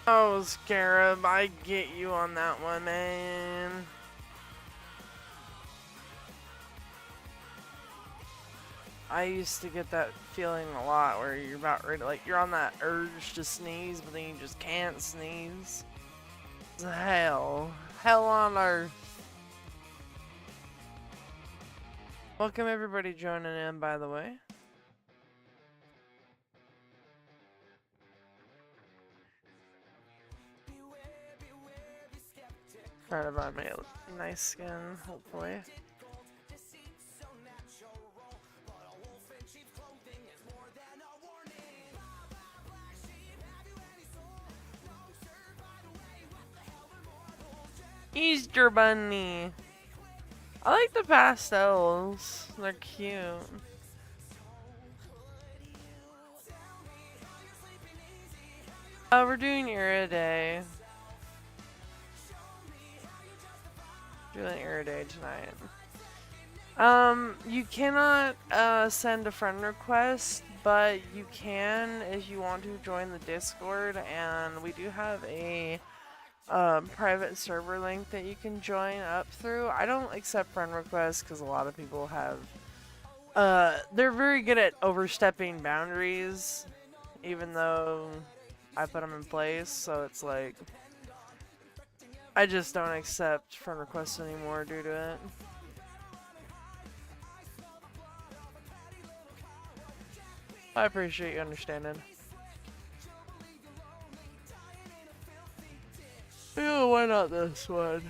Oh, Scarab, I get you on that one, man. I used to get that feeling a lot where you're about ready, like you're on that urge to sneeze, but then you just can't sneeze. It's hell. Hell on earth. Welcome everybody joining in, by the way. Try to buy me a nice skin, hopefully. Easter Bunny! I like the pastels. They're cute. We're doing Iriday. Doing Iriday tonight. You cannot send a friend request, but you can if you want to join the Discord, and we do have a private server link that you can join up through. I don't accept friend requests because a lot of people have they're very good at overstepping boundaries, even though I put them in place, so it's like I just don't accept friend requests anymore due to it. I appreciate you understanding. Yeah, why not this one?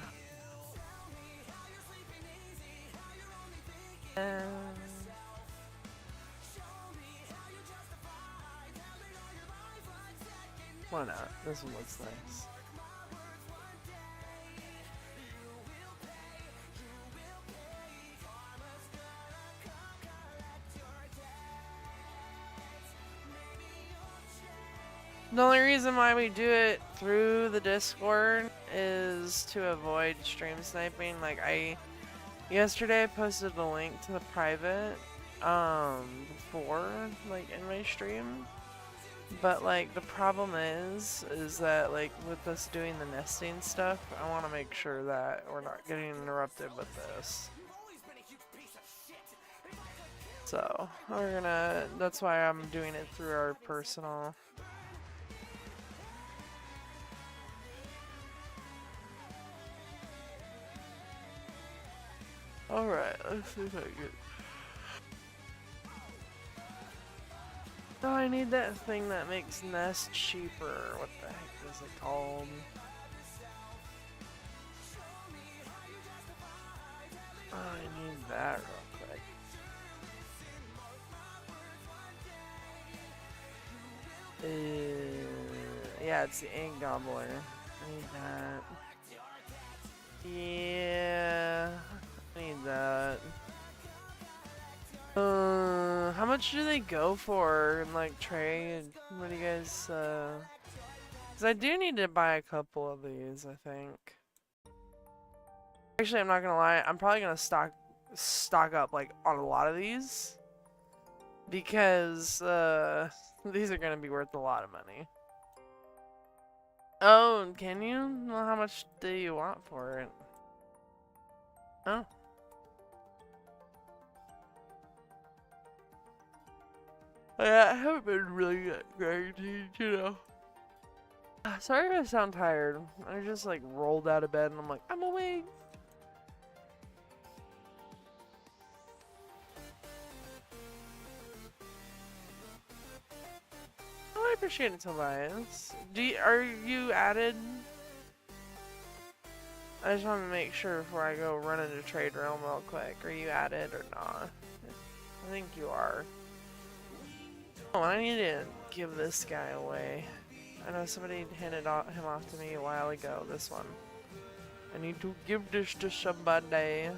Why not? This one looks nice. The only reason why we do it through the Discord is to avoid stream sniping. Like yesterday I posted a link to the private before, like in my stream, But like the problem is that like with us doing the nesting stuff, I want to make sure that we're not getting interrupted with this. So we're gonna, that's why I'm doing it through our personal. Alright, let's see if I get. Oh, I need that thing that makes nest cheaper. What the heck is it called? Oh, I need that real quick. Yeah, it's the egg gobbler. I need that. Yeah, I need that. How much do they go for in like trade? What do you guys, cause I do need to buy a couple of these, I think. Actually, I'm not gonna lie, I'm probably gonna stock up like on a lot of these. Because, these are gonna be worth a lot of money. Oh, can you? Well, how much do you want for it? Oh. Yeah, I haven't been really that guaranteed, you know. Sorry if I sound tired. I just like rolled out of bed and I'm like, I'm awake. Oh, I appreciate it, Tobias. Are you added? I just want to make sure before I go run into Trade Realm real quick. Are you added or not? I think you are. Oh, I need to give this guy away. I know somebody handed him off to me a while ago, this one. I need to give this to somebody.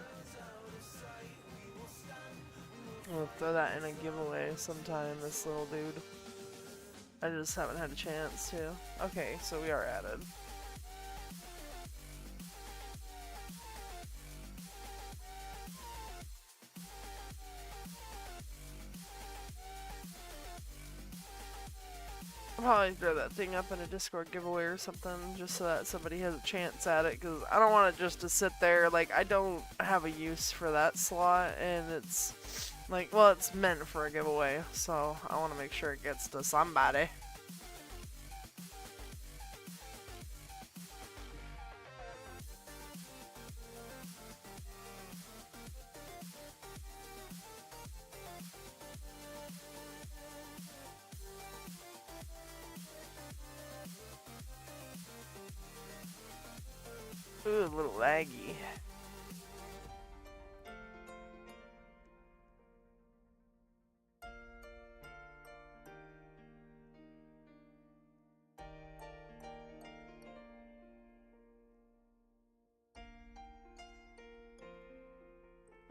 I'll throw that in a giveaway sometime, this little dude. I just haven't had a chance to. Okay, so we are added. I'll probably throw that thing up in a Discord giveaway or something, just so that somebody has a chance at it, because I don't want it just to sit there. Like, I don't have a use for that slot, and it's like, well, it's meant for a giveaway, so I want to make sure it gets to somebody. Ooh, a little laggy.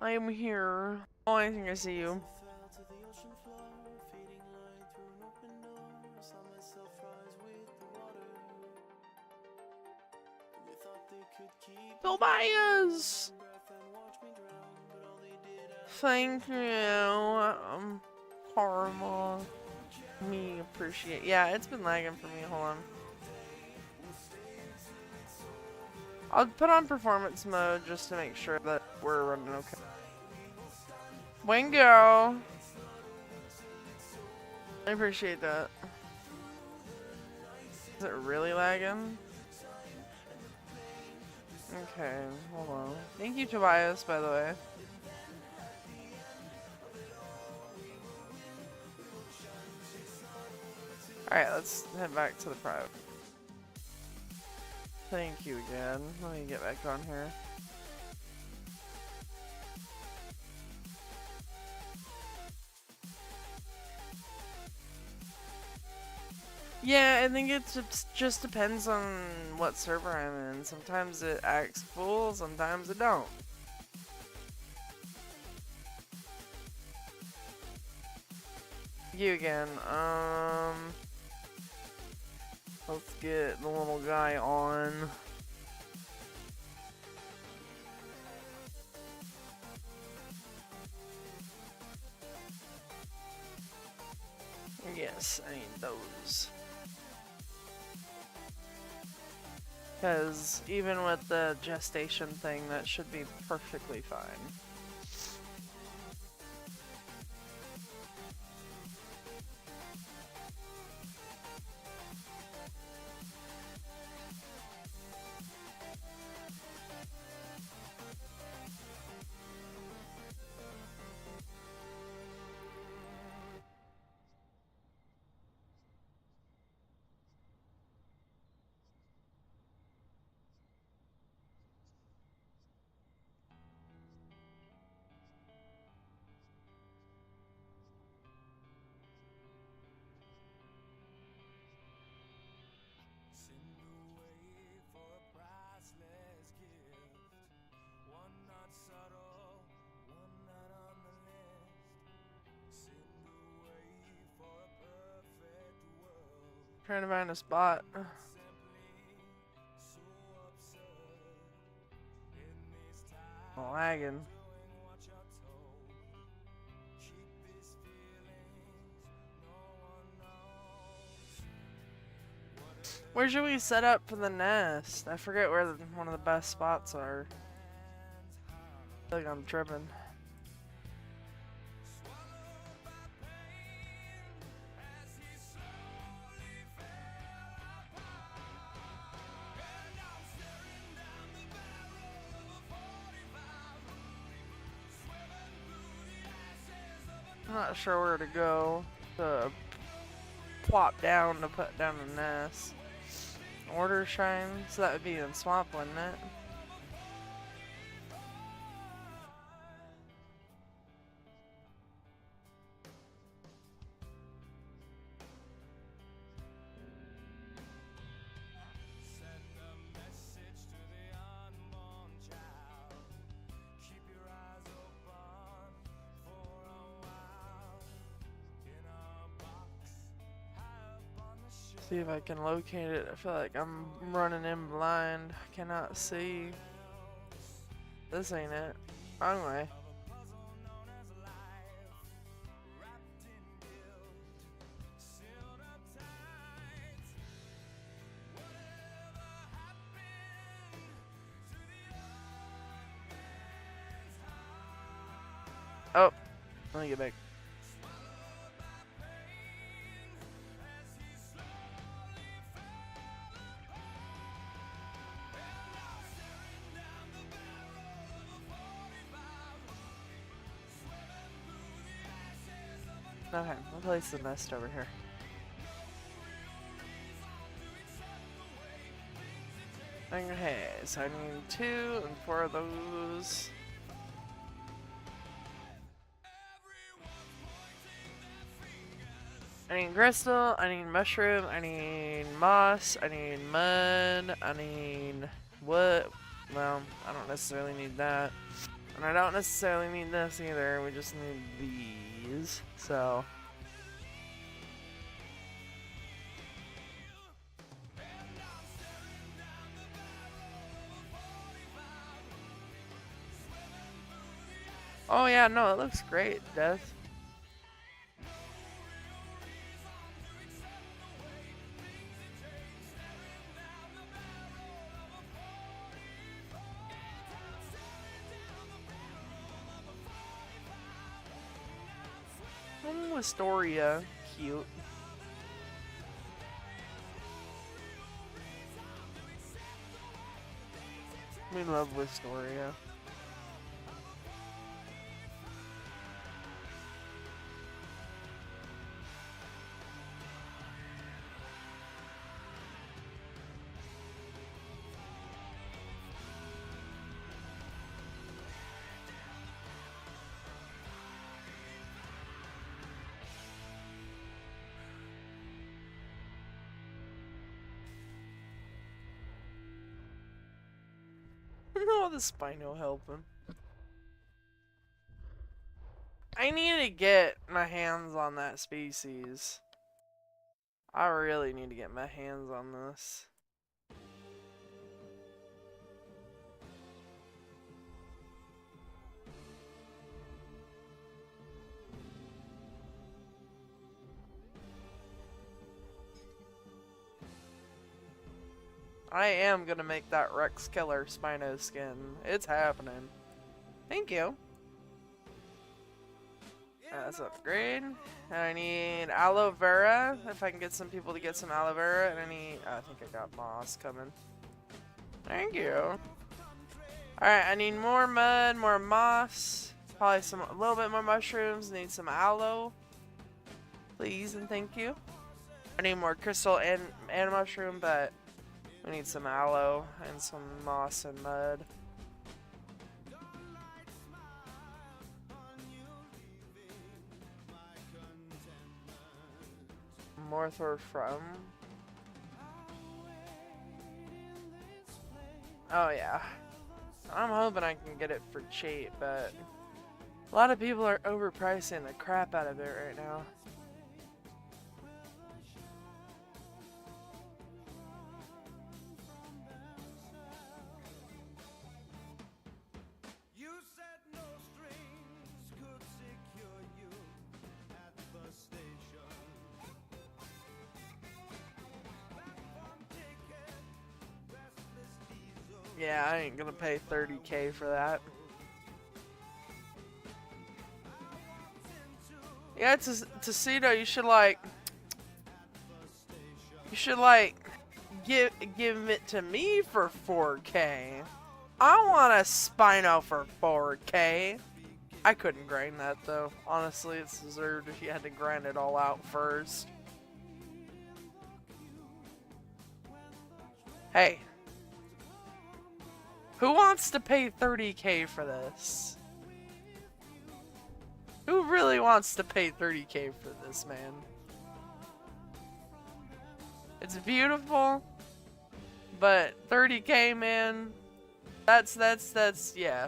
I am here. Oh, I think I see you. Tobias! Thank you. Horrible. Me appreciate. Yeah, it's been lagging for me. Hold on. I'll put on performance mode just to make sure that we're running okay. Wingo! I appreciate that. Is it really lagging? Okay, hold on. Thank you, Tobias, by the way. Alright, let's head back to the private. Thank you again. Let me get back on here. Yeah, I think it just depends on what server I'm in. Sometimes it acts full, sometimes it don't. You again. Let's get the little guy on. Yes, Yes, I need those. Because even with the gestation thing, that should be perfectly fine. Trying to find a spot. I'm lagging. Where should we set up for the nest? I forget where one of the best spots are. I feel like I'm tripping. I'm not sure where to go to plop down to put down a nest. Order shrine, so that would be in swamp, wouldn't it? See if I can locate it. I feel like I'm running in blind. I cannot see. This ain't it. Wrong way. Oh, let me get back. Okay, we'll place the nest over here. Okay, so I need 2 and 4 of those. I need crystal, I need mushroom, I need moss, I need mud, I need wood. Well, I don't necessarily need that. And I don't necessarily need this either, we just need these, so. Oh yeah, no, it looks great, Death. Wisteria, cute. We love Wisteria. No, the spino helping. I need to get my hands on that species. I really need to get my hands on this. I am gonna make that Rex Killer Spino skin. It's happening. Thank you. That's upgrade. And I need aloe vera. If I can get some people to get some aloe vera. And I need... I think I got moss coming. Thank you. Alright, I need more mud, more moss. Probably a little bit more mushrooms. Need some aloe. Please and thank you. I need more crystal and mushroom, but we need some aloe and some moss and mud. Morthor from. Oh yeah. I'm hoping I can get it for cheap, but a lot of people are overpricing the crap out of it right now. Yeah, I ain't gonna pay 30K for that. Yeah, Tacito, you should give it to me for 4K. I want a Spino for 4K. I couldn't grind that though. Honestly, it's deserved if you had to grind it all out first. Hey. Who wants to pay 30K for this? Who really wants to pay 30K for this, man? It's beautiful, but 30K, man, that's, yeah.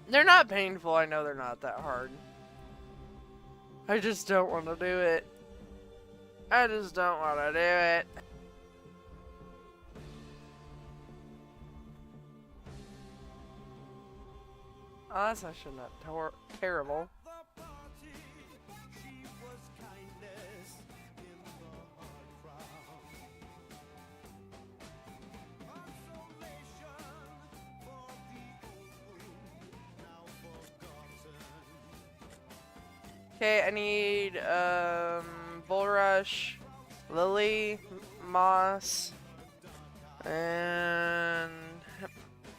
They're not painful, I know they're not that hard. I just don't want to do it. I just don't want to do it. Oh, that's actually not terrible. Okay, I need Bulrush, Lily, Moss, and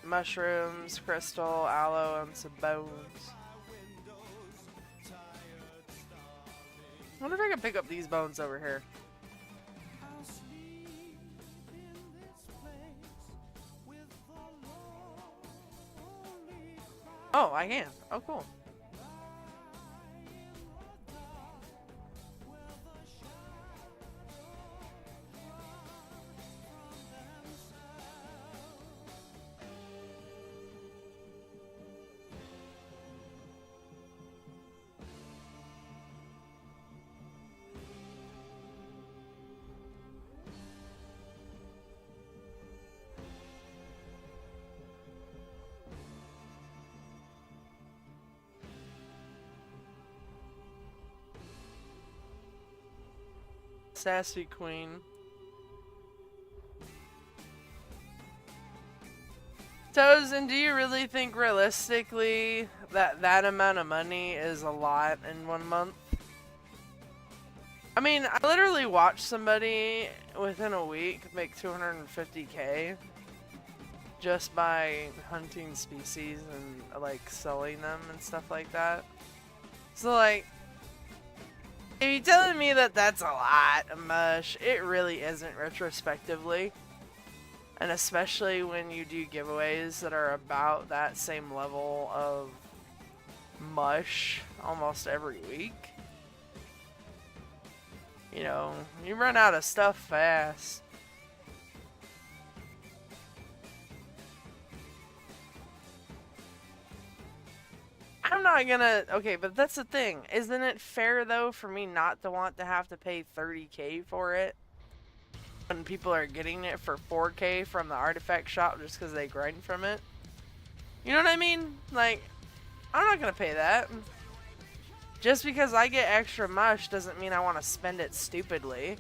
mushrooms, crystal, aloe, and some bones. I wonder if I can pick up these bones over here. Oh, I can. Oh, cool. Sassy Queen. Tozen, do you really think realistically that amount of money is a lot in 1 month? I mean, I literally watched somebody within a week make 250K just by hunting species and like selling them and stuff like that. So like, if you're telling me that that's a lot of mush, it really isn't retrospectively. And especially when you do giveaways that are about that same level of mush almost every week. You know, you run out of stuff fast. I'm not gonna... Okay, but that's the thing. Isn't it fair, though, for me not to want to have to pay 30K for it? When people are getting it for 4K from the artifact shop just because they grind from it? You know what I mean? Like, I'm not gonna pay that. Just because I get extra mush doesn't mean I want to spend it stupidly.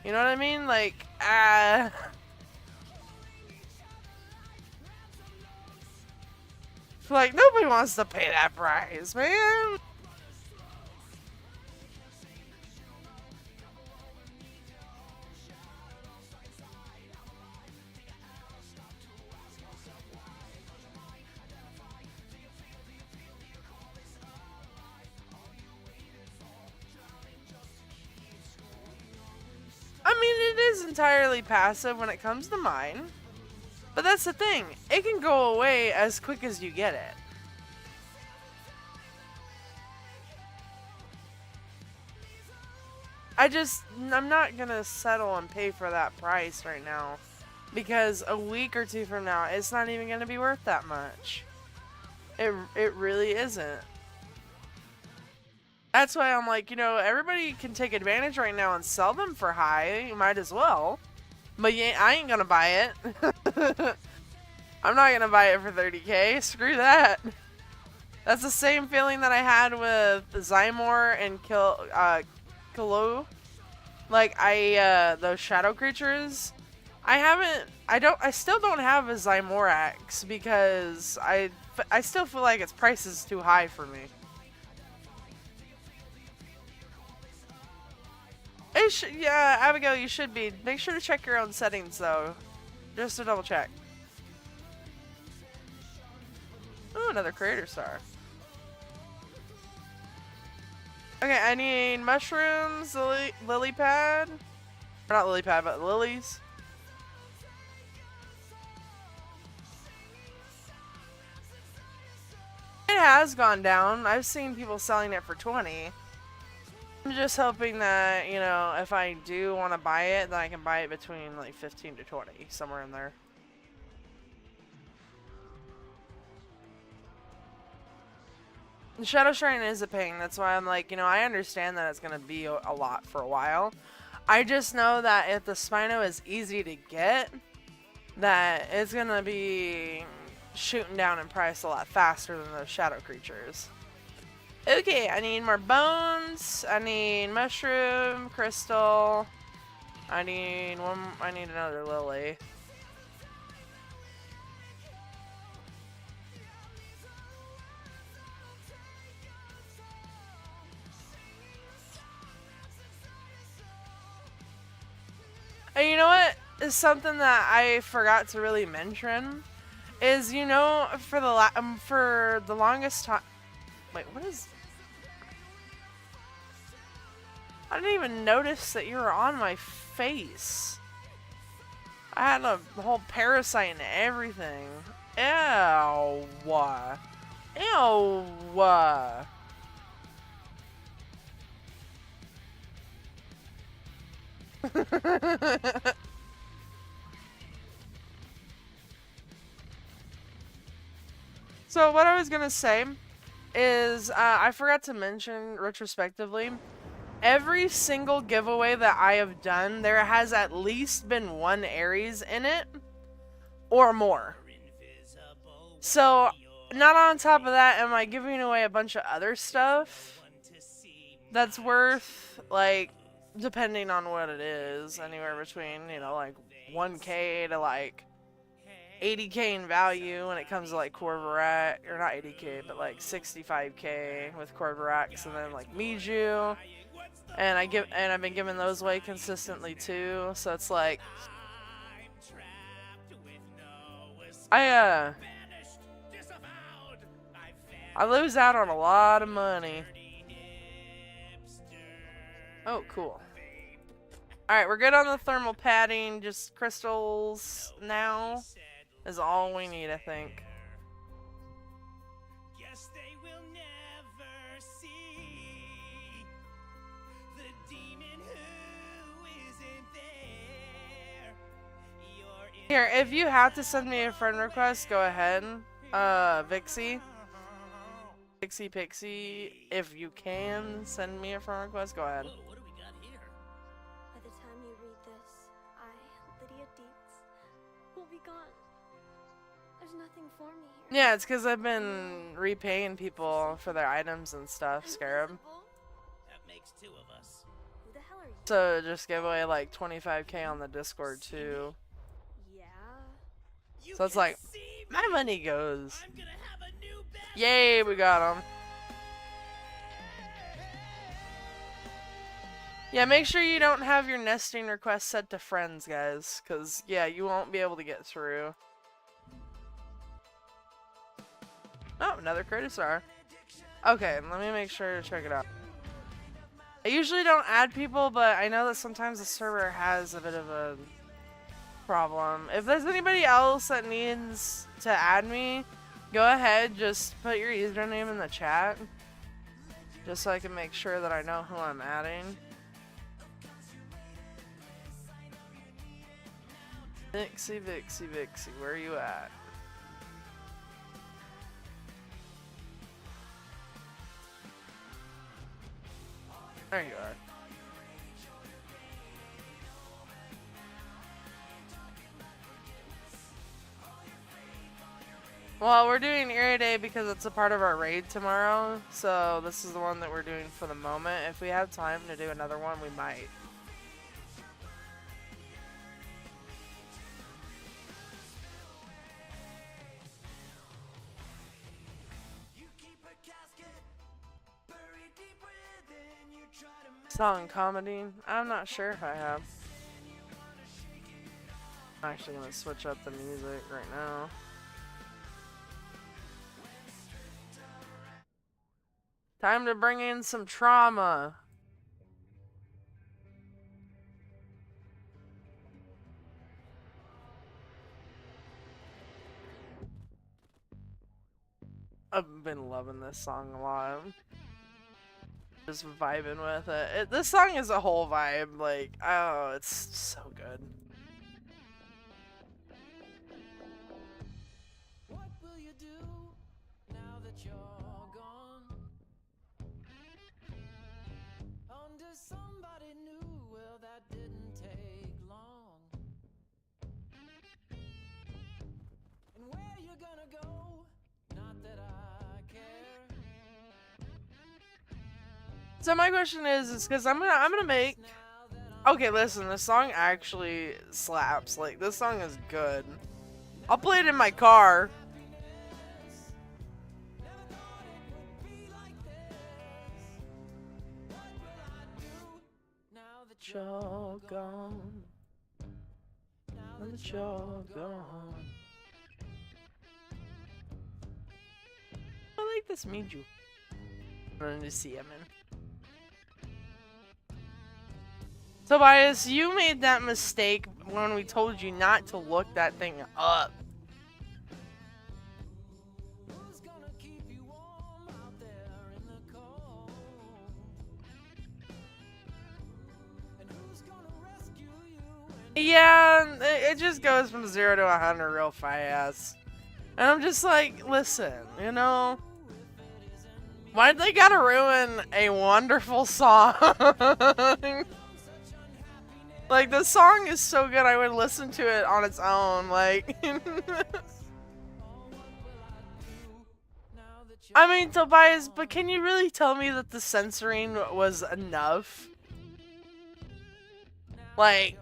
You know what I mean? Like, like nobody wants to pay that price, man. I mean, it is entirely passive when it comes to mine. But that's the thing. It can go away as quick as you get it. I'm not gonna settle and pay for that price right now. Because a week or two from now, it's not even gonna be worth that much. It really isn't. That's why I'm like, you know, everybody can take advantage right now and sell them for high. You might as well. But I ain't gonna buy it. I'm not gonna buy it for 30k. Screw that. That's the same feeling that I had with Zymor and Kilo. Like those shadow creatures. I still don't have a Zymorax because I still feel like its price is too high for me. Yeah, Abigail, you should be. Make sure to check your own settings though. Just to double check. Ooh, another creator star. Okay, I need mushrooms, lily pad. Or not lily pad, but lilies. It has gone down. I've seen people selling it for 20. I'm just hoping that, you know, if I do want to buy it, then I can buy it between like 15 to 20, somewhere in there. The Shadow Shrine is a pain. That's why I'm like, you know, I understand that it's going to be a lot for a while. I just know that if the Spino is easy to get, that it's going to be shooting down in price a lot faster than those shadow creatures. Okay, I need more bones. I need mushroom, crystal. I need another lily. And you know what is something that I forgot to really mention is, you know, for the longest time. Wait, what is? I didn't even notice that you were on my face. I had a whole parasite and everything. Ew. Ew. So what I was gonna say is I forgot to mention retrospectively, every single giveaway that I have done, there has at least been one Aries in it or more. So not on top of that am I giving away a bunch of other stuff that's worth, like, depending on what it is, anywhere between, you know, like 1k to like 80k in value when it comes to like Corvarak, or not 80k, but like 65k with Corvaraks, and then like Miju, and I've been giving those away consistently too. So it's like I lose out on a lot of money. Oh, cool. Alright, we're good on the thermal padding. Just crystals now is all we need, I think. Guess they will never see the demon who isn't there. Here, if you have to send me a friend request, go ahead. Vixie. Pixie Pixie, if you can send me a friend request, go ahead. Whoa, what do we got here? By the time you read this, Lydia Dietz, will be gone. There's nothing for me here. Yeah, it's because I've been repaying people for their items and stuff, Scarab. That makes two of us. Who the hell are So just give away like 25K on the Discord too. Yeah. So it's like my money goes. Yay, we got him. Yeah, make sure you don't have your nesting request set to friends, guys, because yeah, you won't be able to get through. Oh, another CREATORSTAR. Okay, let me make sure to check it out. I usually don't add people, but I know that sometimes the server has a bit of a problem. If there's anybody else that needs to add me, go ahead, just put your username in the chat. Just so I can make sure that I know who I'm adding. Vixie, where are you at? There you are. Well, we're doing Erie Day because it's a part of our raid tomorrow, so this is the one that we're doing for the moment. If we have time to do another one, we might. Song comedy? I'm not sure if I have. I'm actually gonna switch up the music right now. Time to bring in some trauma. I've been loving this song a lot. Just vibing with it. This song is a whole vibe. Like, oh, it's so good. What will you do now that you're gone? Under somebody new, well, that didn't take long. And where you gonna go? Not that I care. So my question is because I'm gonna make. Okay, listen, this song actually slaps. Like, this song is good. I'll play it in my car. You're gone. Now that you're gone. I like this Miju. Running to see him in. Tobias, you made that mistake when we told you not to look that thing up. Who's gonna keep you warm out there in the cold? And who's gonna rescue you? Yeah, it just goes from 0 to 100 real fast. And I'm just like, listen, you know, why'd they gotta ruin a wonderful song? Like, the song is so good, I would listen to it on its own, like... I mean, Tobias, but can you really tell me that the censoring was enough? Like...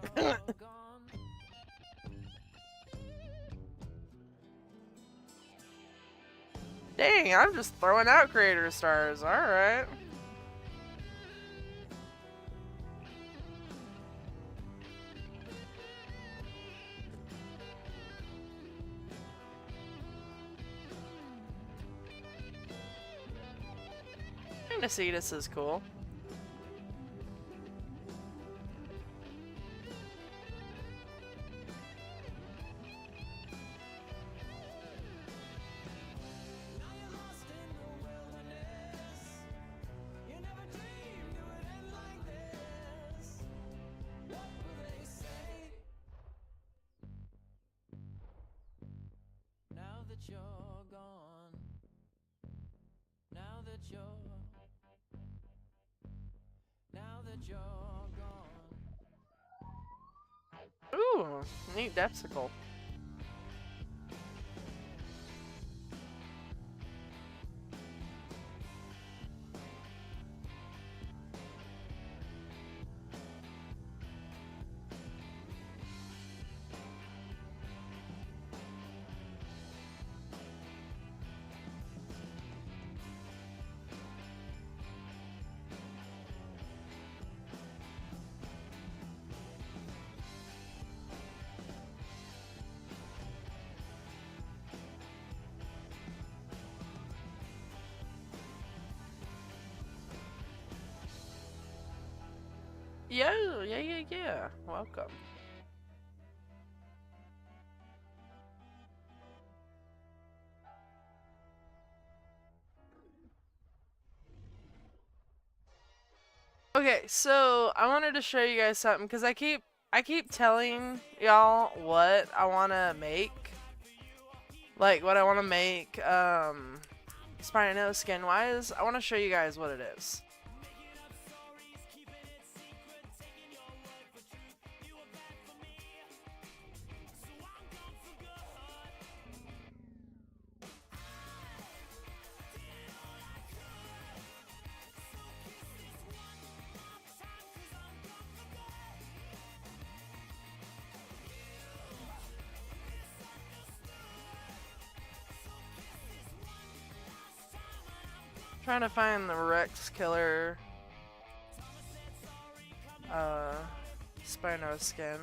Dang, I'm just throwing out creator stars, alright. Nasitas is cool. Now that you're gone. Now that you're gone. Ooh, neat Depsicle. Yeah. Welcome. Okay, so I wanted to show you guys something because I keep telling y'all what I want to make. Like what I want to make spino skin wise. I want to show you guys what it is. Trying to find the Rex Killer spino skin.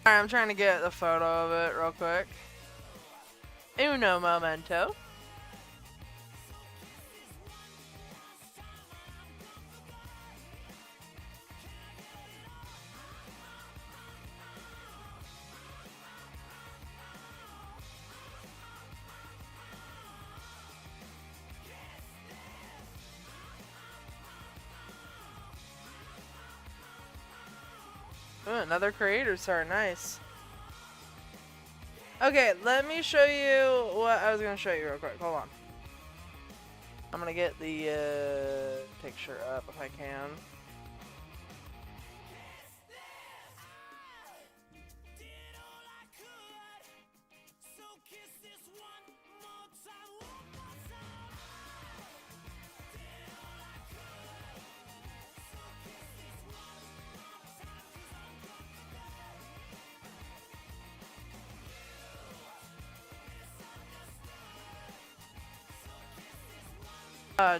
Alright, I'm trying to get a photo of it real quick. Uno momento. Ooh, another creator star, nice. Okay, let me show you what I was gonna show you real quick. Hold on. I'm gonna get the picture up if I can.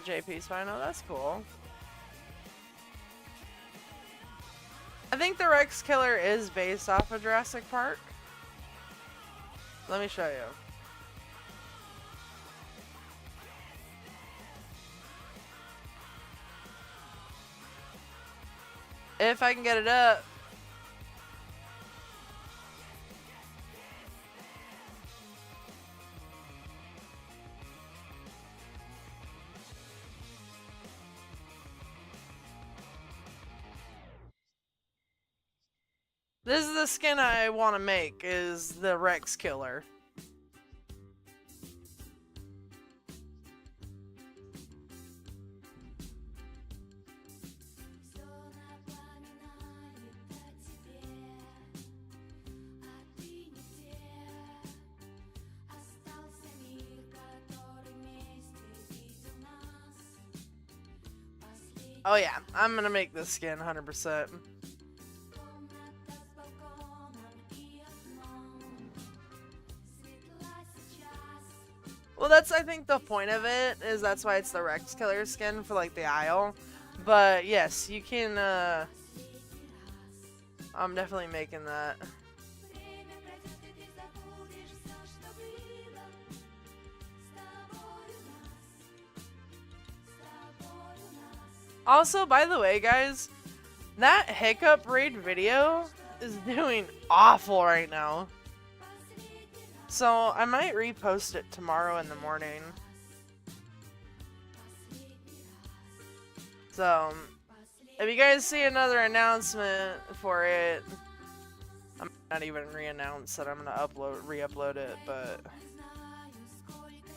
JP Spino, that's cool. I think the Rex Killer is based off of Jurassic Park. Let me show you. If I can get it up. This is the skin I want to make, is the Rex Killer. Oh yeah, I'm gonna make this skin 100%. Well, that's, I think, the point of it, is that's why it's the Rex Killer skin for, like, the aisle. But, yes, you can, I'm definitely making that. Also, by the way, guys, that hiccup raid video is doing awful right now. So, I might repost it tomorrow in the morning. So, if you guys see another announcement for it, I'm not even re-announce that I'm gonna re-upload it, but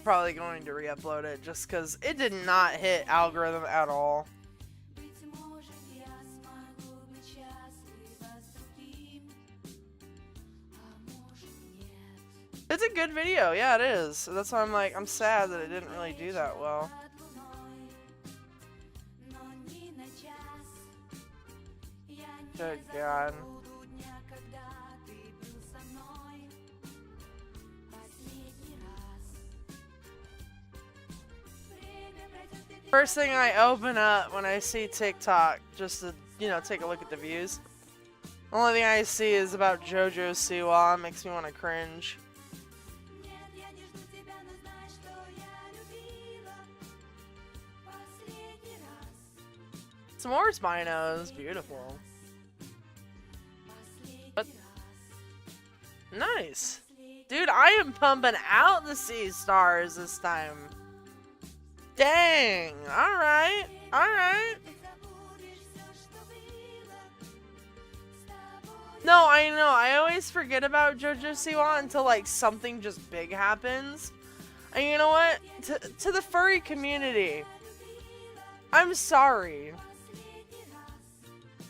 probably going to re-upload it just because it did not hit algorithm at all. It's a good video, yeah, it is. So that's why I'm like, I'm sad that it didn't really do that well. Good God. First thing I open up when I see TikTok, just to, take a look at the views. The only thing I see is about JoJo Siwa. It makes me want to cringe. Some more spinos. Beautiful. But nice. Dude, I am pumping out the sea stars this time. Dang. Alright. Alright. No, I know. I always forget about JoJo Siwa until like something just big happens. And you know what? To the furry community, I'm sorry.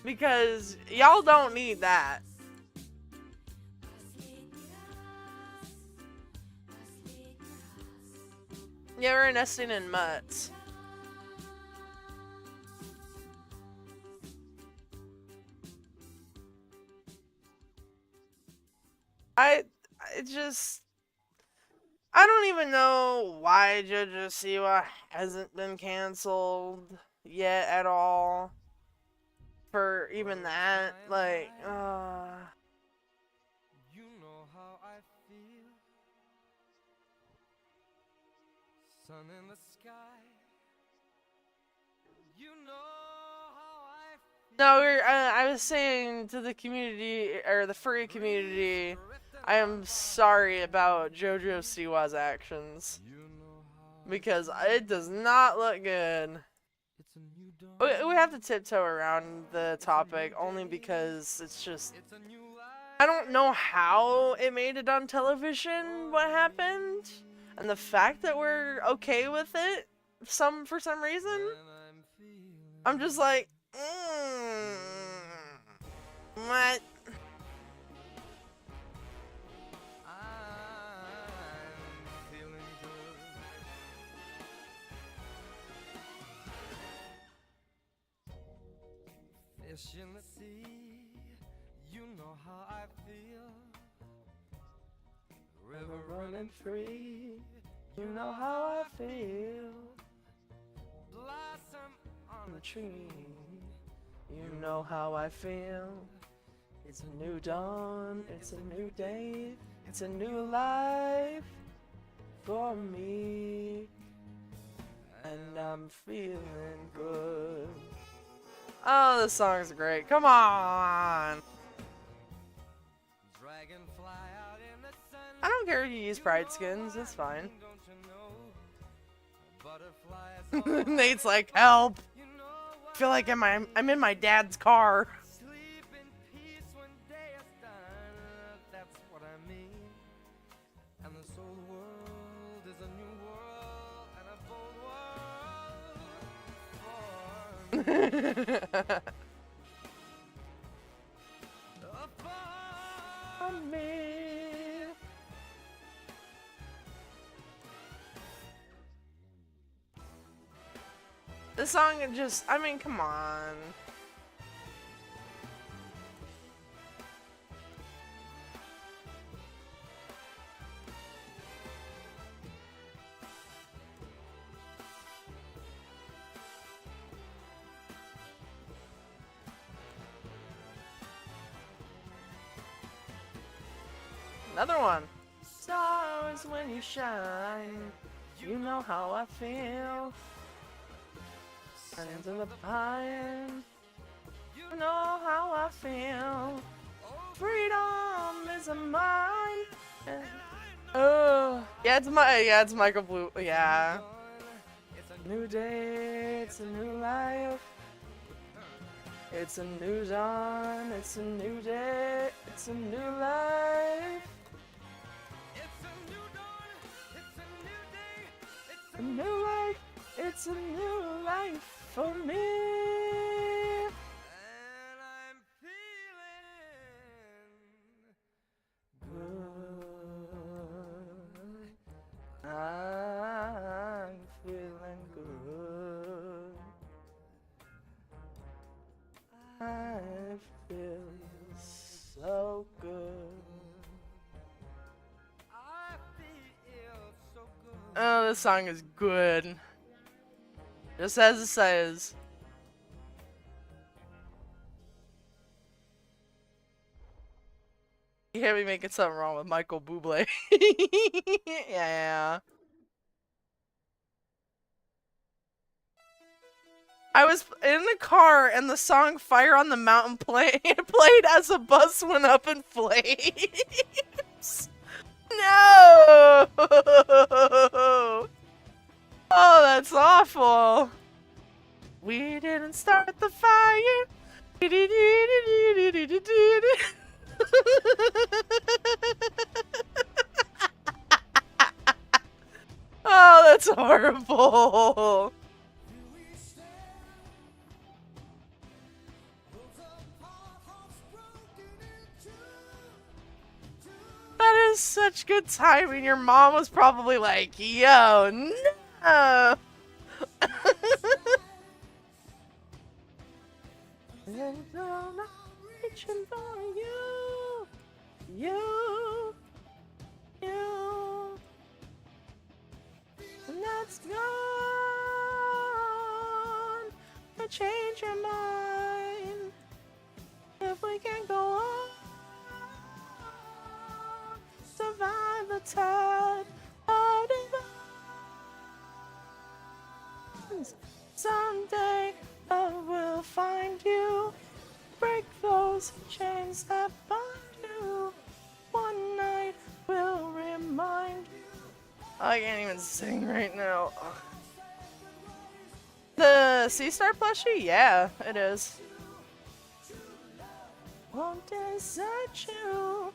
Because y'all don't need that. Yeah, we're nesting in mutts. I don't even know why JoJo Siwa hasn't been canceled yet at all. For even that, like, You know how I feel. Sun in the sky. You know how I feel. No, I was saying to the community, or the furry community, I am sorry about JoJo Siwa's actions. Because it does not look good. We have to tiptoe around the topic only because it's just... I don't know how it made it on television, what happened. And the fact that we're okay with it for some reason. I'm just like... what? Fish in the sea, you know how I feel. River running free, you know how I feel. Blossom on the tree, you know how I feel. It's a new dawn, it's a new day, it's a new life for me. And I'm feeling good. Oh, this song's great. Come on! I don't care if you use pride skins, it's fine. Nate's like, help! I feel like I'm in my dad's car. This song just, I mean, come on. Another one. Stars when you shine, you know how I feel. Into the pine, you know how I feel. Freedom is mine. Oh, yeah, it's Michael Blue. Yeah. New day, it's a new life. It's a new dawn, it's a new day, it's a new life. A new life, it's a new life for me. And I'm feeling good. I'm feeling good. I feel so good. I feel so good. Oh, this song is good. Just as it says. You can't be making something wrong with Michael Bublé. Yeah. I was in the car and the song Fire on the Mountain played as a bus went up in flames. No! Oh, that's awful. We didn't start the fire. Oh, that's horrible. That is such good timing. Your mom was probably like, yo, no. And I'm reaching for you. You. And that's gone. But change your mind. If we can go on. Survive the tide of divisions. Someday love will find you. Break those chains that bind you. One night will remind you. I can't even sing right now. The Sea Star plushie? Yeah, it is. Won't desert you.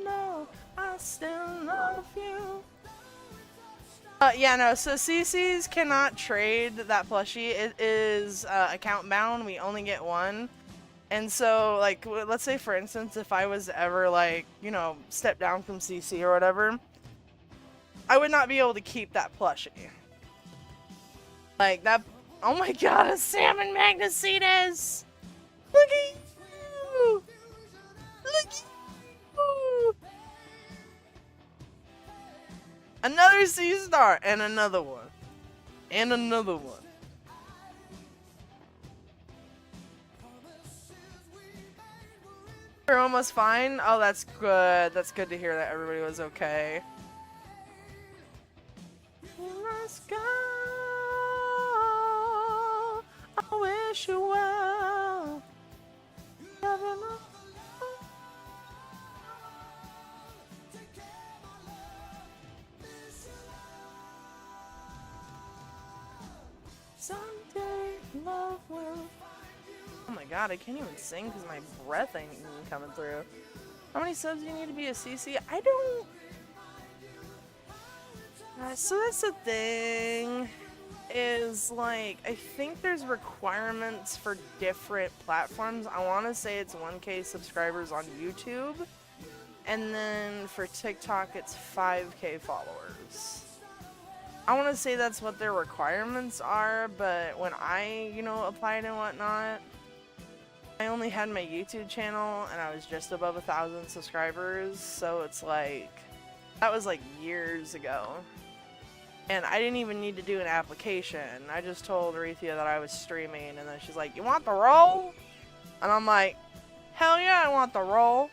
No, I still love you. Yeah, no, so CCs cannot trade that plushie. It is account bound. We only get one. And so, like, let's say, for instance, if I was ever, like, you know, step down from CC or whatever, I would not be able to keep that plushie. Like, that... Oh my god, a salmon magnesetus! Look at you! Look at you! Another Sea Star! And another one. And another one. You're almost fine? Oh, that's good. That's good to hear that everybody was okay. Let's go. I wish you well. Someday love will. Oh my god, I can't even sing because my breath ain't even coming through. How many subs do you need to be a CC? I don't... so that's the thing, is like, I think there's requirements for different platforms. I want to say it's 1K subscribers on YouTube, and then for TikTok it's 5K followers. I want to say that's what their requirements are, but when I, you know, applied and whatnot, I only had my YouTube channel and I was just above 1,000 subscribers, so it's like, that was like years ago. And I didn't even need to do an application. I just told Aretha that I was streaming, and then she's like, you want the role? And I'm like, hell yeah, I want the role.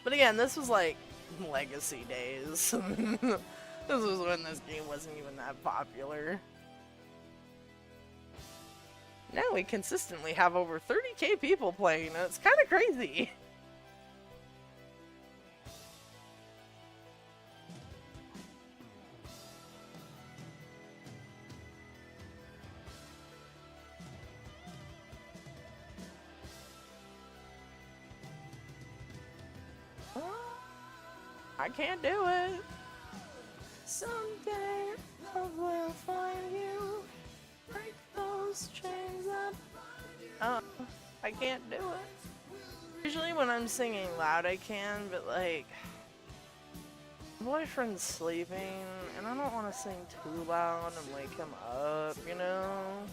But again, this was like legacy days. This was when this game wasn't even that popular. Now we consistently have over 30k people playing, and it's kind of crazy. I can't do it. Someday I will find you. Break those chains up. I can't do it. Usually when I'm singing loud I can, but like, my boyfriend's sleeping and I don't want to sing too loud and wake him up, you know?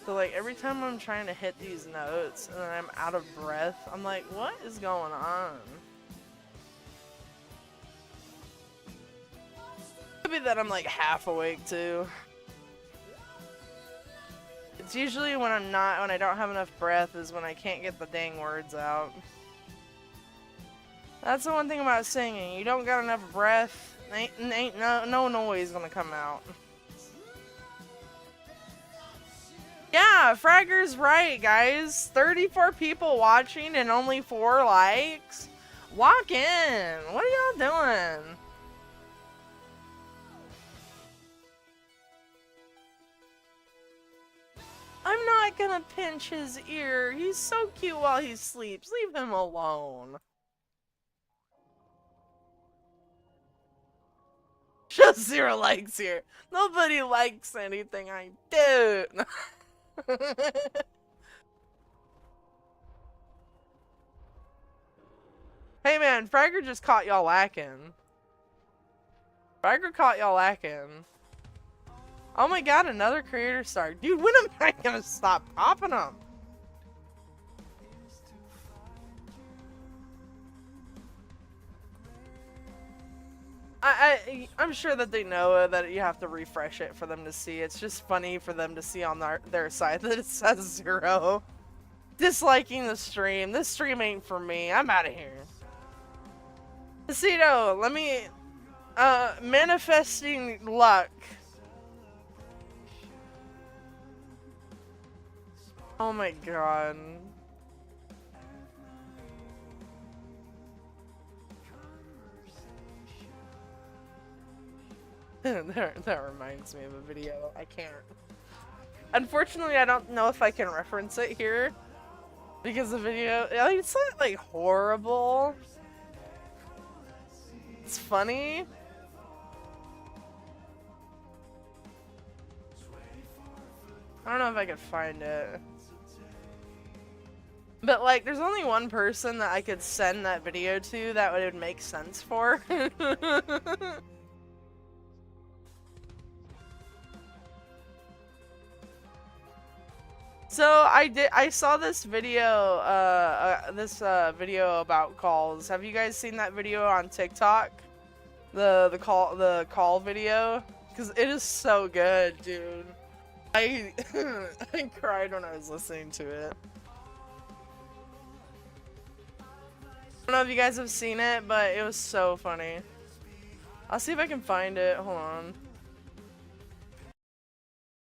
So like every time I'm trying to hit these notes and then I'm out of breath, I'm like, what is going on? Could be that I'm like half awake too. It's usually when when I don't have enough breath is when I can't get the dang words out. That's the one thing about singing. You don't got enough breath, ain't no noise gonna come out. Yeah, Fragger's right, guys. 34 people watching and only 4 likes. Walk in. What are y'all doing? I'm not gonna pinch his ear. He's so cute while he sleeps. Leave him alone. Just 0 likes here. Nobody likes anything I do. Hey man, Fragger just caught y'all lacking. Fragger caught y'all lacking. Oh my god, another creator star. Dude, when am I gonna stop popping them? I'm sure that they know that you have to refresh it for them to see. It's just funny for them to see on their side that it says 0. Disliking the stream. This stream ain't for me. I'm out of here. Casito, let me... manifesting luck. Oh my god. That reminds me of a video. I can't. Unfortunately, I don't know if I can reference it here. Because the video... it's not, like, horrible. It's funny. I don't know if I could find it. But, like, there's only one person that I could send that video to that would make sense for. So I saw this video, video about calls. Have you guys seen that video on TikTok? The call video? Cause it is so good, dude. I cried when I was listening to it. I don't know if you guys have seen it, but it was so funny. I'll see if I can find it. Hold on.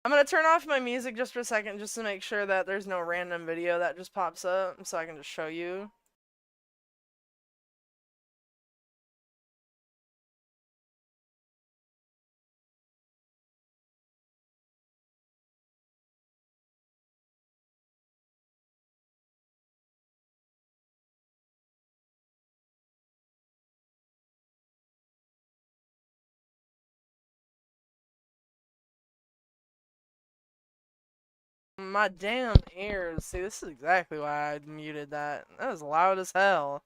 I'm gonna turn off my music just for a second just to make sure that there's no random video that just pops up so I can just show you. My damn ears. See, this is exactly why I muted that. That was loud as hell.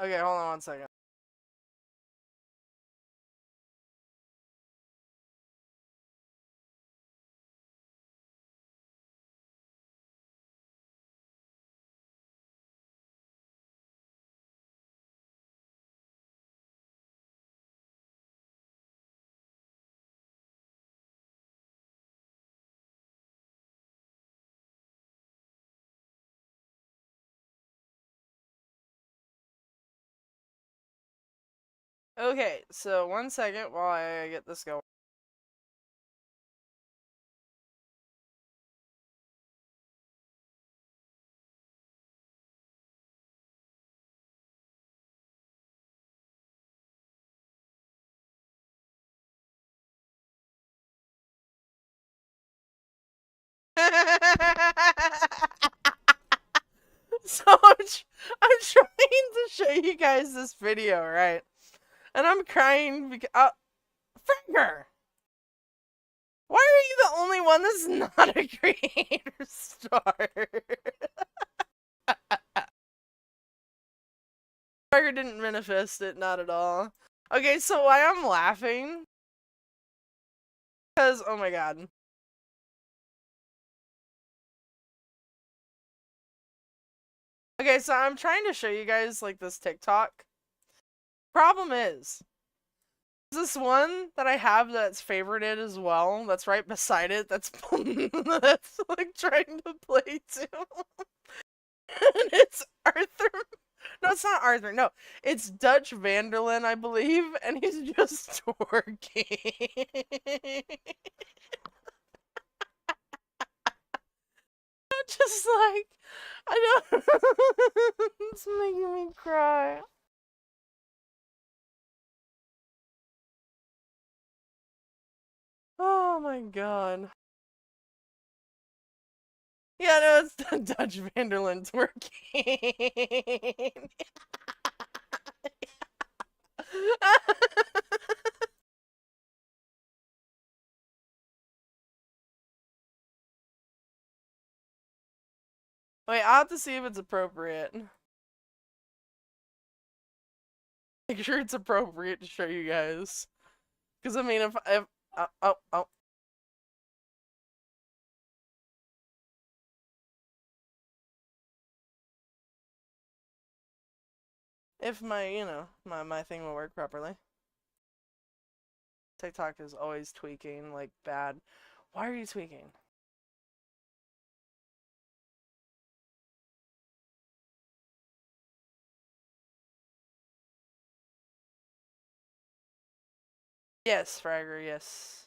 Okay, hold on one second. Okay, so one second while I get this going. So I'm trying to show you guys this video, right? And I'm crying because Finger! Why are you the only one that's not a creator star? Finger didn't manifest it, not at all. Okay, so why I'm laughing? Because, oh my god. Okay, so I'm trying to show you guys, like, this TikTok. Problem is, this one that I have that's favorited as well, that's right beside it, that's that's like trying to play too. And it's Arthur. No, it's not Arthur. No, it's Dutch Vanderlyn, I believe, and he's just twerking. Just like, I don't. It's making me cry. Oh my god. Yeah, no, it's Dutch Vanderlyn twerking. Wait, I'll have to see if it's appropriate. Make sure it's appropriate to show you guys. Because, I mean, if if my, you know, my thing will work properly. TikTok is always tweaking, like, bad. Why are you tweaking? Yes, Fragger, yes.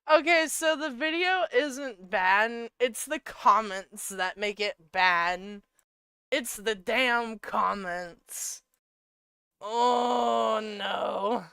Okay, so the video isn't bad. It's the comments that make it bad. It's the damn comments. Oh no.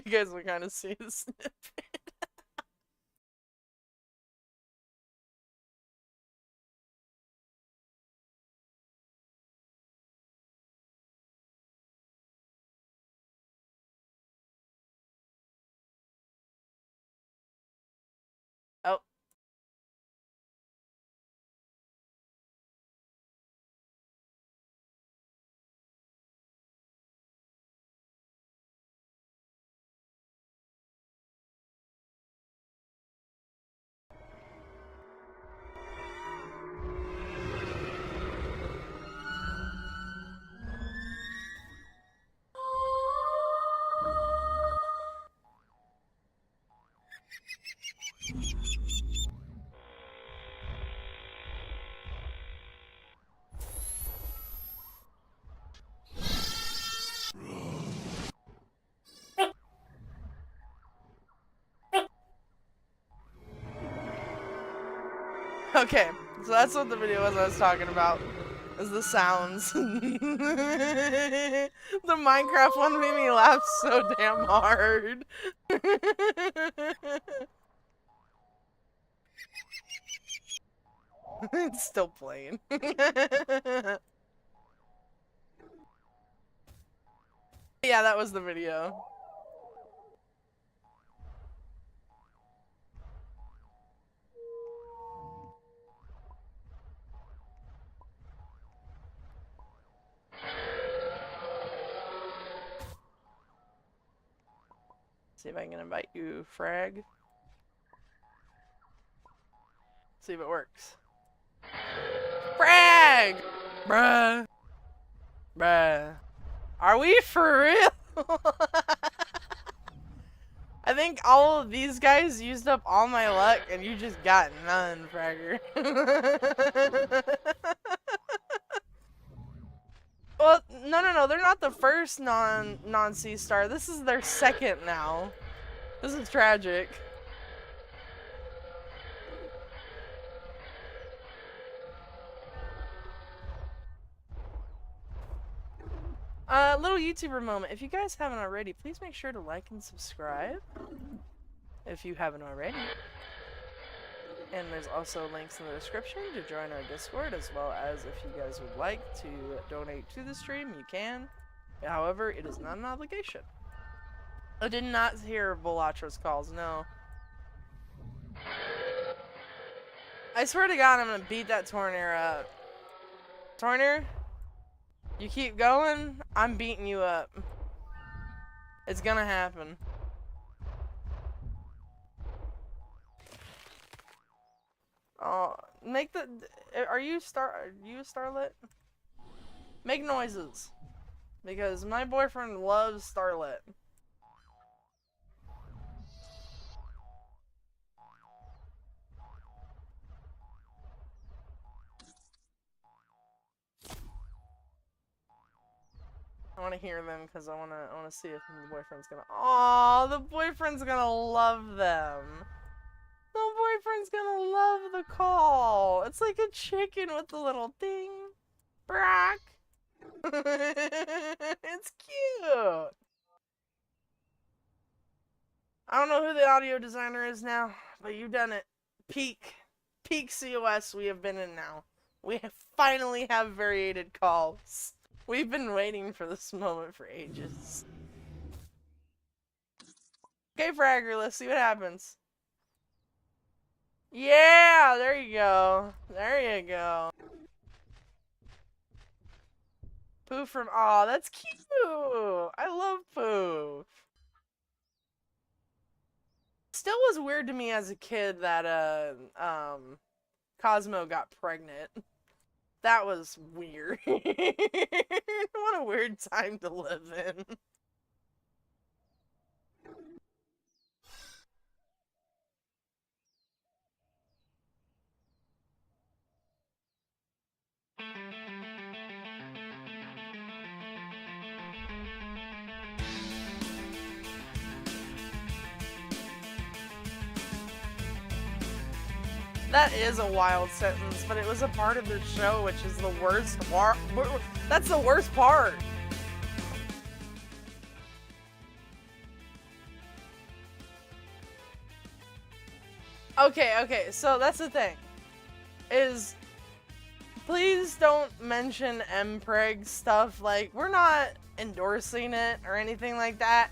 You guys will kind of see the snippet. Oh. Okay, so that's what the video was I was talking about. Is the sounds. The Minecraft one made me laugh so damn hard. It's still playing. Yeah, that was the video. See if I can invite you, Frag. See if it works. Frag! Bruh. Bruh. Are we for real? I think all of these guys used up all my luck and you just got none, Fragger. Well, no, they're not the first non-C star. This is their second now. This is tragic. Little YouTuber moment. If you guys haven't already, please make sure to like and subscribe. If you haven't already. And there's also links in the description to join our Discord, as well as if you guys would like to donate to the stream, you can. However, it is not an obligation. I did not hear Volatra's calls, no. I swear to God, I'm gonna beat that Tornir up. Tornir? You keep going, I'm beating you up. It's gonna happen. Oh, make the... Are you a Starlet? Make noises. Because my boyfriend loves Starlet. I want to hear them because I want to see if the boyfriend's gonna. Oh, the boyfriend's gonna love them. The boyfriend's gonna love the call. It's like a chicken with the little ding, brack. It's cute. I don't know who the audio designer is now, but you've done it. Peak COS we have been in now. We finally have variated calls. We've been waiting for this moment for ages. Okay, Fragger, let's see what happens. Yeah, there you go. There you go. Pooh from... Aw, that's cute. I love Pooh. Still was weird to me as a kid that, Cosmo got pregnant. That was weird. What a weird time to live in. That is a wild sentence, but it was a part of the show, which is the worst part. That's the worst part. Okay, so that's the thing. Is, please don't mention mpreg stuff. Like, we're not endorsing it or anything like that.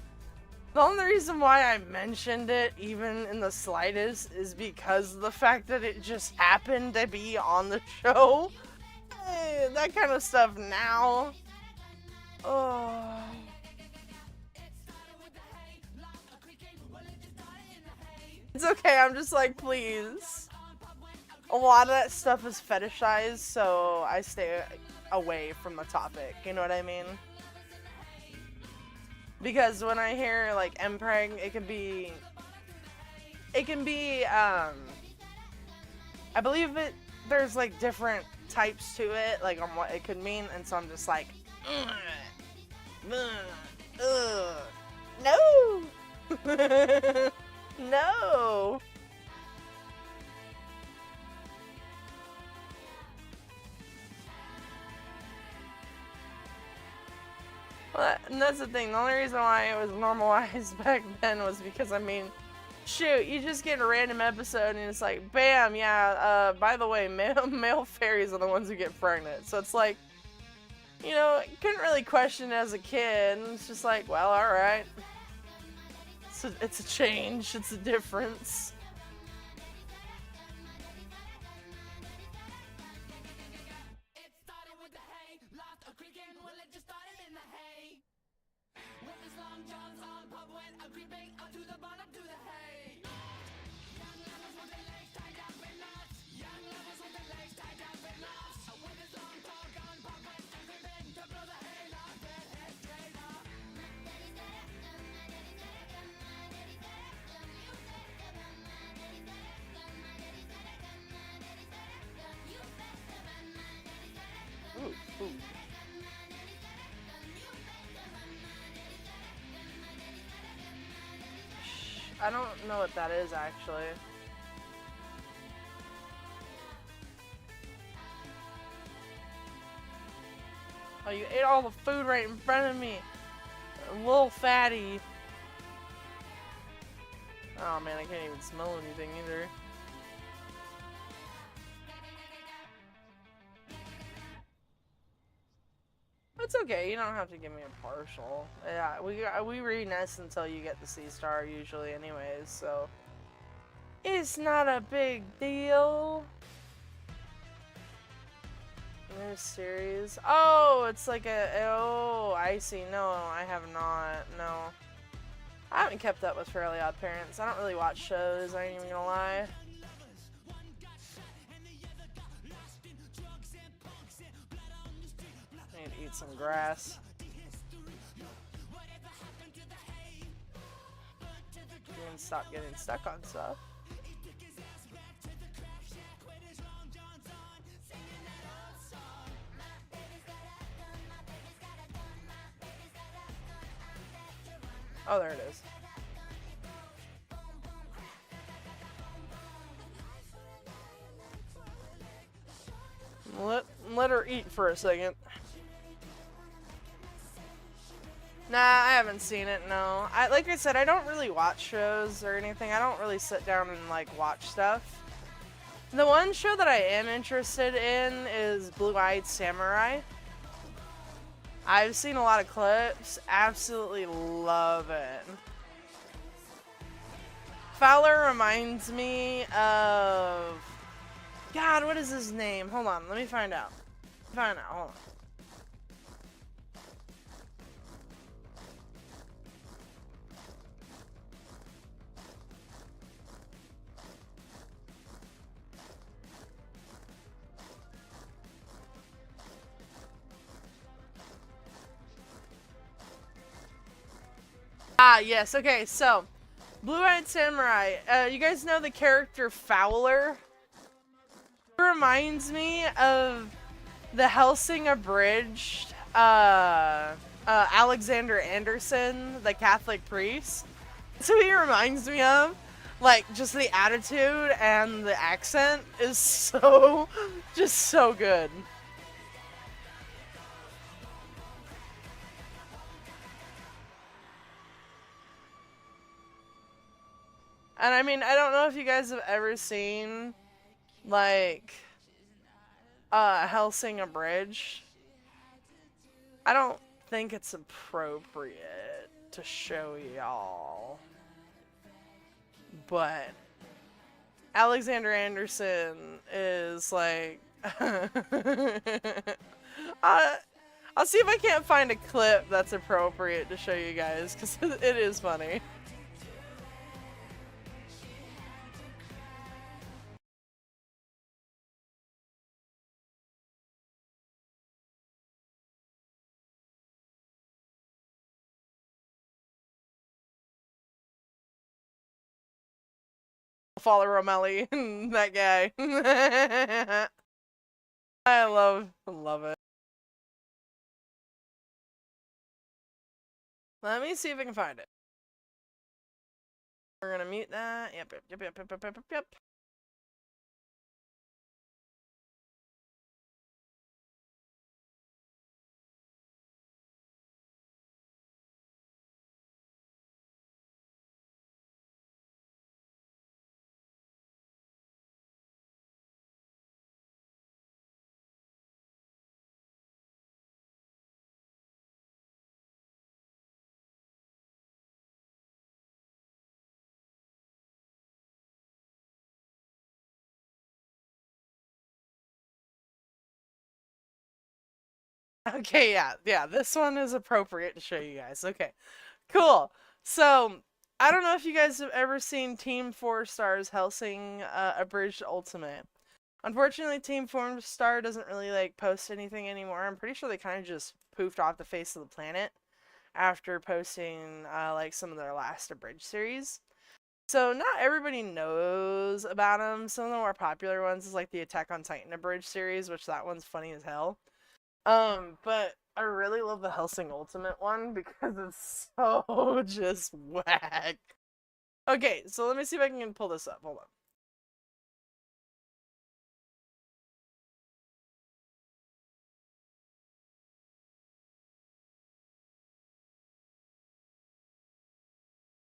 The only reason why I mentioned it, even in the slightest, is because of the fact that it just happened to be on the show. That kind of stuff now. Oh. It's okay, I'm just like, please. A lot of that stuff is fetishized, so I stay away from the topic, you know what I mean? Because when I hear, like, mpreg, it can be, I believe there's, like, different types to it, like, on what it could mean, and so I'm just like, no! No! Well, and that's the thing, the only reason why it was normalized back then was because, I mean, shoot, you just get a random episode and it's like, bam, yeah, by the way, male fairies are the ones who get pregnant. So it's like, you know, couldn't really question it as a kid. It's just like, well, alright. It's a change, it's a difference. With his long johns on, pub went a creeping up to I don't know what that is actually. Oh, you ate all the food right in front of me. A little fatty. Oh man, I can't even smell anything either. It's okay, you don't have to give me a partial. Yeah, we re-nest until you get the C-star usually anyways, so it's not a big deal. New series. Oh, it's like a, oh, I see. No, I have not. No. I haven't kept up with Fairly Odd Parents. I don't really watch shows, I ain't even gonna lie. I need to eat some grass. And stop getting stuck on stuff. Oh, there it is. Let her eat for a second. Nah, I haven't seen it, no. Like I said, I don't really watch shows or anything. I don't really sit down and, like, watch stuff. The one show that I am interested in is Blue-Eyed Samurai. I've seen a lot of clips. Absolutely love it. Fowler reminds me of... God, what is his name? Hold on, let me find out. Hold on. Ah, yes, okay, so Blue-Eyed Samurai. You guys know the character Fowler? It reminds me of the Helsing Abridged Alexander Anderson, the Catholic priest. So he reminds me of, like, just the attitude and the accent is so, just so good. And I mean, I don't know if you guys have ever seen, like, Helsing Abridged. I don't think it's appropriate to show y'all. But Alexander Anderson is like... I'll see if I can't find a clip that's appropriate to show you guys, because it is funny. Follow Romelli, that guy. I love it. Let me see if I can find it. We're gonna mute that. Yep. Okay, yeah, this one is appropriate to show you guys. Okay, cool. So, I don't know if you guys have ever seen Team 4 Star's Helsing Abridged Ultimate. Unfortunately, Team 4 Star doesn't really, like, post anything anymore. I'm pretty sure they kind of just poofed off the face of the planet after posting, like, some of their last Abridged series. So, not everybody knows about them. Some of the more popular ones is, like, the Attack on Titan Abridged series, which that one's funny as hell. But I really love the Helsing Ultimate one because it's so just whack. Okay, so let me see if I can pull this up. Hold on.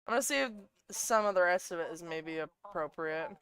I'm gonna see if some of the rest of it is maybe appropriate.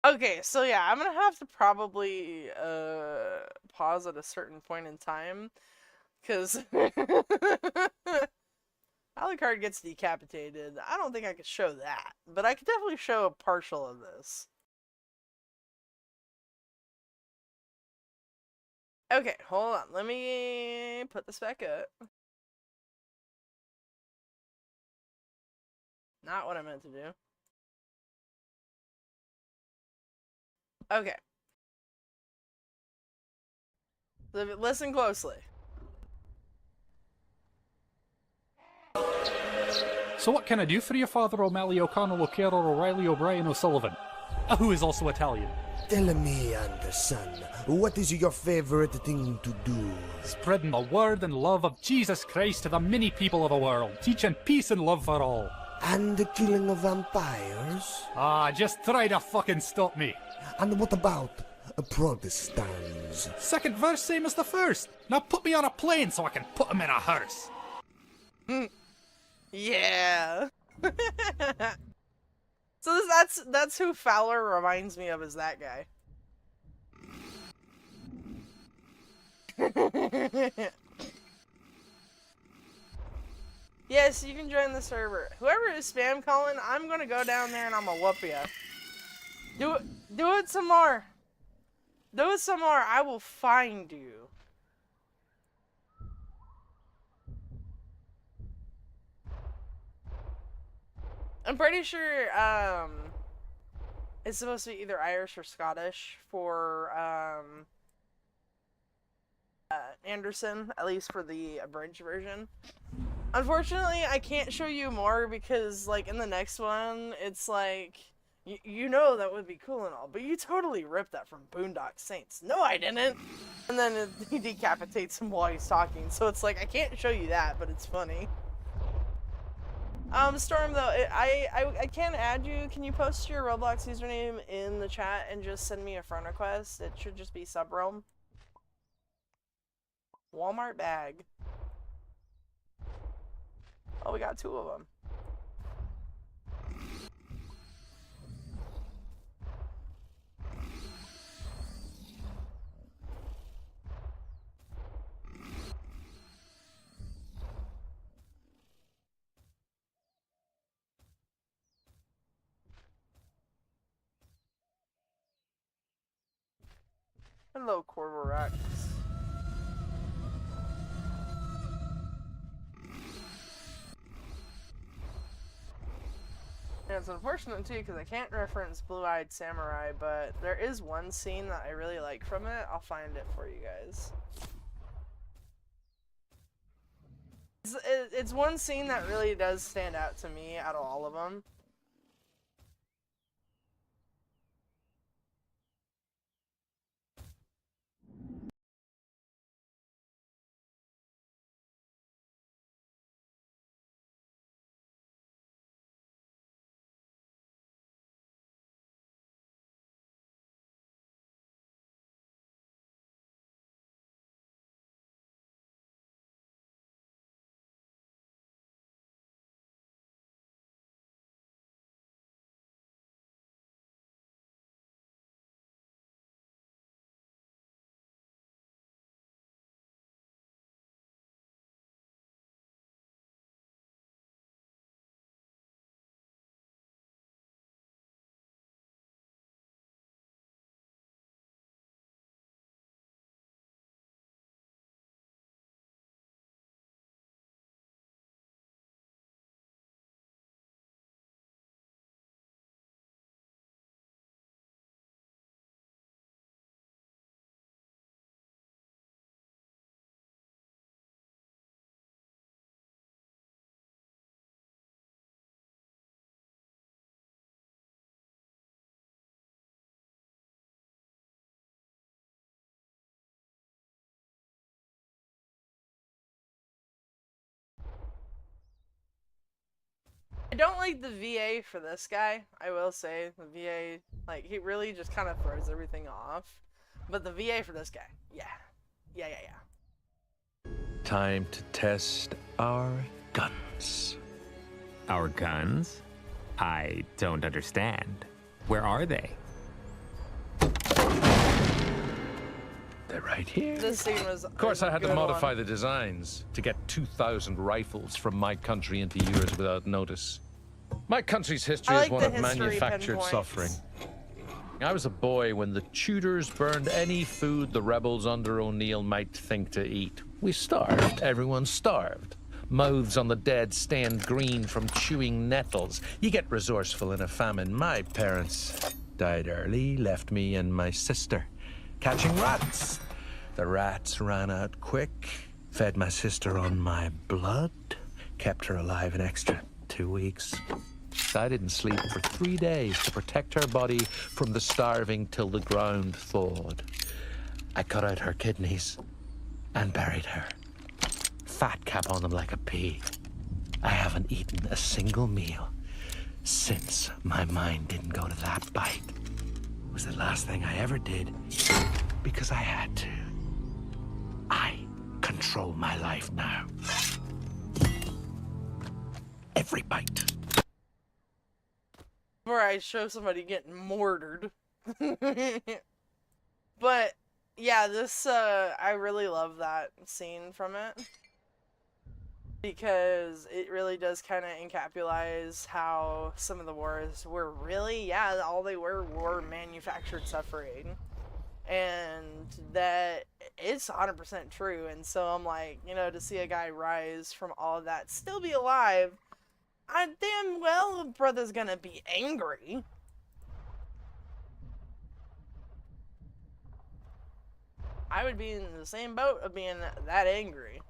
Okay, so yeah, I'm gonna have to probably pause at a certain point in time, because Alucard gets decapitated. I don't think I could show that, but I could definitely show a partial of this. Okay, hold on. Let me put this back up. Not what I meant to do. Okay. Listen closely. So what can I do for you, Father O'Malley, O'Connell, O'Carroll, O'Reilly, O'Brien, O'Sullivan? Who is also Italian. Tell me, Anderson, what is your favorite thing to do? Spreading the word and love of Jesus Christ to the many people of the world, teaching peace and love for all. And the killing of vampires? Ah, just try to fucking stop me. And what about Protestants? Second verse, same as the first. Now put me on a plane so I can put him in a hearse. Yeah. So that's who Fowler reminds me of, is that guy. Yes, you can join the server. Whoever is spam calling, I'm gonna go down there and I'm gonna whoop ya. Do it some more. Do it some more. I will find you. I'm pretty sure it's supposed to be either Irish or Scottish for Anderson, at least for the abridged version. Unfortunately, I can't show you more because, like, in the next one, it's like, you know that would be cool and all, but you totally ripped that from Boondock Saints. No, I didn't! And then he decapitates him while he's talking, so it's like, I can't show you that, but it's funny. Storm, though, I can add you. Can you post your Roblox username in the chat and just send me a friend request? It should just be Subrealm. Walmart bag. Oh, we got 2 of them. Hello, Corvorax. And it's unfortunate too because I can't reference Blue-Eyed Samurai, but there is one scene that I really like from it. I'll find it for you guys. It's one scene that really does stand out to me out of all of them. I don't like the VA for this guy. I will say the VA, like, he really just kind of throws everything off. But the VA for this guy, yeah. Yeah. Time to test our guns. Our guns? I don't understand. Where are they? They're right here. This scene was. Of course, I had to modify the designs to get 2,000 rifles from my country into yours without notice. My country's history is one of manufactured suffering. I was a boy when the Tudors burned any food the rebels under O'Neill might think to eat. We starved. Everyone starved. Mouths on the dead stained green from chewing nettles. You get resourceful in a famine. My parents died early, left me and my sister catching rats. The rats ran out quick, fed my sister on my blood, kept her alive an extra 2 weeks. I didn't sleep for 3 days to protect her body from the starving till the ground thawed. I cut out her kidneys and buried her. Fat cap on them like a pig. I haven't eaten a single meal since my mind didn't go to that bite. It was the last thing I ever did because I had to. I control my life now. Every bite. Where I show somebody getting mortared. But yeah, this I really love that scene from it, because it really does kind of encapsulize how some of the wars were really, yeah, all they were manufactured suffering, and that it's 100% true. And so I'm like, you know, to see a guy rise from all of that, still be alive, I damn well the brother's gonna be angry. I would be in the same boat of being that angry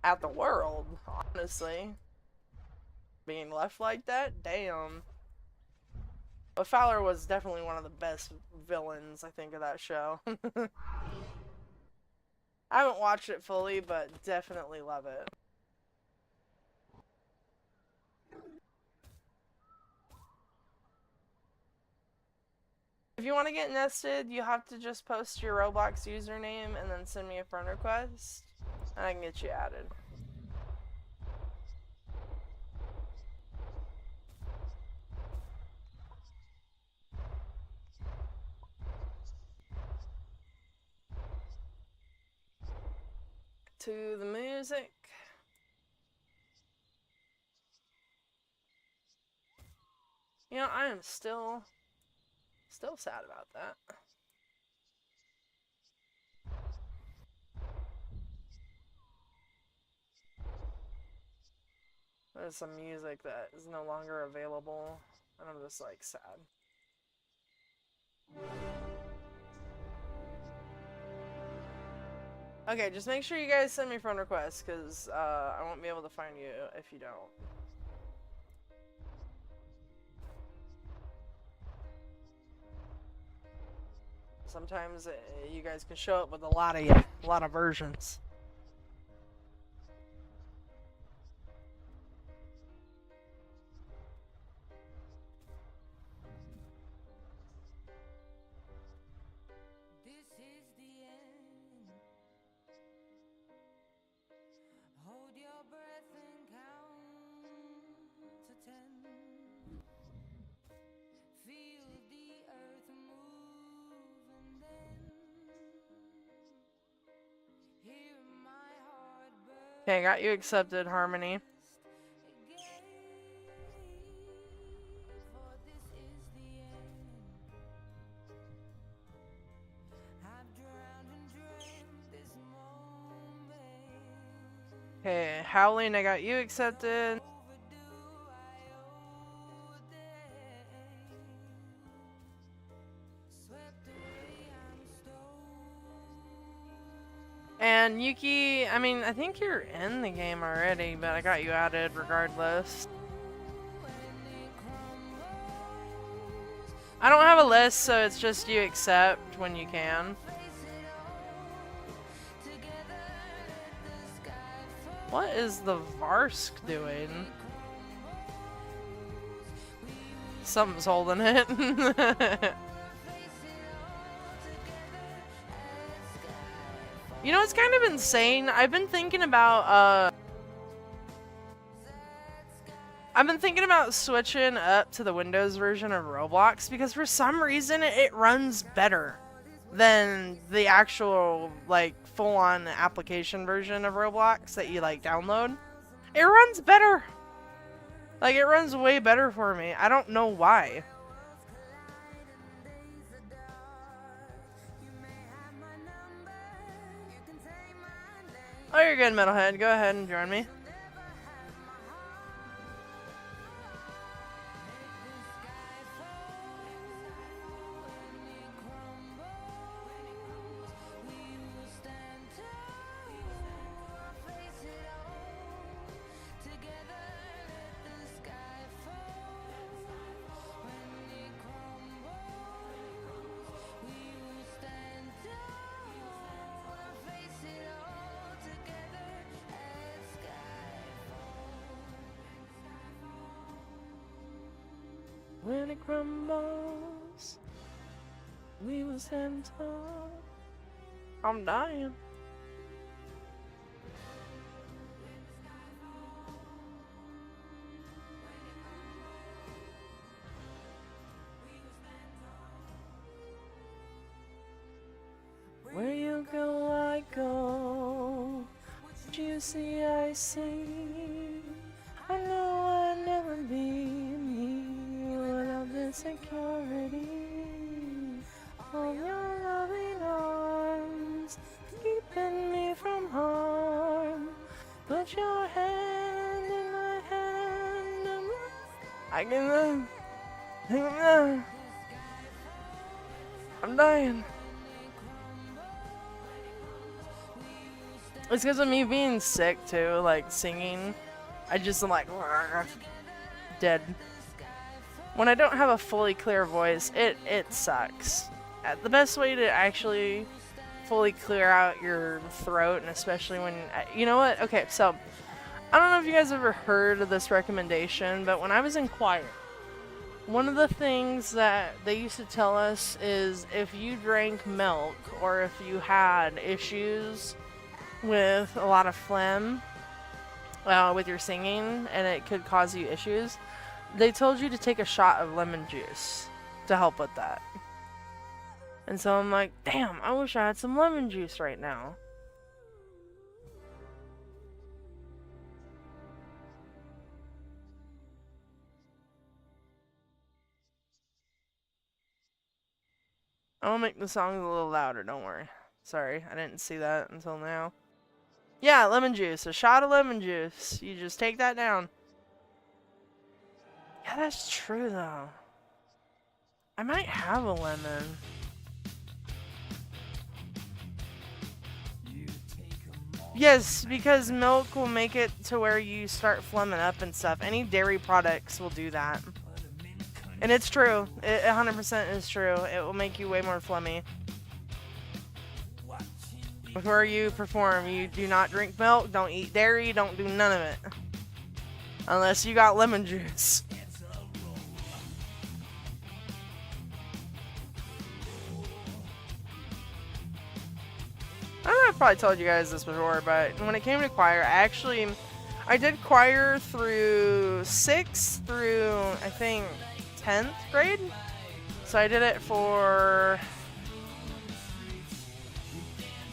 at the world, honestly. Being left like that, damn. But Fowler was definitely one of the best villains, I think, of that show. I haven't watched it fully, but definitely love it. If you want to get nested, you have to just post your Roblox username and then send me a friend request, and I can get you added. To the music. You know, I am still sad about that. There's some music that is no longer available, and I'm just like sad. Okay, just make sure you guys send me friend requests, because I won't be able to find you if you don't. Sometimes you guys can show up with a lot of versions. This is the end. Hold your breath and count to 10. Feel the earth move and then hear my heart burst. Okay, I got you accepted, Harmony. For this is the end. I've drowned and dreamt this moment. Okay, Howling, I got you accepted. And Yuki, I mean, I think you're in the game already, but I got you added regardless. I don't have a list, so it's just you accept when you can. What is the Varsk doing? Something's holding it. You know, it's kind of insane. I've been thinking about switching up to the Windows version of Roblox because for some reason it runs better than the actual like full-on application version of Roblox that you like download. It runs better. Like, it runs way better for me. I don't know why. Oh, you're good, Metalhead. Go ahead and join me. When it crumbles, we will stand tall. I'm dying. Where you go, I go. What you see, I see. I know I'll never be me without the security of your loving arms, keeping me from harm. Put your hand in my hand, and I can I'm dying. It's because of me being sick too, like singing. I just am like dead. When I don't have a fully clear voice, it sucks. The best way to actually fully clear out your throat, and especially when you know what? Okay, so I don't know if you guys ever heard of this recommendation, but when I was in choir, one of the things that they used to tell us is if you drank milk or if you had issues with a lot of phlegm with your singing and it could cause you issues, they told you to take a shot of lemon juice to help with that. And so I'm like, damn, I wish I had some lemon juice right now. I'm gonna make the songs a little louder, don't worry. Sorry, I didn't see that until now. Yeah, lemon juice. A shot of lemon juice. You just take that down. Yeah, that's true, though. I might have a lemon. Yes, because milk will make it to where you start phlegming up and stuff. Any dairy products will do that. And it's true. It 100% is true. It will make you way more phlegmy. Before you perform, you do not drink milk, don't eat dairy, don't do none of it. Unless you got lemon juice. I don't know, I've probably told you guys this before, but when it came to choir, I did choir through 6th through, I think, 10th grade. So I did it for...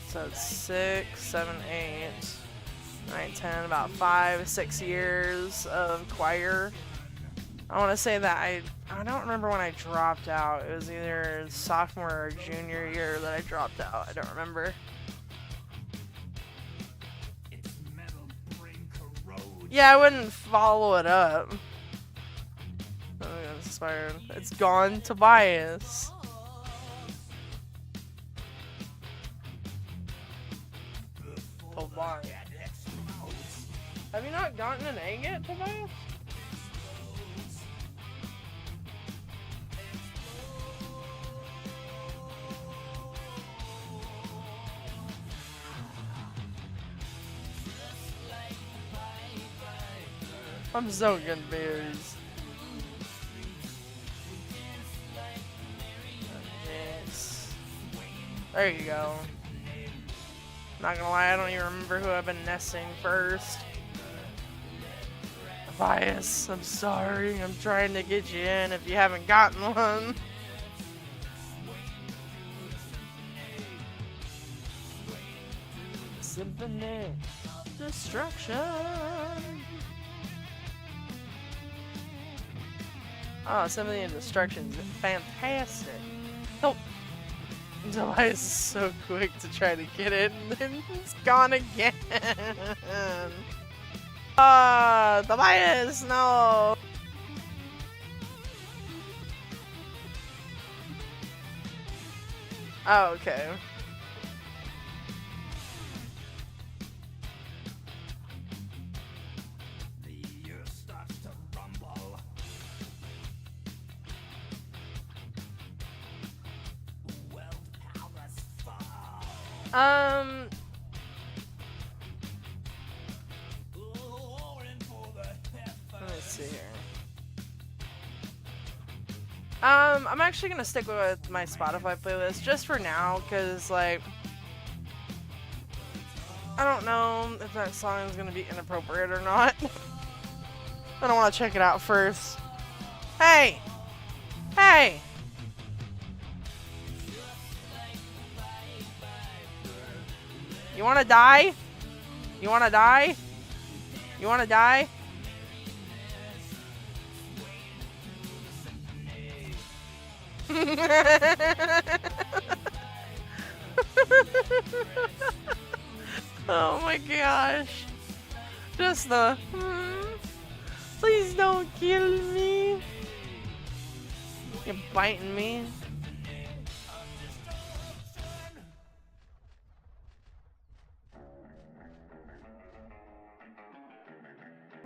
So it's 6, 7, 8, 9, 10, about 5, 6 years of choir. I want to say that I don't remember when I dropped out. It was either sophomore or junior year that I dropped out. I don't remember. Yeah, I wouldn't follow it up. Oh, it's expired. It's gone, Tobias. Tobias. Have you not gotten an egg yet, Tobias? I'm so confused. There you go. Not gonna lie, I don't even remember who I've been nesting first. Bias, I'm sorry. I'm trying to get you in if you haven't gotten one. Symphony. Destruction. Oh, Symphony of Destruction is fantastic. Oh, Tobias is so quick to try to get it, and then it's gone again. Tobias, no. Oh, okay. Let me see here. I'm actually gonna stick with my Spotify playlist just for now, cause like, I don't know if that song is gonna be inappropriate or not. I don't want to check it out first. Hey! Hey! You wanna die? You wanna die? You wanna die? Oh my gosh. Just the please don't kill me. You're biting me.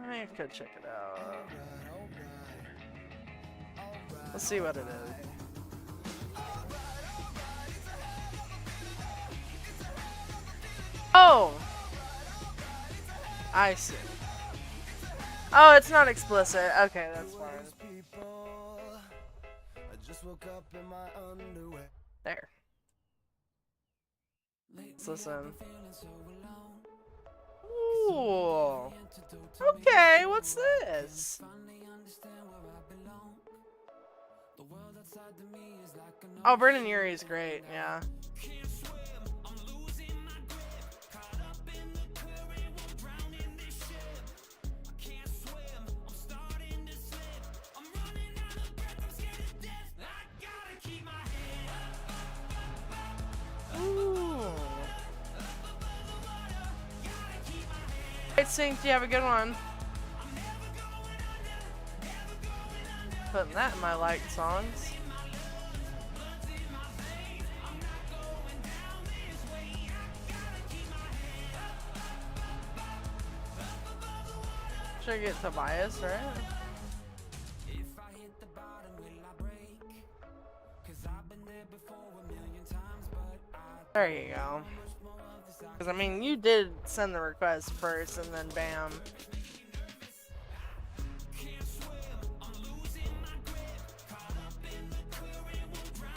I could check it out. Let's see what it is. Oh! I see. Oh, it's not explicit. Okay, that's fine. There. Let's listen. Ooh. Okay, what's this? Oh, Brendan Urie is great, yeah. Ooh. Right, Sync, you have a good one. Putting that in my liked songs. Should I get Tobias, right? There you go. Because, I mean, you did send the request first, and then bam.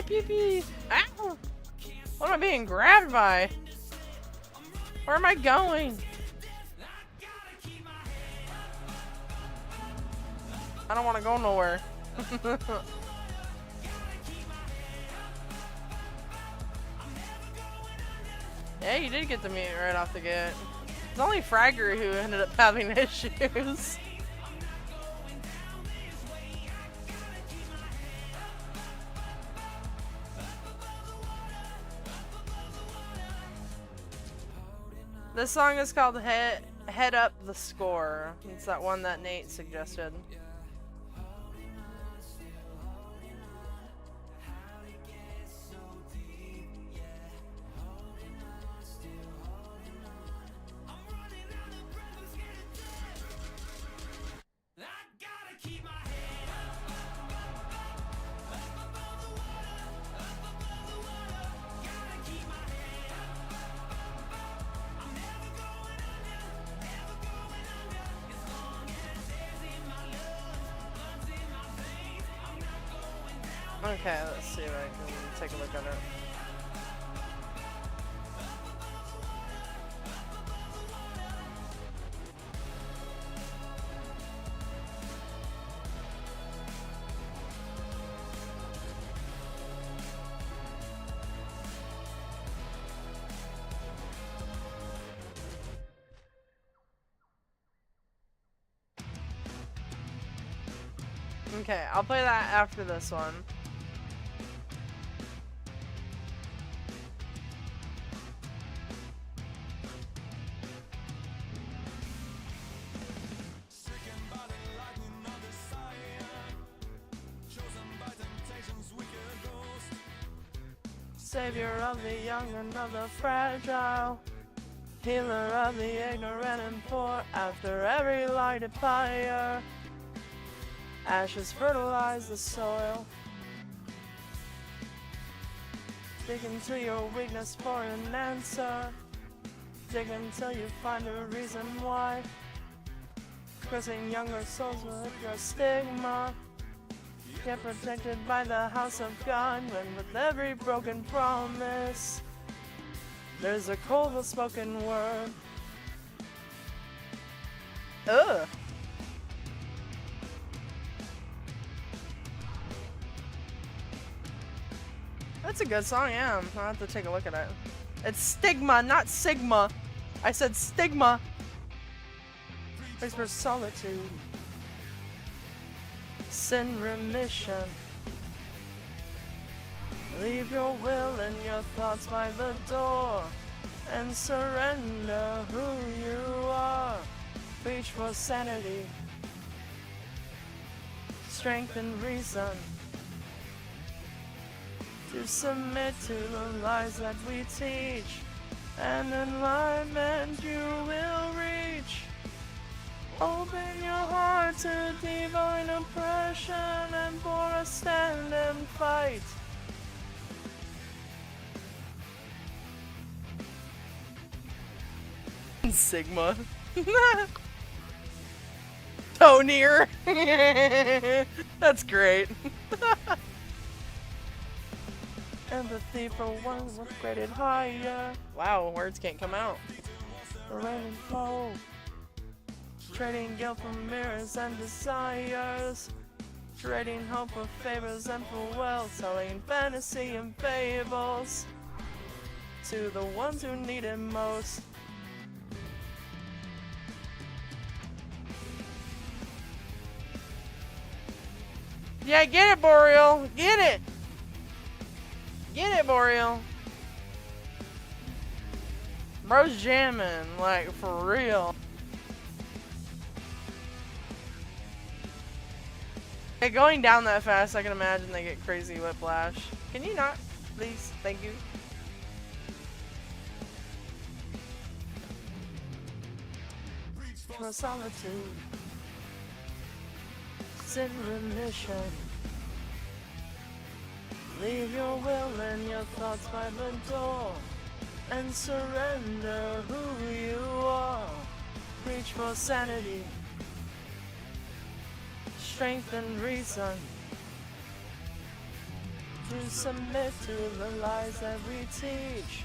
Beep, beep. Ow! What am I being grabbed by? Where am I going? I don't want to go nowhere. Yeah, you did get the mute right off the gate. It's only Fragger who ended up having issues. This song is called Head Up the Score. It's that one that Nate suggested. Okay, let's see if I can take a look at it. Okay, I'll play that after this one. Savior of the young and of the fragile, healer of the ignorant and poor. After every lighted fire, ashes fertilize the soil. Dig into your weakness for an answer. Dig until you find a reason why. Cursing younger souls with your stigma. Get protected by the house of God, when with every broken promise there's a cold spoken word. Ugh. That's a good song, yeah. I'll have to take a look at it. It's stigma, not sigma. I said stigma. Praise for solitude. Sin remission. Leave your will and your thoughts by the door and surrender who you are. Reach for sanity, strength and reason. To submit to the lies that we teach, and enlightenment you will reach. Open your heart to divine oppression and for a stand and fight. Sigma. Tonier. That's great. Empathy for one was graded higher. Wow, words can't come out. Rain and flow. Trading guilt for mirrors and desires. Trading hope for favors and for wealth. Selling fantasy and fables to the ones who need it most. Yeah, get it, Boreal. Get it. Get it, Boreal. Bro's jamming, like, for real. Hey, going down that fast, I can imagine they get crazy whiplash. Can you not, please? Thank you. For solitude. Sin remission. Leave your will and your thoughts by the door and surrender who you are. Reach for sanity, strength and reason. To submit to the lies that we teach,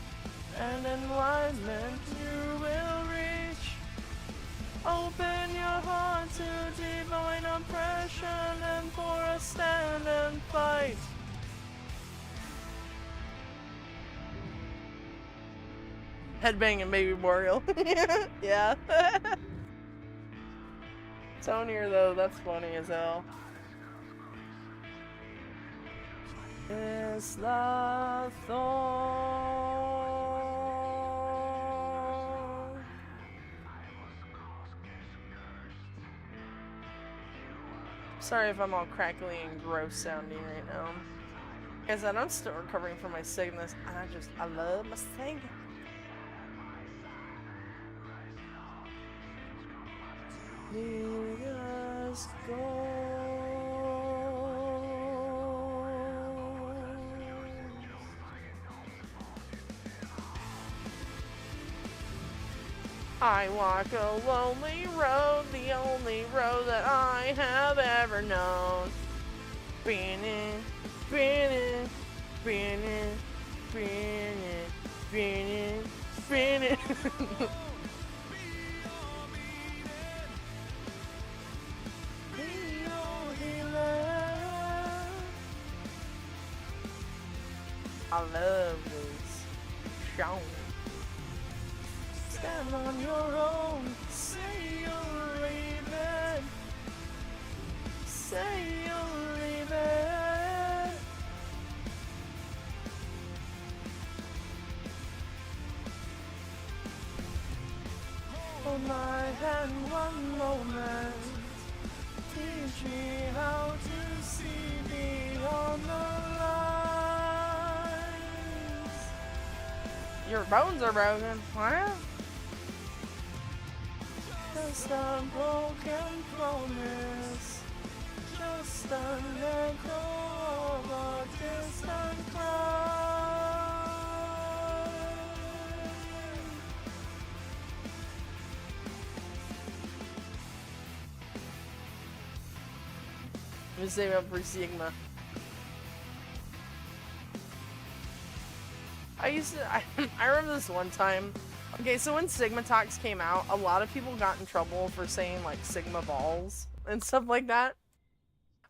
and enlightenment you will reach. Open your heart to divine oppression and for a stand and fight. Headbanging baby Boreal. Yeah. Tonier though, that's funny as hell. It's the thorn. Sorry if I'm all crackly and gross sounding right now. Like I said, I'm still recovering from my sickness, and I love my singing. Let us go. I walk a lonely road, the only road that I have ever known. Spinning, spinning, spinning, spinning, spinning, spinning. I love this song. Stand on your own, say you're leaving, say you're Hold my hand one moment. Teach me how to see beyond the lines. Your bones are broken. What? Just a broken promise. Just an echo of a distant cry. Let me save up for Sigma. I remember this one time. Okay, so when Sigma Talks came out, a lot of people got in trouble for saying like Sigma balls and stuff like that.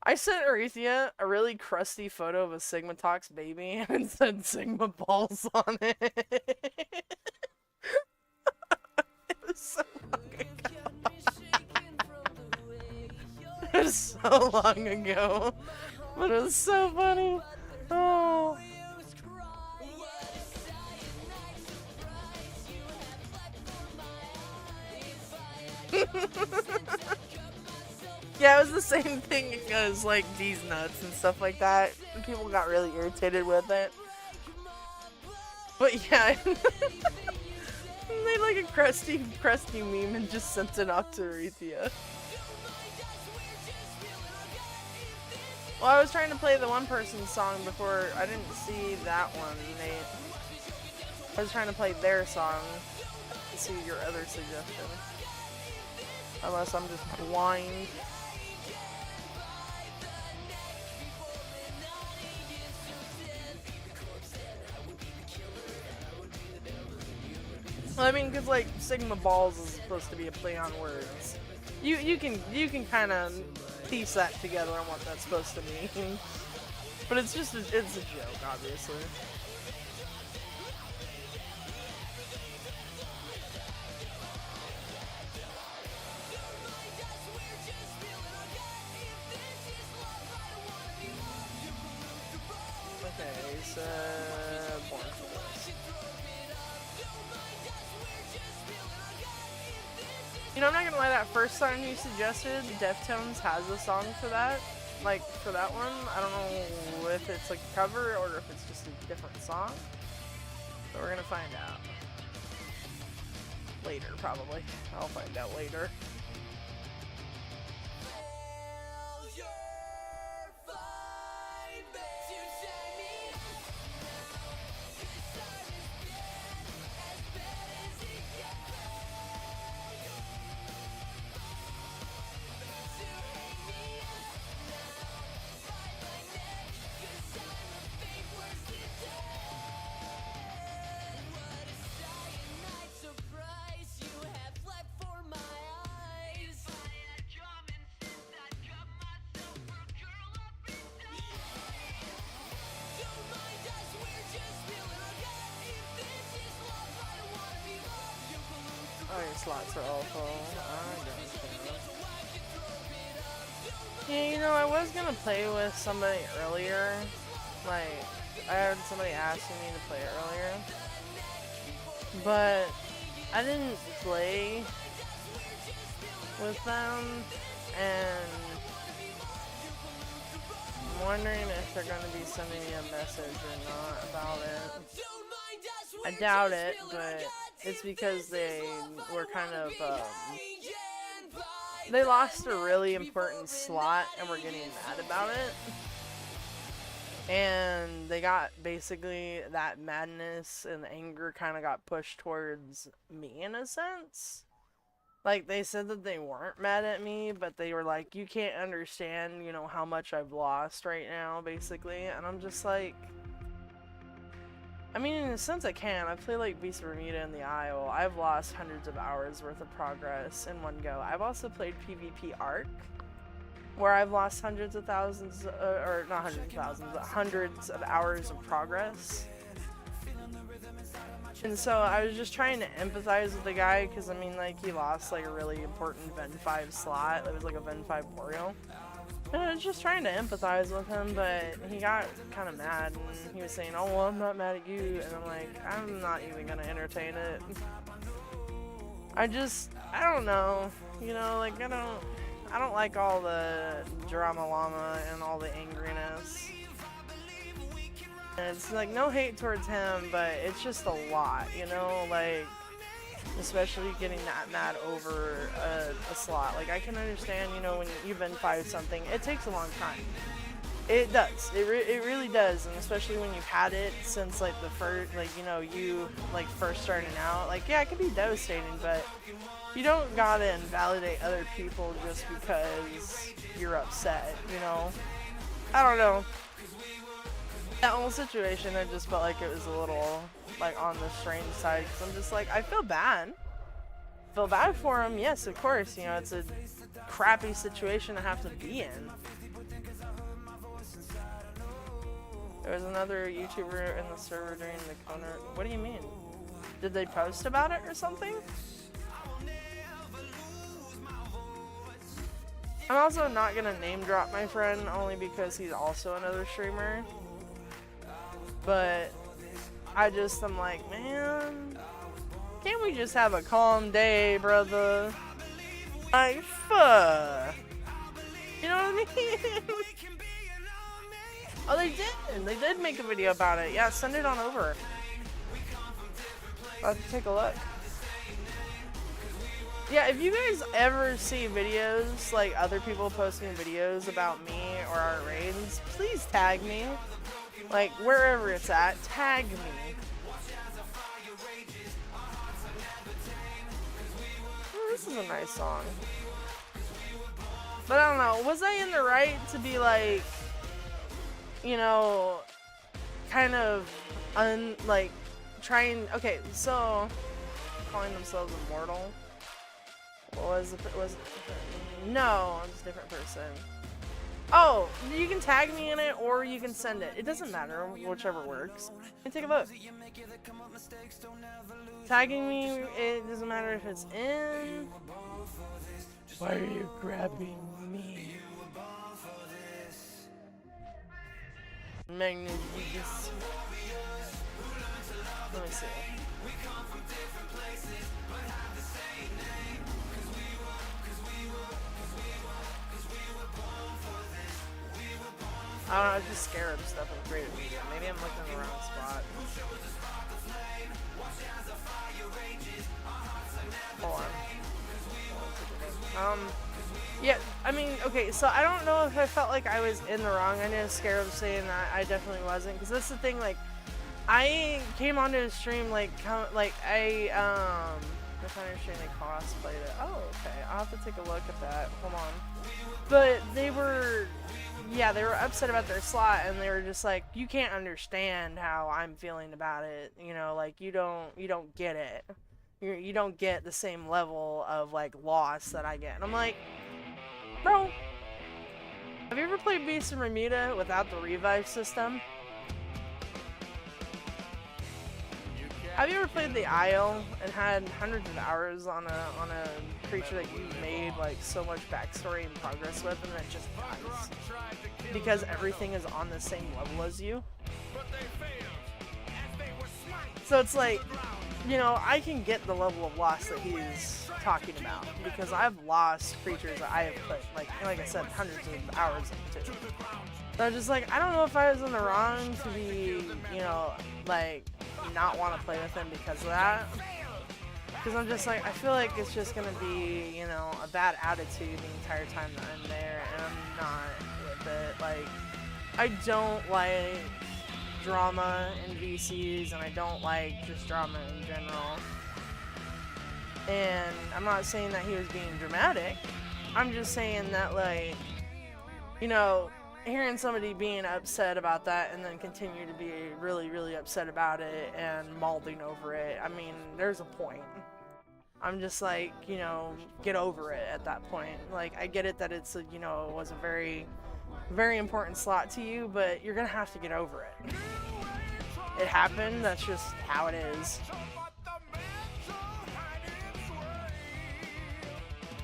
I sent Aretha a really crusty photo of a Sigma Talks baby and said Sigma balls on it. It was so long ago. It was so long ago. But it was so funny. Oh. Yeah, it was the same thing as like D's nuts and stuff like that. And people got really irritated with it. But yeah, they made like a crusty meme and just sent it off to Aretha. Well, I was trying to play the one person song before. I didn't see that one, Nate. I was trying to play their song to see your other suggestion. Unless I'm just blind. Well, I mean, because like Sigma balls is supposed to be a play on words. You can kind of piece that together on what that's supposed to mean. But it's just it's a joke, obviously. Okay, so born for this. You know, I'm not gonna lie, that first song you suggested, Deftones has a song for that. Like, for that one, I don't know if it's like a cover or if it's just a different song. But we're gonna find out. Later, probably. I'll find out later. Oh, your slots are all full. Yeah, you know, I was gonna play with somebody earlier. Like, I had somebody asking me to play it earlier. But I didn't play with them, and I'm wondering if they're gonna be sending me a message or not about it. I doubt it, but it's because they were kind of, they lost a really important slot and were getting mad about it. And they got, basically, that madness and anger kind of got pushed towards me in a sense. Like, they said that they weren't mad at me, but they were like, you can't understand, you know, how much I've lost right now, basically. And I'm just like, I mean, in a sense I can. I've played like Beast of Bermuda in the Isle. I've lost hundreds of hours worth of progress in one go. I've also played PvP Arc, where I've lost hundreds of thousands, or not hundreds of thousands, but hundreds of hours of progress. And so I was just trying to empathize with the guy, because I mean, like, he lost like a really important Ven 5 slot. It was like a Ven 5 Boreal. And I was just trying to empathize with him, but he got kind of mad, and he was saying, oh, well, I'm not mad at you, and I'm like, I'm not even going to entertain it. I don't know. You know, like I don't like all the drama llama and all the angriness. And it's like no hate towards him, but it's just a lot, you know, like especially getting that mad over a slot. Like I can understand, you know, when you've been 5 something, it takes a long time. It does. It really does, and especially when you've had it since like the first, like, you know, you like first starting out. Like, yeah, it can be devastating, but you don't gotta invalidate other people just because you're upset, you know? I don't know. That whole situation, I just felt like it was a little like on the strange side, because I'm just like, I feel bad. Feel bad for him, yes, of course. You know, it's a crappy situation to have to be in. There was another YouTuber in the server during the Kona. What do you mean? Did they post about it or something? I'm also not gonna name drop my friend only because he's also another streamer. But I'm like, man, can't we just have a calm day, brother? Like, fuck. You know what I mean? Oh, they did. They did make a video about it. Yeah, send it on over. I'll have to take a look. Yeah, if you guys ever see videos, like other people posting videos about me or our raids, please tag me. Like, wherever it's at, tag me. Oh, this is a nice song. But I don't know, was I in the right to be like, you know, kind of trying, okay, so calling themselves immortal. No, it's a different person. Oh, you can tag me in it or you can send it. It doesn't matter, whichever works. Let me take a look. Tagging me, it doesn't matter if it's in. Why are you grabbing me? Magnificent. Let me see. I don't know, I was just scared of stuff in creative media. Maybe I'm looking in the wrong spot. Hold on. Yeah, I mean, okay, so I don't know if I felt like I was in the wrong. I was scared of saying that. I definitely wasn't, because that's the thing, like, I came onto the stream, like, if I understand they cosplayed it. Oh, okay, I'll have to take a look at that. Hold on. But they were upset about their slot, and they were just like, you can't understand how I'm feeling about it, you know, like, you don't get it. You don't get the same level of, like, loss that I get. And I'm like, bro, have you ever played Beast in Bermuda without the revive system? Have you ever played the Isle and had hundreds of hours on a creature that you made like so much backstory and progress with, and then it just dies because everything is on the same level as you? So it's like, you know, I can get the level of loss that he's talking about because I've lost creatures that I have put, like I said, hundreds of hours into. So I'm just like, I don't know if I was in the wrong to be, you know, like, not want to play with him because of that. Because I'm just like, I feel like it's just going to be, you know, a bad attitude the entire time that I'm there, and I'm not with it. Like, I don't like drama in VCs, and I don't like just drama in general. And I'm not saying that he was being dramatic. I'm just saying that, like, you know, hearing somebody being upset about that and then continue to be really, really upset about it and mauling over it, I mean, there's a point. I'm just like, you know, get over it at that point. Like, I get it that it's, you know, it was a very, very important slot to you, but you're gonna have to get over it. It happened, that's just how it is.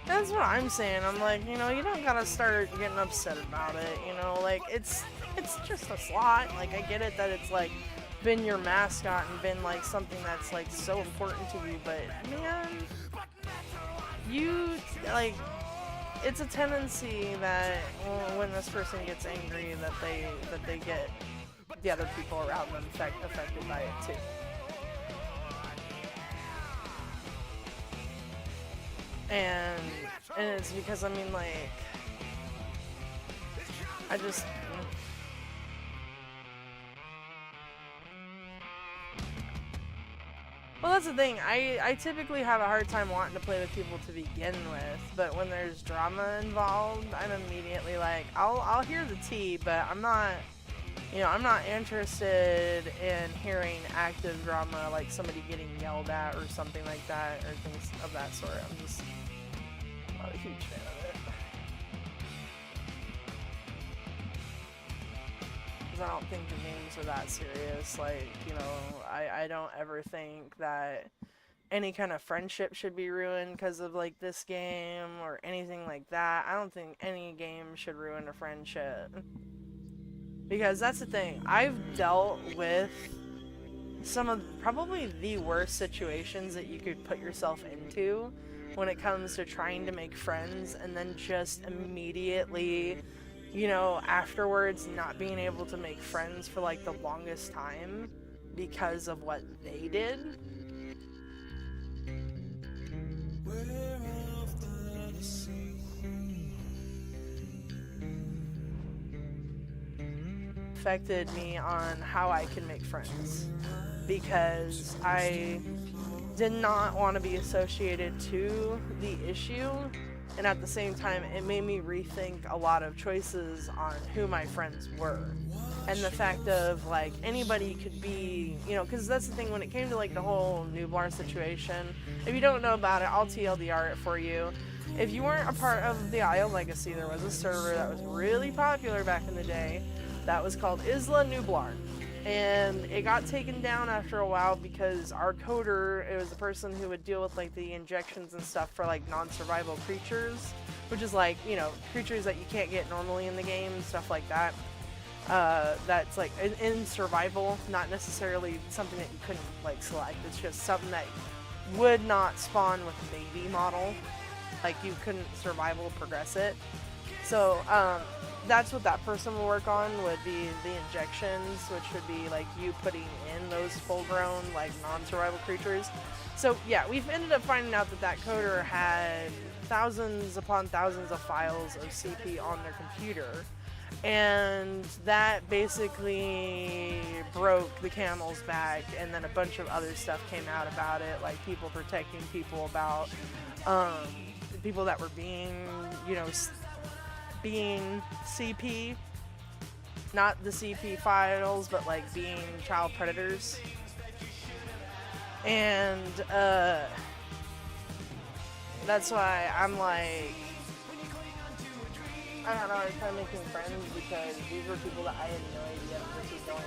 That's what I'm saying. I'm like, you know, you don't gotta start getting upset about it, you know, like, it's just a slot. Like, I get it that it's like been your mascot and been like something that's like so important to you, but man, you like, it's a tendency that when this person gets angry that they get the other people around them affected by it too. And it's because, I mean, like, I just, well, that's the thing. I typically have a hard time wanting to play with people to begin with, but when there's drama involved, I'm immediately like, I'll hear the tea, but I'm not, you know, I'm not interested in hearing active drama, like somebody getting yelled at or something like that, or things of that sort. I'm just not a huge fan of it. Because I don't think the games are that serious. Like, you know, I don't ever think that any kind of friendship should be ruined because of, like, this game or anything like that. I don't think any game should ruin a friendship. Because that's the thing. I've dealt with some of probably the worst situations that you could put yourself into when it comes to trying to make friends and then just immediately, you know, afterwards not being able to make friends for like the longest time because of what they did. Affected me on how I can make friends, because I did not want to be associated to the issue, and at the same time it made me rethink a lot of choices on who my friends were, and the fact of like anybody could be, you know, because that's the thing when it came to like the whole Nublar situation. If you don't know about it, I'll TLDR it for you. If you weren't a part of the Isle Legacy, there was a server that was really popular back in the day that was called Isla Nublar, and it got taken down after a while because our coder, it was the person who would deal with like the injections and stuff for like non-survival creatures, which is like, you know, creatures that you can't get normally in the game, stuff like that. That's like in survival, not necessarily something that you couldn't like select. It's just something that would not spawn with a baby model, like you couldn't survival progress it. So that's what that person will work on, would be the injections, which would be like you putting in those full-grown like non-survival creatures. So yeah, we've ended up finding out that that coder had thousands upon thousands of files of CP on their computer, and that basically broke the camel's back, and then a bunch of other stuff came out about it, like people protecting people about people that were being, you know, being CP, not the CP files, but like being child predators. And that's why I'm like, I don't know, I started making friends because these were people that I had no idea this was going on.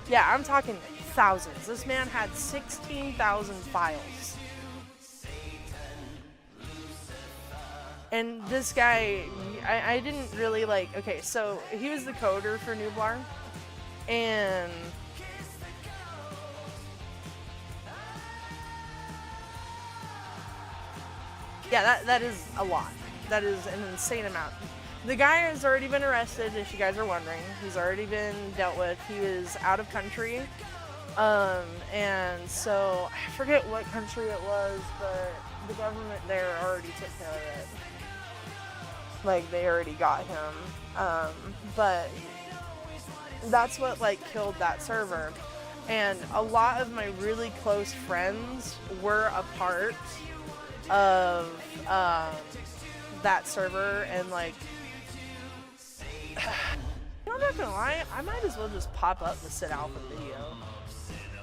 Yeah, I'm talking thousands. This man had 16,000 files. And this guy, I didn't really like, okay, so he was the coder for Nublar, and yeah, that is a lot. That is an insane amount. The guy has already been arrested, if you guys are wondering. He's already been dealt with. He was out of country. And so, I forget what country it was, but the government there already took care of it. Like, they already got him. But that's what, like, killed that server. And a lot of my really close friends were a part of that server, and, like, I'm not gonna lie, I might as well just pop up the Sid Alpha video.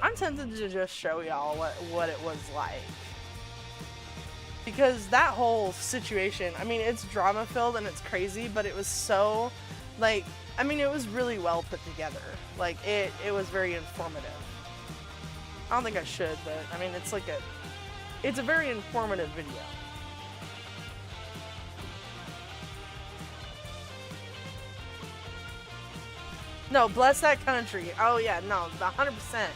I'm tempted to just show y'all what it was like. Because that whole situation, I mean, it's drama filled and it's crazy, but it was so, like, I mean, it was really well put together. Like, it was very informative. I don't think I should, but I mean, it's like it's a very informative video. No, bless that country. Oh yeah, no, 100%.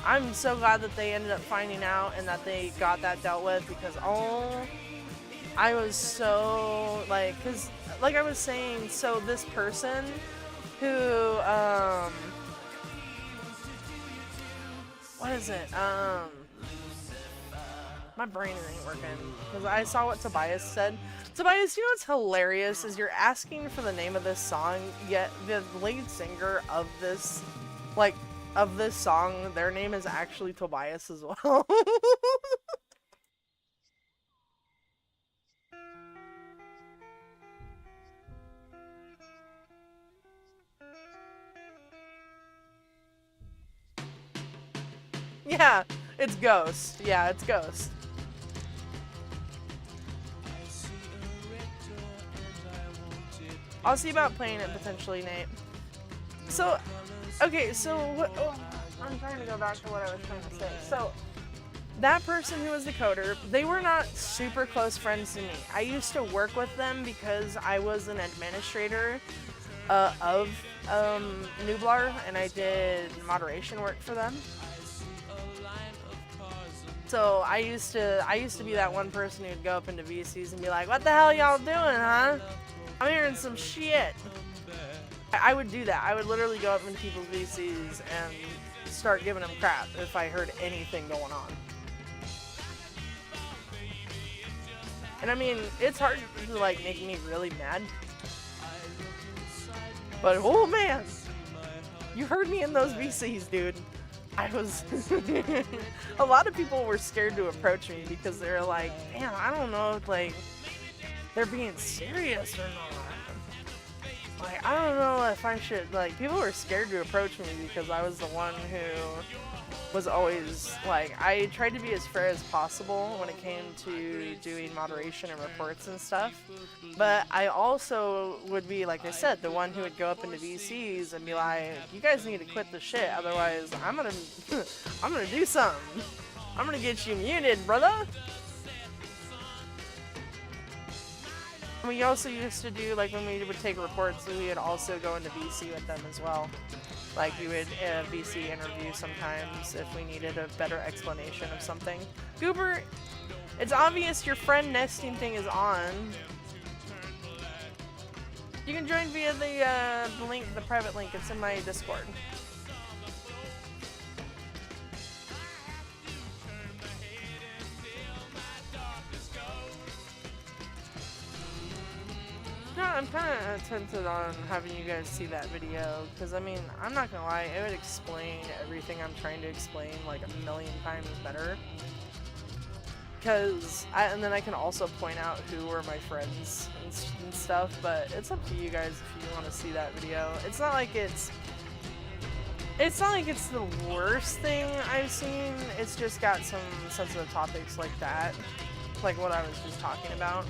I'm so glad that they ended up finding out and that they got that dealt with, because I was so like, cause like I was saying, so this person who what is it? My brain ain't working because I saw what Tobias said. Tobias, you know what's hilarious is you're asking for the name of this song, yet the lead singer of this, like, of this song, their name is actually Tobias as well. Yeah, it's Ghost. Yeah, it's Ghost. I'll see about playing it potentially, Nate. So, okay, so what? Oh, I'm trying to go back to what I was trying to say. So, that person who was the coder, they were not super close friends to me. I used to work with them because I was an administrator of Nublar, and I did moderation work for them. So I used to be that one person who'd go up into VCs and be like, "What the hell y'all doing, huh? I'm hearing some shit." I would do that. I would literally go up into people's VCs and start giving them crap if I heard anything going on. And I mean, it's hard to like make me really mad. But oh man, you heard me in those VCs, dude. I was a lot of people were scared to approach me because they're like, damn, I don't know if like they're being serious or not. Like, I don't know if I should, like, people were scared to approach me because I was the one who was always, like, I tried to be as fair as possible when it came to doing moderation and reports and stuff. But I also would be, like I said, the one who would go up into VCs and be like, you guys need to quit the shit, otherwise I'm gonna do something. I'm gonna get you muted, brother. We also used to do, like, when we would take reports, we would also go into VC with them as well. Like, we would VC interview sometimes if we needed a better explanation of something. Goober, it's obvious your friend nesting thing is on. You can join via the link, the private link. It's in my Discord. No, I'm kind of tempted on having you guys see that video, because I mean, I'm not gonna lie, it would explain everything I'm trying to explain like a million times better. And then I can also point out who were my friends and stuff, but it's up to you guys if you want to see that video. It's not like it's the worst thing I've seen, it's just got some sensitive topics like that, like what I was just talking about.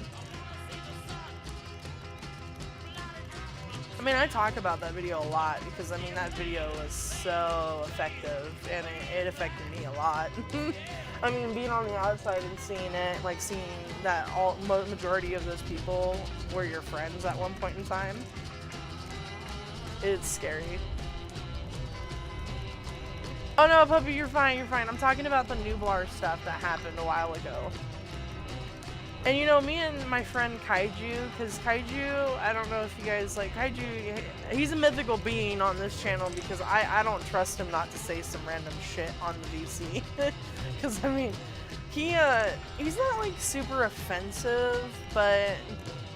I mean, I talk about that video a lot because, I mean, that video was so effective and it affected me a lot. I mean, being on the outside and seeing it, like seeing that majority of those people were your friends at one point in time, it's scary. Oh no, puppy, you're fine, you're fine. I'm talking about the Nublar stuff that happened a while ago. And you know, me and my friend Kaiju, because Kaiju, I don't know if you guys like Kaiju, he's a mythical being on this channel because I don't trust him not to say some random shit on the VC. Because, I mean, he's not like super offensive, but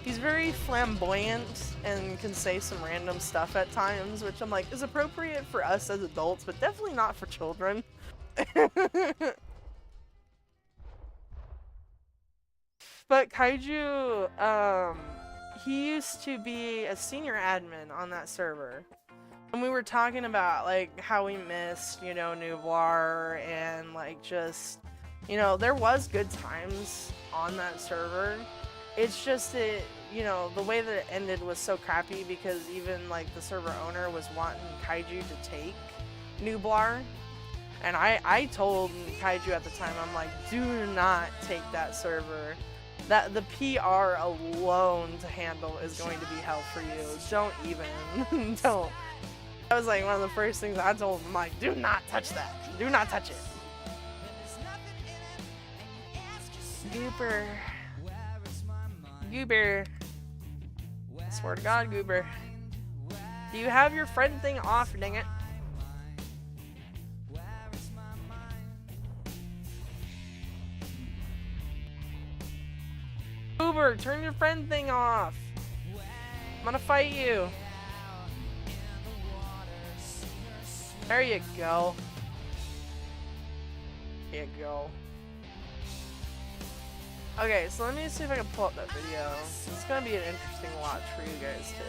he's very flamboyant and can say some random stuff at times, which I'm like, is appropriate for us as adults, but definitely not for children. But Kaiju, he used to be a senior admin on that server. And we were talking about, like, how we missed, you know, Nublar, and, like, just, you know, there was good times on that server. It's just that, you know, the way that it ended was so crappy because even, like, the server owner was wanting Kaiju to take Nublar. And I told Kaiju at the time, I'm like, do not take that server. That the PR alone to handle is going to be hell for you. Don't even, don't. That was like one of the first things I told him, like, do not touch that. Do not touch it. Goober. Goober. I swear to God, Goober. Do you have your friend thing off, dang it? Goober, turn your friend thing off. I'm gonna fight you. There you go. There you go. Okay, so let me see if I can pull up that video. It's gonna be an interesting watch for you guys too.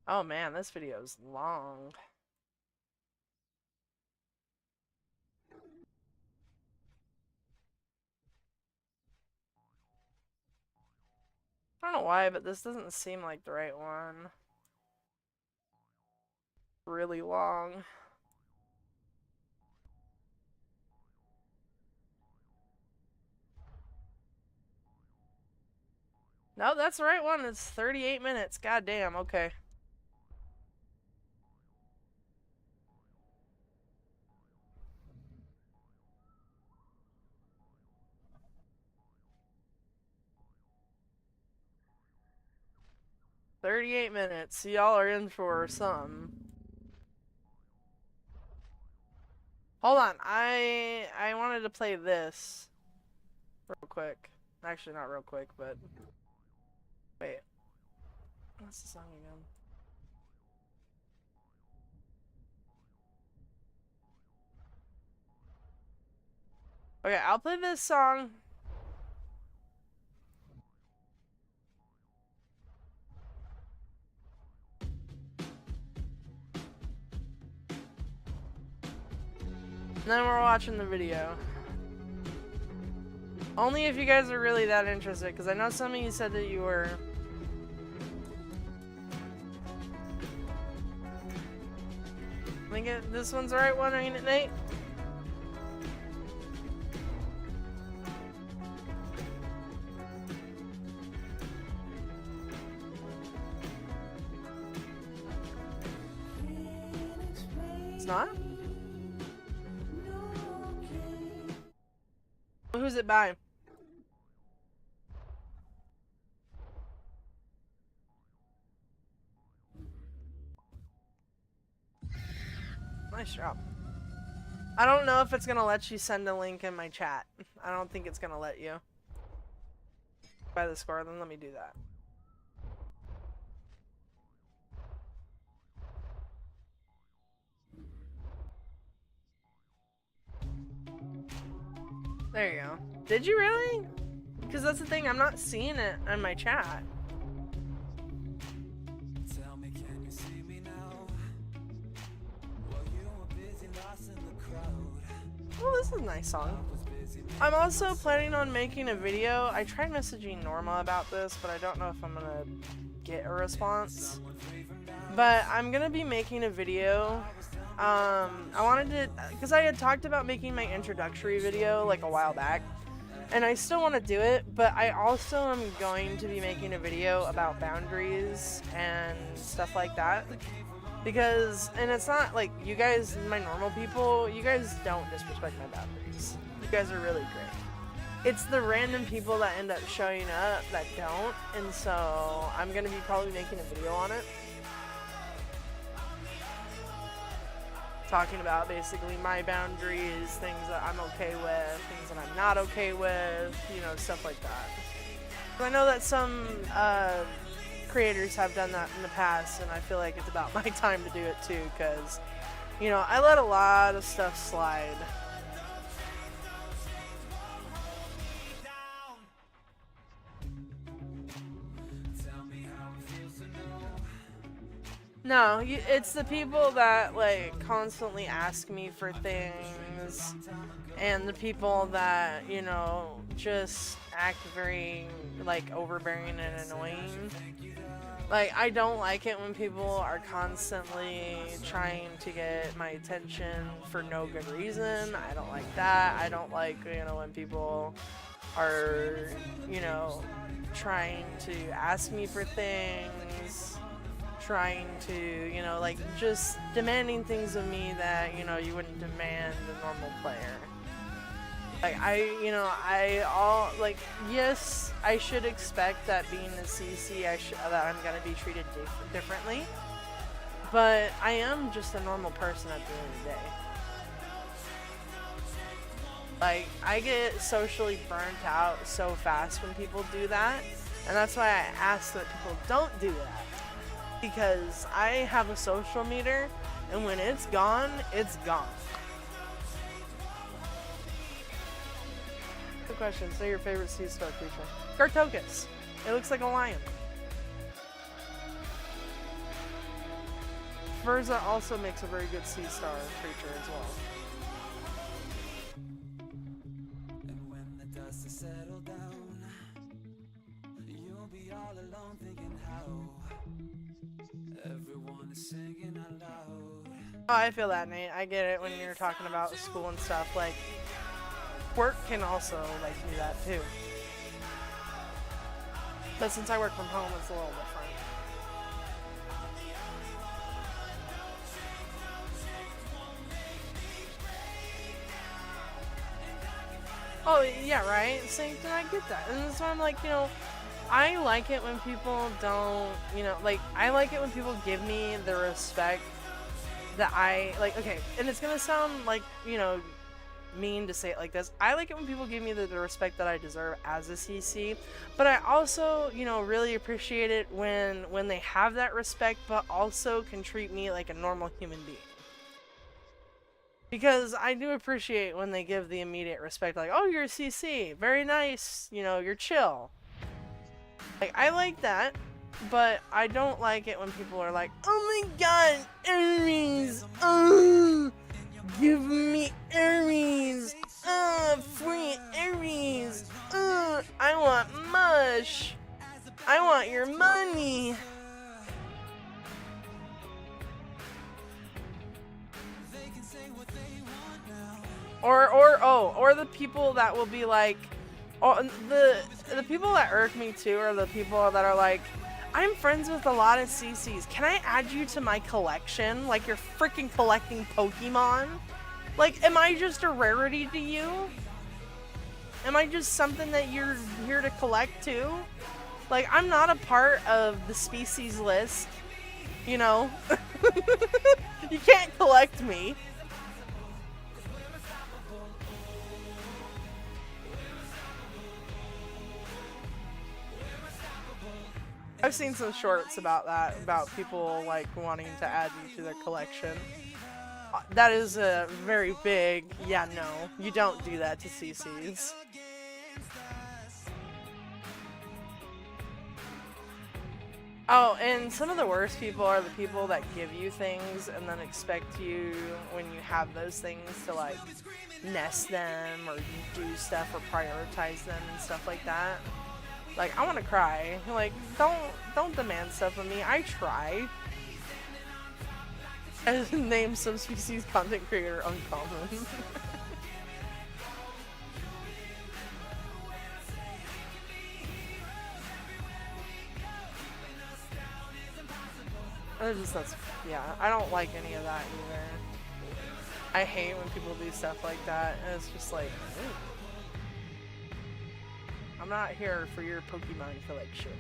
Oh man, this video is long. I don't know why, but this doesn't seem like the right one. Really long. No, that's the right one. It's 38 minutes. God damn, okay. "38 minutes. Y'all are in for some." Hold on, I wanted to play this real quick. Actually, not real quick, but wait. What's the song again? Okay, I'll play this song. And then we're watching the video. Only if you guys are really that interested, because I know some of you said that you were. I think this one's the right one, ain't it, Nate? It's not? Who's it by? Nice job. I don't know if it's gonna let you send a link in my chat. I don't think it's gonna let you. By the score, then let me do that. There you go. Did you really? Because that's the thing, I'm not seeing it in my chat. Tell me, can you see me now? Well, you were busy lost in the crowd. Oh, this is a nice song. I'm also planning on making a video. I tried messaging Norma about this, but I don't know if I'm gonna get a response. But I'm gonna be making a video. I wanted to, because I had talked about making my introductory video like a while back, and I still want to do it, but I also am going to be making a video about boundaries and stuff like that. Because, and it's not like you guys, my normal people, you guys don't disrespect my boundaries. You guys are really great. It's the random people that end up showing up that don't, and so I'm going to be probably making a video on it. Talking about basically my boundaries, things that I'm okay with, things that I'm not okay with, you know, stuff like that. I know that some creators have done that in the past, and I feel like it's about my time to do it too, because, you know, I let a lot of stuff slide. No, it's the people that like constantly ask me for things, and the people that, you know, just act very like overbearing and annoying. Like, I don't like it when people are constantly trying to get my attention for no good reason. I don't like that. I don't like, you know, when people are, you know, trying to ask me for things, trying to, you know, like, just demanding things of me that, you know, you wouldn't demand a normal player. Like, yes, I should expect that being a CC, that I'm gonna be treated differently, but I am just a normal person at the end of the day. Like, I get socially burnt out so fast when people do that, and that's why I ask that people don't do that. Because I have a social meter, and when it's gone, it's gone. Good question. Say your favorite sea star creature. Gartocus. It looks like a lion. Verza also makes a very good sea star creature as well. And when the dust has settled down, you'll be all alone thinking how everyone is singing out loud. Oh, I feel that, Nate. I get it when you're talking about school and stuff. Like, work can also like do that too. But since I work from home, it's a little different. Oh, yeah, right? Same thing, I get that. And so I'm like, you know, I like it when people don't, you know, like, I like it when people give me the respect that I, like, okay, and it's gonna sound like, you know, mean to say it like this. I like it when people give me the respect that I deserve as a CC, but I also, you know, really appreciate it when they have that respect, but also can treat me like a normal human being. Because I do appreciate when they give the immediate respect, like, oh, you're a CC, very nice, you know, you're chill. Like, I like that, but I don't like it when people are like, oh my god, Aries, give me Aries, free Aries, I want mush, I want your money. Or the people that will be like, the people that irk me too are the people that are like, I'm friends with a lot of CCs. Can I add you to my collection? Like, you're freaking collecting Pokemon? Like, am I just a rarity to you? Am I just something that you're here to collect too? Like, I'm not a part of the species list, you know? You can't collect me. I've seen some shorts about that, about people like wanting to add you to their collection. That is a very big, yeah, no, you don't do that to CCs. Oh, and some of the worst people are the people that give you things and then expect you, when you have those things, to like nest them or do stuff or prioritize them and stuff like that. Like, I want to cry. Like, don't demand stuff of me. I try. Name subspecies content creator uncommon. Yeah, I don't like any of that either. I hate when people do stuff like that, and it's just like, ooh. I'm not here for your Pokemon collection.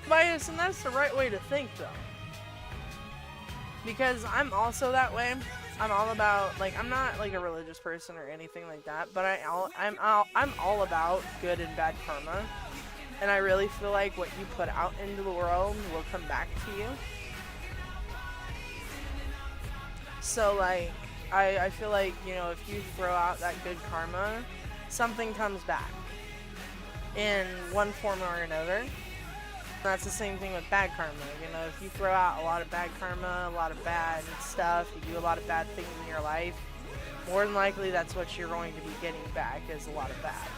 Bias, and that's the right way to think, though. Because I'm also that way. I'm all about, like, I'm not like a religious person or anything like that, but I'm all about good and bad karma. And I really feel like what you put out into the world will come back to you. So like, I feel like, you know, if you throw out that good karma, something comes back in one form or another. That's the same thing with bad karma. You know, if you throw out a lot of bad karma, a lot of bad stuff, you do a lot of bad things in your life, more than likely that's what you're going to be getting back, is a lot of bad.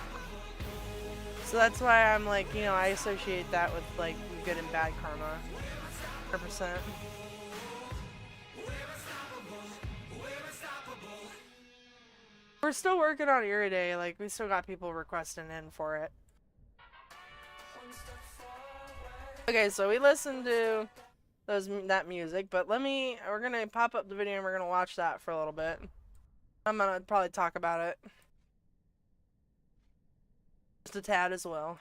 So that's why I'm like, you know, I associate that with like good and bad karma. 100%. We're still working on Iriday, like we still got people requesting in for it. Okay, so we listened to that music, but we're gonna pop up the video and we're gonna watch that for a little bit. I'm gonna probably talk about it. Just a tad as well.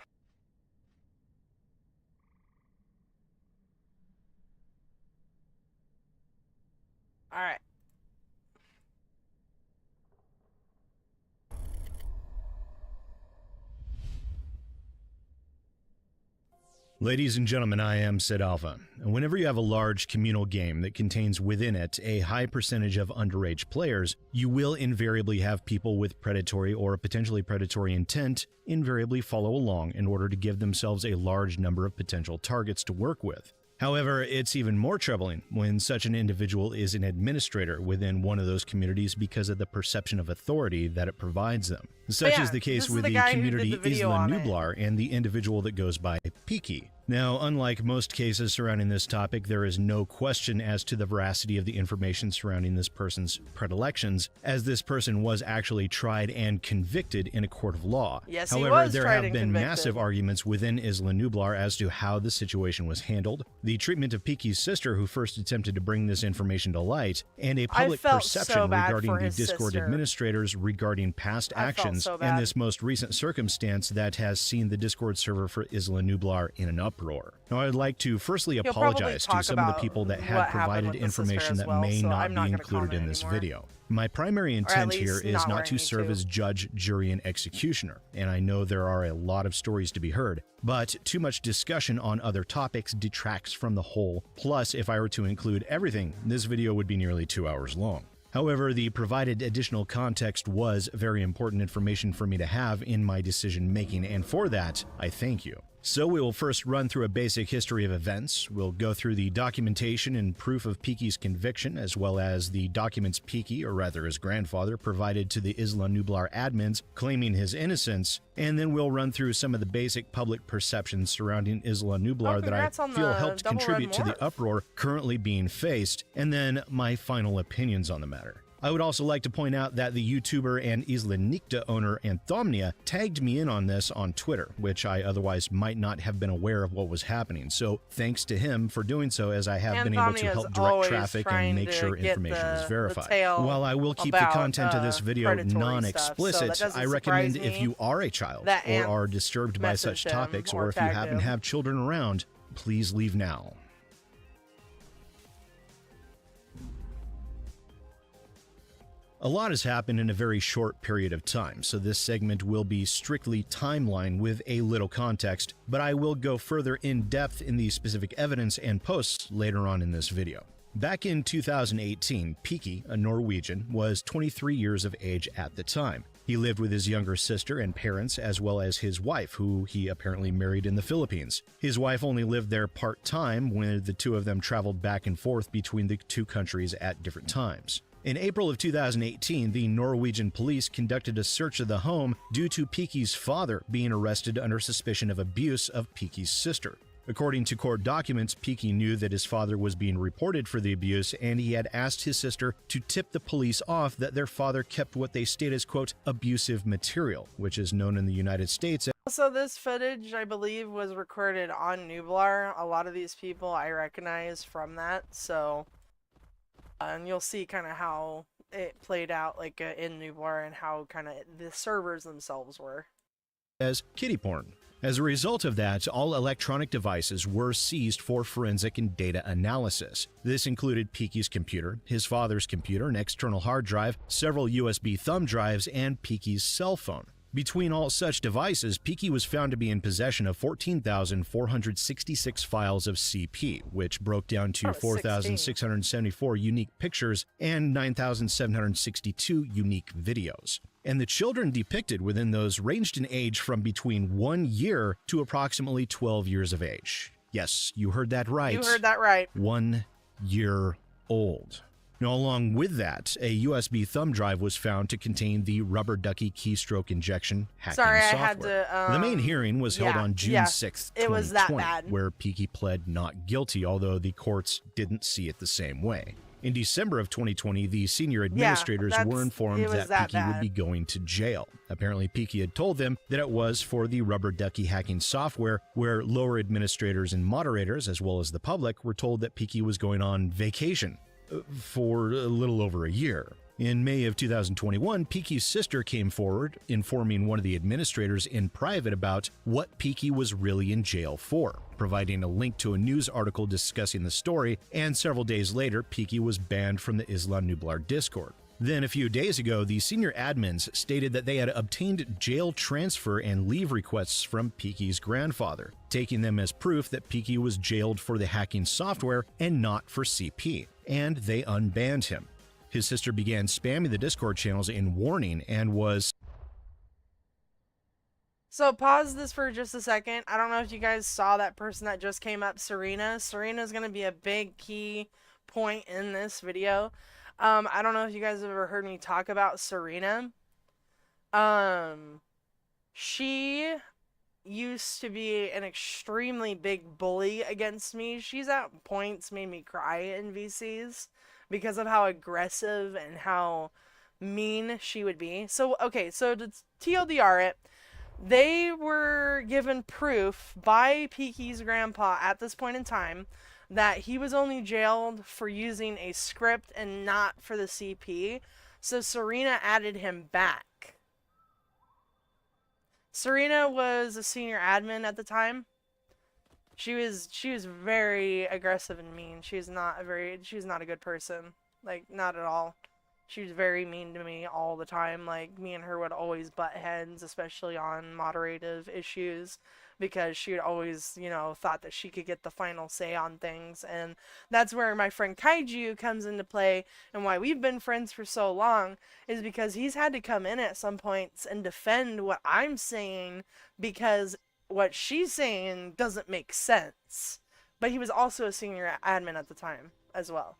Alright. Ladies and gentlemen, I am Sid Alpha, and whenever you have a large communal game that contains within it a high percentage of underage players, you will invariably have people with predatory or potentially predatory intent invariably follow along in order to give themselves a large number of potential targets to work with. However, it's even more troubling when such an individual is an administrator within one of those communities because of the perception of authority that it provides them. Such is the case with the community Isla Nublar and the individual that goes by Piki. Now, unlike most cases surrounding this topic, there is no question as to the veracity of the information surrounding this person's predilections, as this person was actually tried and convicted in a court of law. Yes, however, there have been massive arguments within Isla Nublar as to how the situation was handled, the treatment of Piki's sister who first attempted to bring this information to light, and a public perception regarding the Discord administrators regarding past actions, and this most recent circumstance that has seen the Discord server for Isla Nublar in an uproar. Now, I'd like to firstly apologize to some of the people that had provided information that may not be included in this video. My primary intent here is not to serve as judge, jury, and executioner, and I know there are a lot of stories to be heard, but too much discussion on other topics detracts from the whole. Plus, if I were to include everything, this video would be nearly 2 hours long. However, the provided additional context was very important information for me to have in my decision making, and for that, I thank you. So we will first run through a basic history of events. We'll go through the documentation and proof of Piki's conviction, as well as the documents Piki, or rather his grandfather, provided to the Isla Nublar admins claiming his innocence, and then we'll run through some of the basic public perceptions surrounding Isla Nublar that I feel helped contribute to the uproar currently being faced, and then my final opinions on the matter. I would also like to point out that the YouTuber and Isla Nicta owner Anthomnia tagged me in on this on Twitter, which I otherwise might not have been aware of what was happening. So thanks to him for doing so, as I have been able to help direct traffic and make sure information is verified. While I will keep the content of this video non-explicit, I recommend if you are a child or are disturbed by such topics, or if you happen to have children around, please leave now. A lot has happened in a very short period of time, so this segment will be strictly timeline with a little context, but I will go further in depth in the specific evidence and posts later on in this video. Back in 2018, Piki, a Norwegian, was 23 years of age at the time. He lived with his younger sister and parents, as well as his wife, who he apparently married in the Philippines. His wife only lived there part-time, when the two of them traveled back and forth between the two countries at different times. In April of 2018, the Norwegian police conducted a search of the home due to Piki's father being arrested under suspicion of abuse of Piki's sister. According to court documents, Piki knew that his father was being reported for the abuse, and he had asked his sister to tip the police off that their father kept what they state as, quote, abusive material, which is known in the United States. Also, this footage, I believe, was recorded on Nublar. A lot of these people I recognize from that, so... and you'll see kind of how it played out like in Nublar and how kind of the servers themselves were. As kiddie porn. As a result of that, all electronic devices were seized for forensic and data analysis. This included Piki's computer, his father's computer, an external hard drive, several USB thumb drives, and Piki's cell phone. Between all such devices, Peaky was found to be in possession of 14,466 files of CP, which broke down to 4,674 unique pictures and 9,762 unique videos. And the children depicted within those ranged in age from between 1 year to approximately 12 years of age. Yes, you heard that right. You heard that right. 1 year old. Now, along with that, a USB thumb drive was found to contain the rubber ducky keystroke injection hacking software. I had to. The main hearing was held on June 6th, 2020, it was that bad. where Peaky pled not guilty, although the courts didn't see it the same way. In December of 2020, the senior administrators were informed that Peaky would be going to jail. Apparently, Peaky had told them that it was for the rubber ducky hacking software, where lower administrators and moderators, as well as the public, were told that Peaky was going on vacation for a little over a year. In May of 2021, Peaky's sister came forward, informing one of the administrators in private about what Peaky was really in jail for, providing a link to a news article discussing the story, and several days later, Peaky was banned from the Isla Nublar Discord. Then a few days ago, the senior admins stated that they had obtained jail transfer and leave requests from Peaky's grandfather, taking them as proof that Peaky was jailed for the hacking software and not for CP, and they unbanned him. His sister began spamming the Discord channels in warning and was... So pause this for just a second. I don't know if you guys saw that person that just came up, Serena. Serena's going to be a big key point in this video. I don't know if you guys have ever heard me talk about Serena. She used to be an extremely big bully against me. She's at points made me cry in VCs because of how aggressive and how mean she would be. So, okay, so to TLDR it, they were given proof by Peaky's grandpa at this point in time that he was only jailed for using a script and not for the CP. So Serena added him back. Serena was a senior admin at the time. She was very aggressive and mean. She's not a good person. Like, not at all. She was very mean to me all the time. Like, me and her would always butt heads, especially on moderative issues, because she would always, you know, thought that she could get the final say on things. And that's where my friend Kaiju comes into play, and why we've been friends for so long is because he's had to come in at some points and defend what I'm saying, because what she's saying doesn't make sense. But he was also a senior admin at the time as well.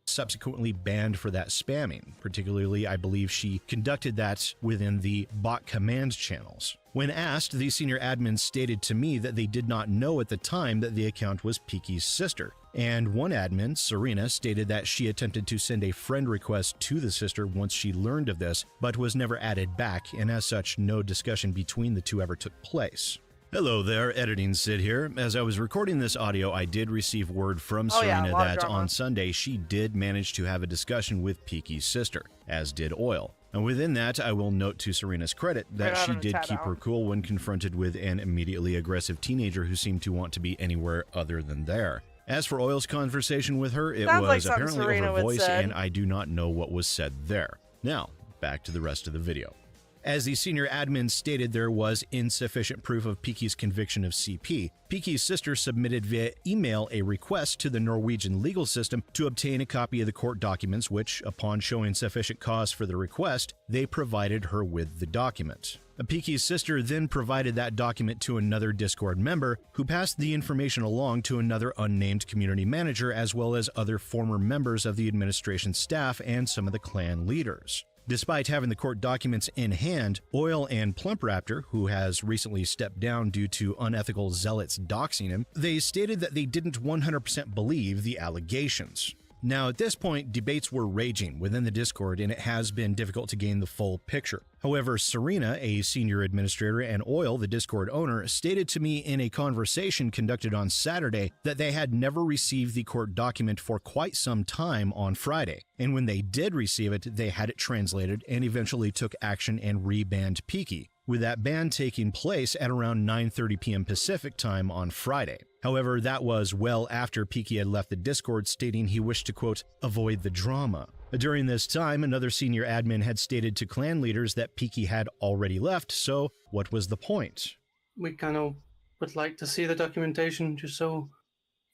Subsequently banned for that spamming. Particularly, I believe she conducted that within the bot command channels. When asked, the senior admin stated to me that they did not know at the time that the account was Peaky's sister. And one admin, Serena, stated that she attempted to send a friend request to the sister once she learned of this, but was never added back, and as such, no discussion between the two ever took place. Hello there, Editing Sid here. As I was recording this audio, I did receive word from Serena that on Sunday she did manage to have a discussion with Peaky's sister, as did Oil. And within that, I will note to Serena's credit that she did keep her cool when confronted with an immediately aggressive teenager who seemed to want to be anywhere other than there. As for Oil's conversation with her, it was apparently over voice, and I do not know what was said there. Now, back to the rest of the video. As the senior admin stated, there was insufficient proof of Peaky's conviction of CP. Peaky's sister submitted via email a request to the Norwegian legal system to obtain a copy of the court documents, which, upon showing sufficient cause for the request, they provided her with the document. Peaky's sister then provided that document to another Discord member, who passed the information along to another unnamed community manager, as well as other former members of the administration staff and some of the clan leaders. Despite having the court documents in hand, Oil and Plump Raptor, who has recently stepped down due to unethical zealots doxing him, they stated that they didn't 100% believe the allegations. Now, at this point, debates were raging within the Discord, and it has been difficult to gain the full picture. However, Serena, a senior administrator, and Oil, the Discord owner, stated to me in a conversation conducted on Saturday that they had never received the court document for quite some time on Friday, and when they did receive it, they had it translated and eventually took action and rebanned Peaky, with that ban taking place at around 9:30 p.m. Pacific time on Friday. However, that was well after Peaky had left the Discord, stating he wished to, quote, avoid the drama. During this time, another senior admin had stated to clan leaders that Peaky had already left, so what was the point? We kind of would like to see the documentation just so...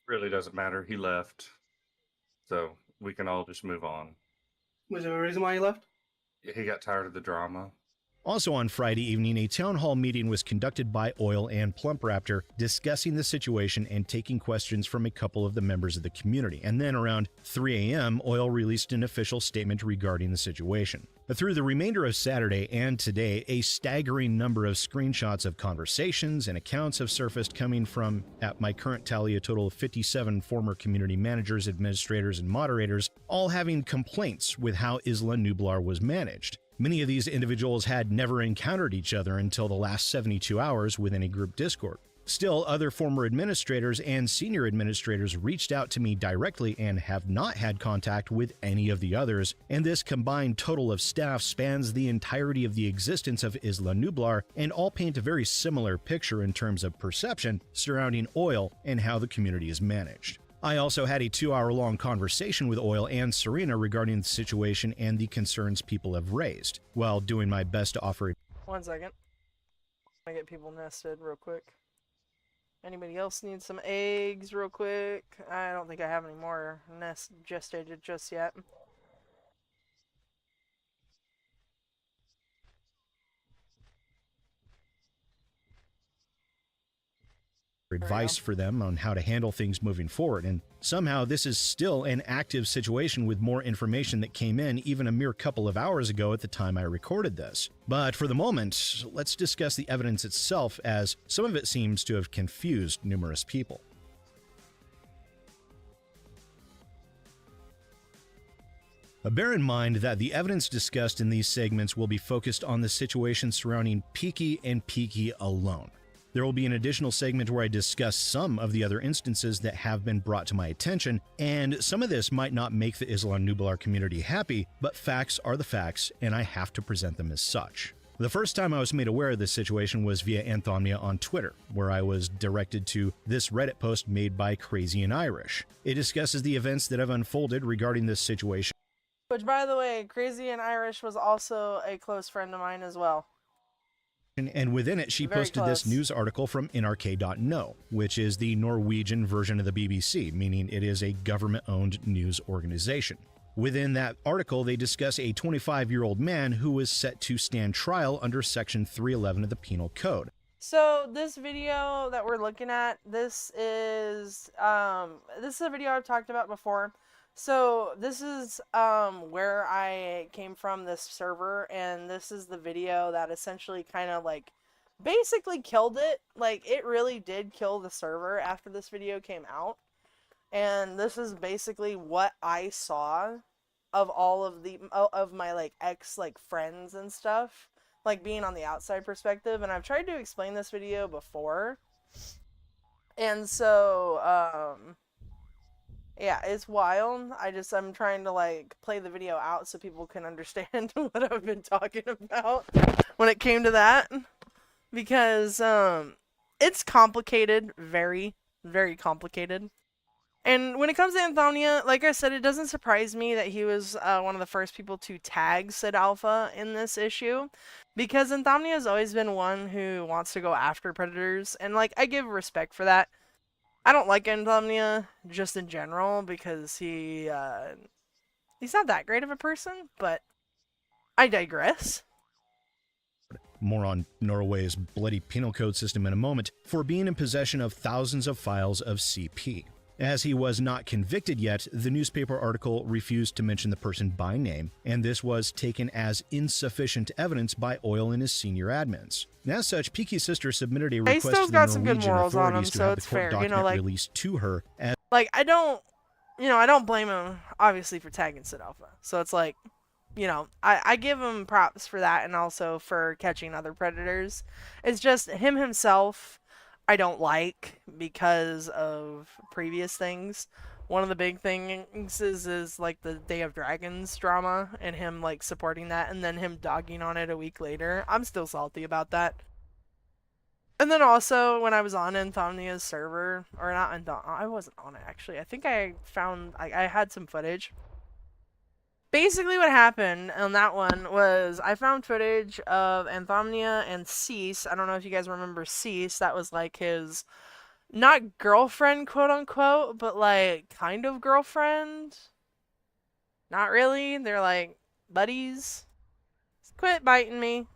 Really doesn't matter. He left. So we can all just move on. Was there a reason why he left? He got tired of the drama. Also on Friday evening, a town hall meeting was conducted by Oil and Plump Raptor, discussing the situation and taking questions from a couple of the members of the community. And then around 3 a.m., Oil released an official statement regarding the situation. Through the remainder of Saturday and today, a staggering number of screenshots of conversations and accounts have surfaced coming from, at my current tally, a total of 57 former community managers, administrators, and moderators, all having complaints with how Isla Nublar was managed. Many of these individuals had never encountered each other until the last 72 hours within a group Discord. Still, other former administrators and senior administrators reached out to me directly and have not had contact with any of the others, and this combined total of staff spans the entirety of the existence of Isla Nublar and all paint a very similar picture in terms of perception surrounding Oil and how the community is managed. I also had a 2-hour-long conversation with Oil and Serena regarding the situation and the concerns people have raised, while doing my best to offer. 1 second. I get people nested real quick. Anybody else need some eggs real quick? I don't think I have any more nest gestated just yet. Advice for them on how to handle things moving forward, and somehow this is still an active situation with more information that came in even a mere couple of hours ago at the time I recorded this. But for the moment, let's discuss the evidence itself, as some of it seems to have confused numerous people. Bear in mind that the evidence discussed in these segments will be focused on the situation surrounding Peaky and Peaky alone. There will be an additional segment where I discuss some of the other instances that have been brought to my attention, and some of this might not make the Isla Nublar community happy, but facts are the facts, and I have to present them as such. The first time I was made aware of this situation was via Anthomnia on Twitter, where I was directed to this Reddit post made by Crazy and Irish. It discusses the events that have unfolded regarding this situation. Which, by the way, Crazy and Irish was also a close friend of mine as well. And within it, she posted this news article from NRK.no, which is the Norwegian version of the BBC, meaning it is a government-owned news organization. Within that article, they discuss a 25-year-old man who was set to stand trial under Section 311 of the Penal Code. So this video that we're looking at, this is a video I've talked about before. So this is where I came from, this server, and this is the video that essentially kind of like basically killed it. Like, it really did kill the server after this video came out. And this is basically what I saw of all of my like ex like friends and stuff, like being on the outside perspective. And I've tried to explain this video before. And so yeah, it's wild. I'm trying to like play the video out so people can understand what I've been talking about when it came to that, because it's complicated, very, very complicated. And when it comes to Anthomnia, like I said, it doesn't surprise me that he was one of the first people to tag Sid Alpha in this issue, because Anthomnia has always been one who wants to go after predators, and like I give respect for that. I don't like Anthomnia just in general because he's not that great of a person, but I digress. More on Norway's bloody penal code system in a moment, for being in possession of thousands of files of CP. As he was not convicted yet, the newspaper article refused to mention the person by name, and this was taken as insufficient evidence by Oil and his senior admins. And as such, Peaky's sister submitted a request to the Norwegian authorities to have the court document released to her. Like, I don't blame him, obviously, for tagging Sid Alpha. So it's like, you know, I give him props for that, and also for catching other predators. It's just him himself I don't like because of previous things. One of the big things is like the Day of Dragons drama and him like supporting that, and then him dogging on it a week later. I'm still salty about that. And then also when I was on Anthomnia's server, or not, I wasn't on it actually. I think I had some footage. basically what happened on that one was I found footage of Anthomnia and Cease. I don't know if you guys remember Cease. That was like his, not girlfriend, quote unquote, but like kind of girlfriend. Not really. They're like buddies. Quit biting me.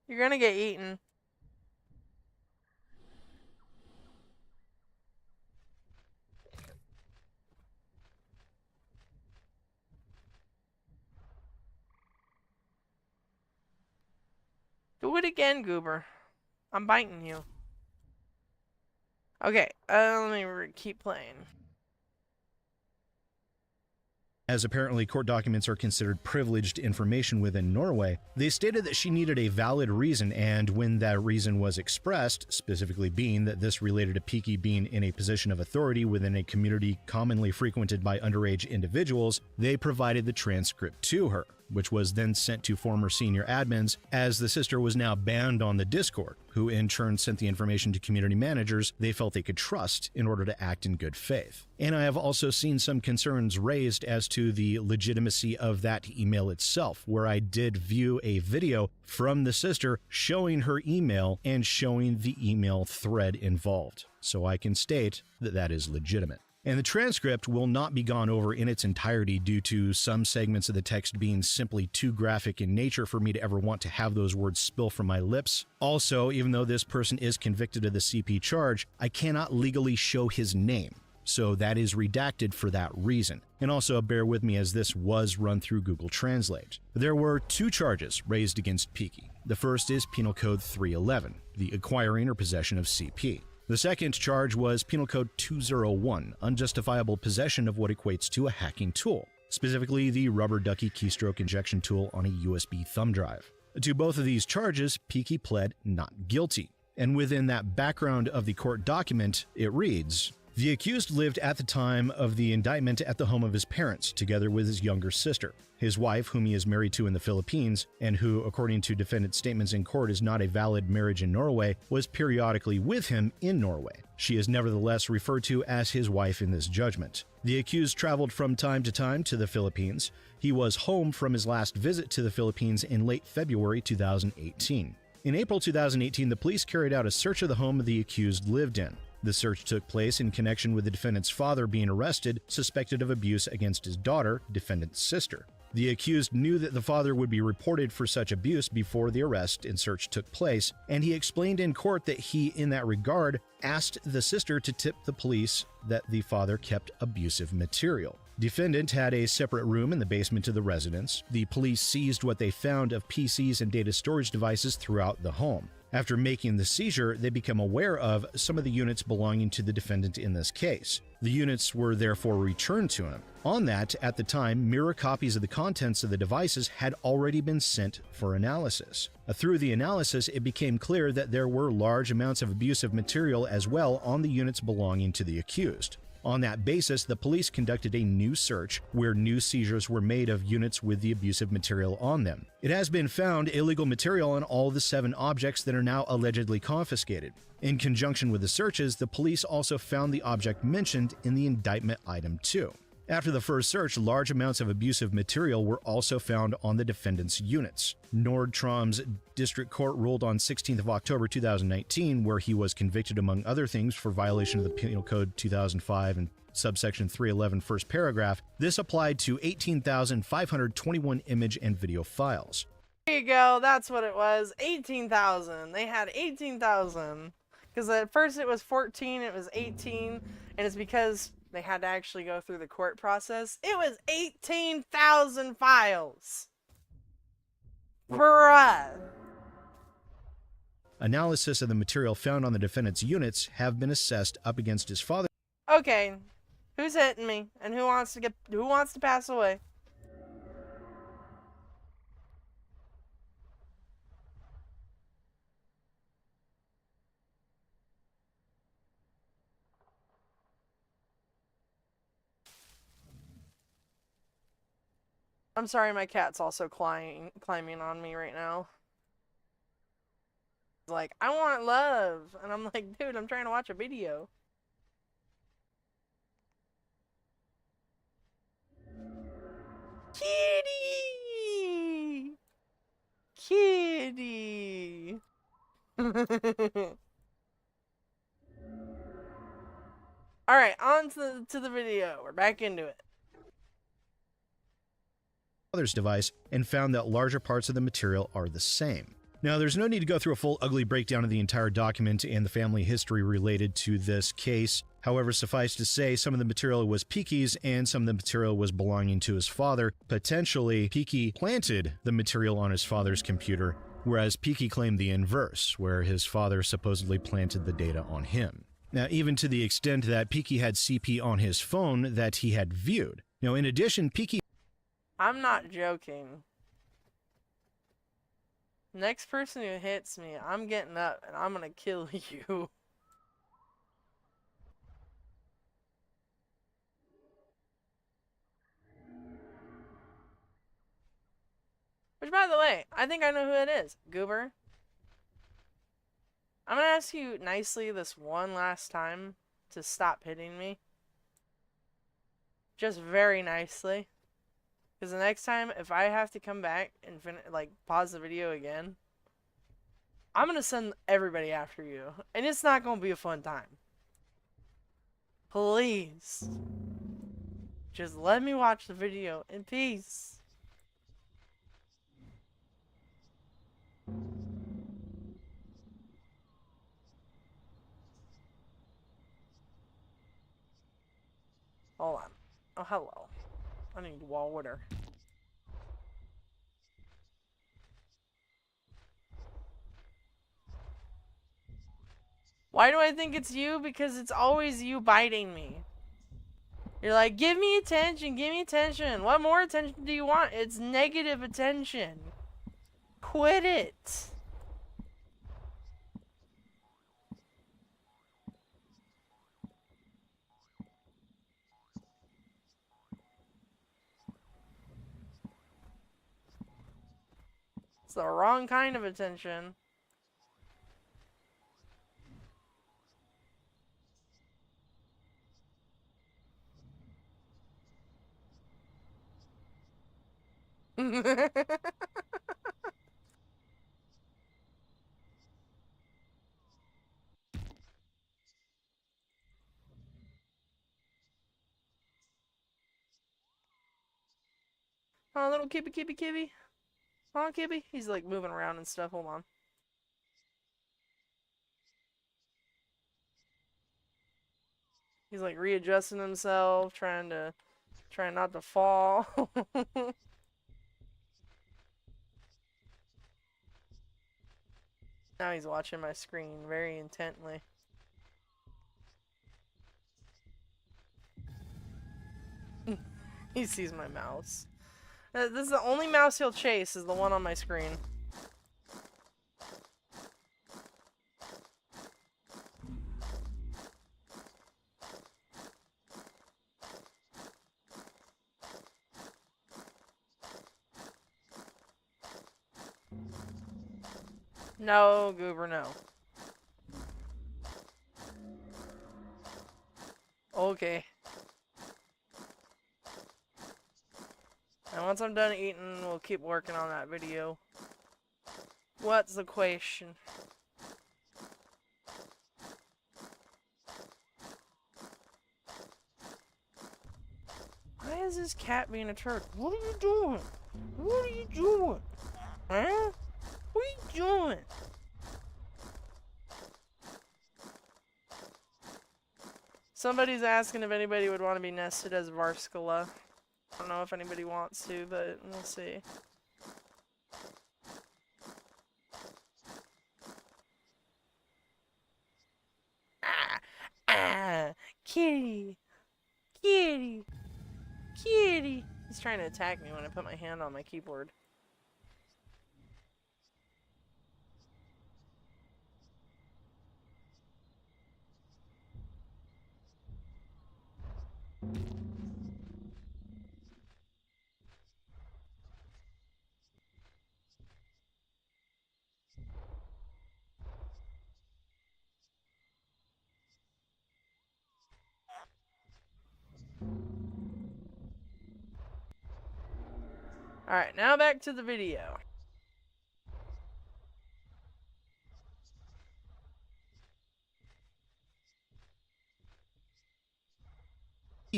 You're gonna get eaten. Do it again, Goober. I'm biting you. Okay, let me keep playing. As apparently court documents are considered privileged information within Norway, they stated that she needed a valid reason, and when that reason was expressed, specifically being that this related to Peaky being in a position of authority within a community commonly frequented by underage individuals, they provided the transcript to her, which was then sent to former senior admins, as the sister was now banned on the Discord, who in turn sent the information to community managers they felt they could trust in order to act in good faith. And I have also seen some concerns raised as to the legitimacy of that email itself, where I did view a video from the sister showing her email and showing the email thread involved. So I can state that that is legitimate. And the transcript will not be gone over in its entirety due to some segments of the text being simply too graphic in nature for me to ever want to have those words spill from my lips. Also, even though this person is convicted of the CP charge, I cannot legally show his name, so that is redacted for that reason. And also bear with me as this was run through Google Translate. There were 2 charges raised against Peaky. The first is Penal Code 311, the acquiring or possession of CP. The second charge was Penal Code 201, unjustifiable possession of what equates to a hacking tool, specifically the rubber ducky keystroke injection tool on a USB thumb drive. To both of these charges, Peaky pled not guilty. And within that background of the court document, it reads, "The accused lived at the time of the indictment at the home of his parents, together with his younger sister. His wife, whom he is married to in the Philippines, and who, according to defendant's statements in court, is not a valid marriage in Norway, was periodically with him in Norway. She is nevertheless referred to as his wife in this judgment. The accused traveled from time to time to the Philippines. He was home from his last visit to the Philippines in late February 2018. In April 2018, the police carried out a search of the home the accused lived in. The search took place in connection with the defendant's father being arrested, suspected of abuse against his daughter, defendant's sister. The accused knew that the father would be reported for such abuse before the arrest and search took place, and he explained in court that he, in that regard, asked the sister to tip the police that the father kept abusive material. Defendant had a separate room in the basement of the residence. The police seized what they found of PCs and data storage devices throughout the home. After making the seizure, they become aware of some of the units belonging to the defendant in this case. The units were therefore returned to him. On that, at the time, mirror copies of the contents of the devices had already been sent for analysis. Through the analysis, it became clear that there were large amounts of abusive material as well on the units belonging to the accused. On that basis, the police conducted a new search where new seizures were made of units with the abusive material on them. It has been found illegal material on all the 7 objects that are now allegedly confiscated. In conjunction with the searches, the police also found the object mentioned in the indictment item 2. After the first search, large amounts of abusive material were also found on the defendant's units. Nordstrom's district court ruled on 16th of October 2019, where he was convicted among other things for violation of the Penal Code 2005 and subsection 311 first paragraph. This applied to 18,521 image and video files. There you go, that's what it was. 18,000. They had 18,000. Because at first it was 14, it was 18, and it's because they had to actually go through the court process. It was 18,000 files. Bruh. Analysis of the material found on the defendant's units have been assessed up against his father. Okay, who's hitting me, and who wants to pass away? I'm sorry, my cat's also climbing on me right now. He's like, I want love. And I'm like, dude, I'm trying to watch a video. Alright, on to the video. We're back into it. Father's device and found that larger parts of the material are the same. Now, there's no need to go through a full ugly breakdown of the entire document and the family history related to this case. However, suffice to say, some of the material was Peaky's and some of the material was belonging to his father. Potentially, Peaky planted the material on his father's computer, whereas Peaky claimed the inverse, where his father supposedly planted the data on him. Now, even to the extent that Peaky had CP on his phone that he had viewed. Now, in addition, Peaky... I'm not joking. Next person who hits me, I'm getting up and I'm gonna kill you. Which, by the way, I think I know who it is. Goober. I'm gonna ask you nicely this one last time to stop hitting me. Just very nicely. Because the next time, if I have to come back and pause the video again, I'm going to send everybody after you. And it's not going to be a fun time. Please. Just let me watch the video in peace. Hold on. Oh, hello. I need water. Why do I think it's you? Because it's always you biting me. You're like, give me attention, give me attention. What more attention do you want? It's negative attention. Quit it. It's the wrong kind of attention. Oh, little Kibby. Oh, Kibby. He's like moving around and stuff. Hold on. He's like readjusting himself, trying not to fall. Now he's watching my screen very intently. He sees my mouse. This is the only mouse he'll chase, is the one on my screen. No, Goober, no. Okay. And once I'm done eating, we'll keep working on that video. What's the question? Why is this cat being a turd? What are you doing? What are you doing? Huh? What are you doing? Somebody's asking if anybody would want to be nested as Varskala. I don't know if anybody wants to, but we'll see. Kitty! Kitty! Kitty! He's trying to attack me when I put my hand on my keyboard. Alright, now back to the video.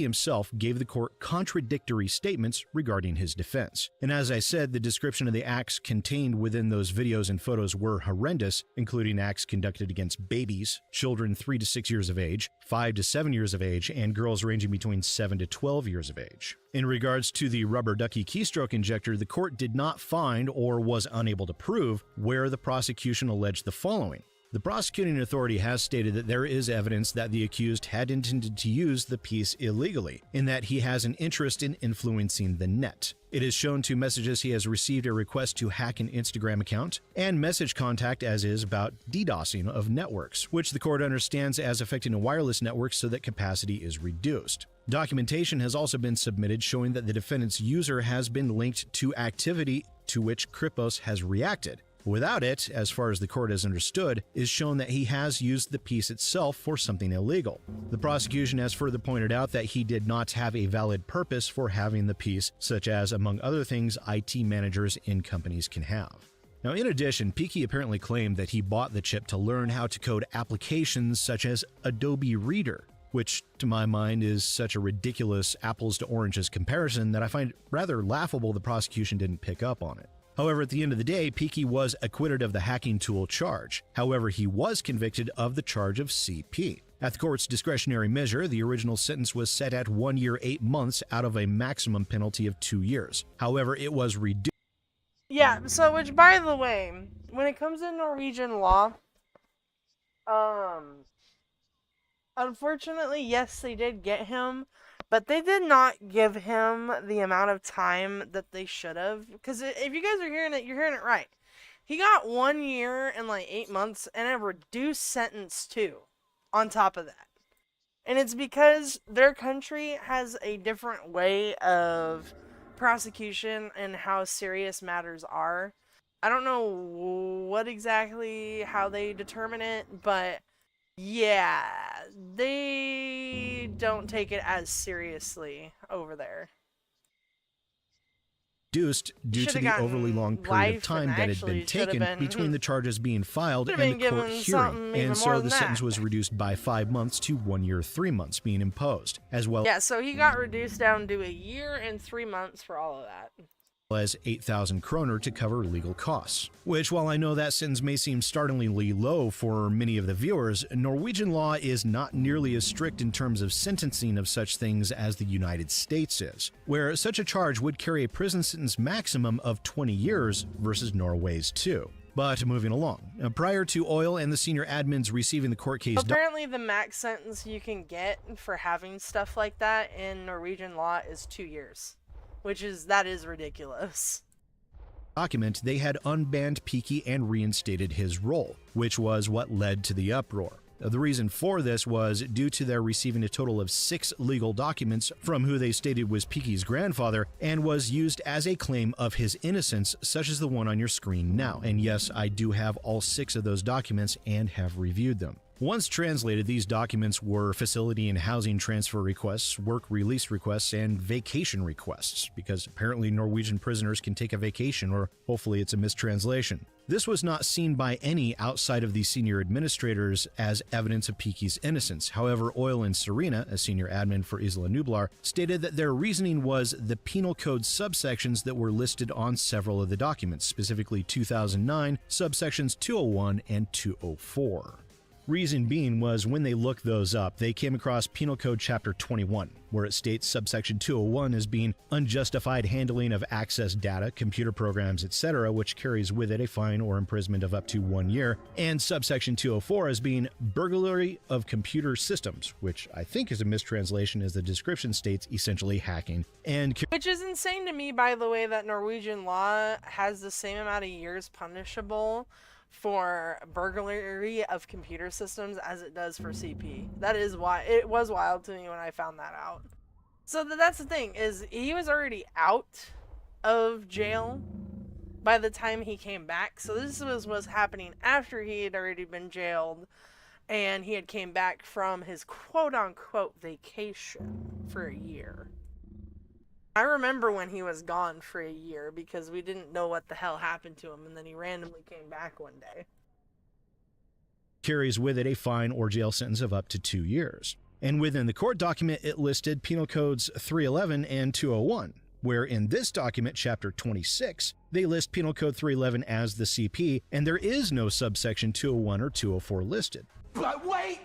himself gave the court contradictory statements regarding his defense. And as I said, the description of the acts contained within those videos and photos were horrendous, including acts conducted against babies, children 3 to 6 years of age, 5 to 7 years of age, and girls ranging between 7 to 12 years of age. In regards to the rubber ducky keystroke injector, the court did not find or was unable to prove where the prosecution alleged the following. The prosecuting authority has stated that there is evidence that the accused had intended to use the piece illegally, in that he has an interest in influencing the net. It is shown to messages he has received a request to hack an Instagram account, and message contact as is about DDoSing of networks, which the court understands as affecting a wireless network so that capacity is reduced. Documentation has also been submitted showing that the defendant's user has been linked to activity to which Kripos has reacted. Without it, as far as the court has understood, is shown that he has used the piece itself for something illegal. The prosecution has further pointed out that he did not have a valid purpose for having the piece, such as, among other things, IT managers in companies can have. Now, in addition, Peaky apparently claimed that he bought the chip to learn how to code applications such as Adobe Reader, which, to my mind, is such a ridiculous apples to oranges comparison that I find rather laughable the prosecution didn't pick up on it. However, at the end of the day, Peaky was acquitted of the hacking tool charge. However, he was convicted of the charge of CP. At the court's discretionary measure, the original sentence was set at 1 year, 8 months out of a maximum penalty of 2 years. However, it was reduced. Yeah, so, which, by the way, when it comes to Norwegian law, unfortunately, yes, they did get him, but they did not give him the amount of time that they should have. Because if you guys are hearing it, you're hearing it right. He got 1 year and like 8 months and a reduced sentence too, on top of that. And it's because their country has a different way of prosecution and how serious matters are. I don't know what exactly, how they determine it, but yeah, they don't take it as seriously over there. Reduced due to the overly long period of time that had been taken between the charges being filed and the court hearing, and so the sentence was reduced by 5 months to 1 year, 3 months being imposed, as well. Yeah, so he got reduced down to 1 year and 3 months for all of that. As 8,000 kroner to cover legal costs. Which, while I know that sentence may seem startlingly low for many of the viewers, Norwegian law is not nearly as strict in terms of sentencing of such things as the United States is, where such a charge would carry a prison sentence maximum of 20 years versus Norway's 2. But moving along, prior to Oil and the senior admins receiving the court case... Apparently the max sentence you can get for having stuff like that in Norwegian law is 2 years. That is ridiculous. Document, they had unbanned Peaky and reinstated his role, which was what led to the uproar. The reason for this was due to their receiving a total of 6 legal documents from who they stated was Peaky's grandfather and was used as a claim of his innocence, such as the one on your screen now. And yes, I do have all 6 of those documents and have reviewed them. Once translated, these documents were facility and housing transfer requests, work release requests, and vacation requests, because apparently Norwegian prisoners can take a vacation, or hopefully it's a mistranslation. This was not seen by any outside of the senior administrators as evidence of Peaky's innocence. However, Oil and Serena, a senior admin for Isla Nublar, stated that their reasoning was the penal code subsections that were listed on several of the documents, specifically 2009, subsections 201 and 204. Reason being was when they looked those up, they came across Penal Code Chapter 21, where it states subsection 201 as being unjustified handling of access data, computer programs, etc., which carries with it a fine or imprisonment of up to 1 year, and subsection 204 as being burglary of computer systems, which I think is a mistranslation as the description states essentially hacking. Which is insane to me, by the way, that Norwegian law has the same amount of years punishable for burglary of computer systems as it does for CP. That is why it was wild to me when I found that out. So that's the thing, is he was already out of jail by the time he came back. So this was happening after he had already been jailed and he had came back from his quote-unquote vacation for a year. I remember when he was gone for a year because we didn't know what the hell happened to him, and then he randomly came back one day. Carries with it a fine or jail sentence of up to 2 years. And within the court document, it listed penal codes 311 and 201, where in this document, chapter 26, they list penal code 311 as the CP, and there is no subsection 201 or 204 listed. But wait,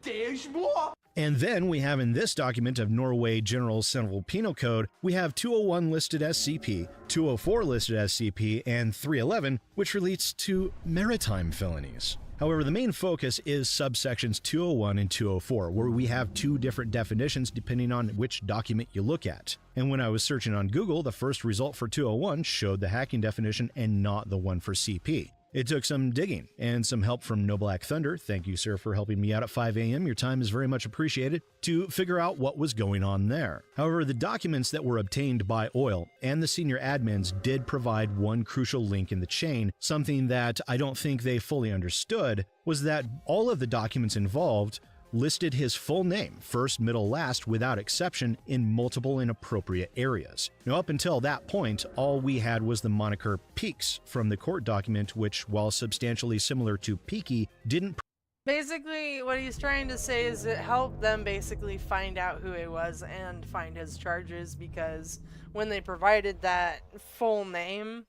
there's more. And then we have in this document of Norway General Civil Penal Code, we have 201 listed as CP, 204 listed as CP, and 311, which relates to maritime felonies. However, the main focus is subsections 201 and 204, where we have two different definitions depending on which document you look at. And when I was searching on Google, the first result for 201 showed the hacking definition and not the one for CP. It took some digging and some help from No Black Thunder, thank you sir for helping me out at 5 a.m., your time is very much appreciated, to figure out what was going on there. However, the documents that were obtained by Oil and the senior admins did provide one crucial link in the chain, something that I don't think they fully understood, was that all of the documents involved listed his full name, first, middle, last, without exception, in multiple inappropriate areas. Now, up until that point, all we had was the moniker Peaks from the court document, which, while substantially similar to Peaky, didn't. Basically, what he's trying to say is it helped them basically find out who he was and find his charges, because when they provided that full name,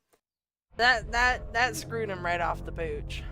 that screwed him right off the pooch.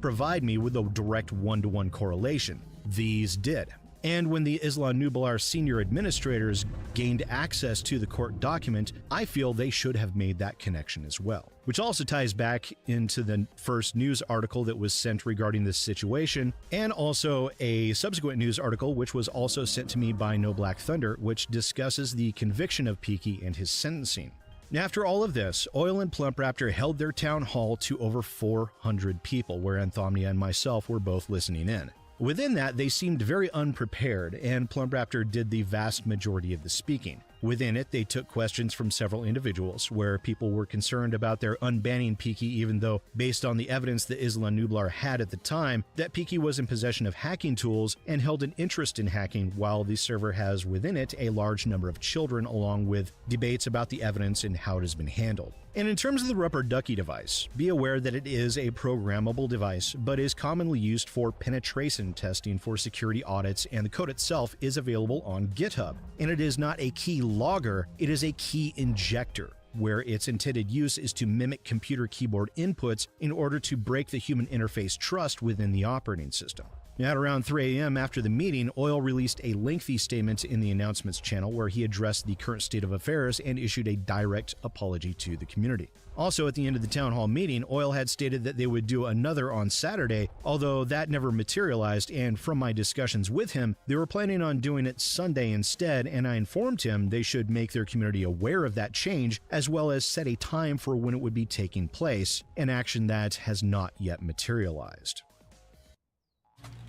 Provide me with a direct one-to-one correlation. These did. And when the Isla Nublar senior administrators gained access to the court document, I feel they should have made that connection as well. Which also ties back into the first news article that was sent regarding this situation, and also a subsequent news article which was also sent to me by No Black Thunder, which discusses the conviction of Peaky and his sentencing. Now, after all of this, Oil and Plump Raptor held their town hall to over 400 people, where Anthomnia and myself were both listening in. Within that, they seemed very unprepared, and Plump Raptor did the vast majority of the speaking. Within it, they took questions from several individuals, where people were concerned about their unbanning Peaky, even though, based on the evidence that Isla Nublar had at the time, that Peaky was in possession of hacking tools and held an interest in hacking, while the server has within it a large number of children, along with debates about the evidence and how it has been handled. And in terms of the rubber ducky device, be aware that it is a programmable device, but is commonly used for penetration testing for security audits, and the code itself is available on GitHub. And it is not a key logger, it is a key injector, where its intended use is to mimic computer keyboard inputs in order to break the human interface trust within the operating system. At around 3 a.m. after the meeting, Oil released a lengthy statement in the announcements channel where he addressed the current state of affairs and issued a direct apology to the community. Also, at the end of the town hall meeting, Oil had stated that they would do another on Saturday, although that never materialized, and from my discussions with him, they were planning on doing it Sunday instead, and I informed him they should make their community aware of that change, as well as set a time for when it would be taking place, an action that has not yet materialized.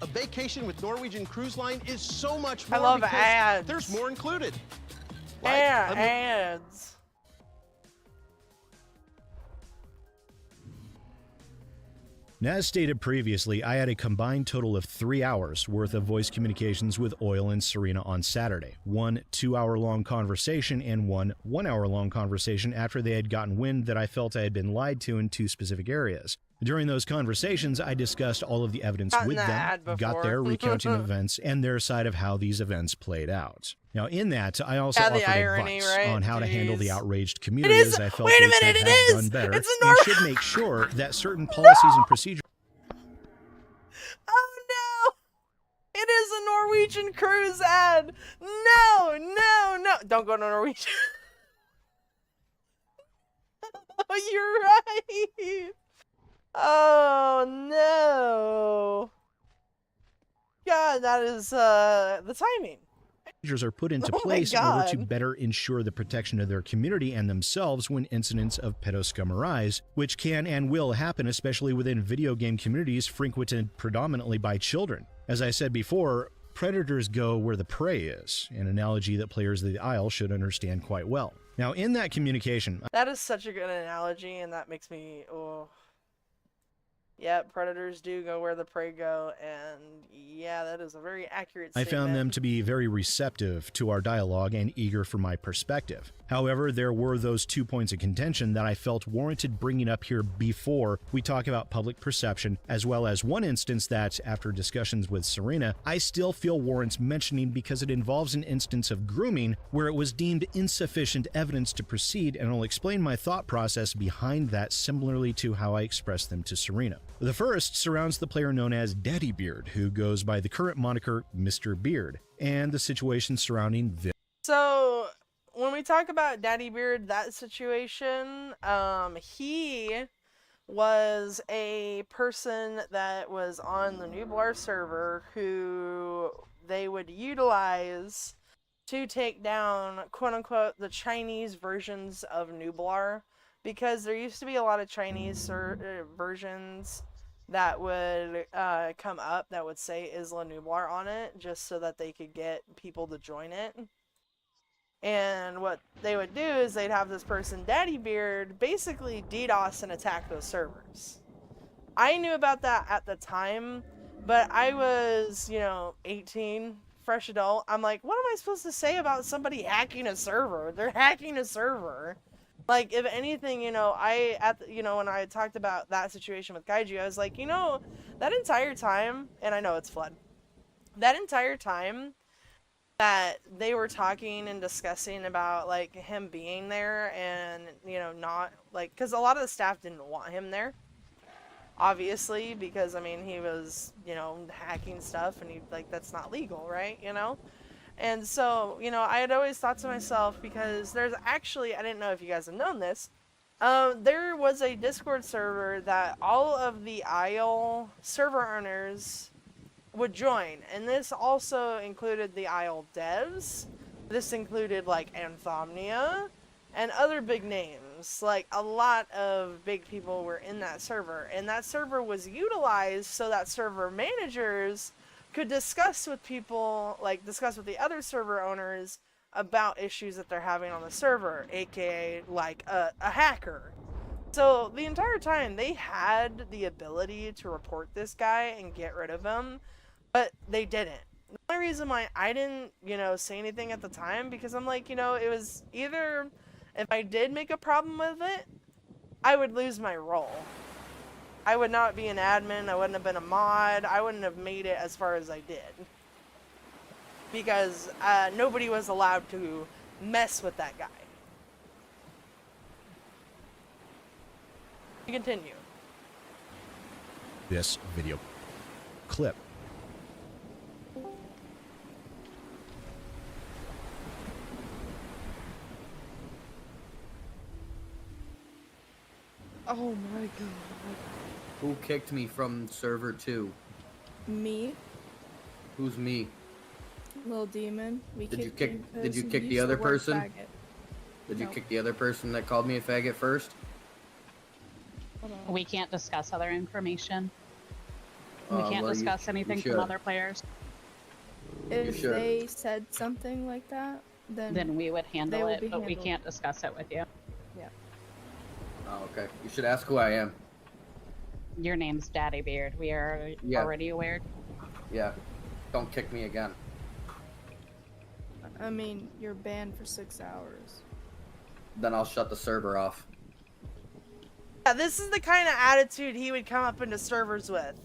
A vacation with Norwegian Cruise Line is so much more. I love because ads. There's more included. Yeah, ads. Now, as stated previously, I had a combined total of 3 hours worth of voice communications with Oil and Serena on Saturday. One 2-hour-long conversation and one 1-hour-long conversation after they had gotten wind that I felt I had been lied to in 2 specific areas. During those conversations, I discussed all of the evidence with them, got their recounting events, and their side of how these events played out. Now, in that, I also offered advice on how to handle the outraged community, as I felt they could have done better, and should make sure that certain policies and procedures. Oh no! It is a Norwegian cruise ad! No, no, no! Don't go to Norwegian. Oh, you're right! Oh no! God, that is the timing. Procedures are put into place in order to better ensure the protection of their community and themselves when incidents of pedoscum arise, which can and will happen, especially within video game communities frequented predominantly by children. As I said before, predators go where the prey is, an analogy that players of the Isle should understand quite well. Now, in that communication... That is such a good analogy, and that makes me... Oh. Yeah, predators do go where the prey go, and yeah, that is a very accurate statement. I found them to be very receptive to our dialogue and eager for my perspective. However, there were those 2 points of contention that I felt warranted bringing up here before we talk about public perception, as well as one instance that, after discussions with Serena, I still feel warrants mentioning because it involves an instance of grooming where it was deemed insufficient evidence to proceed, and I'll explain my thought process behind that similarly to how I expressed them to Serena. The first surrounds the player known as Daddy Beard, who goes by the current moniker Mr. Beard, and the situation surrounding this. So, when we talk about Daddy Beard, that situation, he was a person that was on the Nublar server who they would utilize to take down, quote-unquote, the Chinese versions of Nublar, because there used to be a lot of Chinese versions that would come up that would say Isla Nublar on it, just so that they could get people to join it. And what they would do is they'd have this person, Daddy Beard, basically DDoS and attack those servers. I knew about that at the time, but I was, 18, fresh adult. I'm like, what am I supposed to say about somebody hacking a server? They're hacking a server. Like, if anything, when I talked about that situation with Kaiju, I was like, that entire time, and I know it's Flood, that entire time that they were talking and discussing about, like, him being there and, not, like, because a lot of the staff didn't want him there, obviously, because, I mean, he was, hacking stuff, and that's not legal, right, And so, I had always thought to myself, because there's actually, I didn't know if you guys have known this, there was a Discord server that all of the Isle server owners would join, and this also included the Isle devs. This included, like, Anthomnia and other big names. Like, a lot of big people were in that server, and that server was utilized so that server managers could discuss with people, like, discuss with the other server owners about issues that they're having on the server, aka, like, a hacker. So, the entire time, they had the ability to report this guy and get rid of him, but they didn't. The only reason why I didn't, say anything at the time, because I'm like, it was either, if I did make a problem with it, I would lose my role. I would not be an admin, I wouldn't have been a mod, I wouldn't have made it as far as I did. Because nobody was allowed to mess with that guy. You continue. This video clip. Oh my god. Who kicked me from server 2? Me. Who's me? Little demon. Did you kick the other person? Did you kick the other person that called me a faggot first? We can't discuss other information. We can't discuss anything from other players. If they said something like that, then we would handle it, but we can't discuss it with you. Yeah. Oh, okay. You should ask who I am. Your name's Daddy Beard. We are already aware. Yeah. Don't kick me again. I mean, you're banned for 6 hours. Then I'll shut the server off. Yeah, this is the kind of attitude he would come up into servers with.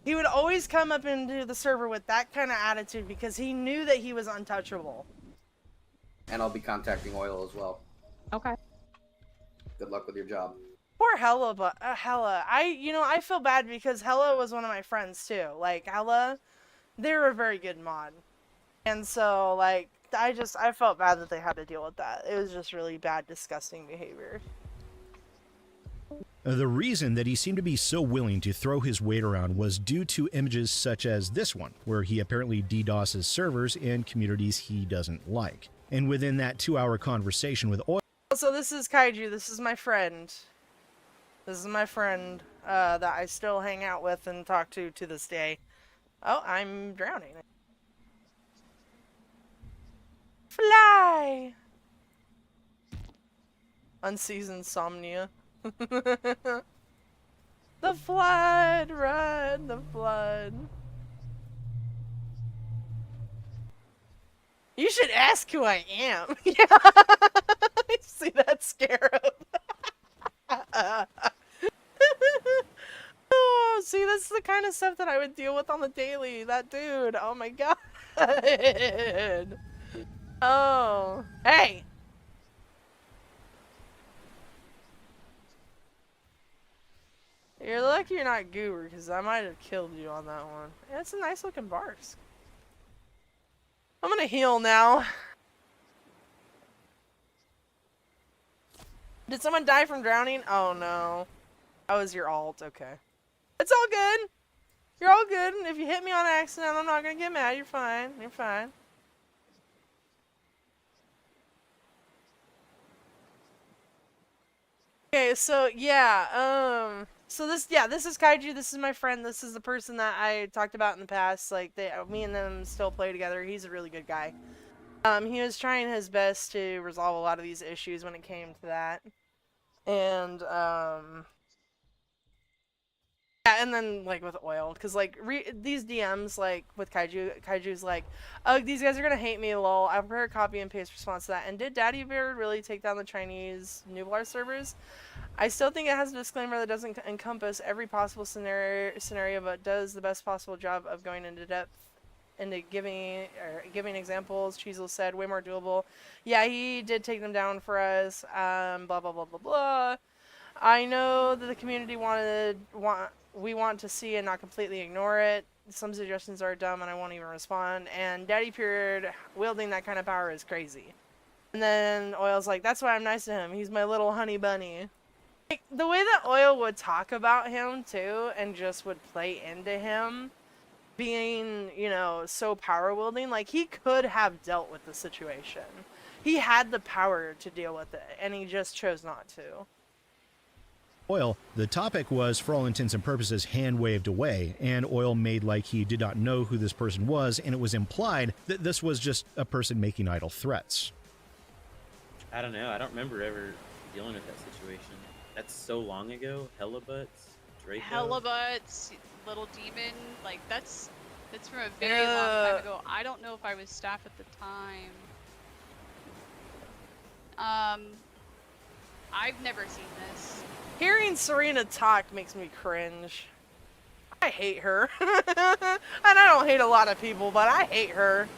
He would always come up into the server with that kind of attitude because he knew that he was untouchable. And I'll be contacting Oil as well. Okay. Good luck with your job. Poor Hella, but Hella, I feel bad because Hella was one of my friends too. Like Hella, they were a very good mod, and so like I felt bad that they had to deal with that. It was just really bad, disgusting behavior. The reason that he seemed to be so willing to throw his weight around was due to images such as this one, where he apparently DDoSes servers and communities he doesn't like. And within that 2-hour conversation with Oil... So this is Kaiju, this is my friend. This is my friend that I still hang out with and talk to this day. Oh, I'm drowning. Fly! Unseasoned Somnia. The flood, run, the flood. You should ask who I am. Yeah. scarab. Oh, see, this is the kind of stuff that I would deal with on the daily. That dude. Oh my god. Oh. Hey. You're lucky you're not Goober, because I might have killed you on that one. Yeah, it's a nice looking Barsk. I'm gonna heal now. Did someone die from drowning? Oh no. That was your alt, okay. It's all good. You're all good. If you hit me on accident, I'm not gonna get mad. You're fine. You're fine. Okay, so yeah, so this is Kaiju. This is my friend. This is the person that I talked about in the past. Like, me and them still play together. He's a really good guy. He was trying his best to resolve a lot of these issues when it came to that. And, yeah, and then, like, with Oil, because, like, these DMs, like, with Kaiju's like, oh, these guys are gonna hate me, lol. I prepared a copy and paste response to that. And did Daddy Bear really take down the Chinese Nublar servers? I still think it has a disclaimer that doesn't encompass every possible scenario, but does the best possible job of going into depth into giving examples. Cheezel said, way more doable. Yeah, he did take them down for us. Blah, blah, blah, blah, blah. I know that the community we want to see and not completely ignore it. Some suggestions are dumb and I won't even respond. And Daddy Period wielding that kind of power is crazy. And then Oil's like, that's why I'm nice to him. He's my little honey bunny. Like, the way that Oil would talk about him too and just would play into him being, you know, so power wielding, like, he could have dealt with the situation. He had the power to deal with it and he just chose not to. Oil, the topic was, for all intents and purposes, hand-waved away, and Oil made like he did not know who this person was, and it was implied that this was just a person making idle threats. I don't know. I don't remember ever dealing with that situation. That's so long ago. Hellabutts, Draco. Hellabutts, little demon. Like, that's from a very long time ago. I don't know if I was staff at the time. I've never seen this. Hearing Serena talk makes me cringe. I hate her. And I don't hate a lot of people, but I hate her.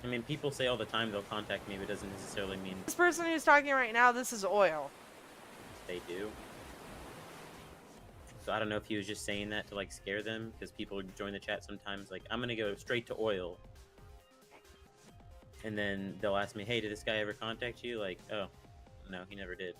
I mean, people say all the time they'll contact me, but it doesn't necessarily mean... This person who's talking right now, this is Oil. They do. So I don't know if he was just saying that to, like, scare them, because people join the chat sometimes, like, I'm gonna go straight to Oil. And then they'll ask me, hey, did this guy ever contact you? Like, oh, no, he never did.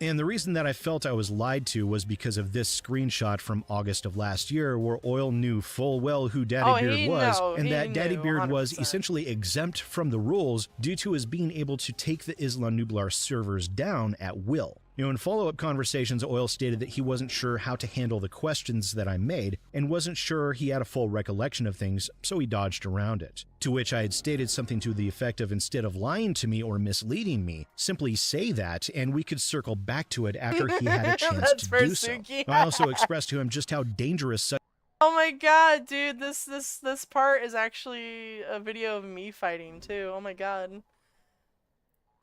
And the reason that I felt I was lied to was because of this screenshot from August of last year where Oil knew full well who Daddy Beard was, and that Daddy Beard was essentially exempt from the rules due to his being able to take the Isla Nublar servers down at will. You know, in follow-up conversations, Oil stated that he wasn't sure how to handle the questions that I made, and wasn't sure he had a full recollection of things, so he dodged around it. To which I had stated something to the effect of, instead of lying to me or misleading me, simply say that, and we could circle back to it after he had a chance to do so. I also expressed to him just how dangerous such... Oh my god, dude, this part is actually a video of me fighting too. Oh my god.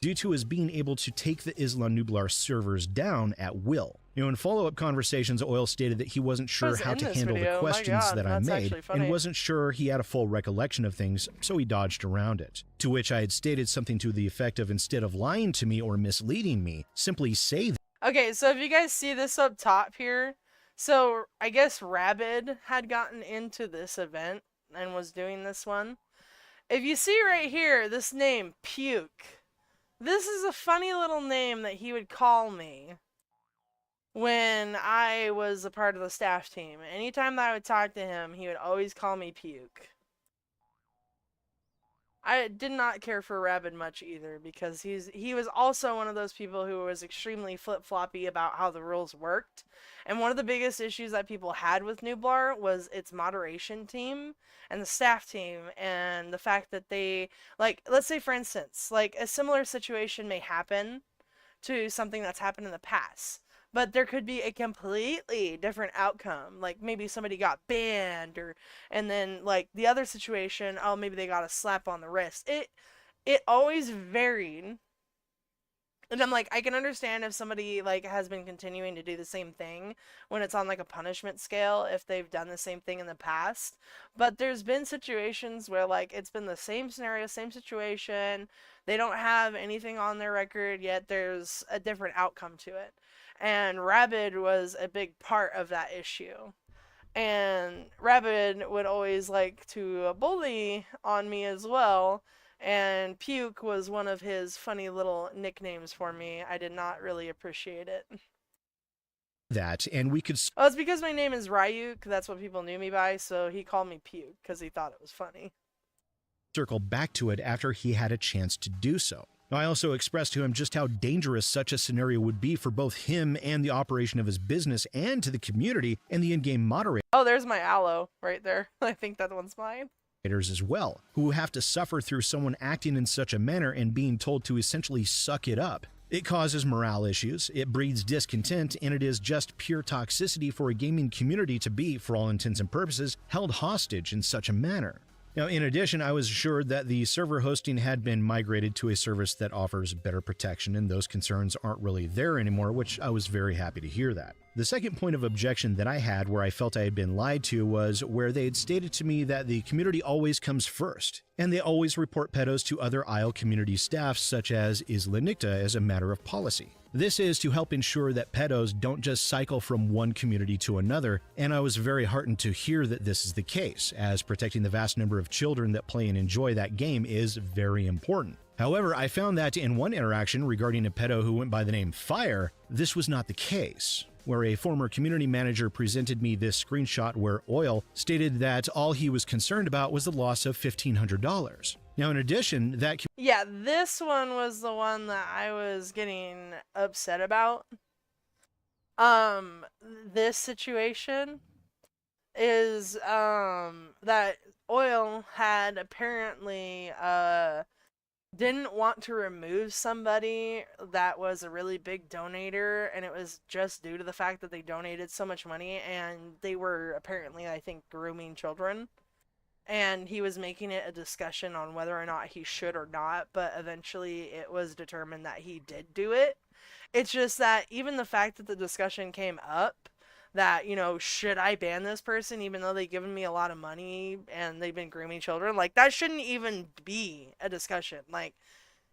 Due to his being able to take the Isla Nublar servers down at will. You know, in follow-up conversations, Oil stated that he wasn't sure how to handle the questions that I made, and wasn't sure he had a full recollection of things, so he dodged around it. To which I had stated something to the effect of, instead of lying to me or misleading me, simply say that. Okay, so if you guys see this up top here, so I guess Rabid had gotten into this event and was doing this one. If you see right here, this name, Puke. This is a funny little name that he would call me when I was a part of the staff team. Anytime that I would talk to him, he would always call me Puke. I did not care for Rabid much either, because he was also one of those people who was extremely flip-floppy about how the rules worked. And one of the biggest issues that people had with Nublar was its moderation team and the staff team, and the fact that they, like, let's say for instance, like, a similar situation may happen to something that's happened in the past, but there could be a completely different outcome. Like, maybe somebody got banned, and then, like, the other situation, oh, maybe they got a slap on the wrist. it always varied. And I'm like, I can understand if somebody like has been continuing to do the same thing when it's on like a punishment scale if they've done the same thing in the past. But there's been situations where like it's been the same scenario, same situation. They don't have anything on their record yet. There's a different outcome to it. And Rabid was a big part of that issue. And Rabid would always like to bully on me as well. And Puke was one of his funny little nicknames for me. I did not really appreciate it. That, and we could... Oh, it's because my name is Ryuk. That's what people knew me by, so he called me Puke because he thought it was funny. Circle back to it after he had a chance to do so. I also expressed to him just how dangerous such a scenario would be for both him and the operation of his business and to the community and the in-game moderator. Oh, there's my aloe right there. I think that one's mine. As well, who have to suffer through someone acting in such a manner and being told to essentially suck it up. It causes morale issues, it breeds discontent, and it is just pure toxicity for a gaming community to be, for all intents and purposes, held hostage in such a manner. Now, in addition, I was assured that the server hosting had been migrated to a service that offers better protection, and those concerns aren't really there anymore, which I was very happy to hear that. The second point of objection that I had where I felt I had been lied to was where they had stated to me that the community always comes first, and they always report pedos to other Isle community staff such as Isla Nicta as a matter of policy. This is to help ensure that pedos don't just cycle from one community to another, and I was very heartened to hear that this is the case, as protecting the vast number of children that play and enjoy that game is very important. However, I found that in one interaction regarding a pedo who went by the name Fire, this was not the case, where a former community manager presented me this screenshot where Oil stated that all he was concerned about was the loss of $1,500. Now, in addition, that... Yeah, this one was the one that I was getting upset about. This situation is, that Oil had apparently, didn't want to remove somebody that was a really big donator, and it was just due to the fact that they donated so much money, and they were apparently, I think, grooming children. And he was making it a discussion on whether or not he should or not, but eventually it was determined that he did do it. It's just that even the fact that the discussion came up, that, you know, should I ban this person even though they've given me a lot of money and they've been grooming children? Like, that shouldn't even be a discussion. Like,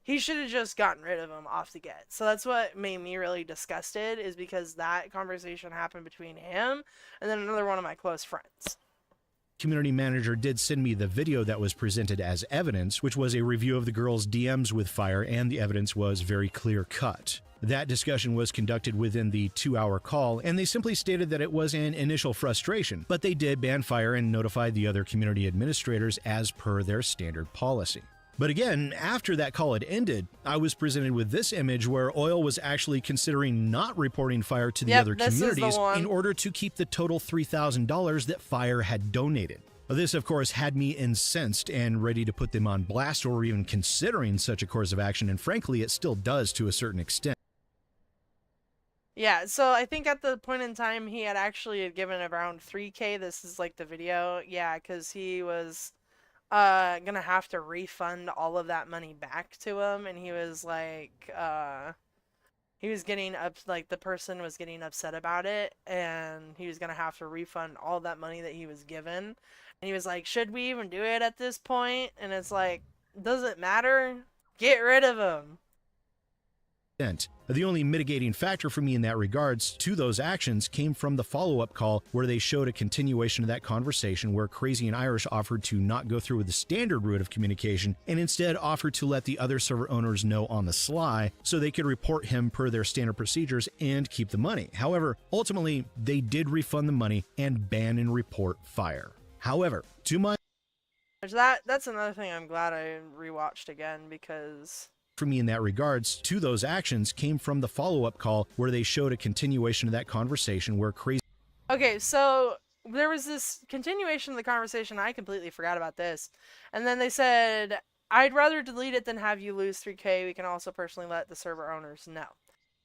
he should have just gotten rid of him off the get. So that's what made me really disgusted, is because that conversation happened between him and then another one of my close friends. Community manager did send me the video that was presented as evidence, which was a review of the girl's DMs with Fire, and the evidence was very clear cut. That discussion was conducted within the 2-hour call, and they simply stated that it was an initial frustration, but they did ban Fire and notified the other community administrators as per their standard policy. But again, after that call had ended, I was presented with this image where Oil was actually considering not reporting Fire to the other communities in order to keep the total $3,000 that Fire had donated. This, of course, had me incensed and ready to put them on blast or even considering such a course of action, and frankly, it still does to a certain extent. Yeah, so I think at the point in time he had actually given around $3K. This is like the video. Yeah, because he was gonna have to refund all of that money back to him, and he was like, he was getting up, like the person was getting upset about it, and he was gonna have to refund all that money that he was given. And he was like, should we even do it at this point? And it's like, does it matter? Get rid of him. The only mitigating factor for me in that regards to those actions came from the follow-up call where they showed a continuation of that conversation where Crazy and Irish offered to not go through with the standard route of communication and instead offered to let the other server owners know on the sly so they could report him per their standard procedures and keep the money. However, ultimately, they did refund the money and ban and report Fire. However, to my... That's another thing I'm glad I rewatched again, because... For me in that regards to those actions came from the follow-up call where they showed a continuation of that conversation where Crazy... Okay, so there was this continuation of the conversation. I completely forgot about this. And then they said, I'd rather delete it than have you lose 3K. We can also personally let the server owners know.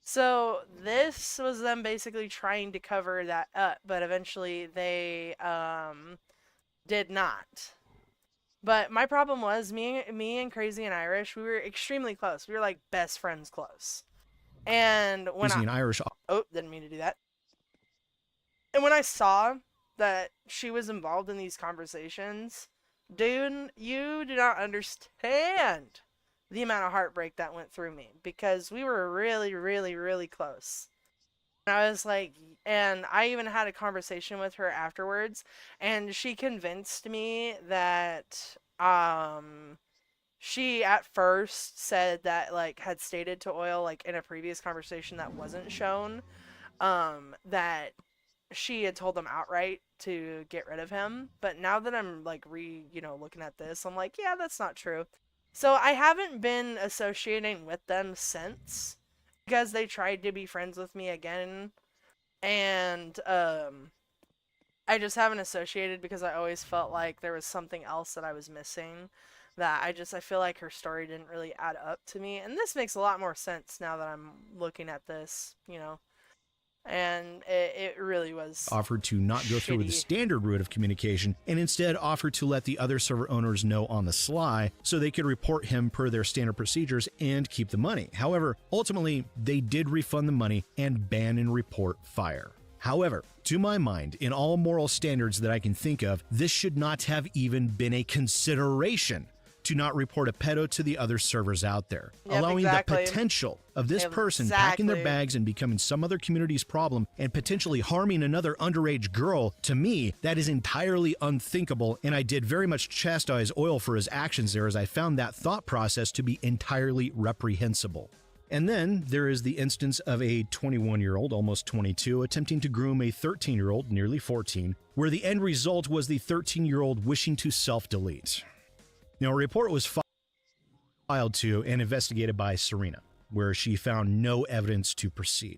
So this was them basically trying to cover that up, but eventually they did not. But my problem was me and Crazy and Irish, we were extremely close. We were like best friends close. And when Crazy and Irish. Oh, didn't mean to do that. And when I saw that she was involved in these conversations, dude, you do not understand the amount of heartbreak that went through me, because we were really, really, really close. And I was like, and I even had a conversation with her afterwards, and she convinced me that she at first said that, like, had stated to Oil, like, in a previous conversation that wasn't shown, that she had told them outright to get rid of him. But now that I'm, like, looking at this, I'm like, yeah, that's not true. So I haven't been associating with them since, because they tried to be friends with me again, and I just haven't associated because I always felt like there was something else that I was missing, that I feel like her story didn't really add up to me. And this makes a lot more sense now that I'm looking at this, and it really was offered to not go through with the standard route of communication and instead offered to let the other server owners know on the sly so they could report him per their standard procedures and keep the money. However, ultimately, they did refund the money and ban and report fire. However, to my mind, in all moral standards that I can think of, this should not have even been a consideration to not report a pedo to the other servers out there, allowing the potential of this person packing their bags and becoming some other community's problem and potentially harming another underage girl. To me, that is entirely unthinkable, and I did very much chastise Oil for his actions there, as I found that thought process to be entirely reprehensible. And then there is the instance of a 21-year-old, almost 22, attempting to groom a 13-year-old, nearly 14, where the end result was the 13-year-old wishing to self-delete. Now, a report was filed to and investigated by Serena, where she found no evidence to proceed.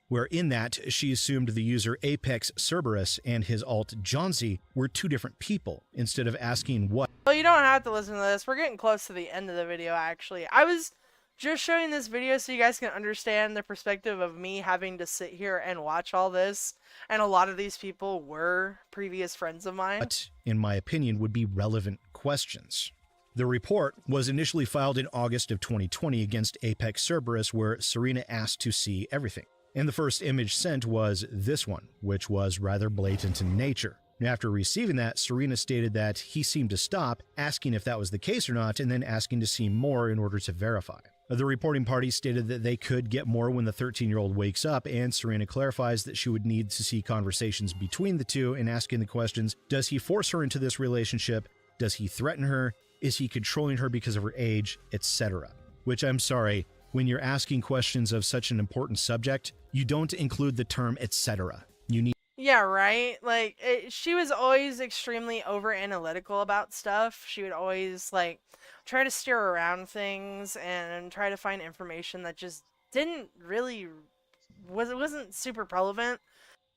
Where in that, she assumed the user Apex Cerberus and his alt Johnsy were two different people, instead of asking what. Well, you don't have to listen to this. We're getting close to the end of the video, actually. I was just showing this video so you guys can understand the perspective of me having to sit here and watch all this. And a lot of these people were previous friends of mine. But, in my opinion, would be relevant questions. The report was initially filed in August of 2020 against Apex Cerberus, where Serena asked to see everything. And the first image sent was this one, which was rather blatant in nature. After receiving that, Serena stated that he seemed to stop, asking if that was the case or not, and then asking to see more in order to verify. The reporting party stated that they could get more when the 13-year-old wakes up, and Serena clarifies that she would need to see conversations between the two and asking the questions, does he force her into this relationship? Does he threaten her? Is he controlling her because of her age? Etc. Which, I'm sorry, when you're asking questions of such an important subject, you don't include the term etc. You need. Yeah, right? Like, she was always extremely over-analytical about stuff. She would always, like, try to steer around things and try to find information that just didn't really... wasn't super relevant,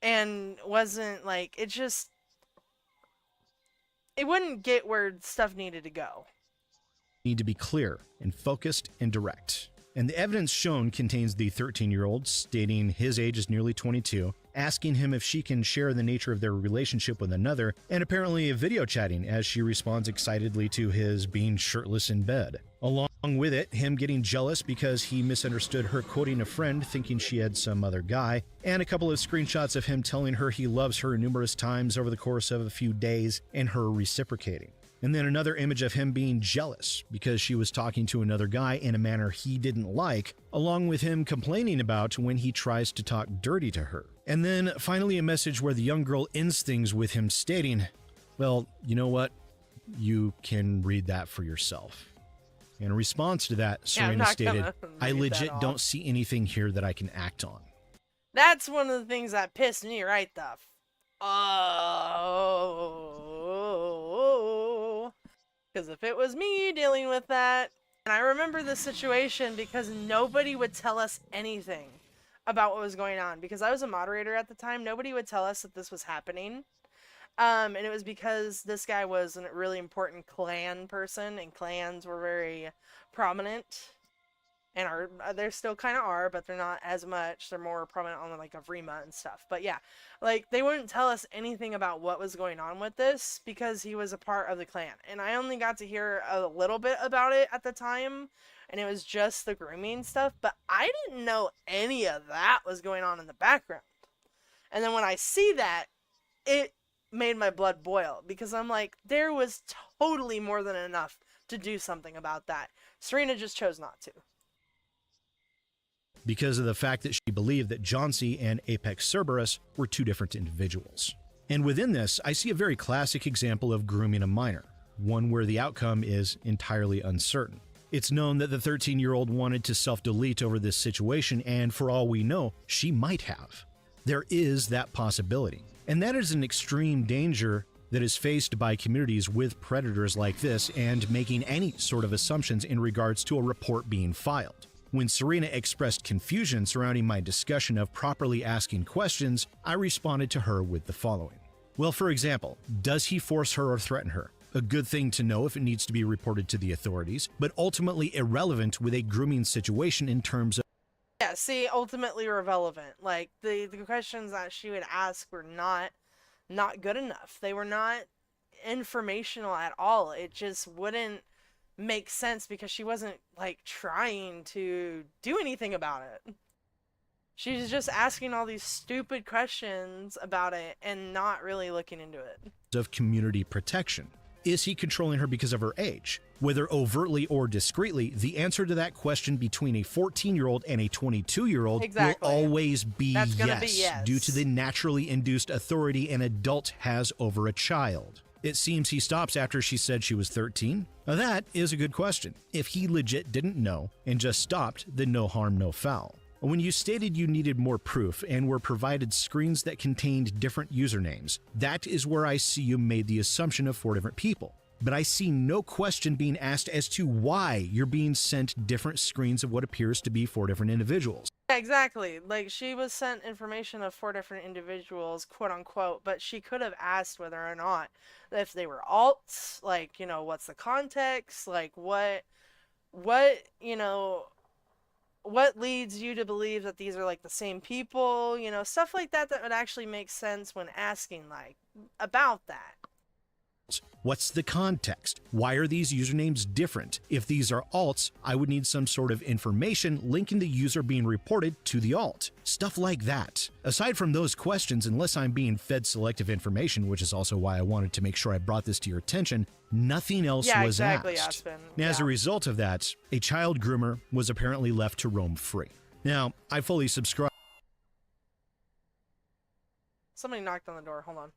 and wasn't, like, it wouldn't get where stuff needed to go. Need to be clear and focused and direct. And the evidence shown contains the 13-year-old stating his age is nearly 22, asking him if she can share the nature of their relationship with another, and apparently video chatting as she responds excitedly to his being shirtless in bed. Along with it, him getting jealous because he misunderstood her quoting a friend thinking she had some other guy, and a couple of screenshots of him telling her he loves her numerous times over the course of a few days and her reciprocating. And then another image of him being jealous because she was talking to another guy in a manner he didn't like, along with him complaining about when he tries to talk dirty to her. And then finally a message where the young girl ends things with him stating, well, you know what? You can read that for yourself. In response to that, Serena stated, I legit don't see anything here that I can act on. That's one of the things that pissed me right the oh, because if it was me dealing with that, and I remember the situation because nobody would tell us anything about what was going on, because I was a moderator at the time. Nobody would tell us that this was happening, and it was because this guy was a really important clan person, and clans were very prominent and they're still kind of are, but they're not as much. They're more prominent on like Avrima and stuff. But yeah, like they wouldn't tell us anything about what was going on with this because he was a part of the clan, and I only got to hear a little bit about it at the time, and it was just the grooming stuff. But I didn't know any of that was going on in the background. And then when I see that, it made my blood boil because I'm like, there was totally more than enough to do something about that. Serena just chose not to. Because of the fact that she believed that Jauncey and Apex Cerberus were two different individuals. And within this, I see a very classic example of grooming a minor, one where the outcome is entirely uncertain. It's known that the 13-year-old wanted to self-delete over this situation, and for all we know, she might have. There is that possibility. And that is an extreme danger that is faced by communities with predators like this and making any sort of assumptions in regards to a report being filed. When Serena expressed confusion surrounding my discussion of properly asking questions, I responded to her with the following. Well, for example, does he force her or threaten her? A good thing to know if it needs to be reported to the authorities, but ultimately irrelevant with a grooming situation in terms of... Yeah, see, ultimately irrelevant. Like, the questions that she would ask were not good enough. They were not informational at all. It just wouldn't make sense because she wasn't like trying to do anything about it. She's just asking all these stupid questions about it and not really looking into it. Of community protection. Is he controlling her because of her age? Whether overtly or discreetly, the answer to that question between a 14-year-old and a 22-year-old will always be yes, due to the naturally induced authority an adult has over a child. It seems he stops after she said she was 13. Now that is a good question. If he legit didn't know and just stopped, then no harm, no foul. When you stated you needed more proof and were provided screens that contained different usernames, that is where I see you made the assumption of 4 different people. But I see no question being asked as to why you're being sent different screens of what appears to be 4 different individuals. Yeah, exactly. Like, she was sent information of 4 different individuals, quote unquote, but she could have asked whether or not if they were alts, like, you know, what's the context, like what, you know, what leads you to believe that these are like the same people, you know, stuff like that that would actually make sense when asking like about that. What's the context? Why are these usernames different? If these are alts, I would need some sort of information linking the user being reported to the alt. Stuff like that. Aside from those questions, unless I'm being fed selective information, which is also why I wanted to make sure I brought this to your attention, nothing else was asked. Now, as a result of that, a child groomer was apparently left to roam free. Now, I fully subscribe. Somebody knocked on the door. Hold on.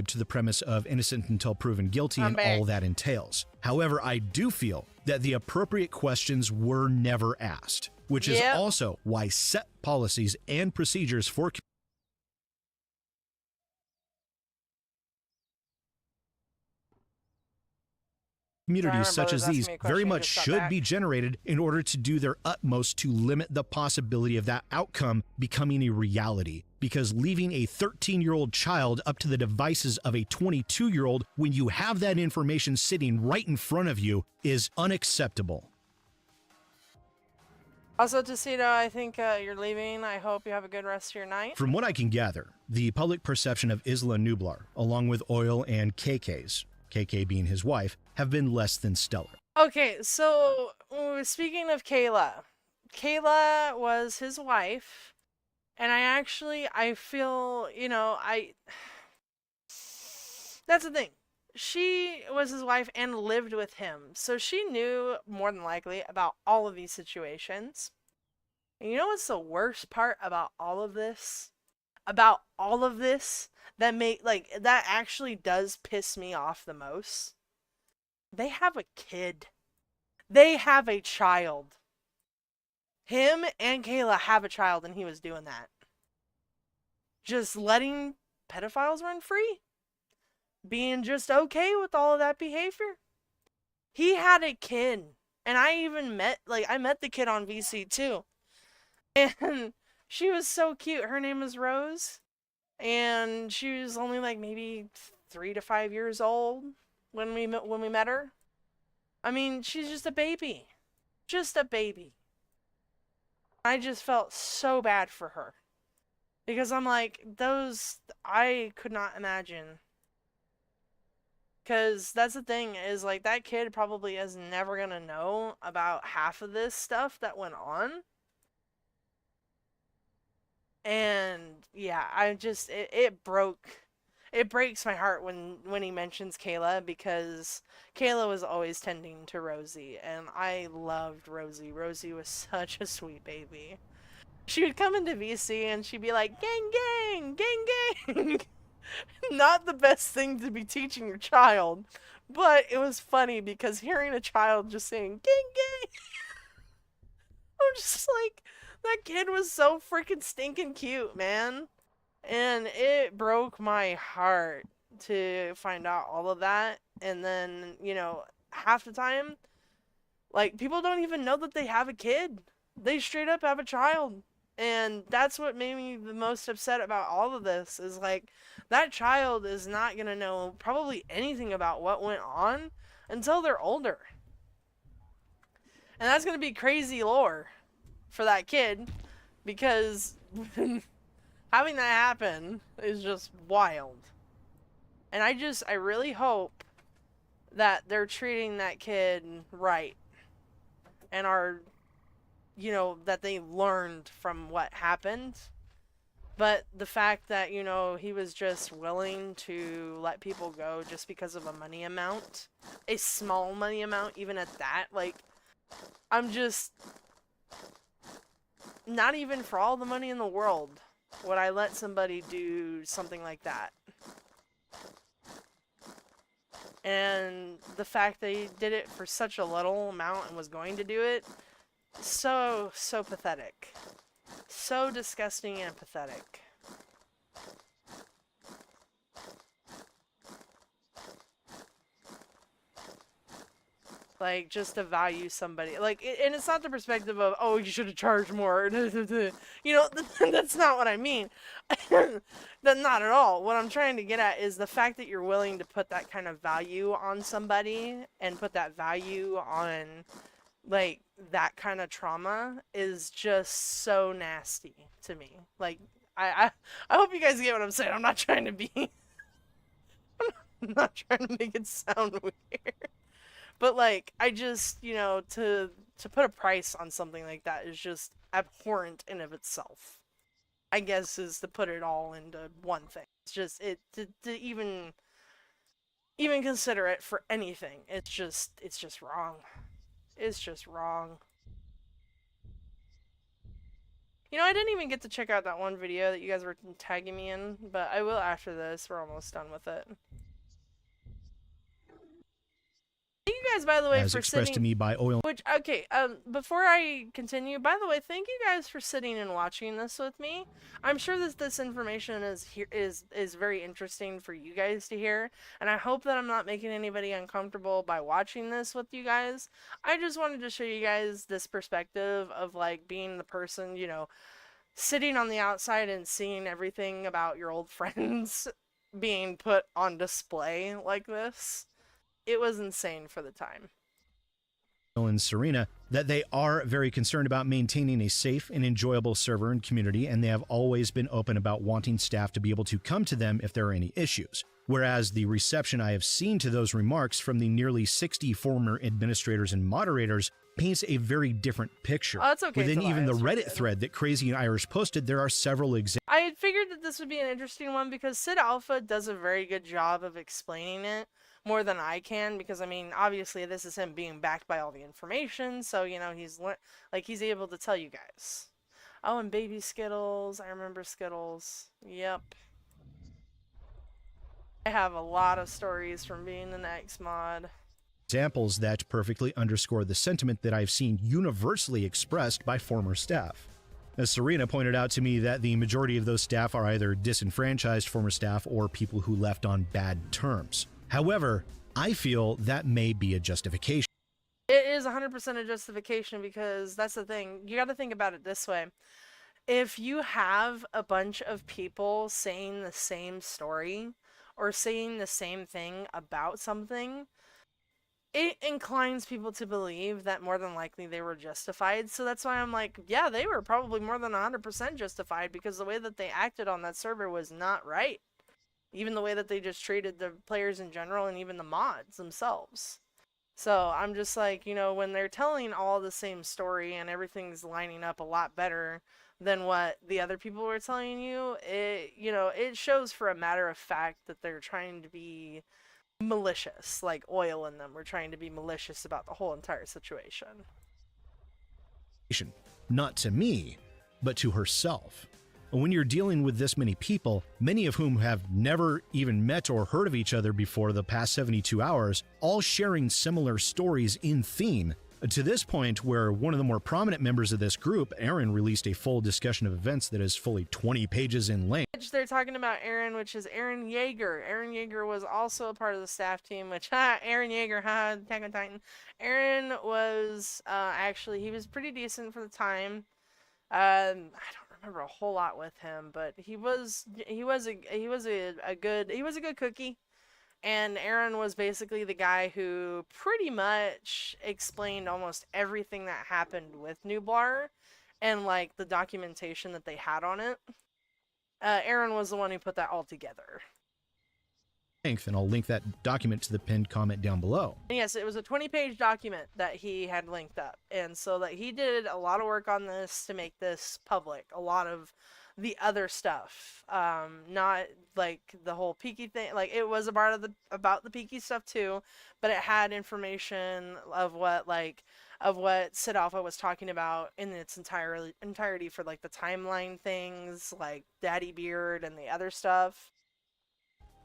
To the premise of innocent until proven guilty and all that entails. However, I do feel that the appropriate questions were never asked, which is also why set policies and procedures for Communities such as these very much should be generated in order to do their utmost to limit the possibility of that outcome becoming a reality. Because leaving a 13-year-old child up to the devices of a 22-year-old when you have that information sitting right in front of you is unacceptable. Also, Tacito, I think you're leaving. I hope you have a good rest of your night. From what I can gather, the public perception of Isla Nublar, along with Oil and KK's, KK being his wife, have been less than stellar. Okay, so speaking of Kayla, Kayla was his wife, and I feel, you know, that's the thing. She was his wife and lived with him, so she knew more than likely about all of these situations. And you know what's the worst part about all of this? About all of this that actually does piss me off the most? They have a kid. They have a child. Him and Kayla have a child, and he was doing that. Just letting pedophiles run free? Being just okay with all of that behavior? He had a kid. And I even met the kid on VC too. And she was so cute. Her name is Rose. And she was only like maybe 3 to 5 years old when we met her. I mean, she's just a baby. Just a baby. I just felt so bad for her. Because I'm like, I could not imagine. Because that's the thing, is like, that kid probably is never going to know about half of this stuff that went on. And yeah, it breaks my heart when he mentions Kayla, because Kayla was always tending to Rosie, and I loved Rosie. Rosie was such a sweet baby. She would come into VC and she'd be like, gang, gang, gang, gang. Not the best thing to be teaching your child, but it was funny because hearing a child just saying, gang, gang, I'm just like, that kid was so freaking stinking cute, man. And it broke my heart to find out all of that. And then, you know, half the time, like, people don't even know that they have a kid. They straight up have a child. And that's what made me the most upset about all of this, is like, that child is not going to know probably anything about what went on until they're older. And that's going to be crazy lore for that kid, because having that happen is just wild. And I really hope that they're treating that kid right, and are, you know, that they learned from what happened. But the fact that, you know, he was just willing to let people go just because of a money amount, a small money amount, even at that, like, I'm just, not even for all the money in the world would I let somebody do something like that. And the fact that he did it for such a little amount and was going to do it, so pathetic. So disgusting and pathetic. Like, just to value somebody. Like, and it's not the perspective of, oh, you should have charged more. You know, that's not what I mean. Not at all. What I'm trying to get at is the fact that you're willing to put that kind of value on somebody, and put that value on, like, that kind of trauma is just so nasty to me. Like, I hope you guys get what I'm saying. I'm not trying to be... I'm not trying to make it sound weird. But, like, I just, you know, to put a price on something like that is just abhorrent in of itself. I guess is to put it all into one thing. It's just, to even consider it for anything, it's just wrong. It's just wrong. You know, I didn't even get to check out that one video that you guys were tagging me in, but I will after this. We're almost done with it. You guys, by the way, as for expressed sitting, to me by Oil. Which, okay, before I continue, by the way, thank you guys for sitting and watching this with me. I'm sure that this information is very interesting for you guys to hear, and I hope that I'm not making anybody uncomfortable by watching this with you guys. I just wanted to show you guys this perspective of, like, being the person, you know, sitting on the outside and seeing everything about your old friends being put on display like this. It was insane for the time. And Serena, that they are very concerned about maintaining a safe and enjoyable server and community, and they have always been open about wanting staff to be able to come to them if there are any issues. Whereas the reception I have seen to those remarks from the nearly 60 former administrators and moderators paints a very different picture. Oh, it's okay. Within even the Reddit thread that Crazy and Irish posted, there are several examples. I had figured that this would be an interesting one because Sid Alpha does a very good job of explaining it more than I can, because I mean, obviously this is him being backed by all the information, so you know he's able to tell you guys. Oh, and baby Skittles, I remember Skittles. Yep. I have a lot of stories from being an X mod. Examples that perfectly underscore the sentiment that I've seen universally expressed by former staff. As Serena pointed out to me that the majority of those staff are either disenfranchised former staff or people who left on bad terms. However, I feel that may be a justification. It is 100% a justification, because that's the thing. You got to think about it this way. If you have a bunch of people saying the same story or saying the same thing about something, it inclines people to believe that more than likely they were justified. So that's why I'm like, yeah, they were probably more than 100% justified, because the way that they acted on that server was not right. Even the way that they just treated the players in general, and even the mods themselves. So I'm just like, you know, when they're telling all the same story and everything's lining up a lot better than what the other people were telling you, it shows for a matter of fact that they're trying to be malicious. Like Oil and them were trying to be malicious about the whole entire situation. Not to me, but to herself. When you're dealing with this many people, many of whom have never even met or heard of each other before the past 72 hours, all sharing similar stories in theme, to this point where one of the more prominent members of this group, Aaron, released a full discussion of events that is fully 20 pages in length. They're talking about Aaron, which is Aaron Yeager. Aaron Yeager was also a part of the staff team, which, Aaron Yeager, Attack on Titan. Aaron was, actually, he was pretty decent for the time. I don't remember a whole lot with him, but he was a good cookie. And Aaron was basically the guy who pretty much explained almost everything that happened with Nublar and like the documentation that they had on it. Aaron was the one who put that all together. And I'll link that document to the pinned comment down below. And yes, it was a 20-page document that he had linked up, and so that he did a lot of work on this to make this public. A lot of the other stuff, not like the whole Peaky thing. Like, it was about the Peaky stuff too, but it had information of what Sid Alpha was talking about in its entirety for like the timeline things, like Daddy Beard and the other stuff.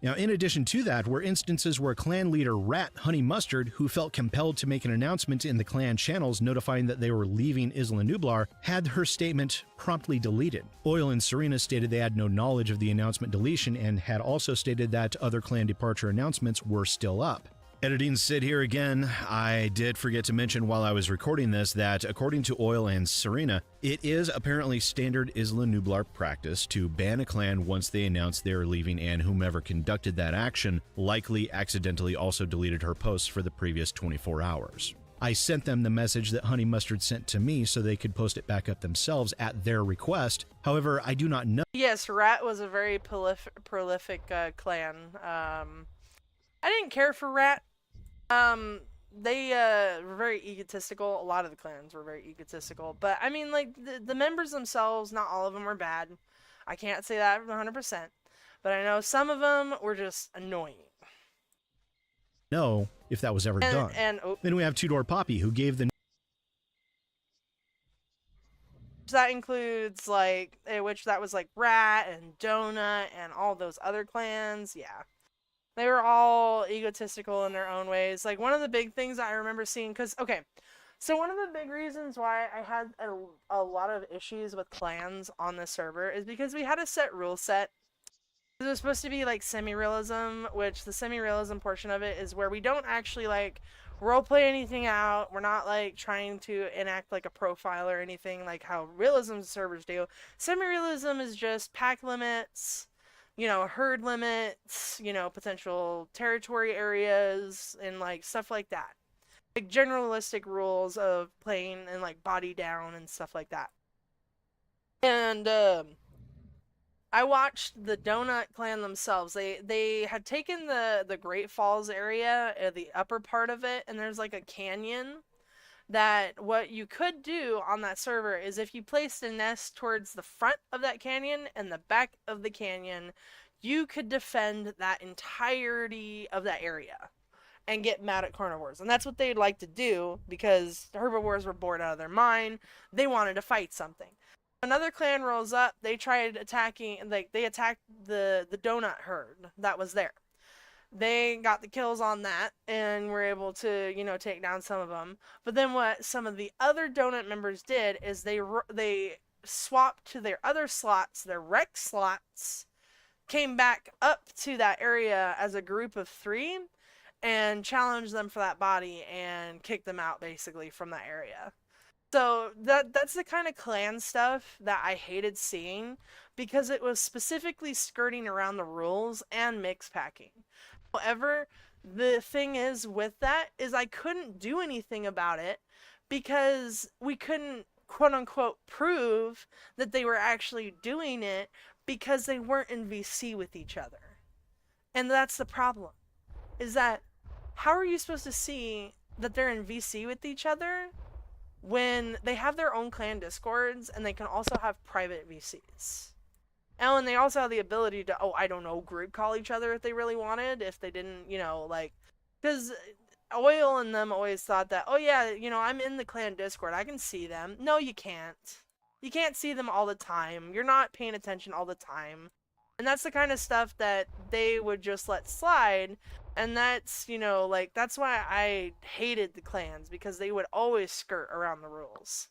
Now, in addition to that, were instances where clan leader Rat Honey Mustard, who felt compelled to make an announcement in the clan channels notifying that they were leaving Isla Nublar, had her statement promptly deleted. Oil and Serena stated they had no knowledge of the announcement deletion and had also stated that other clan departure announcements were still up. Editing Sid here again. I did forget to mention while I was recording this that according to Oil and Serena, it is apparently standard Isla Nublar practice to ban a clan once they announce they are leaving, and whomever conducted that action likely accidentally also deleted her posts for the previous 24 hours. I sent them the message that Honey Mustard sent to me so they could post it back up themselves at their request. However, I do not know. Yes, Rat was a very prolific clan. I didn't care for Rat. They were very egotistical. A lot of the clans were very egotistical, but I mean, like, the members themselves, not all of them were bad. I can't say that 100%, but I know some of them were just annoying. No, if that was ever done. Then we have Two Door Poppy, who gave the... That includes, like, which that was like Rat and Donut and all those other clans, yeah. They were all egotistical in their own ways. Like, one of the big things I remember seeing, because, okay, so one of the big reasons why I had a lot of issues with clans on this server is because we had a set rule set. It was supposed to be, like, semi-realism, which the semi-realism portion of it is where we don't actually, like, roleplay anything out. We're not, like, trying to enact, like, a profile or anything like how realism servers do. Semi-realism is just pack limits, you know, herd limits, you know, potential territory areas, and, like, stuff like that. Like, generalistic rules of playing and, like, body down and stuff like that. And, I watched the Donut Clan themselves. They had taken the Great Falls area, the upper part of it, and there's, like, a canyon that what you could do on that server is if you placed a nest towards the front of that canyon and the back of the canyon, you could defend that entirety of that area and get mad at carnivores. And that's what they'd like to do because the herbivores were bored out of their mind. They wanted to fight something. Another clan rolls up, they tried attacking, like, they attacked the donut herd that was there. They got the kills on that and were able to, you know, take down some of them. But then what some of the other donut members did is they swapped to their other slots, their rec slots, came back up to that area as a group of 3 and challenged them for that body and kicked them out basically from that area. So that's the kind of clan stuff that I hated seeing because it was specifically skirting around the rules and mix packing. However, the thing is with that is I couldn't do anything about it because we couldn't quote unquote prove that they were actually doing it because they weren't in VC with each other. And that's the problem. Is that how are you supposed to see that they're in VC with each other when they have their own clan discords and they can also have private VCs? And they also have the ability to, I don't know, group call each other if they really wanted, if they didn't, you know, like, because Oil and them always thought that, oh yeah, you know, I'm in the clan discord, I can see them. No, you can't. You can't see them all the time. You're not paying attention all the time. And that's the kind of stuff that they would just let slide. And that's, you know, like, that's why I hated the clans, because they would always skirt around the rules.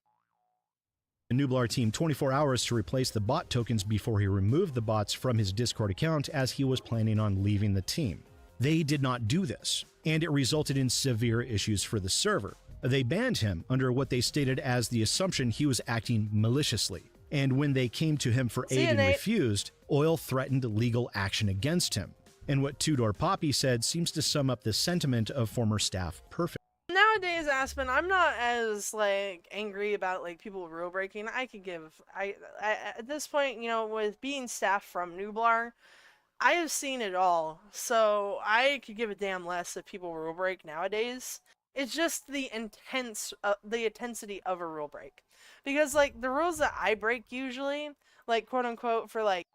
The Nublar team 24 hours to replace the bot tokens before he removed the bots from his Discord account as he was planning on leaving the team. They did not do this, and it resulted in severe issues for the server. They banned him under what they stated as the assumption he was acting maliciously. And when they came to him for aid and refused, Oil threatened legal action against him. And what Two-Door Poppy said seems to sum up the sentiment of former staff perfectly. Nowadays, Aspen, I'm not as, like, angry about, like, people rule breaking. I could give, I at this point, you know, with being staff from Nublar, I have seen it all. So I could give a damn less if people rule break nowadays. It's just the intensity of a rule break. Because, like, the rules that I break usually, like, quote unquote, for, like,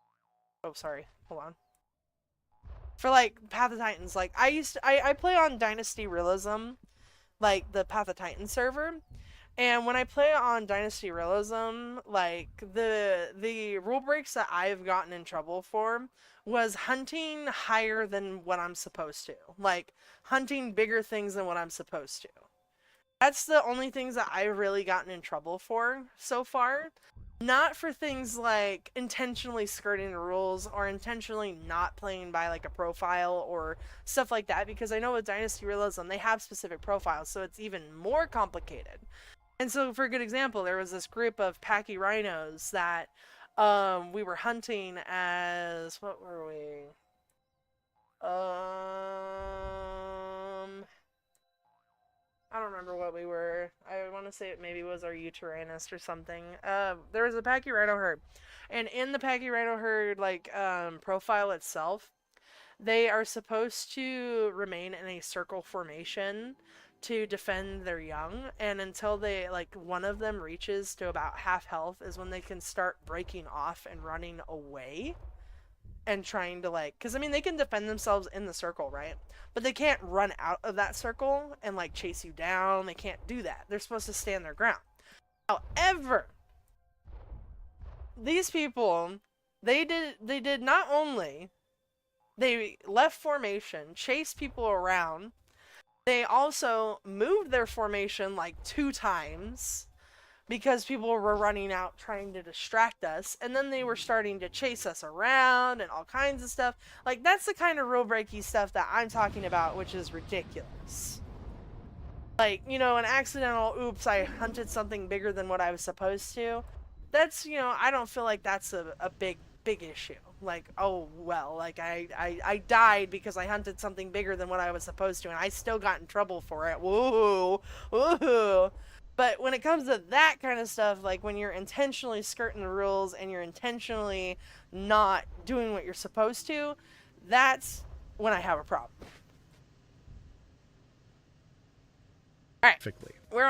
oh, sorry, hold on. For, like, Path of Titans, like, I play on Dynasty Realism, like, the Path of Titans server, and when I play on Dynasty Realism, like, the rule breaks that I've gotten in trouble for was hunting higher than what I'm supposed to. Like, hunting bigger things than what I'm supposed to. That's the only things that I've really gotten in trouble for so far. Not for things like intentionally skirting the rules or intentionally not playing by, like, a profile or stuff like that, because I know with Dynasty Realism they have specific profiles, so it's even more complicated. And so, for a good example, there was this group of Packy Rhinos that we were hunting as, what were we? I don't remember what we were. I want to say it maybe was our Uteranus or something. There was a Packy Rhino herd. And in the Packy Rhino herd, like, profile itself, they are supposed to remain in a circle formation to defend their young. And until they, like, one of them reaches to about half health is when they can start breaking off and running away. And trying to, like, because, I mean, they can defend themselves in the circle, right? But they can't run out of that circle and, like, chase you down. They can't do that. They're supposed to stand their ground. However, these people, they did not only They left formation, chased people around. They also moved their formation like 2 times because people were running out trying to distract us, and then they were starting to chase us around and all kinds of stuff. Like, that's the kind of rule-breaky stuff that I'm talking about, which is ridiculous. Like, you know, an accidental, oops, I hunted something bigger than what I was supposed to. That's, you know, I don't feel like that's a big issue. Like, oh, well, like, I died because I hunted something bigger than what I was supposed to, and I still got in trouble for it. Woo! Woohoo! But when it comes to that kind of stuff, like when you're intentionally skirting the rules and you're intentionally not doing what you're supposed to, that's when I have a problem. Alright,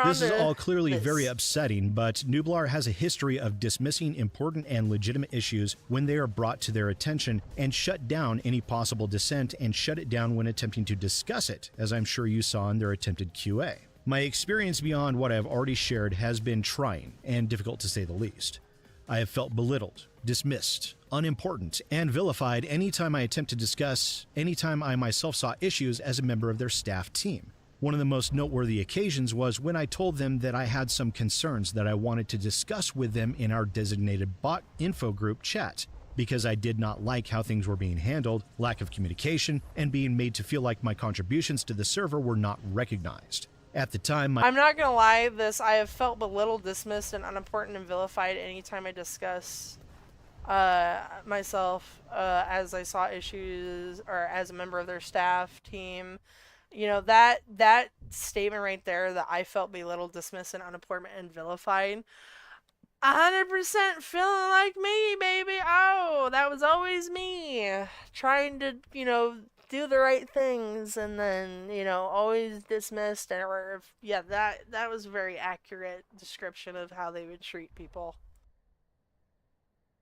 This is all clearly very upsetting, but Nublar has a history of dismissing important and legitimate issues when they are brought to their attention and shut down any possible dissent and shut it down when attempting to discuss it, as I'm sure you saw in their attempted QA. My experience beyond what I have already shared has been trying and difficult to say the least. I have felt belittled, dismissed, unimportant, and vilified anytime I attempt to discuss, anytime I myself saw issues as a member of their staff team. One of the most noteworthy occasions was when I told them that I had some concerns that I wanted to discuss with them in our designated bot info group chat, because I did not like how things were being handled, lack of communication, and being made to feel like my contributions to the server were not recognized. At the time, I'm not gonna lie, I have felt belittled, dismissed, and unimportant and vilified anytime I discuss myself as I saw issues or as a member of their staff team. You know, that statement right there, that I felt belittled, dismissed, and unimportant and vilified, 100% feeling like me, baby. Oh, that was always me, trying to, you know, do the right things, and then, you know, always dismissed. Or yeah, that was a very accurate description of how they would treat people.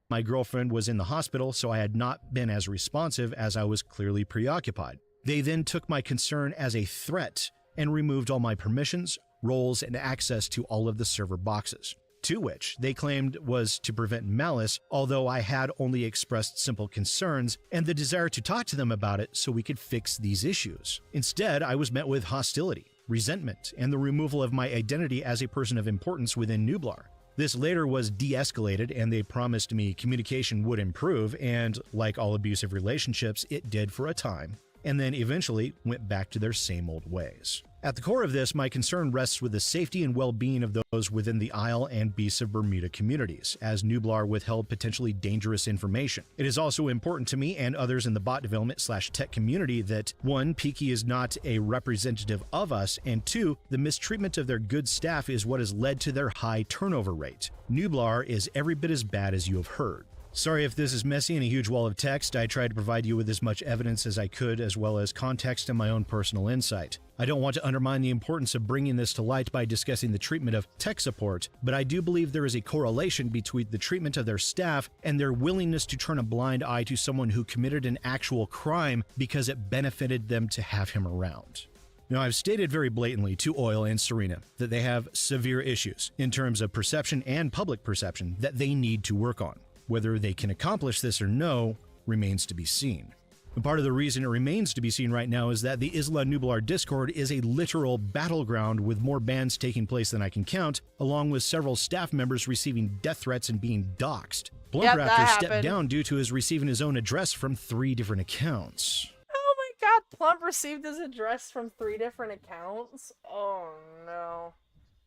My girlfriend was in the hospital, so I had not been as responsive as I was clearly preoccupied. They then took my concern as a threat and removed all my permissions, roles, and access to all of the server boxes, to which they claimed was to prevent malice, although I had only expressed simple concerns and the desire to talk to them about it so we could fix these issues. Instead, I was met with hostility, resentment, and the removal of my identity as a person of importance within Nublar. This later was de-escalated, and they promised me communication would improve, and like all abusive relationships, it did for a time, and then eventually went back to their same old ways. At the core of this, my concern rests with the safety and well-being of those within the Isle and Beasts of Bermuda communities, as Nublar withheld potentially dangerous information. It is also important to me and others in the bot development/tech community that 1. Peaky is not a representative of us, and 2. The mistreatment of their good staff is what has led to their high turnover rate. Nublar is every bit as bad as you have heard. Sorry if this is messy and a huge wall of text. I tried to provide you with as much evidence as I could, as well as context and my own personal insight. I don't want to undermine the importance of bringing this to light by discussing the treatment of tech support, but I do believe there is a correlation between the treatment of their staff and their willingness to turn a blind eye to someone who committed an actual crime because it benefited them to have him around. Now, I've stated very blatantly to Oil and Serena that they have severe issues in terms of perception and public perception that they need to work on. Whether they can accomplish this or no remains to be seen. And part of the reason it remains to be seen right now is that the Isla Nublar Discord is a literal battleground with more bans taking place than I can count, along with several staff members receiving death threats and being doxxed. Blumcrafter stepped down due to his receiving his own address from 3 different accounts. Oh my god, Plump received his address from 3 different accounts? Oh no.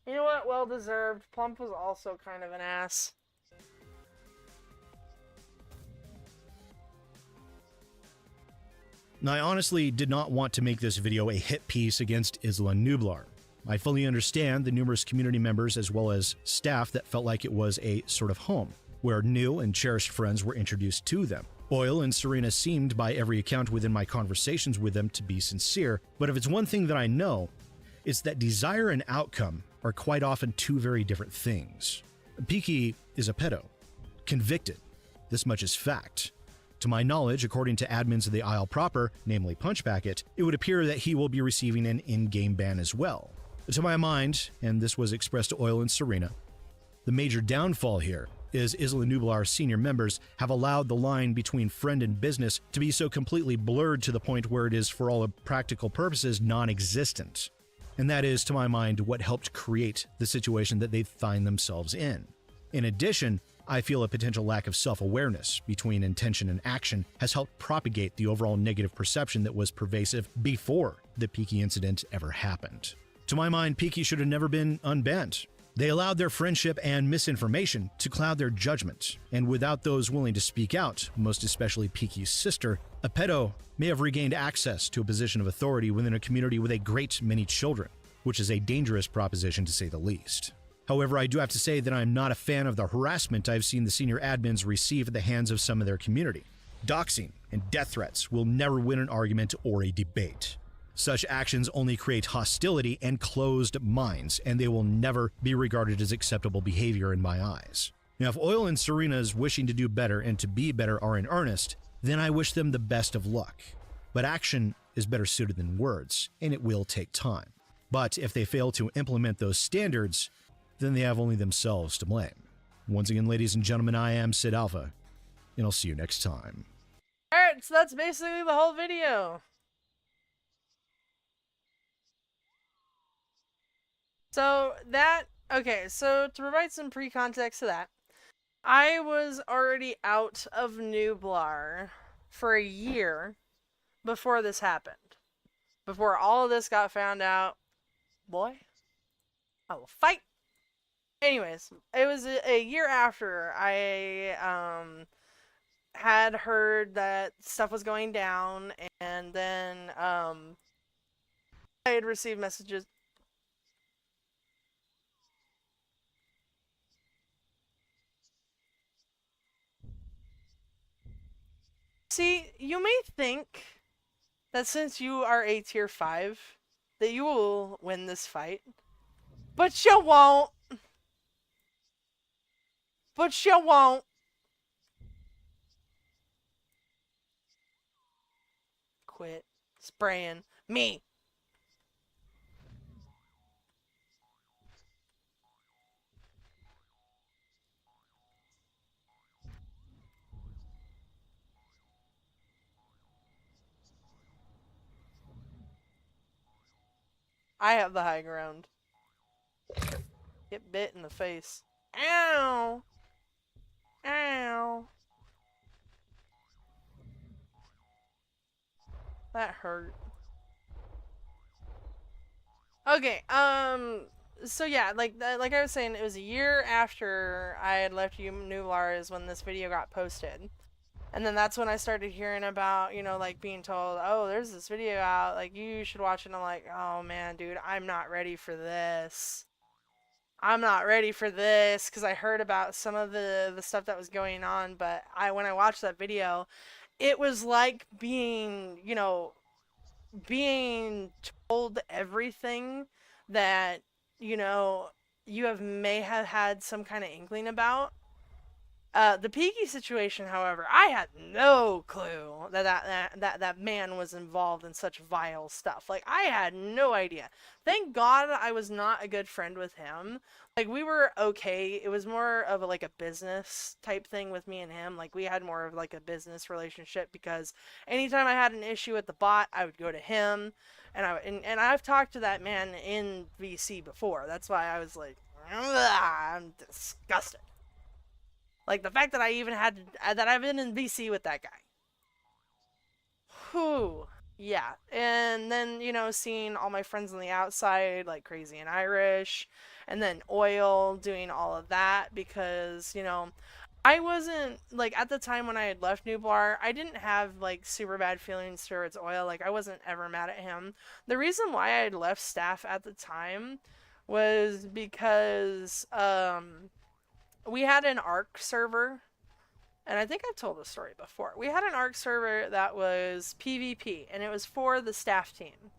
You know what? Well deserved. Plump was also kind of an ass. Now, I honestly did not want to make this video a hit piece against Isla Nublar. I fully understand the numerous community members as well as staff that felt like it was a sort of home, where new and cherished friends were introduced to them. Oil and Serena seemed, by every account within my conversations with them, to be sincere, but if it's one thing that I know, it's that desire and outcome are quite often 2 very different things. Peaky is a pedo. Convicted. This much is fact. To my knowledge, according to admins of the Isle proper, namely Punchpacket, it would appear that he will be receiving an in-game ban as well. To my mind, and this was expressed to Oil and Serena, The major downfall here is Isla Nublar's senior members have allowed the line between friend and business to be so completely blurred to the point where it is, for all practical purposes, non-existent. And that is, to my mind, what helped create the situation that they find themselves in. In addition, I feel a potential lack of self-awareness between intention and action has helped propagate the overall negative perception that was pervasive before the Peaky incident ever happened. To my mind, Peaky should have never been unbent. They allowed their friendship and misinformation to cloud their judgment, and without those willing to speak out, most especially Peaky's sister, a pedo may have regained access to a position of authority within a community with a great many children, which is a dangerous proposition to say the least. However, I do have to say that I'm not a fan of the harassment I've seen the senior admins receive at the hands of some of their community. Doxing and death threats will never win an argument or a debate. Such actions only create hostility and closed minds, and they will never be regarded as acceptable behavior in my eyes. Now, if Oil and Serena's wishing to do better and to be better are in earnest, then I wish them the best of luck. But action is better suited than words, and it will take time. But if they fail to implement those standards, then they have only themselves to blame. Once again, ladies and gentlemen, I am Sid Alpha, and I'll see you next time. Alright, so that's basically the whole video. So to provide some pre-context to that, I was already out of Nublar for a year before this happened. Before all of this got found out, boy, I will fight. Anyways, it was a year after I had heard that stuff was going down, and then I had received messages. See, you may think that since you are a tier 5, that you will win this fight. But you won't. But you won't. Quit spraying me. I have the high ground. Get bit in the face. Ow! Ow! That hurt. Okay, so yeah, like I was saying, it was a year after I had left Nublar is when this video got posted. And then that's when I started hearing about, you know, like being told, oh, there's this video out, like you should watch it. And I'm like, oh man, dude, I'm not ready for this. I'm not ready for this, because I heard about some of the stuff that was going on, but when I watched that video, it was like being, you know, being told everything that, you know, you may have had some kind of inkling about. The Peaky situation, however, I had no clue that man was involved in such vile stuff. Like, I had no idea. Thank God I was not a good friend with him. Like, we were okay. It was more of like a business type thing with me and him. Like, we had more of like a business relationship, because anytime I had an issue with the bot, I would go to him. And I've talked to that man in VC before. That's why I was like, I'm disgusted. Like, the fact that I even that I've been in VC with that guy. Whew. Yeah. And then, you know, seeing all my friends on the outside, like Crazy and Irish, and then Oil doing all of that, because, you know, I wasn't, like, at the time when I had left Nublar, I didn't have, like, super bad feelings towards Oil. Like, I wasn't ever mad at him. The reason why I had left staff at the time was because, we had an ARC server, and I think I've told this story before. We had an ARC server that was PvP, and it was for the staff team,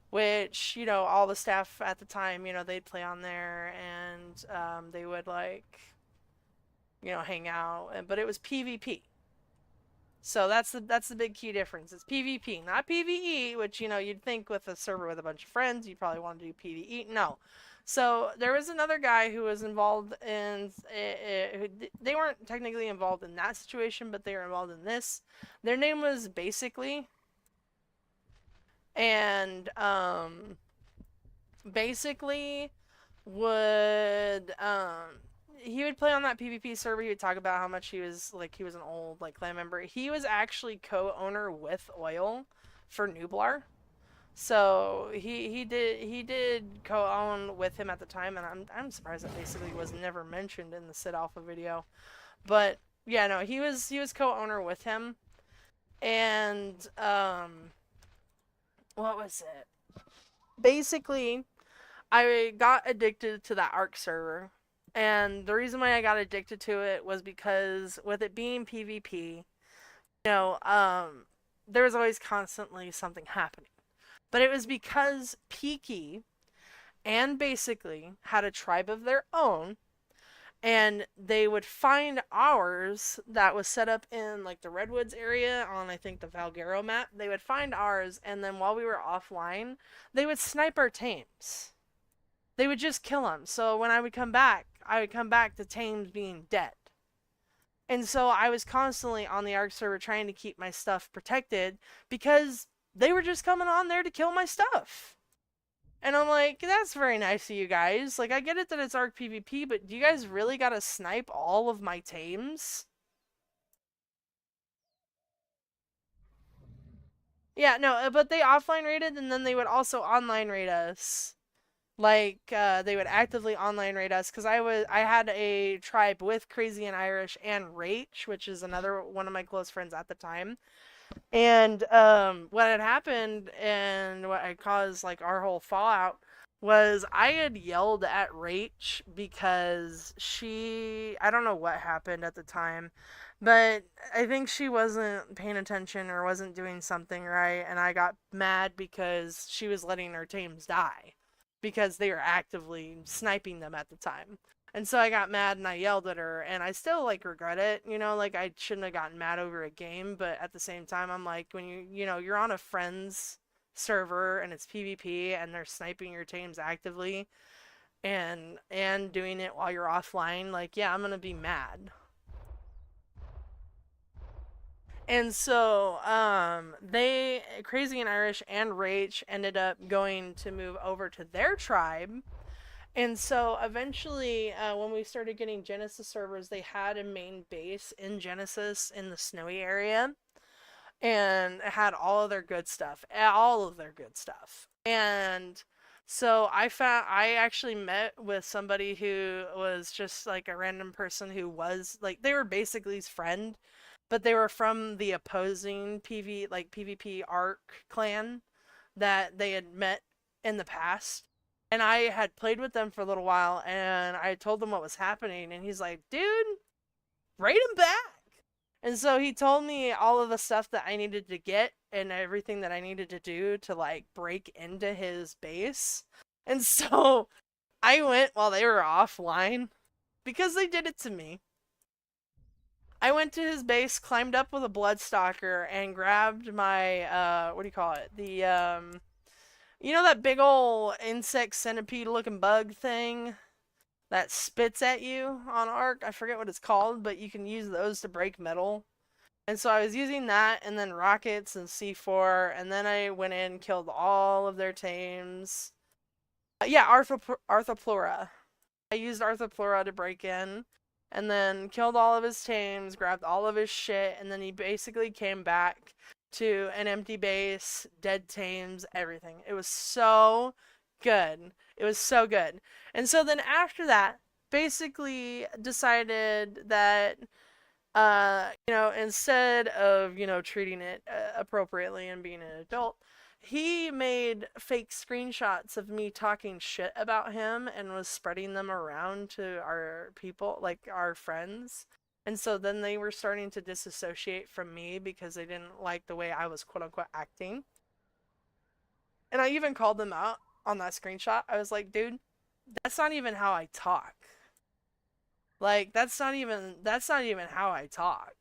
which, you know, all the staff at the time, you know, they'd play on there, and they would, like, you know, hang out, but it was PvP. So that's the big key difference. It's PvP, not PvE, which, you know, you'd think with a server with a bunch of friends, you'd probably want to do PvE. No. So there was another guy who was involved in. They weren't technically involved in that situation, but they were involved in this. Their name was Basically, and Basically would he would play on that PvP server. He would talk about how much he was an old clan member. He was actually co-owner with Oil for Nublar. So he did co-own with him at the time, and I'm surprised that Basically was never mentioned in the Sid Alpha video. But yeah, no, he was co-owner with him. And what was it? Basically, I got addicted to that ARC server. And the reason why I got addicted to it was because with it being PvP, there was always constantly something happening. But it was because Peaky and Basically had a tribe of their own, and they would find ours that was set up in the Redwoods area on, I think, the Valguero map. They would find ours, and then while we were offline, they would snipe our tames. They would just kill them. So when I would come back to tames being dead. And so I was constantly on the ARC server trying to keep my stuff protected because they were just coming on there to kill my stuff. And I'm like, that's very nice of you guys. I get it that it's ARC PvP, but do you guys really gotta snipe all of my tames? Yeah, no, but they offline raided, and then they would also online raid us. They would actively online raid us, because I had a tribe with Crazy and Irish and Rach, which is another one of my close friends at the time. And what had happened and what had caused our whole fallout was I had yelled at Rach because I don't know what happened at the time, but I think she wasn't paying attention or wasn't doing something right, and I got mad because she was letting her tames die because they were actively sniping them at the time. And so I got mad and I yelled at her, and I still regret it, I shouldn't have gotten mad over a game, but at the same time I'm like, when you're on a friend's server and it's PvP and they're sniping your tames actively and doing it while you're offline, yeah, I'm gonna be mad. And so Crazy and Irish and Rach ended up going to move over to their tribe. And so eventually, when we started getting Genesis servers, they had a main base in Genesis in the snowy area, and it had all of their good stuff. And so I actually met with somebody who was just a random person who was they were Basically's friend, but they were from the opposing PvP ARC clan that they had met in the past. And I had played with them for a little while, and I told them what was happening, and he's like, dude, raid him back! And so he told me all of the stuff that I needed to get and everything that I needed to do to, break into his base. And so I went while they were offline, because they did it to me. I went to his base, climbed up with a Bloodstalker, and grabbed my, what do you call it? That big ol' insect centipede looking bug thing that spits at you on ARC? I forget what it's called, but you can use those to break metal. And so I was using that, and then rockets and C4, and then I went in, killed all of their tames. Yeah, Arthropleura. I used Arthropleura to break in, and then killed all of his tames, grabbed all of his shit, and then he basically came back to an empty base, dead tames, everything. It was so good. It was so good. And so then after that, Basically decided that, instead of, treating it appropriately and being an adult, he made fake screenshots of me talking shit about him and was spreading them around to our people, our friends. And so then they were starting to disassociate from me because they didn't like the way I was quote-unquote acting. And I even called them out on that screenshot. I was like, dude, that's not even how I talk. That's not even how I talk.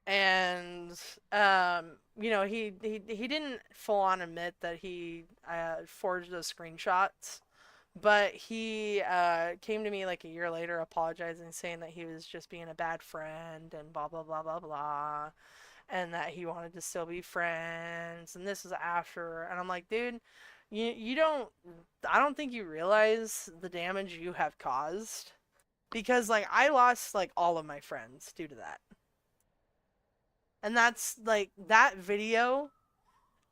And you know, he didn't full on admit that he forged those screenshots, but he came to me like a year later apologizing, saying that he was just being a bad friend and blah blah blah blah blah, and that he wanted to still be friends, and this is after. And I'm like, dude, you don't, I don't think you realize the damage you have caused, because like I lost like all of my friends due to that. And that's like, that video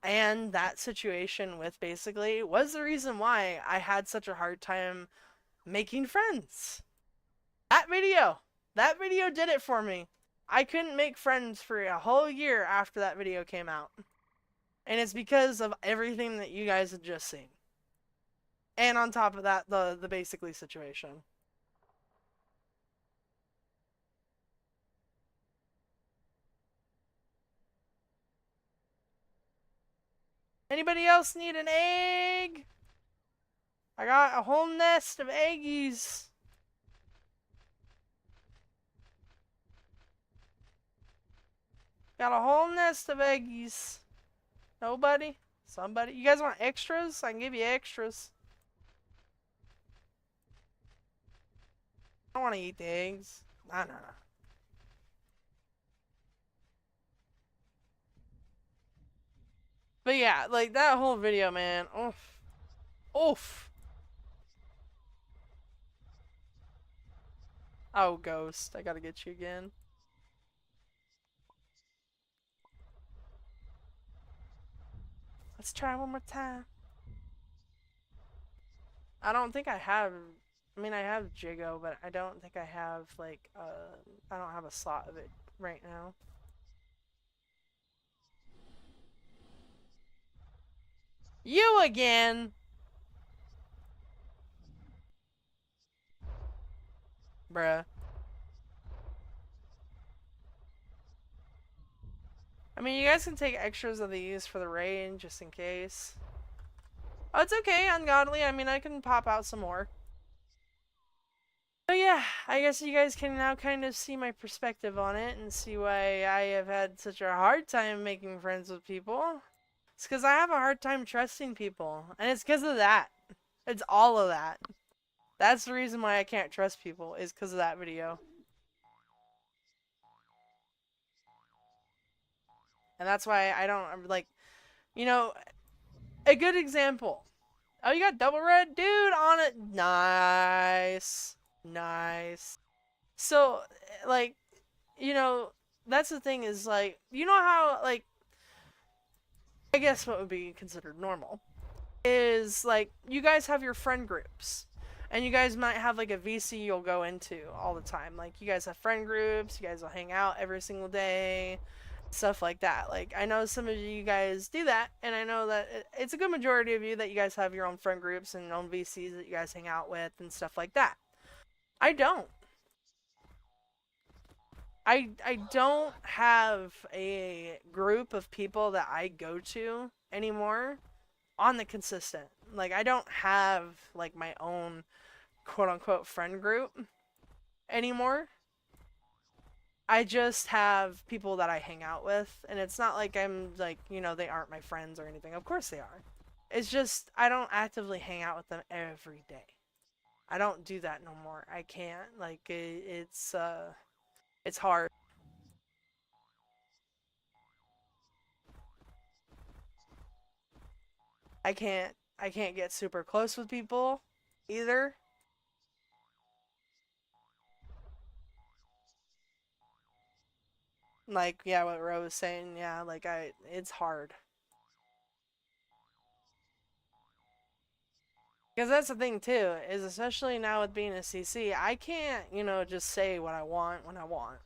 and that situation with basically was the reason why I had such a hard time making friends. That video did it for me. I couldn't make friends for a whole year after that video came out. And it's because of everything that you guys had just seen. And on top of that, the basically situation. Anybody else need an egg? I got a whole nest of eggies. Got a whole nest of eggies. Nobody? Somebody? You guys want extras? I can give you extras. I don't want to eat the eggs. Nah. But yeah, like that whole video, man. Oof. Oof. Oh, Ghost. I gotta get you again. Let's try one more time. I don't think I have... I mean, I have Jigo, but I don't think I have, like, I don't have a slot of it right now. You again! Bruh. I mean, you guys can take extras of these for the raid, just in case. Oh, it's okay, Ungodly. I mean, I can pop out some more. But yeah, I guess you guys can now kind of see my perspective on it and see why I have had such a hard time making friends with people. It's because I have a hard time trusting people. And it's because of that. It's all of that. That's the reason why I can't trust people, is because of that video. And that's why I don't, like, you know, a good example. Oh, you got double red? Dude, on it. Nice. Nice. So, like, you know, that's the thing is, like, you know how, like, I guess what would be considered normal is, like, you guys have your friend groups. And you guys might have, like, a VC you'll go into all the time. Like, you guys have friend groups. You guys will hang out every single day. Stuff like that. Like, I know some of you guys do that, and I know that it's a good majority of you that you guys have your own friend groups and own VCs that you guys hang out with and stuff like that. I don't. I don't have a group of people that I go to anymore on the consistent. Like, I don't have, like, my own quote-unquote friend group anymore. I just have people that I hang out with, and it's not like I'm, like, you know, they aren't my friends or anything. Of course they are. It's just, I don't actively hang out with them every day. I don't do that no more. I can't. Like, it's hard. I can't get super close with people either. Like, yeah, what Ro was saying, yeah, like, it's hard. Because that's the thing, too, is especially now with being a CC, I can't, you know, just say what I want when I want.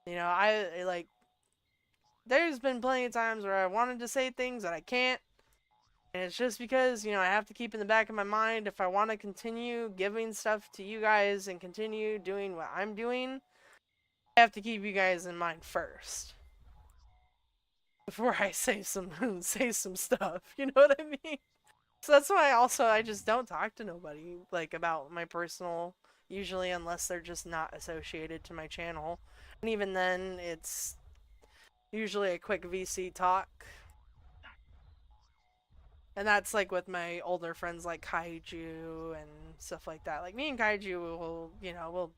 You know, like, there's been plenty of times where I wanted to say things that I can't. And it's just because, you know, I have to keep in the back of my mind, if I want to continue giving stuff to you guys and continue doing what I'm doing, I have to keep you guys in mind first. Before I say some stuff, you know what I mean? So that's why I just don't talk to nobody, like, about my personal, usually, unless they're just not associated to my channel. And even then, it's usually a quick VC talk. And that's like with my older friends like Kaiju and stuff like that. Like me and Kaiju will, we'll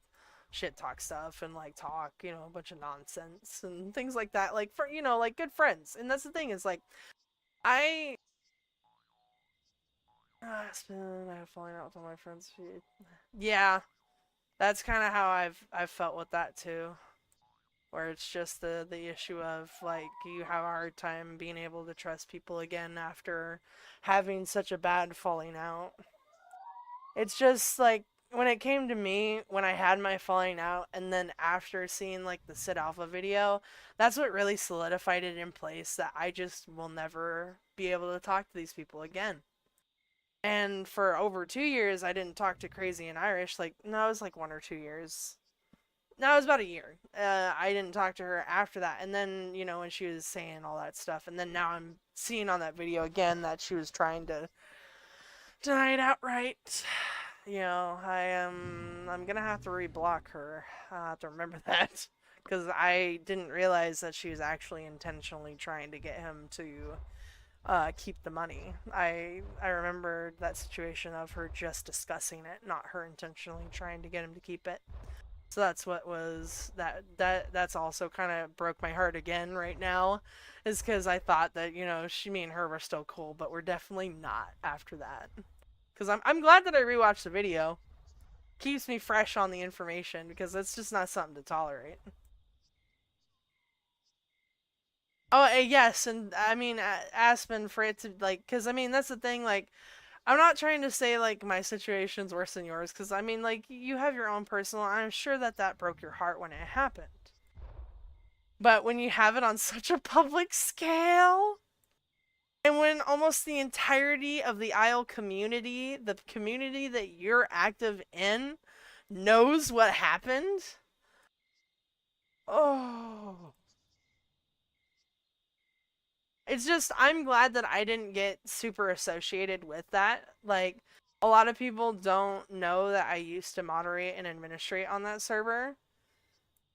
shit talk stuff and like talk, a bunch of nonsense and things like that. Like for, like good friends. And that's the thing is like, I have falling out with all my friends. Yeah, that's kind of how I've felt with that too. Where it's just the issue of like you have a hard time being able to trust people again after having such a bad falling out. It's just like when it came to me, when I had my falling out, and then after seeing like the Sid Alpha video, that's what really solidified it in place that I just will never be able to talk to these people again. And for over 2 years, I didn't talk to Crazy and Irish. Like, no, it was like 1 or 2 years. No, it was about a year. I didn't talk to her after that. And then, when she was saying all that stuff. And then now I'm seeing on that video again that she was trying to deny it outright. I'm gonna have to reblock her. I have to remember that. Because I didn't realize that she was actually intentionally trying to get him to keep the money. I remember that situation of her just discussing it, not her intentionally trying to get him to keep it. So that's what was that's also kind of broke my heart again right now, is because I thought that me and her were still cool, but we're definitely not after that. Because I'm glad that I rewatched the video. Keeps me fresh on the information because it's just not something to tolerate. Oh, yes, and I mean, Aspen, for it to, like, because, I mean, that's the thing, like, I'm not trying to say, like, my situation's worse than yours, because, I mean, like, you have your own personal, I'm sure that broke your heart when it happened. But when you have it on such a public scale, and when almost the entirety of the Isle community, the community that you're active in, knows what happened, oh... It's just, I'm glad that I didn't get super associated with that. Like, a lot of people don't know that I used to moderate and administrate on that server.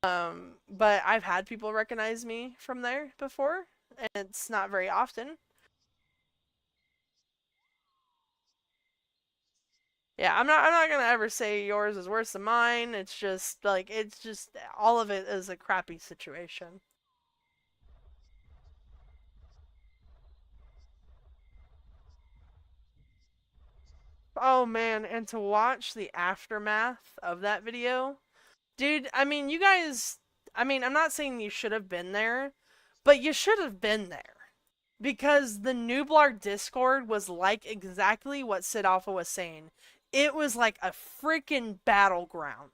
But I've had people recognize me from there before, and it's not very often. Yeah, I'm not gonna ever say yours is worse than mine. It's just, like, all of it is a crappy situation. Oh man, and to watch the aftermath of that video, dude, I mean, you guys, I mean, I'm not saying you should have been there, but you should have been there. Because the Nublar Discord was like exactly what Sid Alpha was saying. It was like a freaking battleground.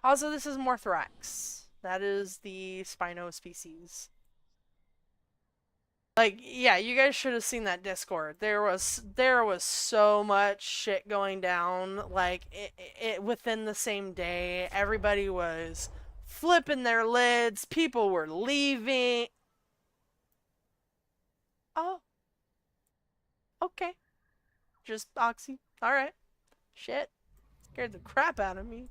Also, this is Morthrax. That is the Spino species. Like, yeah, you guys should have seen that Discord. There was so much shit going down. Like, it within the same day, everybody was flipping their lids. People were leaving. Oh. Okay. Just Oxy. Alright. Shit. Scared the crap out of me.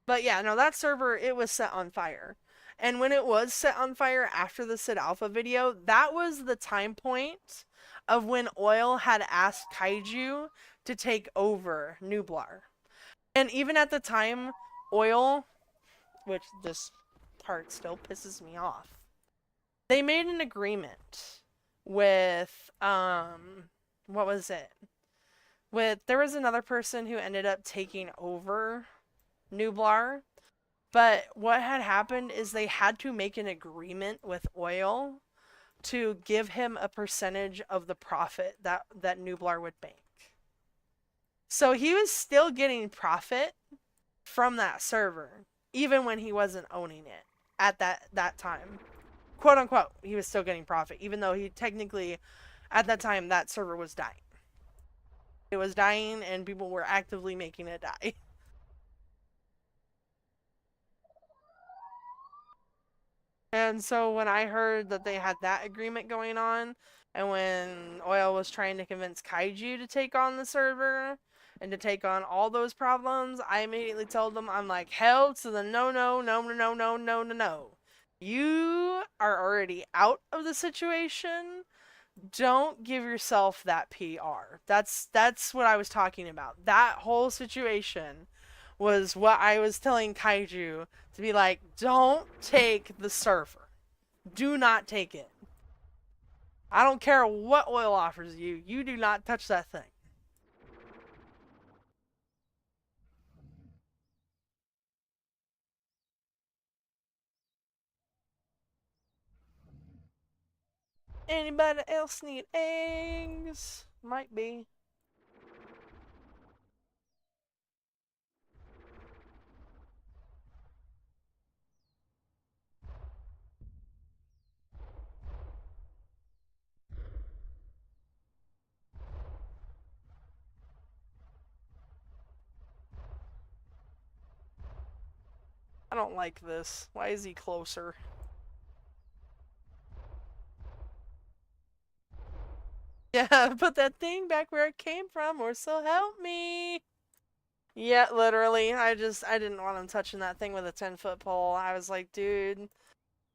But yeah, no, that server, it was set on fire. And when it was set on fire after the Sid Alpha video, that was the time point of when Oil had asked Kaiju to take over Nublar. And even at the time, Oil, which this part still pisses me off, they made an agreement with, what was it? There was another person who ended up taking over Nublar, but what had happened is they had to make an agreement with Oil to give him a percentage of the profit that Nublar would make. So he was still getting profit from that server, even when he wasn't owning it at that time. Quote unquote, he was still getting profit, even though he technically, at that time, that server was dying. It was dying and people were actively making it die. And so when I heard that they had that agreement going on, and when Oil was trying to convince Kaiju to take on the server, and to take on all those problems, I immediately told them, I'm like, hell to the no, no, no, no, no, no, no, no, no. You are already out of the situation. Don't give yourself that PR. That's what I was talking about. That whole situation was what I was telling Kaiju to be like, don't take the server. Do not take it. I don't care what oil offers you. You do not touch that thing. Anybody else need eggs? Might be. I don't like this. Why is he closer? Yeah, put that thing back where it came from, or so help me. Yeah, literally. I didn't want him touching that thing with a 10-foot pole. I was like, dude,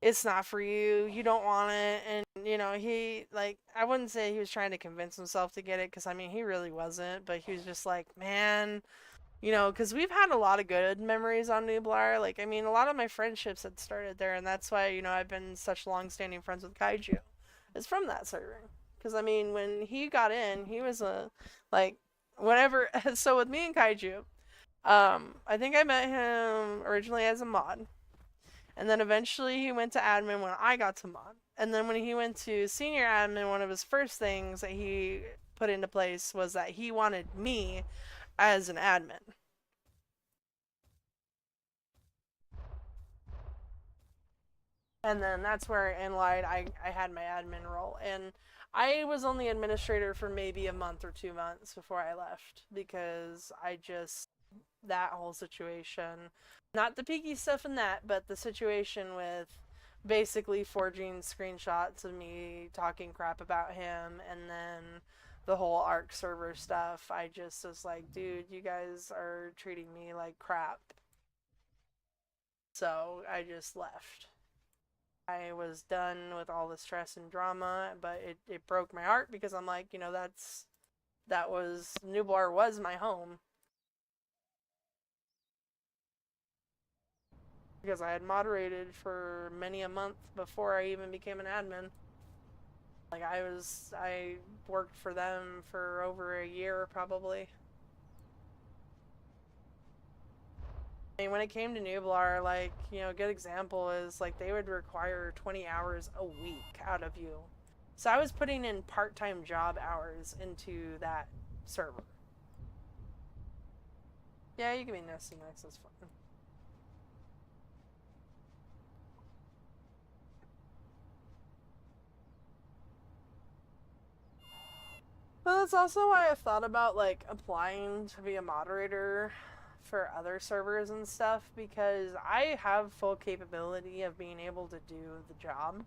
it's not for you. You don't want it. And, you know, he, like, I wouldn't say he was trying to convince himself to get it, because, I mean, he really wasn't. But he was just like, man, you know, because we've had a lot of good memories on Nublar. Like, I mean, a lot of my friendships had started there, and that's why, you know, I've been such long-standing friends with Kaiju. It's from that server. Because, I mean, when he got in, he was like, whenever, so with me and Kaiju, I think I met him originally as a mod. And then eventually he went to admin when I got to mod. And then when he went to senior admin, one of his first things that he put into place was that he wanted me as an admin. And then that's where in Light I had my admin role. And I was only administrator for maybe a month or 2 months before I left, because I just, that whole situation, not the peaky stuff in that, but the situation with basically forging screenshots of me talking crap about him, and then the whole ARC server stuff, I just was like, dude, you guys are treating me like crap. So I just left. I was done with all the stress and drama, but it broke my heart, because I'm like, you know, that was, Nublar was my home. Because I had moderated for many a month before I even became an admin. Like, I worked for them for over a year, probably. I mean, when it came to Nublar, like, you know, a good example is, like, they would require 20 hours a week out of you. So I was putting in part-time job hours into that server. Yeah, you can be nasty next, that's fine. But that's also why I thought about, like, applying to be a moderator for other servers and stuff, because I have full capability of being able to do the job.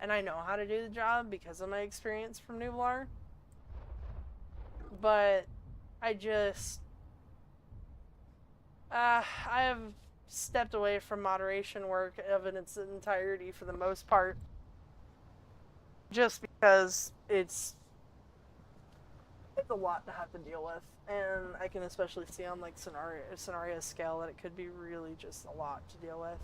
And I know how to do the job because of my experience from Nublar. But I just, I have stepped away from moderation work of its entirety for the most part. Just because it's a lot to have to deal with. And I can especially see on, like, Sonaria scale that it could be really just a lot to deal with.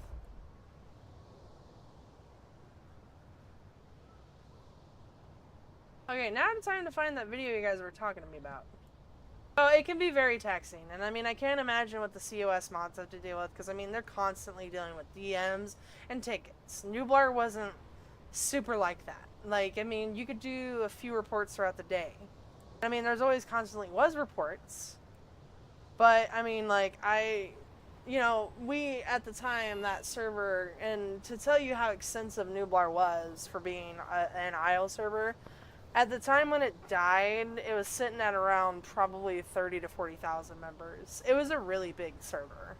Okay, now it's time to find that video you guys were talking to me about. Oh, it can be very taxing, and I mean, I can't imagine what the COS mods have to deal with, because I mean, they're constantly dealing with DMs and tickets. Nublar wasn't super like that. Like, I mean, you could do a few reports throughout the day. I mean, there's always constantly was reports, but I mean, like, you know, we, at the time, that server, and to tell you how extensive Nublar was for being an IO server, at the time when it died, it was sitting at around probably 30 to 40,000 members. It was a really big server.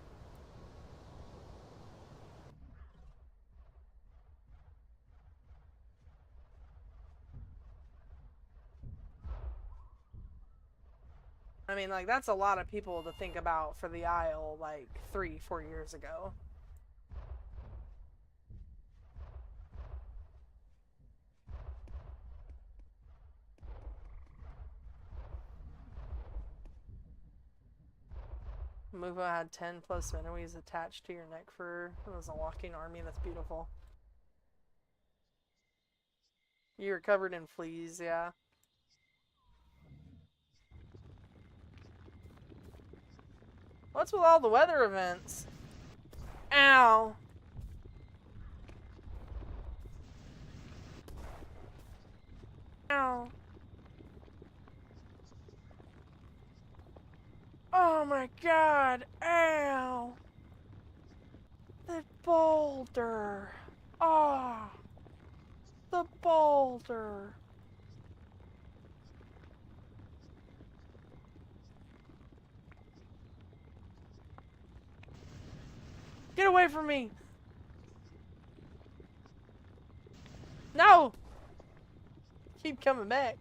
I mean, like, that's a lot of people to think about for the Isle, like, 3-4 years ago. Muvo had 10 plus enemies attached to your neck for it was a walking army. That's beautiful. You were covered in fleas, yeah. What's with all the weather events? Ow! Ow! Oh my god! Ow! The boulder! Ah! Oh, the boulder! Get away from me! No! Keep coming back.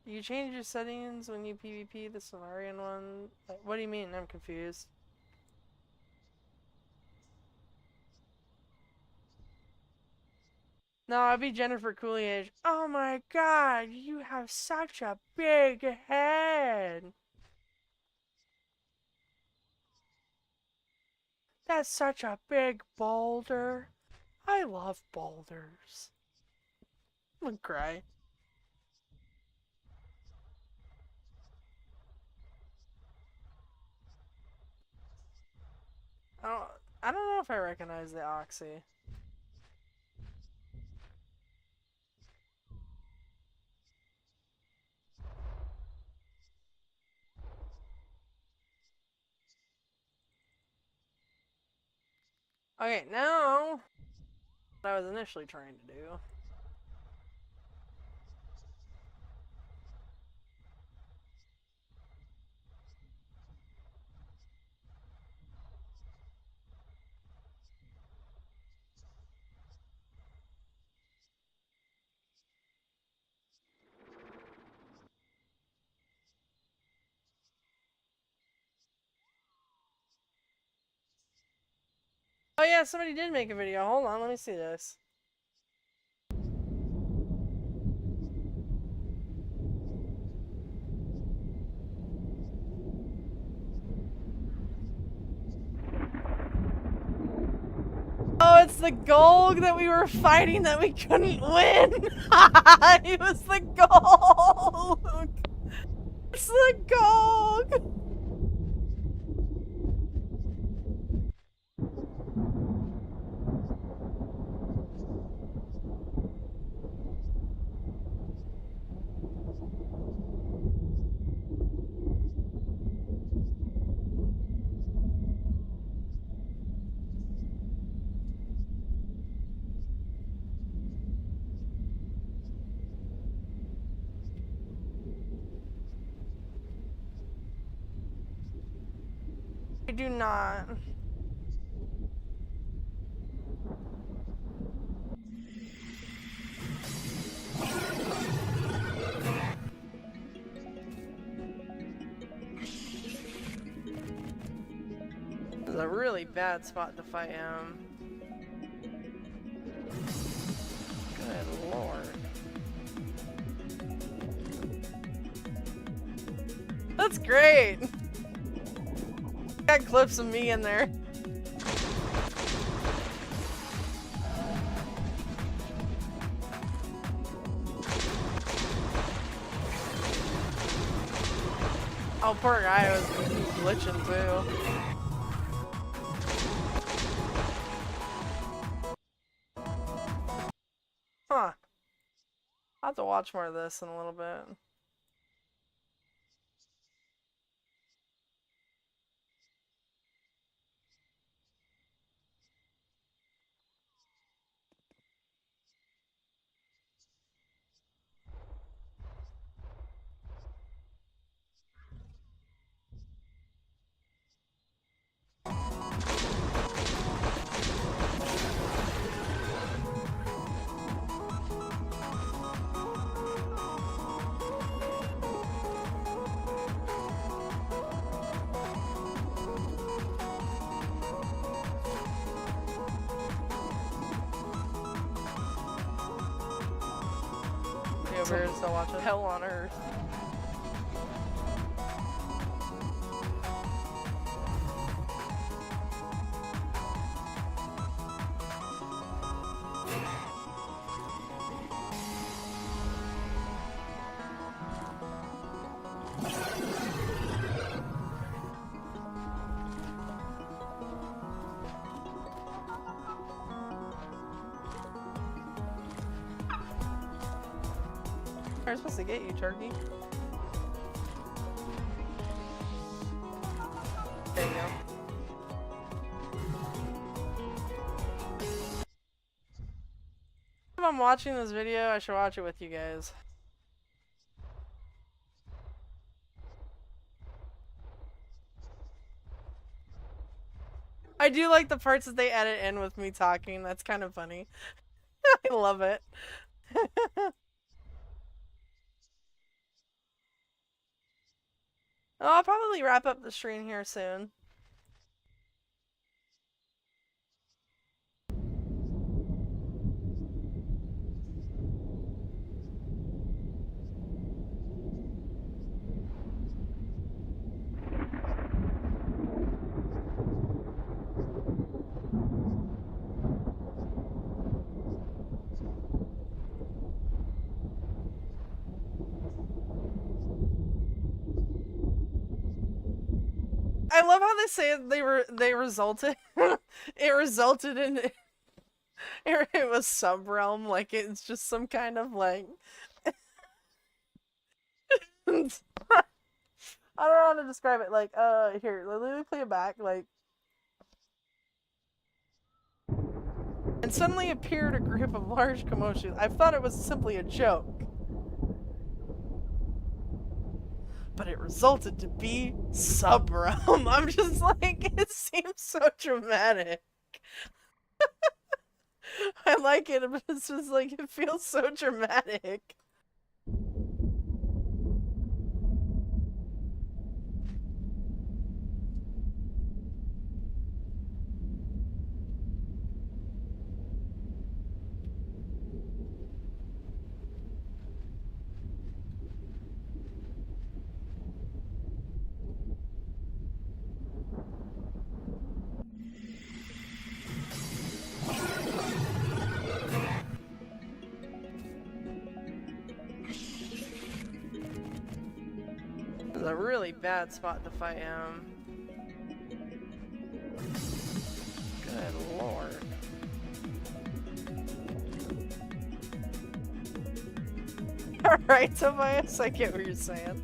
You change your settings when you PvP the Sonarian one? What do you mean? I'm confused. No, I'd be Jennifer Coolidge. Oh my god, you have such a big head. That's such a big boulder. I love boulders. I'm gonna cry. I don't know if I recognize the Oxy. Okay, now what I was initially trying to do. Oh yeah, somebody did make a video. Hold on, let me see this. Oh, it's the Golg that we were fighting that we couldn't win! It was the Golg! It's the Golg! I do not. This is a really bad spot to fight him. Good lord. That's great! Got clips of me in there. Oh, poor guy was glitching too. Huh. I'll have to watch more of this in a little bit. over here still watching. Hell on earth. I'm supposed to get you, turkey. There you go. If I'm watching this video, I should watch it with you guys. I do like the parts that they edit in with me talking. That's kind of funny. I love it. I'll probably wrap up the stream here soon. I love how they say they resulted. It resulted in it was sub-realm, like it's just some kind of like I don't know how to describe it. Like here, let me play it back. Like, and suddenly appeared a group of large commotion. I thought it was simply a joke, but it resulted to be sub-realm. I'm just like, it seems so dramatic. I like it, but it's just like, it feels so dramatic. This is a really bad spot to fight him. Good lord. Alright, Tobias, I get what you're saying.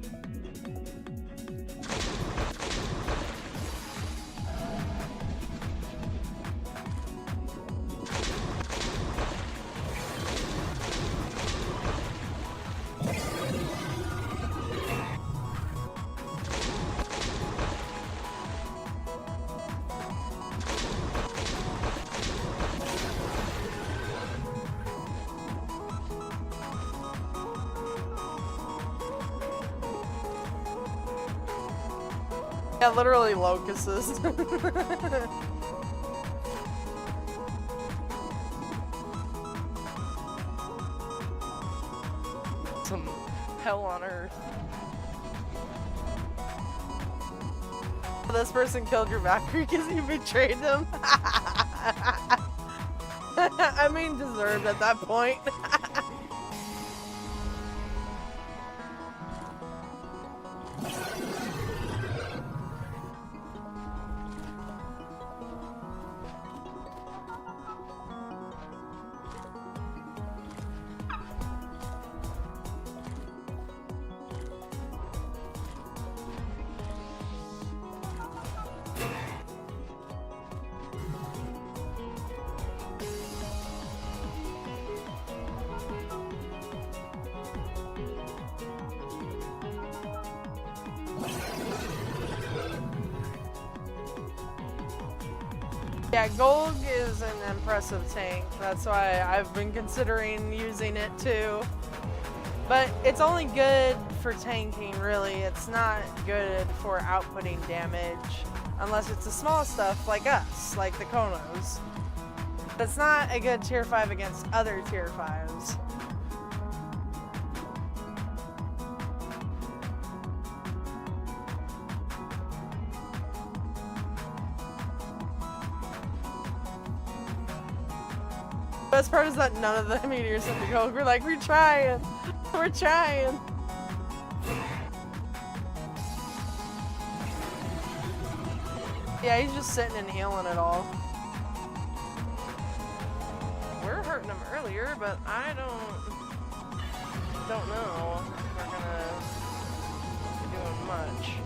Yeah, literally locusts. Some hell on earth. This person killed your Valkyrie because you betrayed them. I mean, deserved at that point. Yeah, Golg is an impressive tank. That's why I've been considering using it too. But it's only good for tanking, really. It's not good for outputting damage. Unless it's the small stuff like us, like the Konos. But it's not a good tier 5 against other tier 5s. Best part is that none of the meteors seem to go. We're like, we're trying. We're trying. Yeah, he's just sitting and healing it all. We're hurting him earlier, but I don't know if we're gonna be doing much.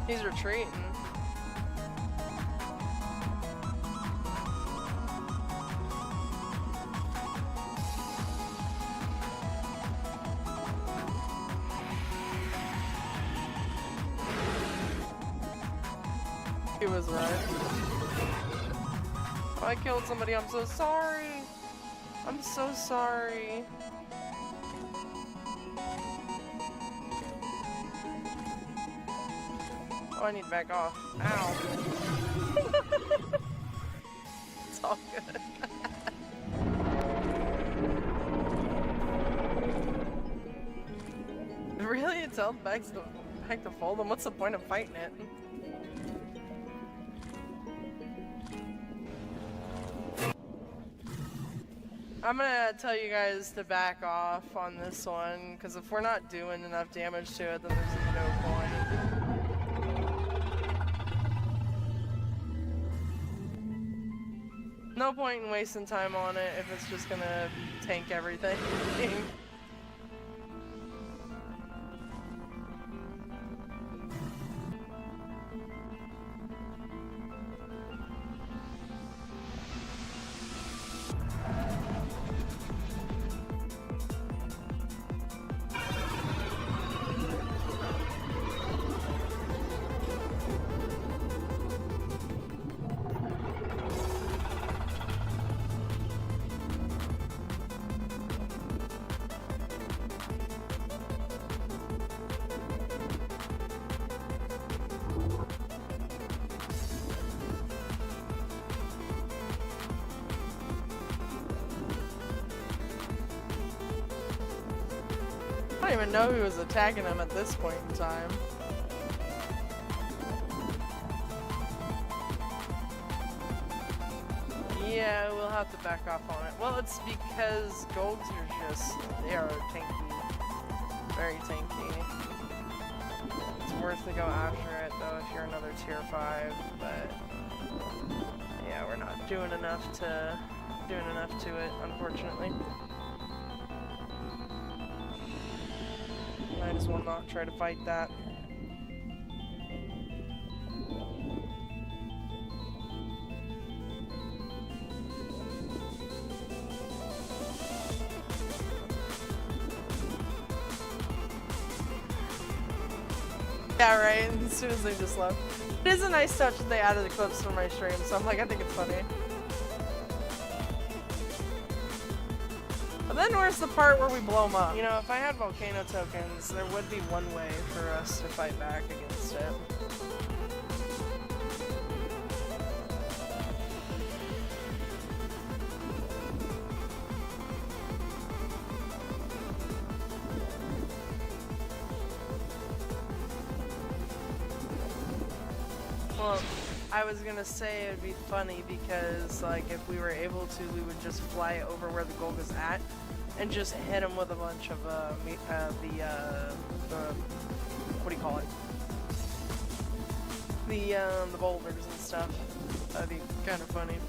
He's retreating. He was right. Oh, I killed somebody. I'm so sorry. I'm so sorry. Oh, I need to back off. Ow. It's all good. Really? It's held back to fold them? What's the point of fighting it? I'm gonna tell you guys to back off on this one, because if we're not doing enough damage to it, then there's no point. No point in wasting time on it if it's just gonna tank everything. I don't even know who was attacking him at this point in time. Yeah, we'll have to back off on it. Well, it's because golds are just, they are tanky. Very tanky. It's worth to go after it though if you're another tier 5, but yeah, we're not doing enough to it, unfortunately. Might as well not try to fight that. Yeah, right, as soon as they just left. It is a nice touch that they added the clips for my stream, so I'm like, I think it's funny. But then where's the part where we blow them up? You know, if I had volcano tokens, there would be one way for us to fight back against it. Well, I was gonna say it'd be funny because, like, if we were able to, we would just fly over where the gold is at and just hit him with a bunch of what do you call it? The boulders and stuff. That'd be kind of funny.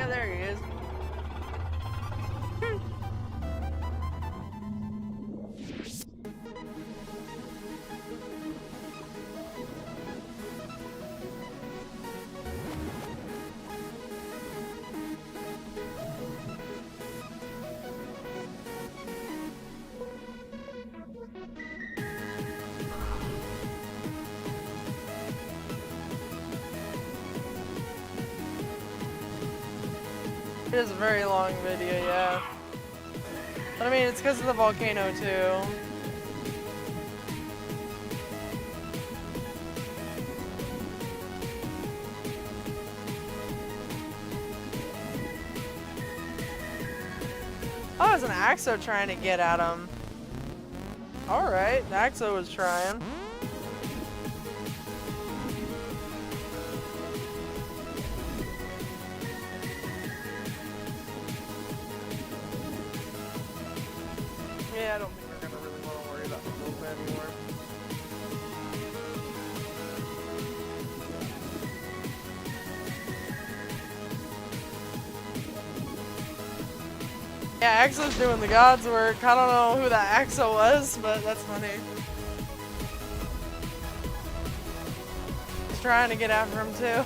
Yeah, there he is. It is a very long video, yeah. But I mean, it's because of the volcano, too. Oh, it's an Axo trying to get at him. Alright, the Axo was trying. Yeah, I don't think we're gonna really want to worry about the movement anymore. Yeah, Axo's doing the God's work. I don't know who that Axo was, but that's funny. He's trying to get after him too.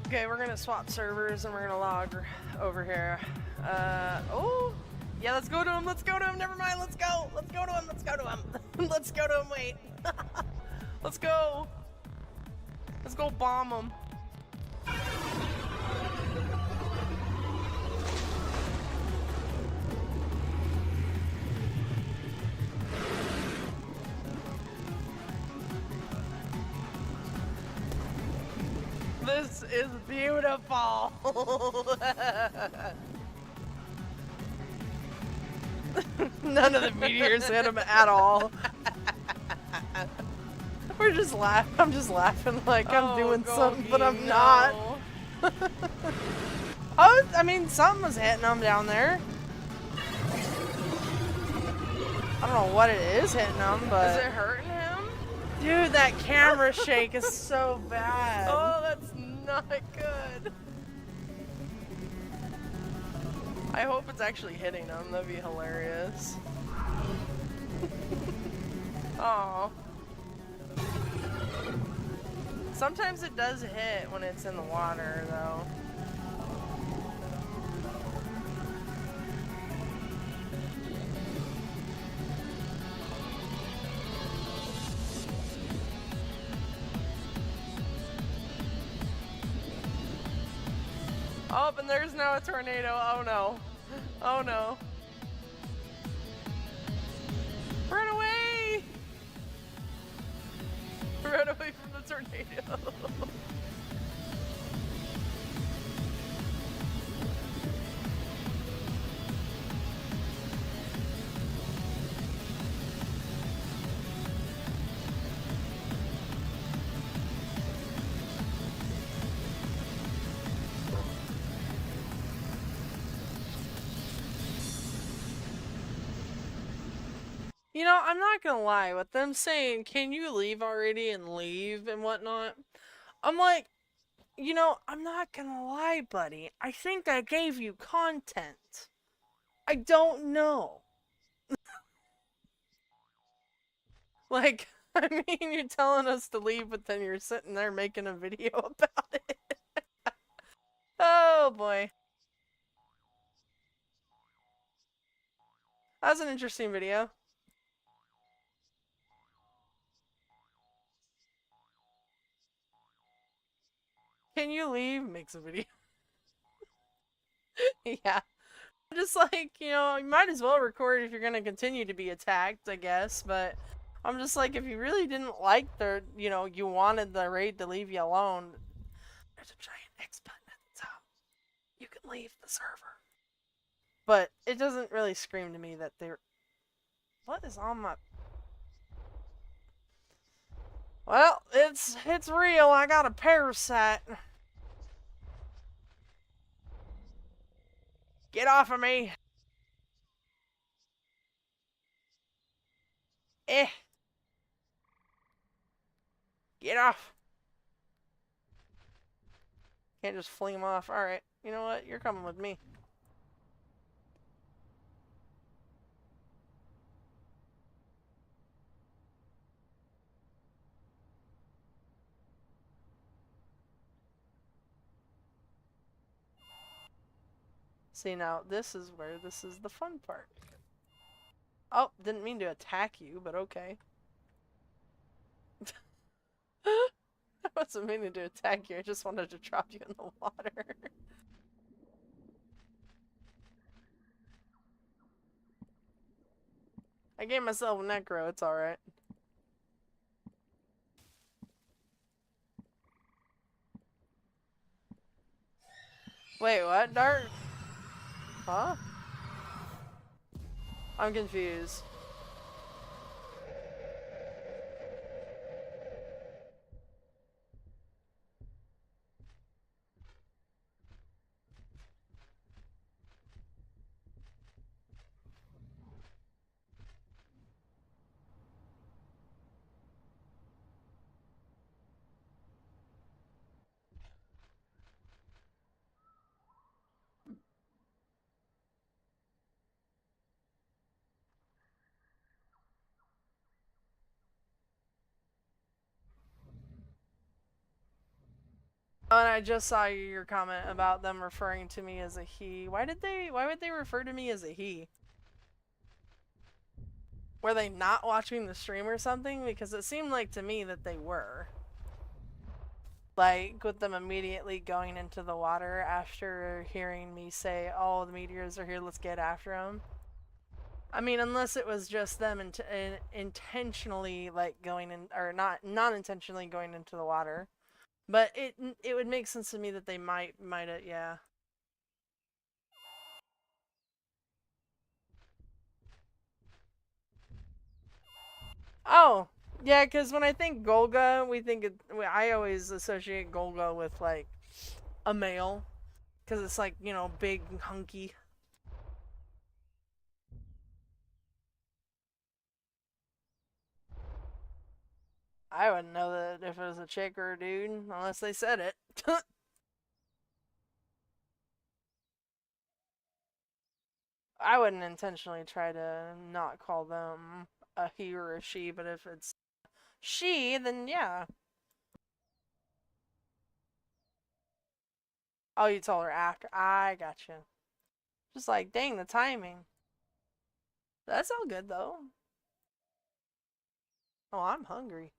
Okay, we're gonna swap servers and we're gonna log over here. Oh, yeah, let's go to him, never mind, let's go to him, let's go to him, wait. Let's go bomb him. This is beautiful. None of the meteors hit him at all. We're just laughing. I'm just laughing like I'm doing something, but I'm not. Oh, I mean, something was hitting him down there. I don't know what it is hitting him, but... Is it hurting him? Dude, that camera shake is so bad. Oh, that's not good. I hope it's actually hitting him. That'd be hilarious. Aw. Sometimes it does hit when it's in the water, though. Oh, and there's now a tornado. Oh no. Oh no. Run away! Run away from the tornado. You know, I'm not gonna lie, with them saying, can you leave already and leave and whatnot, I'm like, you know, I'm not gonna lie, buddy. I think I gave you content. I don't know. Like, I mean, you're telling us to leave, but then you're sitting there making a video about it. Oh boy. That was an interesting video. Can you leave? Makes a video. Yeah. Just like, you know, you might as well record if you're gonna continue to be attacked, I guess, but I'm just like, if you really didn't like the, you know, you wanted the raid to leave you alone, there's a giant X button at the top. You can leave the server. But it doesn't really scream to me that they're... What is on my... Well, it's real. I got a parasite. Get off of me. Eh. Get off. Can't just fling him off. Alright. You know what? You're coming with me. See, now, this is the fun part. Oh, didn't mean to attack you, but okay. I wasn't meaning to attack you, I just wanted to drop you in the water. I gave myself a necro, it's alright. Wait, what, Dart? Huh? I'm confused. Oh, and I just saw your comment about them referring to me as a he. Why would they refer to me as a he? Were they not watching the stream or something? Because it seemed like to me that they were. Like, with them immediately going into the water after hearing me say, oh, the meteors are here, let's get after them. I mean, unless it was just them intentionally, like, going in, or not intentionally going into the water. But it would make sense to me that they might have, yeah. Oh, yeah, because when I think Golga, I always associate Golga with, like, a male. Because it's, like, you know, big, hunky. I wouldn't know that if it was a chick or a dude, unless they said it. I wouldn't intentionally try to not call them a he or a she, but if it's she, then yeah. Oh, you told her after. I gotcha. Just like, dang, the timing. That's all good, though. Oh, I'm hungry.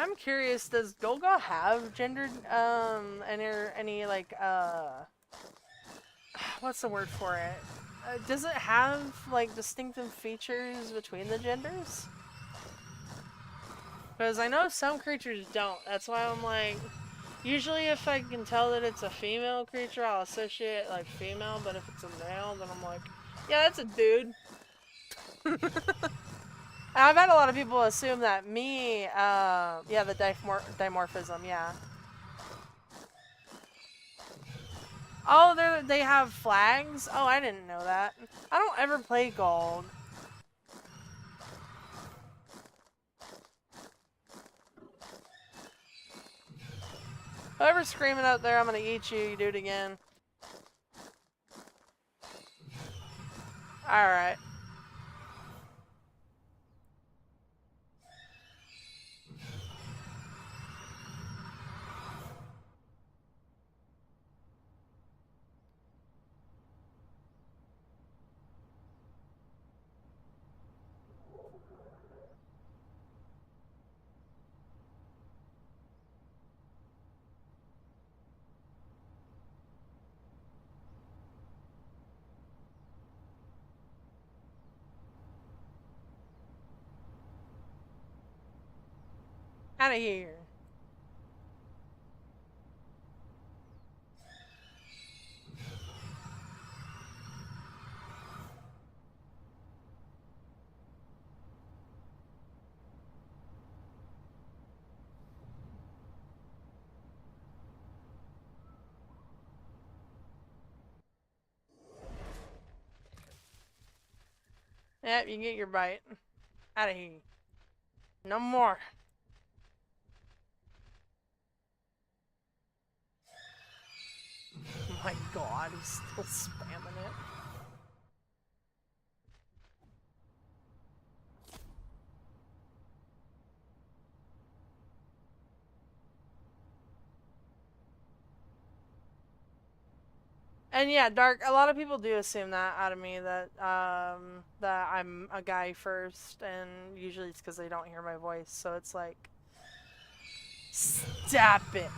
I'm curious, does Golga have gendered, any like, what's the word for it? Does it have, like, distinctive features between the genders? Because I know some creatures don't. That's why I'm like, usually if I can tell that it's a female creature, I'll associate, like, female, but if it's a male, then I'm like, yeah, that's a dude. I've had a lot of people assume that me, yeah, the dimorphism, yeah. Oh, they have flags? Oh, I didn't know that. I don't ever play gold. Whoever's screaming out there, I'm gonna eat you, you do it again. Alright. Out of here. Yep, you get your bite. Out of here. No more. Oh my god, he's still spamming it. And yeah, Dark, a lot of people do assume that out of me, that that I'm a guy first, and usually it's because they don't hear my voice, so it's like, stop it.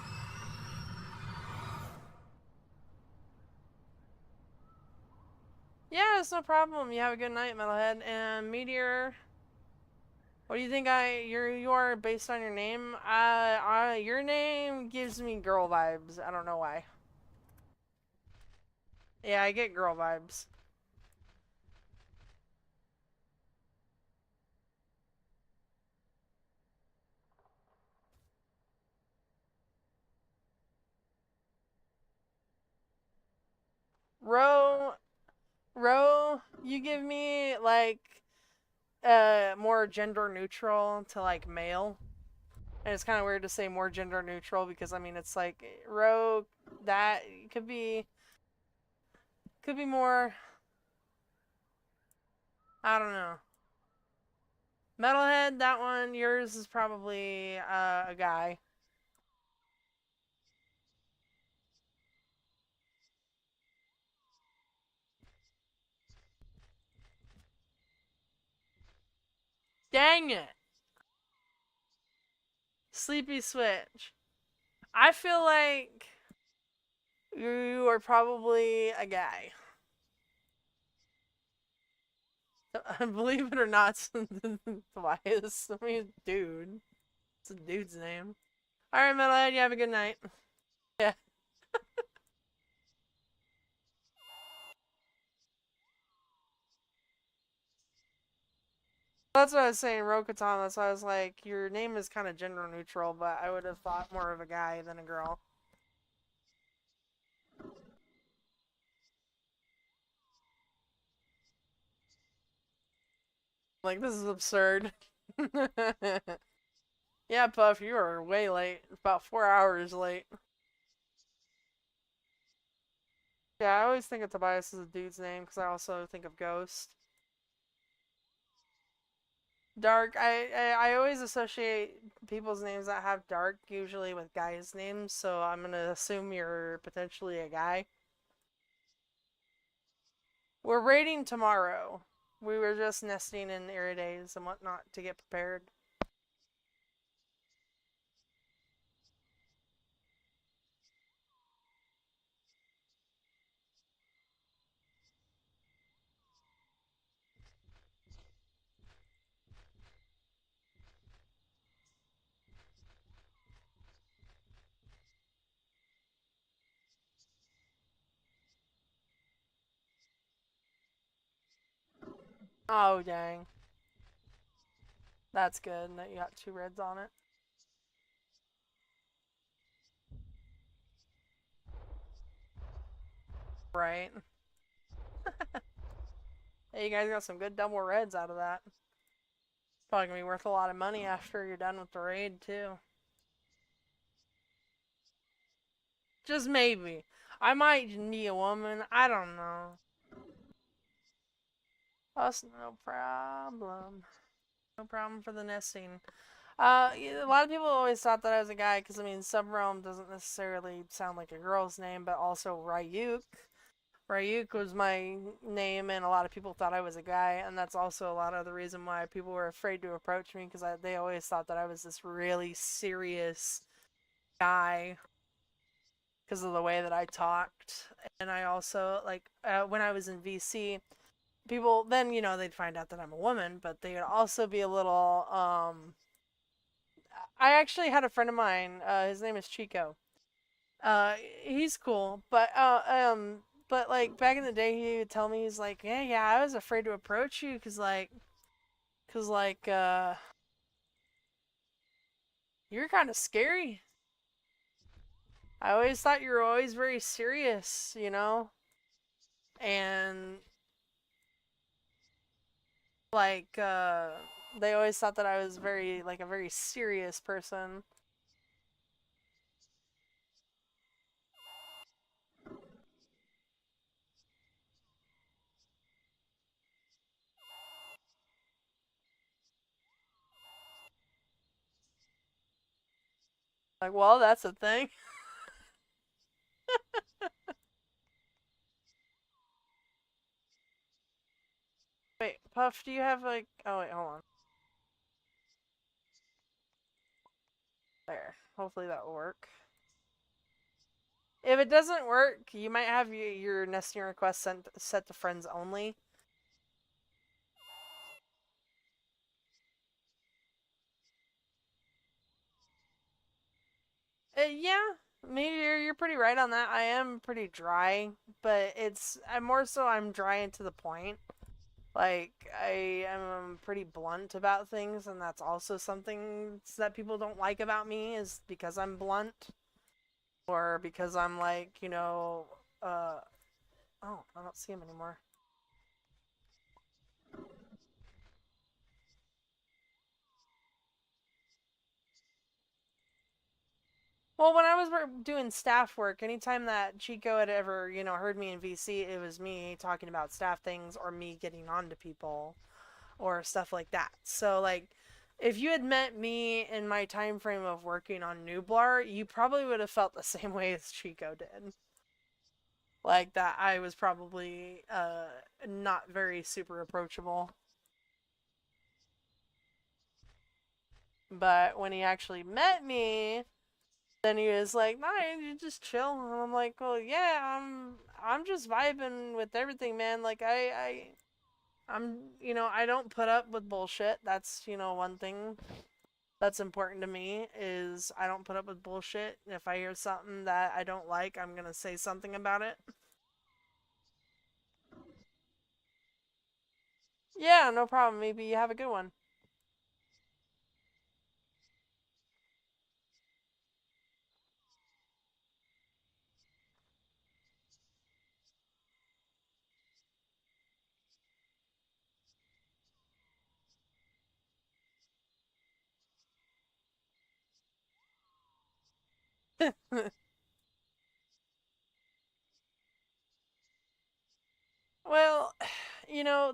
Yeah, it's no problem. You have a good night, Metalhead. And Meteor, what do you think you are based on your name? Your name gives me girl vibes. I don't know why. Yeah, I get girl vibes. Ro, you give me like more gender neutral to like male. And it's kind of weird to say more gender neutral because I mean it's like Ro, that could be more, I don't know. Metalhead, that one, yours is probably a guy. Dang it! Sleepy Switch. I feel like you are probably a guy. Believe it or not, Tobias. I mean, dude. It's a dude's name. Alright, Metalhead, you have a good night. Yeah. That's what I was saying, Rokutan. That's why I was like, your name is kind of gender neutral, but I would have thought more of a guy than a girl. Like, this is absurd. Yeah, Puff, you are way late. About 4 hours late. Yeah, I always think of Tobias as a dude's name because I also think of Ghost. Dark, I always associate people's names that have dark usually with guys' names, so I'm gonna assume you're potentially a guy. We're raiding tomorrow. We were just nesting in Iridays and whatnot to get prepared. Oh, dang. That's good that you got 2 reds on it. Right. Hey, you guys got some good double reds out of that. Probably gonna be worth a lot of money after you're done with the raid, too. Just maybe. I might be a woman. I don't know. That's no problem. No problem for the nesting. A lot of people always thought that I was a guy because, I mean, Subrealm doesn't necessarily sound like a girl's name, but also Ryuk. Ryuk was my name, and a lot of people thought I was a guy, and that's also a lot of the reason why people were afraid to approach me because they always thought that I was this really serious guy because of the way that I talked. And I also, like, when I was in VC, people, then, you know, they'd find out that I'm a woman, but they'd also be a little, I actually had a friend of mine. His name is Chico. He's cool, but like back in the day, he would tell me, he's like, yeah, I was afraid to approach you, cause you're kind of scary. I always thought you were always very serious, you know, and like they always thought that I was very like a very serious person. Like, well, that's a thing. Wait, Puff, do you have like... Oh, wait, hold on. There. Hopefully that will work. If it doesn't work, you might have your nesting request set to friends only. Yeah, maybe you're pretty right on that. I am pretty dry, but I'm dry and to the point. Like, I am pretty blunt about things, and that's also something that people don't like about me, is because I'm blunt. Or because I'm like, oh, I don't see him anymore. Well, when I was doing staff work, anytime that Chico had ever, heard me in VC, it was me talking about staff things or me getting on to people or stuff like that. So, like, if you had met me in my time frame of working on Nublar, you probably would have felt the same way as Chico did. Like, that I was probably not very super approachable. But when he actually met me, then he was like, "Nah, you just chill." And I'm like, "Well, yeah, I'm just vibing with everything, man. Like I'm, I don't put up with bullshit. That's, one thing that's important to me is I don't put up with bullshit. If I hear something that I don't like, I'm gonna say something about it." Yeah, no problem. Maybe you have a good one. Well,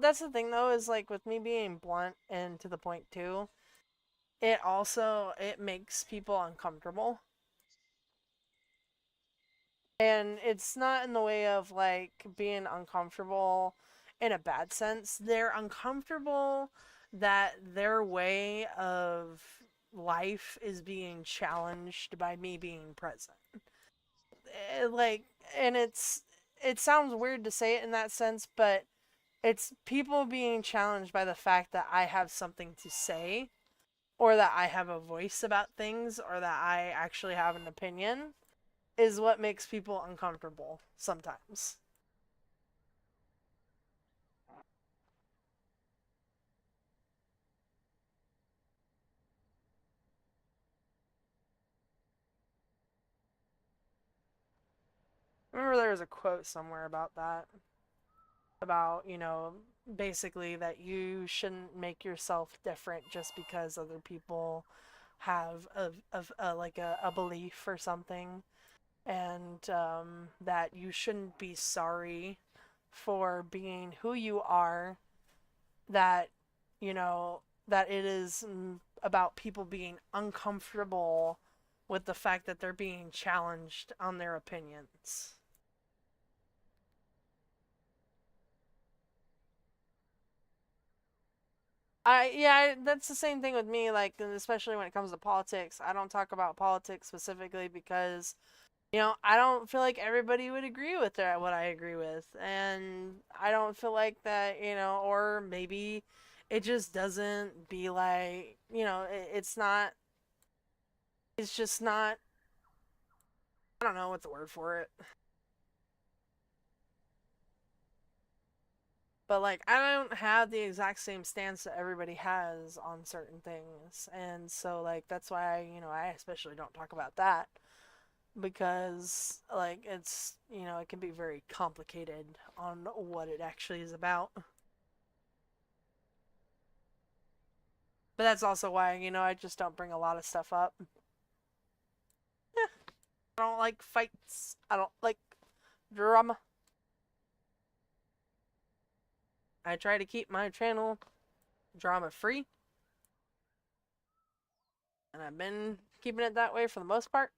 that's the thing though, is like with me being blunt and to the point too, it makes people uncomfortable. And it's not in the way of like being uncomfortable in a bad sense. They're uncomfortable that their way of life is being challenged by me being present. Like, and it sounds weird to say it in that sense, but it's people being challenged by the fact that I have something to say, or that I have a voice about things, or that I actually have an opinion, is what makes people uncomfortable sometimes. I remember there was a quote somewhere about that. About, basically that you shouldn't make yourself different just because other people have a belief or something. And that you shouldn't be sorry for being who you are. That, that it is about people being uncomfortable with the fact that they're being challenged on their opinions. That's the same thing with me. Like, especially when it comes to politics, I don't talk about politics specifically because, I don't feel like everybody would agree with what I agree with, and I don't feel like that, or maybe it just doesn't be like, it's not. He's just not, I don't know what's the word for it. But, like, I don't have the exact same stance that everybody has on certain things. And so, like, that's why, you know, I especially don't talk about that. Because, like, it's, you know, it can be very complicated on what it actually is about. But that's also why, you know, I just don't bring a lot of stuff up. I don't like fights. I don't like drama. I try to keep my channel drama free. And I've been keeping it that way for the most part.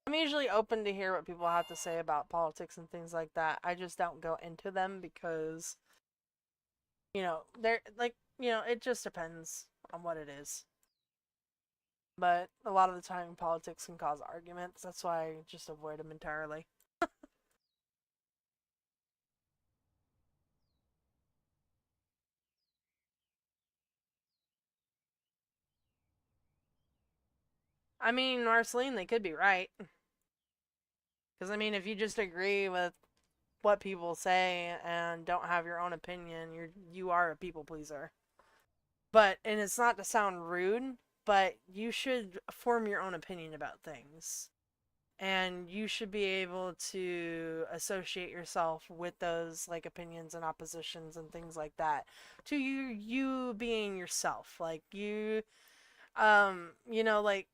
I'm usually open to hear what people have to say about politics and things like that. I just don't go into them because, you know, they're like, you know, it just depends on what it is. But a lot of the time, politics can cause arguments. That's why I just avoid them entirely. I mean, Marceline, they could be right. Because, I mean, if you just agree with what people say and don't have your own opinion, you are a people pleaser. But, and it's not to sound rude, but you should form your own opinion about things. And you should be able to associate yourself with those, like, opinions and oppositions and things like that. To you being yourself. Like, you know, like,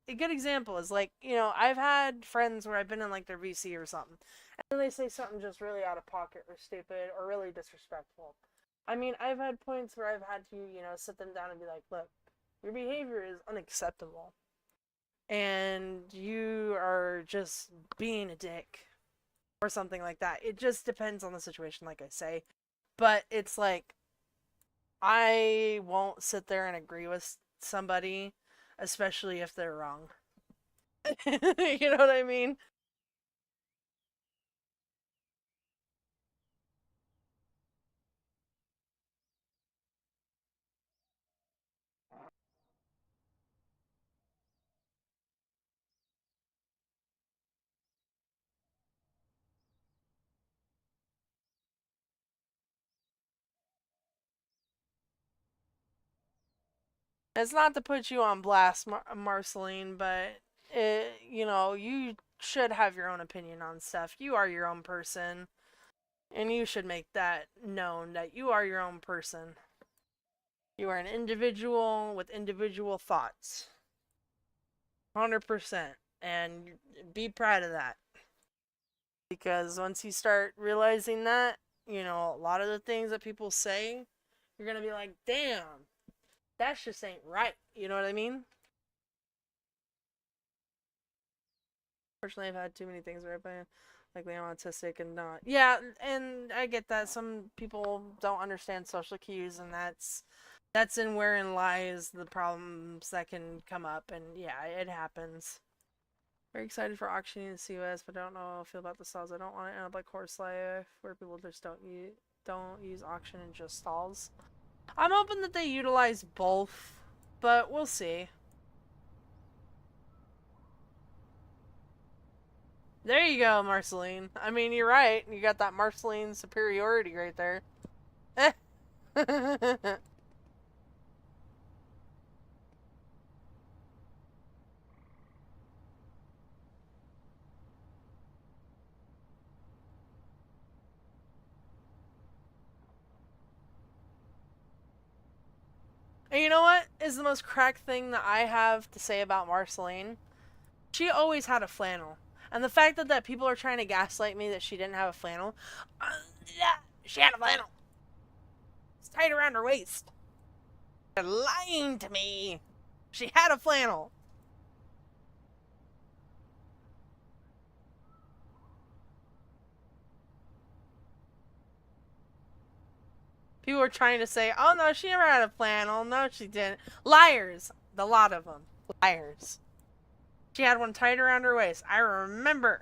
a good example is, like, you know, I've had friends where I've been in, like, their VC or something, and then they say something just really out of pocket or stupid or really disrespectful. I mean, I've had points where I've had to, you know, sit them down and be like, look, your behavior is unacceptable. And you are just being a dick. Or something like that. It just depends on the situation, like I say. But it's like, I won't sit there and agree with somebody, especially if they're wrong. You know what I mean? It's not to put you on blast, Marceline, but you know, you should have your own opinion on stuff. You are your own person, and you should make that known that you are your own person. You are an individual with individual thoughts. 100%. And be proud of that. Because once you start realizing that, you know, a lot of the things that people say, you're going to be like, damn, that just ain't right. You know what I mean? Unfortunately, I've had too many things where I've been like I'm autistic and not. Yeah, and I get that. Some people don't understand social cues, and that's in wherein lies the problems that can come up. And yeah, it happens. Very excited for auctioning in the COS, but I don't know how I feel about the stalls. I don't want to end up like Horse Life, where people just don't use auction and just stalls. I'm hoping that they utilize both, but we'll see. There you go, Marceline. I mean, you're right. You got that Marceline superiority right there. And you know what is the most crack thing that I have to say about Marceline? She always had a flannel. And the fact that people are trying to gaslight me that she didn't have a flannel. Yeah, she had a flannel. It's tied around her waist. They're lying to me. She had a flannel. People were trying to say, oh no, she never had a flannel. No, she didn't. Liars. The lot of them. Liars. She had one tied around her waist. I remember.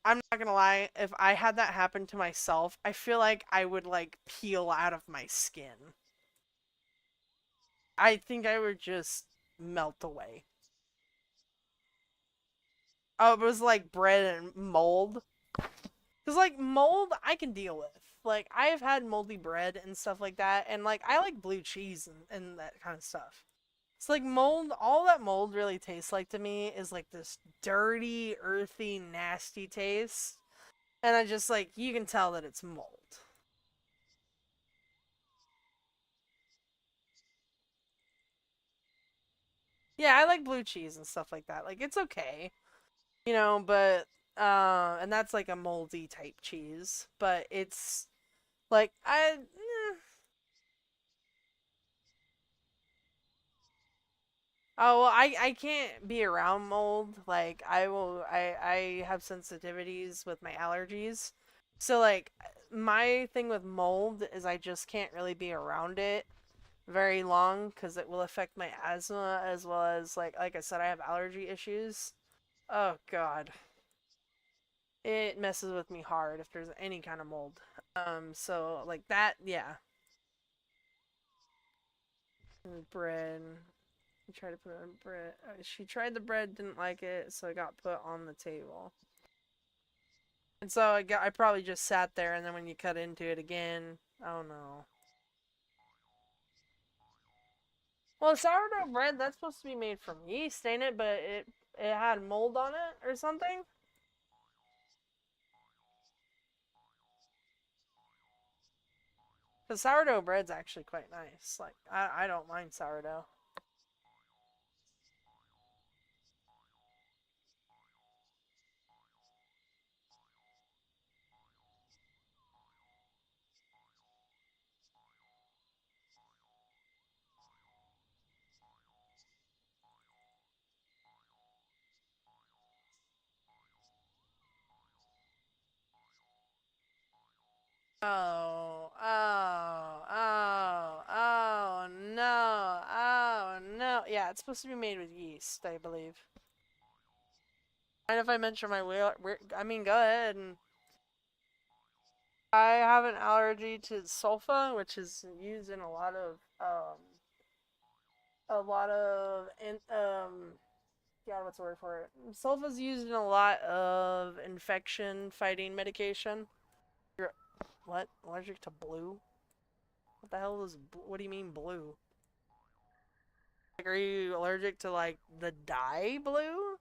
I'm not gonna lie, if I had that happen to myself, I feel like I would, like, peel out of my skin. I think I would just melt away. Oh, it was like bread and mold. Because, like, mold, I can deal with. Like, I've had moldy bread and stuff like that, and, like, I like blue cheese and that kind of stuff. It's like mold, all that mold really tastes like to me is, like, this dirty, earthy, nasty taste. And I just, like, you can tell that it's mold. Yeah, I like blue cheese and stuff like that. Like, it's okay. You know, but, and that's, like, a moldy type cheese. But it's, like, Oh, well, I can't be around mold. Like, I have sensitivities with my allergies. So, like, my thing with mold is I just can't really be around it very long because it will affect my asthma as well as, like I said, I have allergy issues. Oh, God. It messes with me hard if there's any kind of mold. So, like, that, yeah. Bread. She tried to put it on bread. She tried the bread, didn't like it, so it got put on the table. And so I probably just sat there, and then when you cut into it again, oh no. Well, sourdough bread, that's supposed to be made from yeast, ain't it? But it had mold on it or something? Because sourdough bread's actually quite nice. Like, I don't mind sourdough. Oh, no, oh, no. Yeah, it's supposed to be made with yeast, I believe. And if I mention my I mean, go ahead. And I have an allergy to sulfa, which is used in a lot of, yeah, what's the word for it? Sulfa's used in a lot of infection-fighting medication. You're, what? Allergic to blue? What the hell is, what do you mean blue? Like, are you allergic to, like, the dye blue?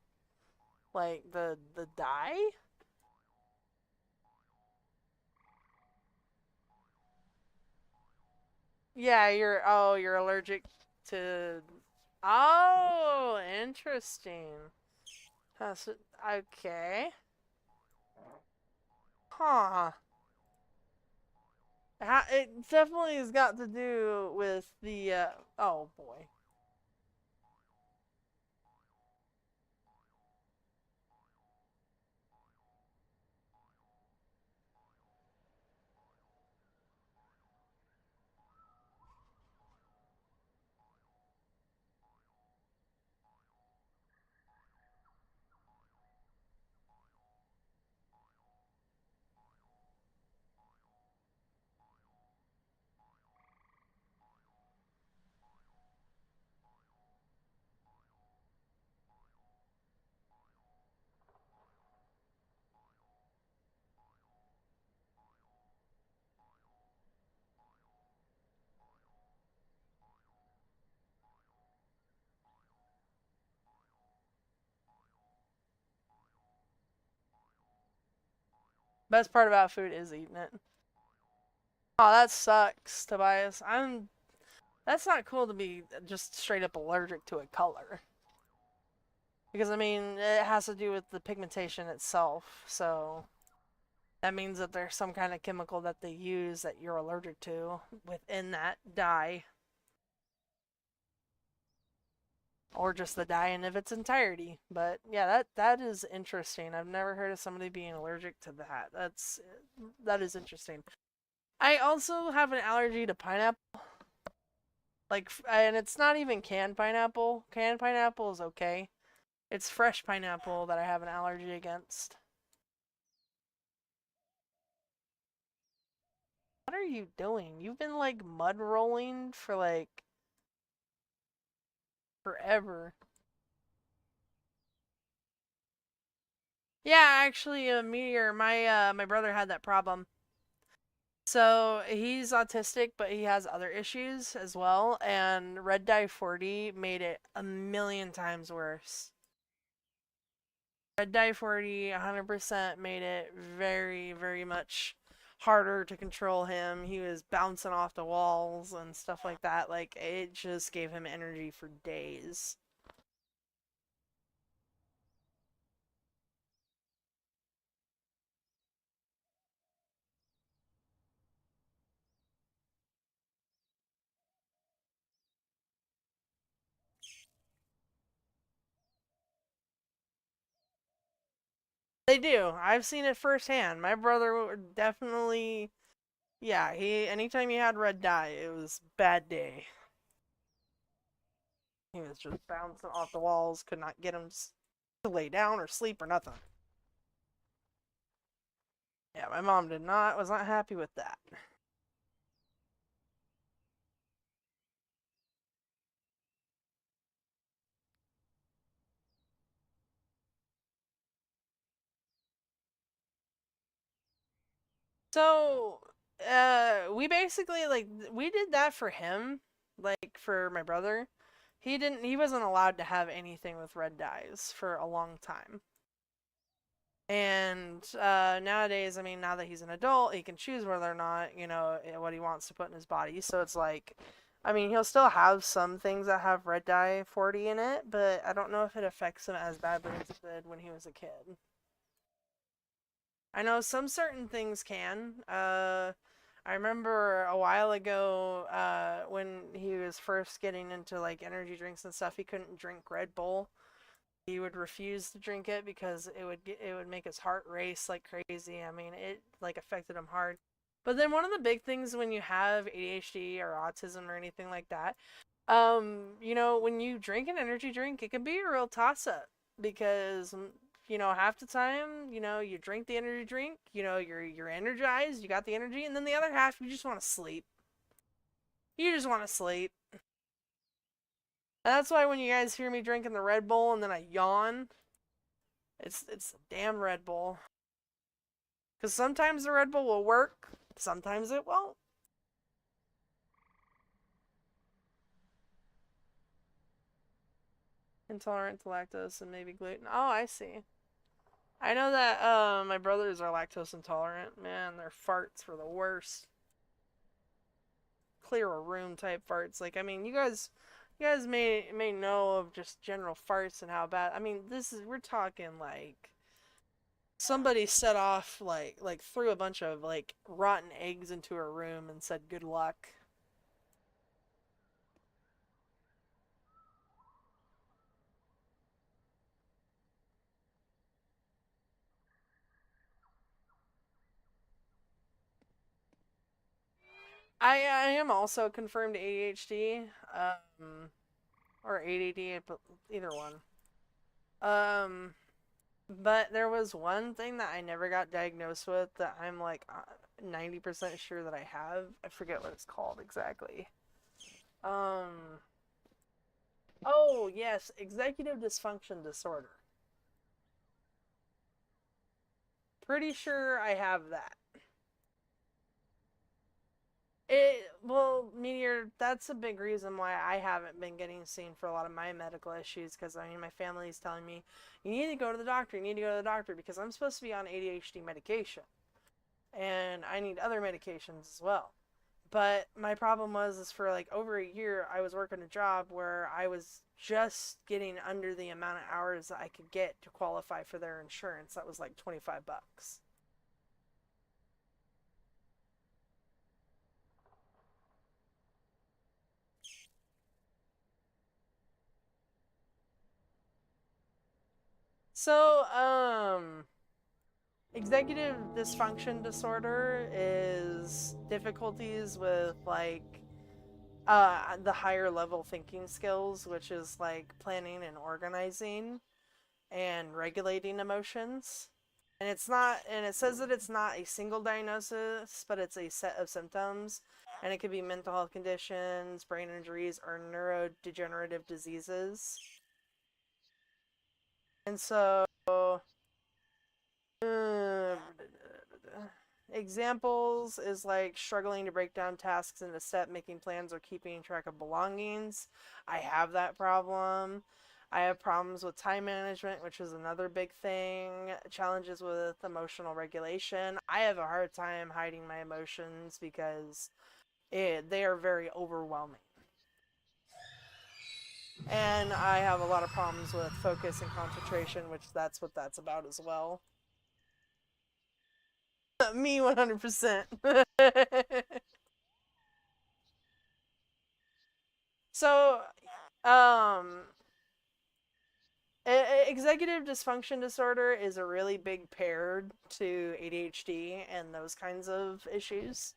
Like, the dye? Yeah, you're allergic to, oh, interesting. That's, okay. Huh. It definitely has got to do with the, oh boy. Best part about food is eating it. Oh, that sucks, Tobias. That's not cool to be just straight up allergic to a color. Because, I mean, it has to do with the pigmentation itself, so that means that there's some kind of chemical that they use that you're allergic to within that dye. Or just the dye in of its entirety. But yeah, that is interesting. I've never heard of somebody being allergic to that. That is interesting. I also have an allergy to pineapple. Like, and it's not even canned pineapple. Canned pineapple is okay. It's fresh pineapple that I have an allergy against. What are you doing? You've been like mud rolling for like forever. Yeah, actually, Meteor, my brother had that problem. So he's autistic, but he has other issues as well, and red dye 40 made it a million times worse. Red dye 40 100% made it very, very much harder to control him. He was bouncing off the walls and stuff like that. Like, it just gave him energy for days. They do. I've seen it firsthand. My brother definitely, yeah, anytime he had red dye, it was bad day. He was just bouncing off the walls, could not get him to lay down or sleep or nothing. Yeah, my mom was not happy with that. So, we basically, like, we did that for him, like, for my brother. He wasn't allowed to have anything with red dyes for a long time. And nowadays, I mean, now that he's an adult, he can choose whether or not, what he wants to put in his body. So it's like, I mean, he'll still have some things that have red dye 40 in it, but I don't know if it affects him as badly as it did when he was a kid. I know some certain things can. I remember a while ago when he was first getting into like energy drinks and stuff, he couldn't drink Red Bull. He would refuse to drink it because it would make his heart race like crazy. I mean, it like affected him hard. But then one of the big things when you have ADHD or autism or anything like that, when you drink an energy drink, it can be a real toss up because half the time, you drink the energy drink, you're energized, you got the energy, and then the other half you just want to sleep. You just want to sleep. And that's why when you guys hear me drinking the Red Bull and then I yawn, it's the damn Red Bull. Because sometimes the Red Bull will work, sometimes it won't. Intolerant to lactose and maybe gluten. Oh, I see. I know that my brothers are lactose intolerant. Man, their farts were the worst. Clear a room type farts. Like, I mean, you guys may know of just general farts and how bad. I mean, we're talking like somebody set off like threw a bunch of like rotten eggs into a room and said good luck. I am also confirmed ADHD, or ADD, either one. But there was one thing that I never got diagnosed with that I'm like 90% sure that I have. I forget what it's called exactly. Oh yes, executive dysfunction disorder. Pretty sure I have that. Well, Meteor, that's a big reason why I haven't been getting seen for a lot of my medical issues, because I mean, my family is telling me, you need to go to the doctor, because I'm supposed to be on ADHD medication. And I need other medications as well. But my problem is for like over a year, I was working a job where I was just getting under the amount of hours that I could get to qualify for their insurance. That was like $25. So, executive dysfunction disorder is difficulties with like the higher level thinking skills, which is like planning and organizing and regulating emotions. And it's not, and it says that it's not a single diagnosis, but it's a set of symptoms. And it could be mental health conditions, brain injuries, or neurodegenerative diseases. And so, examples is like struggling to break down tasks into step, making plans, or keeping track of belongings. I have that problem. I have problems with time management, which is another big thing. Challenges with emotional regulation. I have a hard time hiding my emotions because they are very overwhelming. And I have a lot of problems with focus and concentration, which that's what that's about as well. Me 100%. So, executive dysfunction disorder is a really big pair to ADHD and those kinds of issues.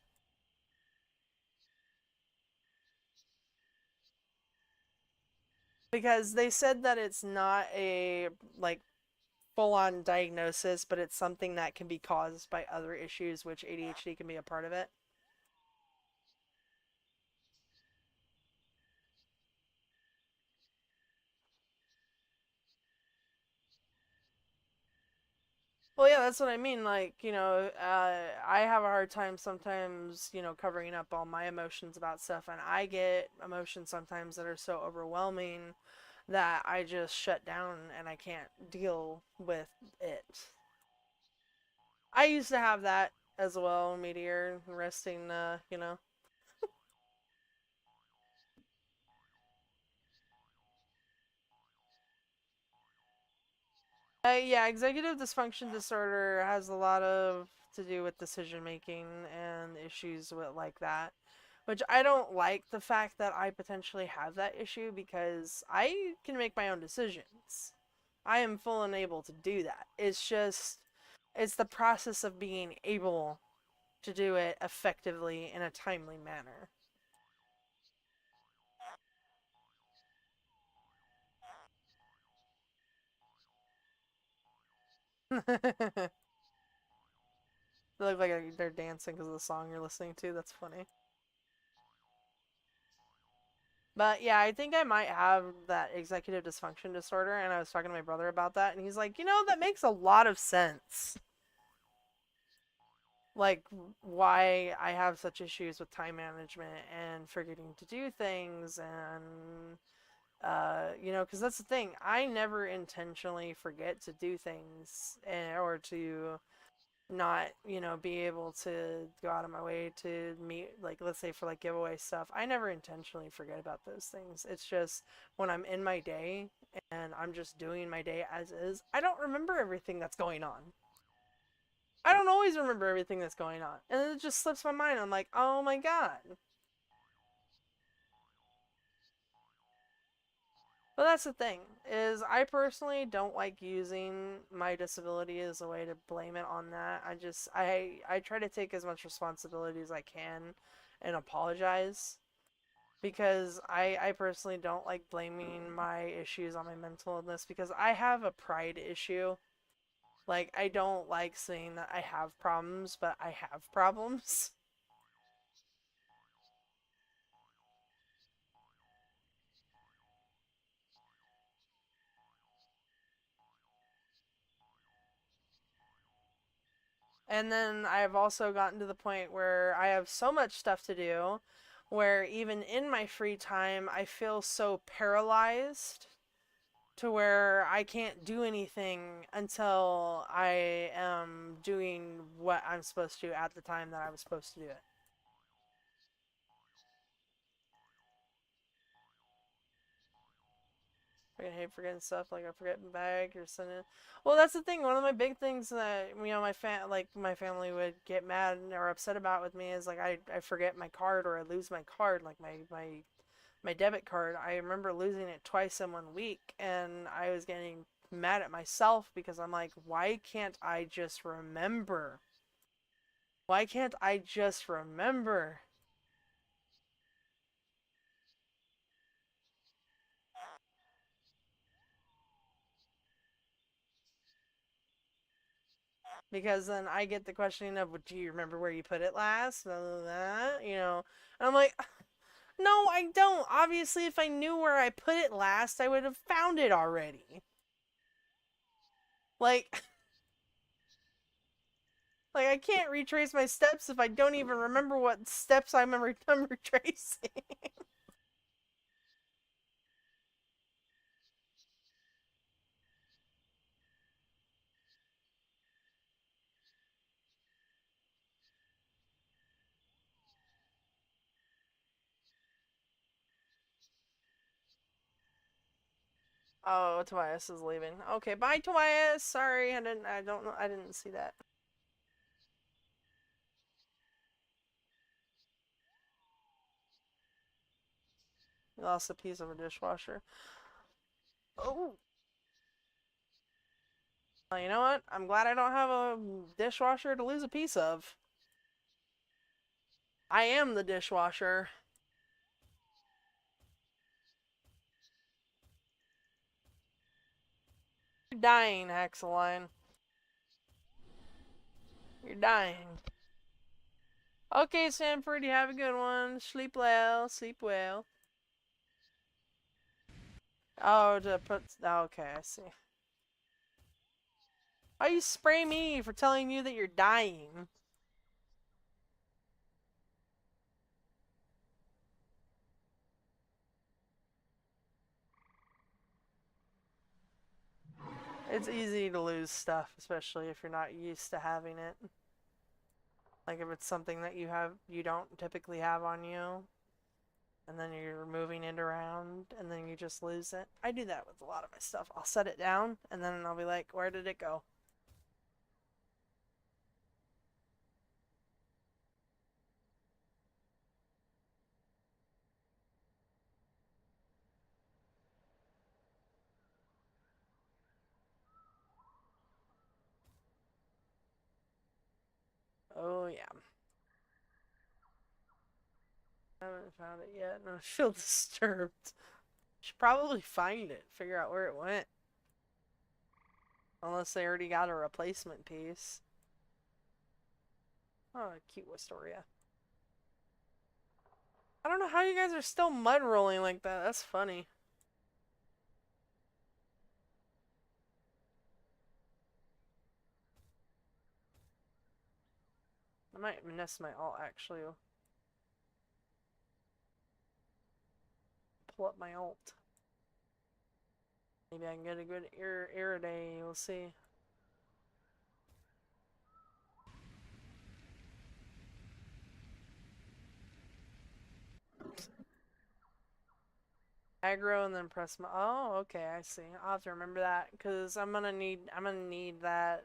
Because they said that it's not a, like, full-on diagnosis, but it's something that can be caused by other issues, which ADHD can be a part of it. Well, yeah, that's what I mean. Like, you know, I have a hard time sometimes, you know, covering up all my emotions about stuff, and I get emotions sometimes that are so overwhelming that I just shut down and I can't deal with it. I used to have that as well, Meteor, resting, you know. Yeah, executive dysfunction disorder has a lot of to do with decision making and issues with like that. Which I don't like the fact that I potentially have that issue because I can make my own decisions. I am full and able to do that. It's just, it's the process of being able to do it effectively in a timely manner. They look like they're dancing because of the song you're listening to. That's funny. But yeah, I think I might have that executive dysfunction disorder, and I was talking to my brother about that, and he's like, you know, that makes a lot of sense. Like, why I have such issues with time management and forgetting to do things, and, you know, because that's the thing. I never intentionally forget to do things, or to not, you know, be able to go out of my way to meet, like, let's say for like giveaway stuff. I never intentionally forget about those things. It's just when I'm in my day and I'm just doing my day as is, I don't remember everything that's going on. I don't always remember everything that's going on. And then it just slips my mind. I'm like, oh my god. But that's the thing, is I personally don't like using my disability as a way to blame it on that. I try to take as much responsibility as I can and apologize. Because I personally don't like blaming my issues on my mental illness because I have a pride issue. Like, I don't like saying that I have problems, but I have problems. And then I've also gotten to the point where I have so much stuff to do where even in my free time I feel so paralyzed to where I can't do anything until I am doing what I'm supposed to at the time that I was supposed to do it. I hate forgetting stuff, like I forget my bag or something. Well, that's the thing. One of my big things that, you know, my family would get mad or upset about with me is like I forget my card or I lose my card, like my debit card. I remember losing it twice in 1 week, and I was getting mad at myself because I'm like, why can't I just remember? Why can't I just remember? Because then I get the questioning of, well, do you remember where you put it last? Blah, blah, blah, you know. And I'm like, no, I don't. Obviously, if I knew where I put it last, I would have found it already. Like, like I can't retrace my steps if I don't even remember what steps I'm retracing. Oh, Tobias is leaving. Okay, bye, Tobias. Sorry, I don't know. I didn't see that. You lost a piece of a dishwasher. Oh. Well, you know what? I'm glad I don't have a dishwasher to lose a piece of. I am the dishwasher. You're dying, Hexaline. You're dying. Okay, Sanford, you have a good one. Sleep well. Sleep well. Oh, to put... Okay, I see. Why you spray me for telling you that you're dying? It's easy to lose stuff, especially if you're not used to having it. Like if it's something that you don't typically have on you, and then you're moving it around, and then you just lose it. I do that with a lot of my stuff. I'll set it down, and then I'll be like, where did it go? Oh, yeah. I haven't found it yet, and I feel disturbed. Should probably find it, figure out where it went. Unless they already got a replacement piece. Oh, cute Wisteria. I don't know how you guys are still mud rolling like that. That's funny. I might miss my alt actually. Pull up my alt. Maybe I can get a good air day. We'll see. Aggro and then press my... Oh, okay, I see. I'll have to remember that because I'm gonna need that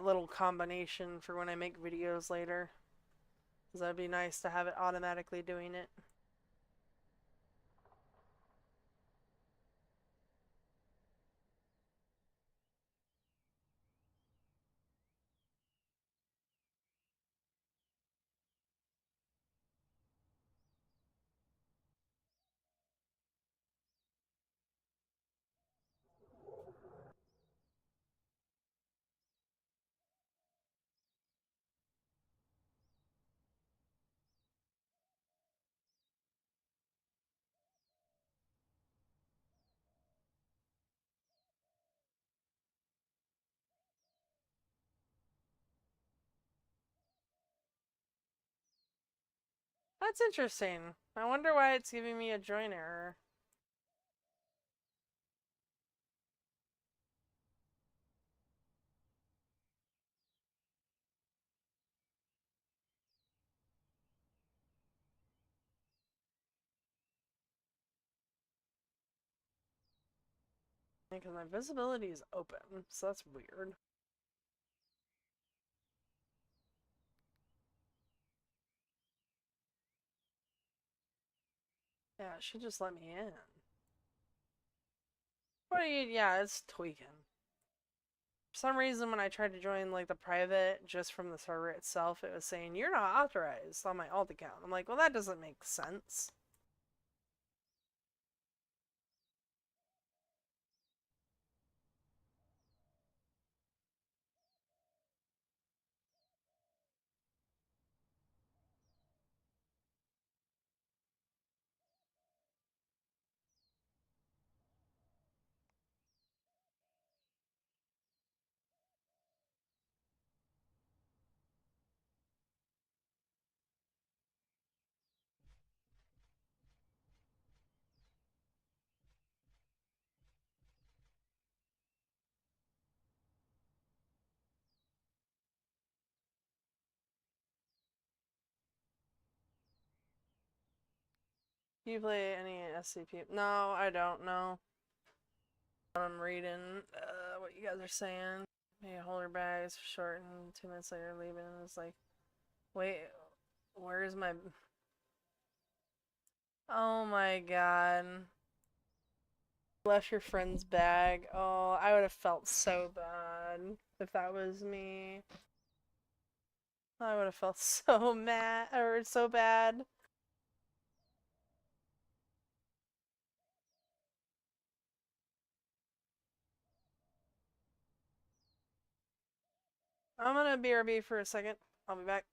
little combination for when I make videos later. Because that'd be nice to have it automatically doing it. That's interesting. I wonder why it's giving me a join error. Because my visibility is open, so that's weird. Yeah, it should just let me in. What yeah, it's tweaking. For some reason, when I tried to join like the private just from the server itself, it was saying you're not authorized on my alt account. I'm like, well, that doesn't make sense. Do you play any SCP? No, I don't know. I'm reading what you guys are saying. Hey, holder bags short and 2 minutes later leaving. It's like, wait, where is my... Oh my god. Left your friend's bag. Oh, I would have felt so bad if that was me. I would have felt so mad, or so bad. I'm gonna BRB for a second. I'll be back.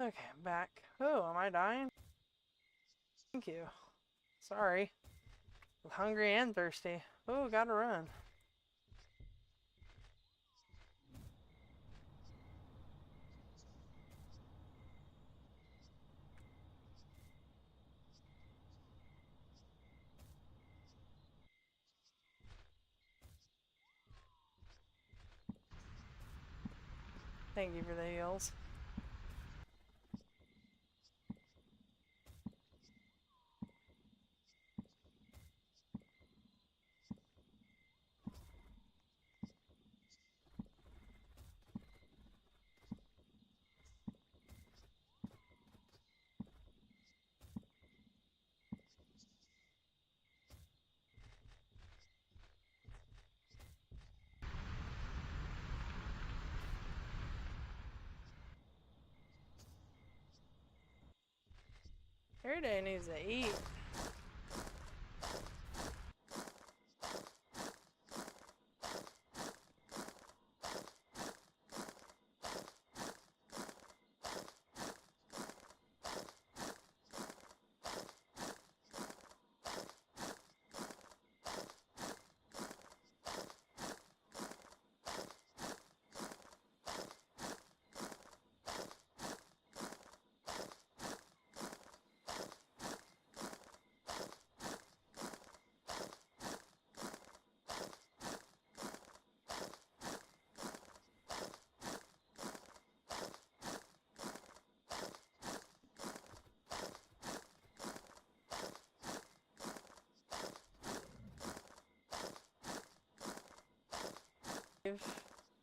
Okay, I'm back. Oh, am I dying? Thank you. Sorry. I'm hungry and thirsty. Oh, gotta run. Thank you for the heals. Every day needs to eat.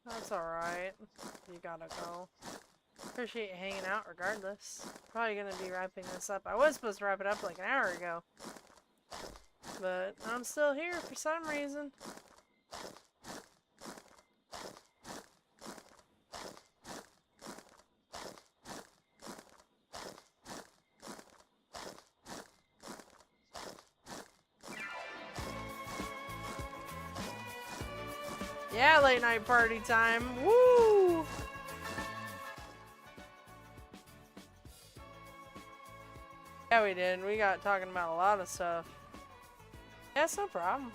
That's alright. You gotta go. Appreciate hanging out regardless. Probably gonna be wrapping this up. I was supposed to wrap it up like an hour ago. But I'm still here for some reason. Yeah, late night party time. Woo! Yeah, we did. We got talking about a lot of stuff. Yeah, it's no problem.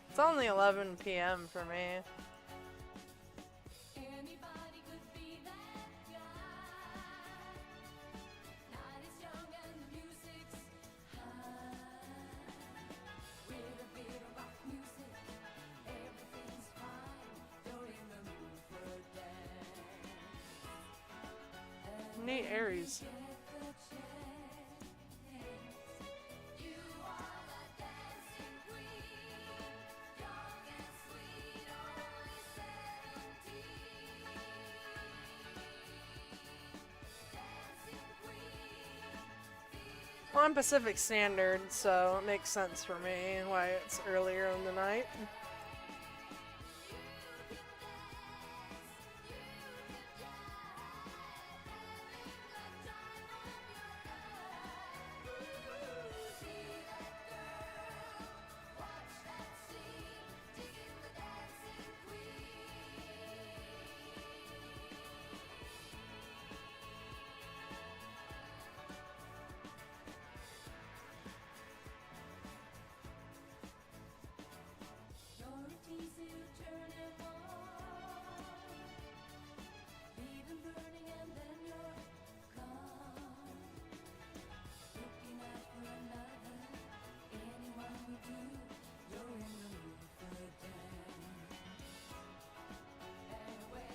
It's only 11 p.m. for me. Neat Aries. Well, I'm Pacific Standard, so it makes sense for me why it's earlier in the night.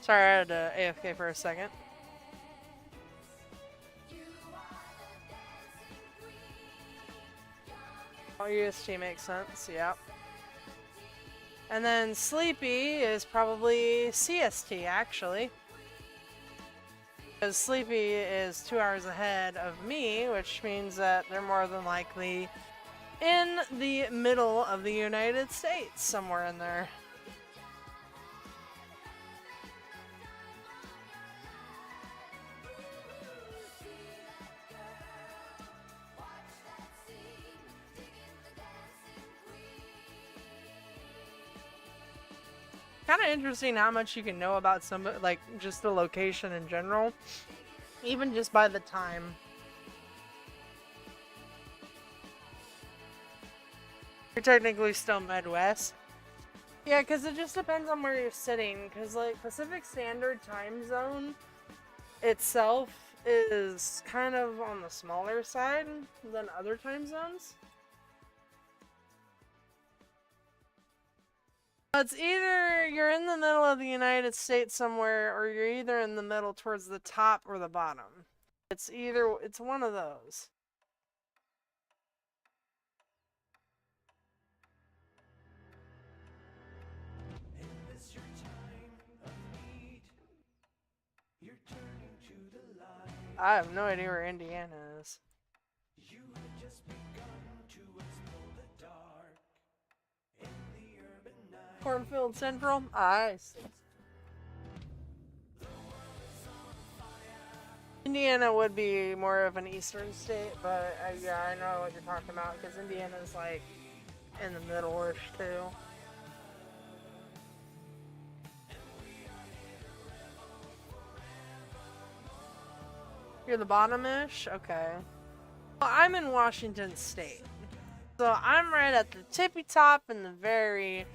Sorry, I had to AFK for a second. UST makes sense, yep. And then Sleepy is probably CST, actually. Because Sleepy is 2 hours ahead of me, which means that they're more than likely in the middle of the United States, somewhere in there. Kind of interesting how much you can know about some, like, just the location in general, even just by the time. You're technically still Midwest. Yeah, because it just depends on where you're sitting, because, like, Pacific Standard Time Zone itself is kind of on the smaller side than other time zones. It's either you're in the middle of the United States somewhere, or you're either in the middle towards the top or the bottom. It's one of those. I have no idea where Indiana is. Cornfield Central? I see. Indiana would be more of an eastern state, but yeah, I know what you're talking about, because Indiana's like in the middle-ish too. You're the bottom-ish? Okay. Well, I'm in Washington State. So I'm right at the tippy top in the very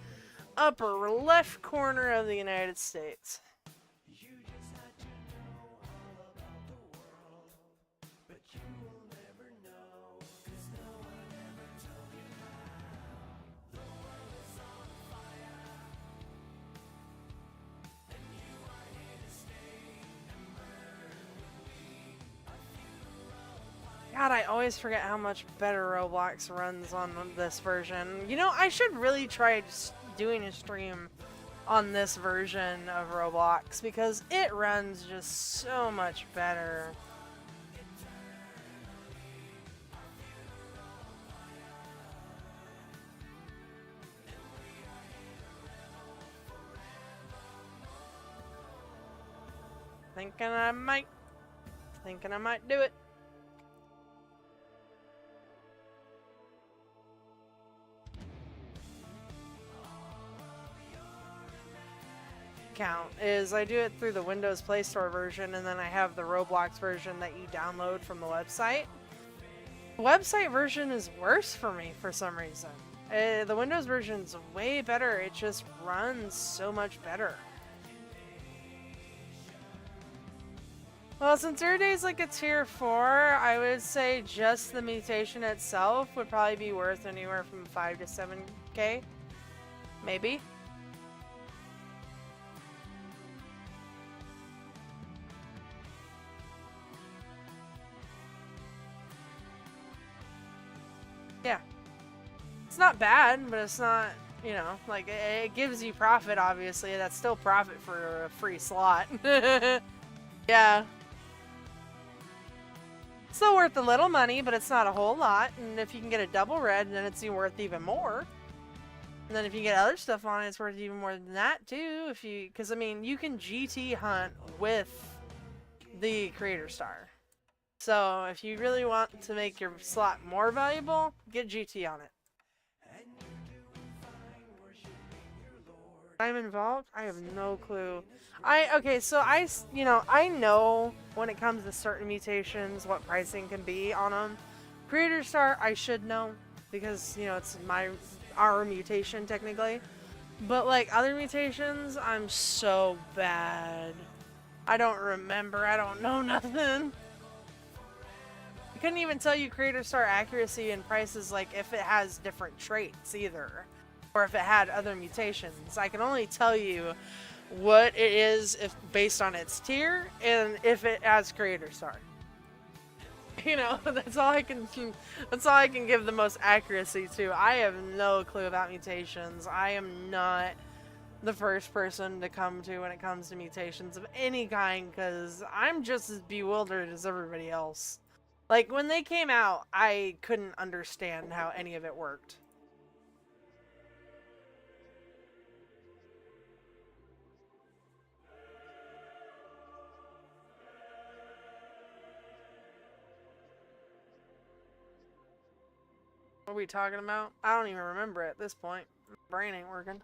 upper left corner of the United States. God, I always forget how much better Roblox runs on this version. You know, I should really try doing a stream on this version of Roblox, because it runs just so much better. Thinking I might do it. Count is I do it through the Windows Play Store version, and then I have the Roblox version that you download from the website. The website version is worse for me for some reason. The Windows version is way better. It just runs so much better. Well, since Air Day's like a tier 4, I would say just the mutation itself would probably be worth anywhere from 5 to 7K. Maybe. Yeah. It's not bad, but it's not, you know, like, it gives you profit, obviously. That's still profit for a free slot. Yeah. Still worth a little money, but it's not a whole lot. And if you can get a double red, then it's worth even more. And then if you get other stuff on it, it's worth even more than that, too. Because, I mean, you can GT hunt with the Creator Star. So, if you really want to make your slot more valuable, get GT on it. I'm involved? I have no clue. Okay, so I know when it comes to certain mutations what pricing can be on them. Creator Star, I should know, because, you know, it's our mutation, technically. But, like, other mutations, I'm so bad. I don't remember. I don't know nothing. I couldn't even tell you Creator Star accuracy and prices, like, if it has different traits either, or if it had other mutations. I can only tell you what it is if based on its tier and if it has Creator Star. You know, that's all I can give the most accuracy to. I have no clue about mutations. I am not the first person to come to when it comes to mutations of any kind, because I'm just as bewildered as everybody else. Like, when they came out, I couldn't understand how any of it worked. What are we talking about? I don't even remember at this point. My brain ain't working.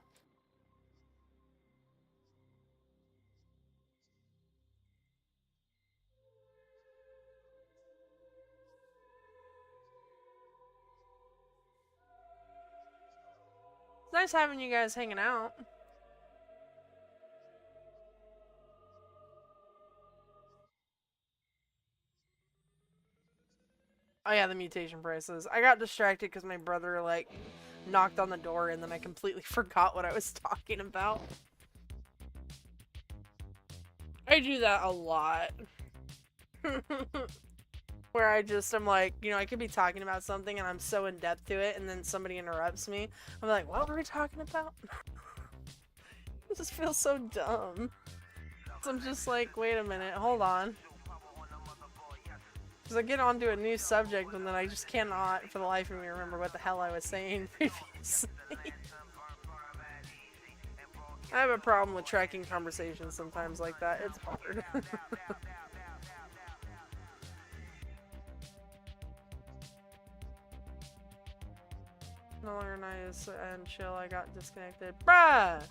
It's nice having you guys hanging out. Oh yeah, the mutation prices. I got distracted because my brother, like, knocked on the door and then I completely forgot what I was talking about. I do that a lot. Where I'm like, you know, I could be talking about something and I'm so in depth to it and then somebody interrupts me. I'm like, what were we talking about? It just feels so dumb. So I'm just like, wait a minute, hold on. Because I get onto a new subject and then I just cannot for the life of me remember what the hell I was saying previously. I have a problem with tracking conversations sometimes like that. It's hard. No longer nice and chill. I got disconnected. Bruh!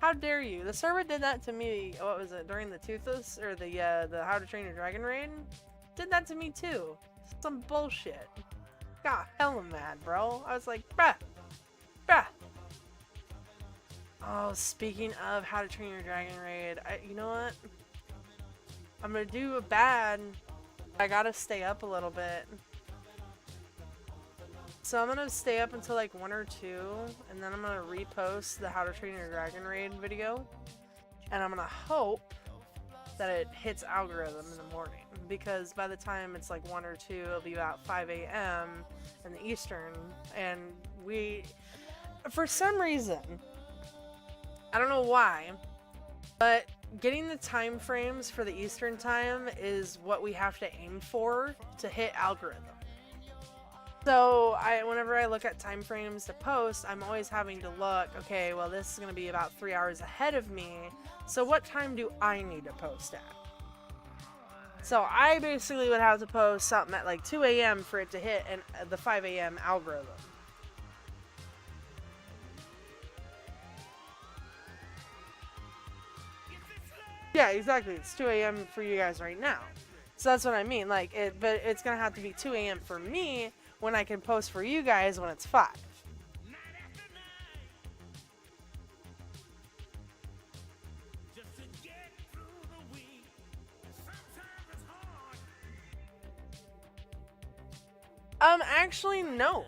How dare you? The server did that to me. What was it? During the Toothless or the How to Train Your Dragon raid? Did that to me too. Some bullshit. Got hella mad, bro. I was like, bruh! Bruh! Oh, speaking of How to Train Your Dragon raid, you know what? I'm gonna do a bad. I gotta stay up a little bit. So I'm gonna stay up until like 1 or 2, and then I'm gonna repost the How to Train Your Dragon raid video, and I'm gonna hope that it hits algorithm in the morning, because by the time it's like 1 or 2, it'll be about 5 a.m. in the Eastern, and for some reason, I don't know why, but getting the time frames for the Eastern time is what we have to aim for to hit algorithm. So whenever I look at time frames to post, I'm always having to look, okay, well, this is going to be about 3 hours ahead of me. So what time do I need to post at? So I basically would have to post something at like 2 a.m. for it to hit the 5 a.m. algorithm. Yeah, exactly. It's 2 a.m. for you guys right now. So that's what I mean. Like, but it's going to have to be 2 a.m. for me when I can post for you guys when it's 5. Actually, no.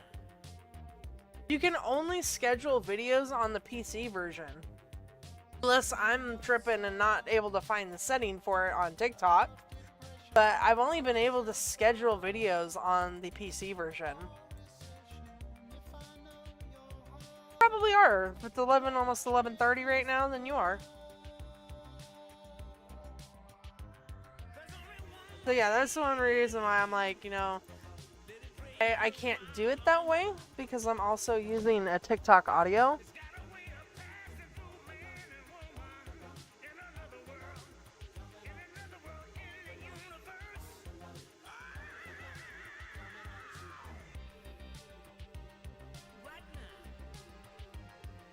You can only schedule videos on the PC version. Unless I'm tripping and not able to find the setting for it on TikTok. But I've only been able to schedule videos on the PC version. Probably are. If it's almost 11:30 right now, then you are. So yeah, that's the one reason why I'm like, you know, I can't do it that way, because I'm also using a TikTok audio.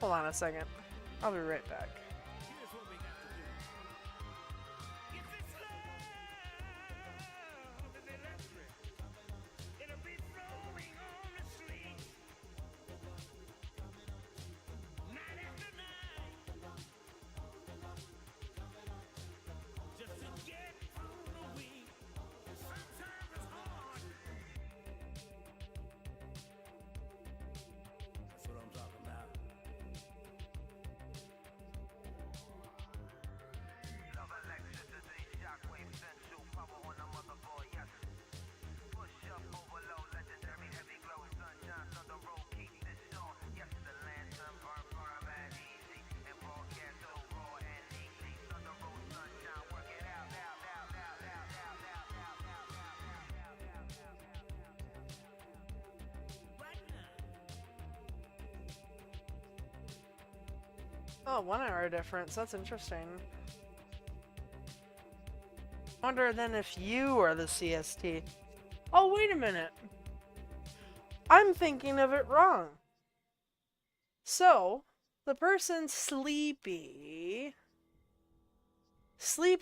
Hold on a second. I'll be right back. Oh, 1 hour difference. That's interesting. Wonder then if you are the CST. Oh, wait a minute. I'm thinking of it wrong. So, the person Sleepy,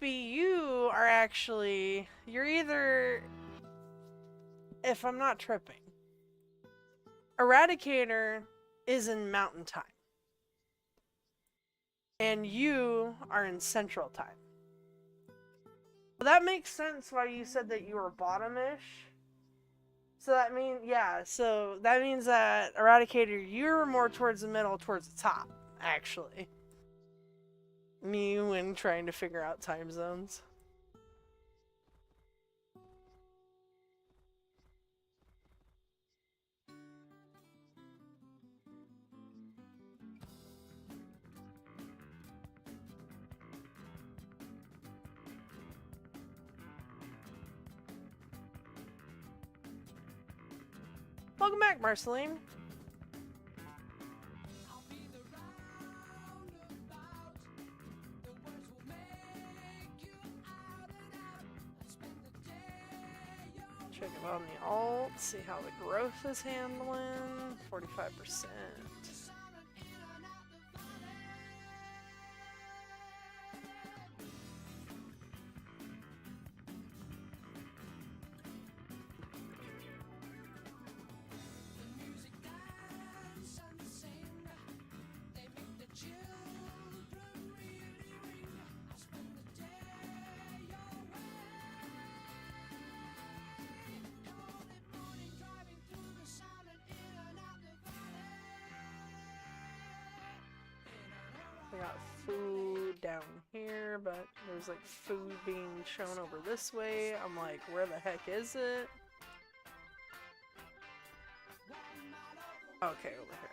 you are actually, you're either, if I'm not tripping, Eradicator is in Mountain Time. And you are in Central Time. Well, that makes sense why you said that you were bottom-ish. So that means, yeah, so that means that Eradicator, you're more towards the middle, towards the top, actually. Me when trying to figure out time zones. Welcome back, Marceline. Check it on the alt, see how the growth is handling. 45%. I got food down here, but there's like food being shown over this way. I'm like, where the heck is it? Okay, over here.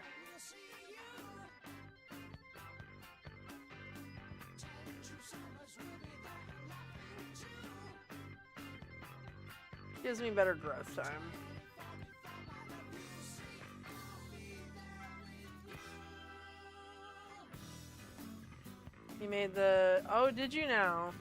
Gives me better growth time. You made the... Oh, did you now?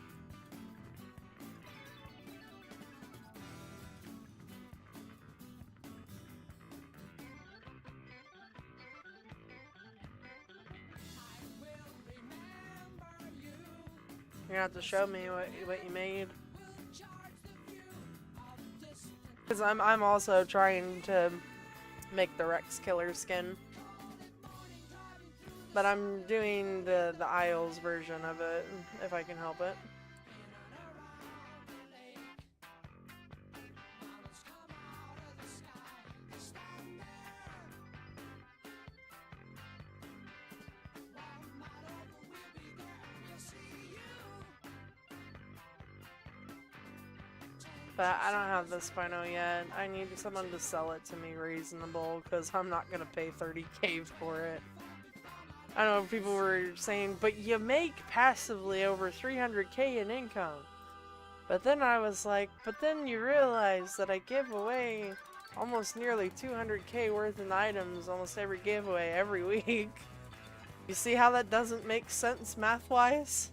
You're gonna have to show me what you made. Because I'm also trying to make the Rex Killer skin. But I'm doing the Isles version of it, if I can help it. But I don't have the spino yet. I need someone to sell it to me reasonable, because I'm not going to pay 30k for it. I know people were saying, but you make passively over 300k in income. But then I was like, but then you realize that I give away almost nearly 200k worth in items almost every giveaway every week. You see how that doesn't make sense math-wise?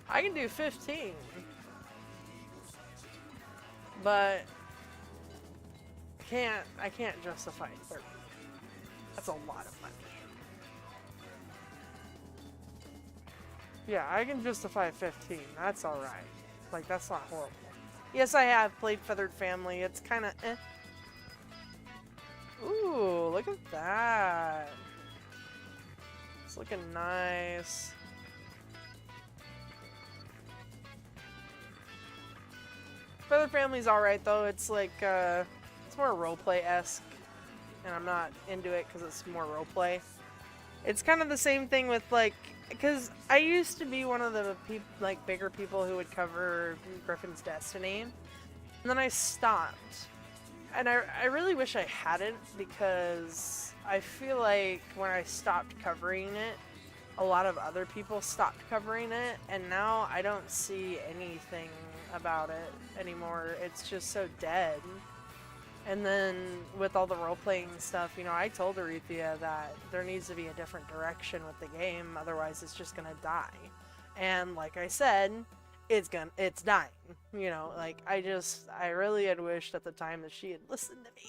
I can do 15. But I can't justify 30. That's a lot of money. Yeah, I can justify 15. That's alright. Like, that's not horrible. Yes, I have played Feathered Family. It's kind of eh. Ooh, look at that. It's looking nice. Feathered Family's alright though. It's like, it's more roleplay-esque. And I'm not into it because it's more roleplay. It's kind of the same thing with like, because I used to be one of the bigger people who would cover Griffin's Destiny. And then I stopped. And I really wish I hadn't, because I feel like when I stopped covering it, a lot of other people stopped covering it, and now I don't see anything about it anymore. It's just so dead. And then with all the role-playing stuff, you know, I told Arethea that there needs to be a different direction with the game, otherwise it's just gonna die. And like I said, it's dying. You know, like, I really had wished at the time that she had listened to me.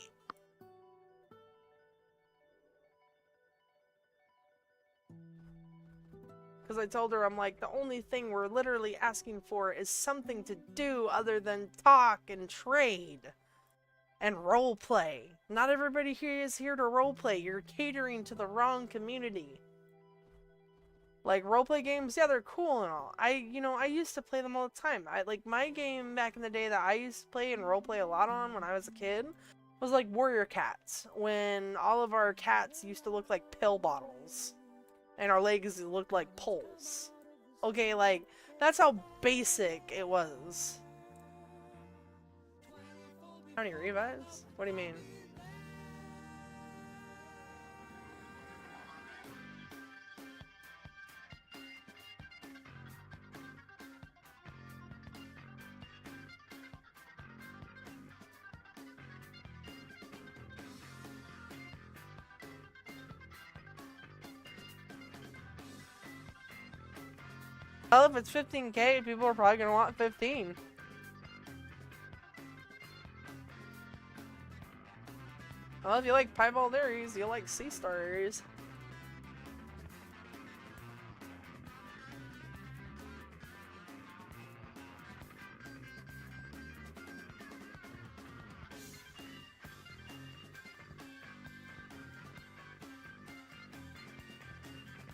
Because I told her, I'm like, the only thing we're literally asking for is something to do other than talk and trade. And roleplay. Not everybody here is here to roleplay. You're catering to the wrong community. Like, roleplay games, yeah, they're cool and all. I used to play them all the time. Like, my game back in the day that I used to play and roleplay a lot on when I was a kid was like Warrior Cats. When all of our cats used to look like pill bottles. And our legs looked like poles. Okay, like, that's how basic it was. How many revives? What do you mean? Well, if it's 15k, people are probably gonna want 15. Well, if you like piebald Aries, you'll like Sea Star Aries.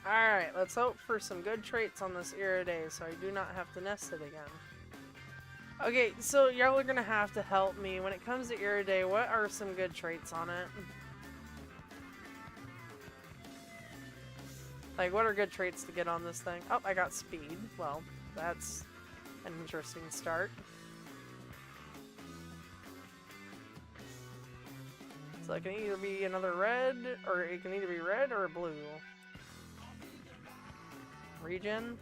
Alright, let's hope for some good traits on this Iridae so I do not have to nest it again. Okay, so y'all are gonna have to help me. When it comes to Iridae, what are some good traits on it? Like, what are good traits to get on this thing? Oh, I got speed. Well, that's an interesting start. So it can either be another red, or it can either be red or blue. Regen.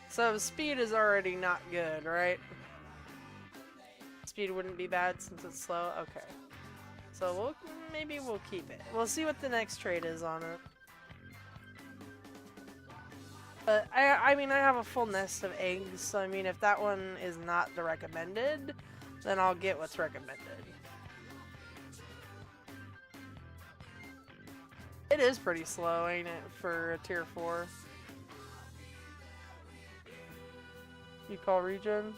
So speed is already not good, right? Speed wouldn't be bad since it's slow? Okay. So maybe we'll keep it. We'll see what the next trait is on it. But I mean, I have a full nest of eggs, so I mean, if that one is not the recommended, then I'll get what's recommended. It is pretty slow, ain't it, for a tier 4? You call regen?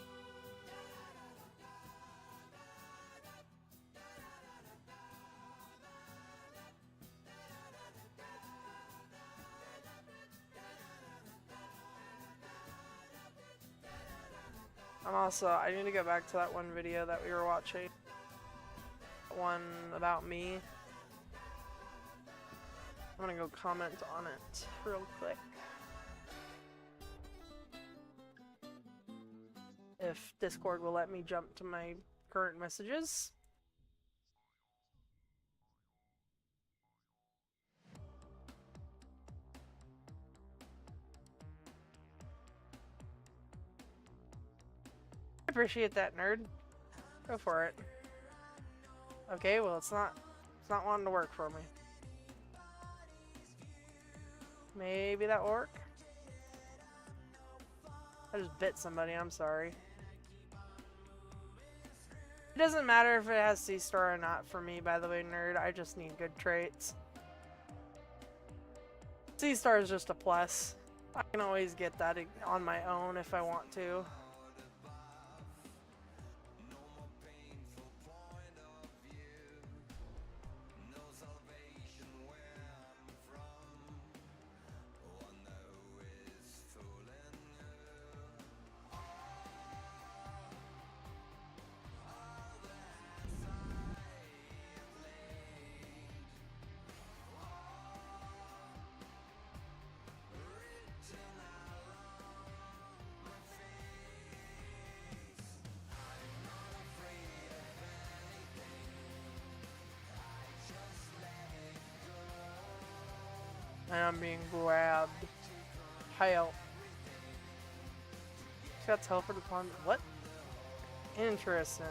I need to go back to that one video that we were watching. One about me. I'm gonna go comment on it real quick. If Discord will let me jump to my current messages. I appreciate that, nerd. Go for it. Okay, well, it's not wanting to work for me. Maybe that will work. I just bit somebody, I'm sorry. It doesn't matter if it has C-Star or not for me, by the way, nerd. I just need good traits. C-Star is just a plus. I can always get that on my own if I want to. And I'm being grabbed. Help. She got teleported upon. What? Interesting.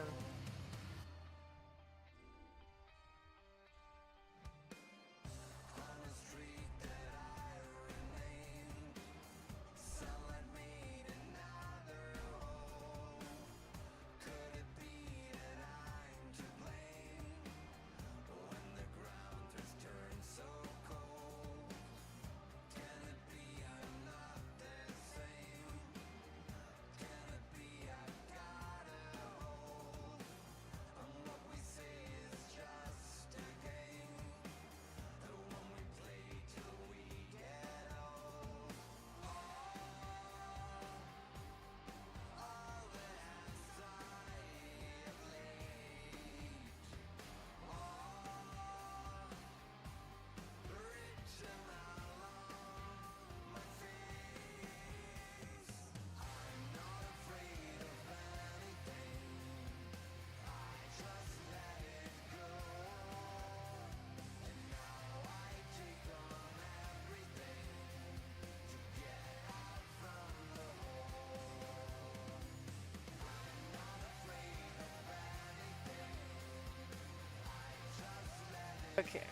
Okay,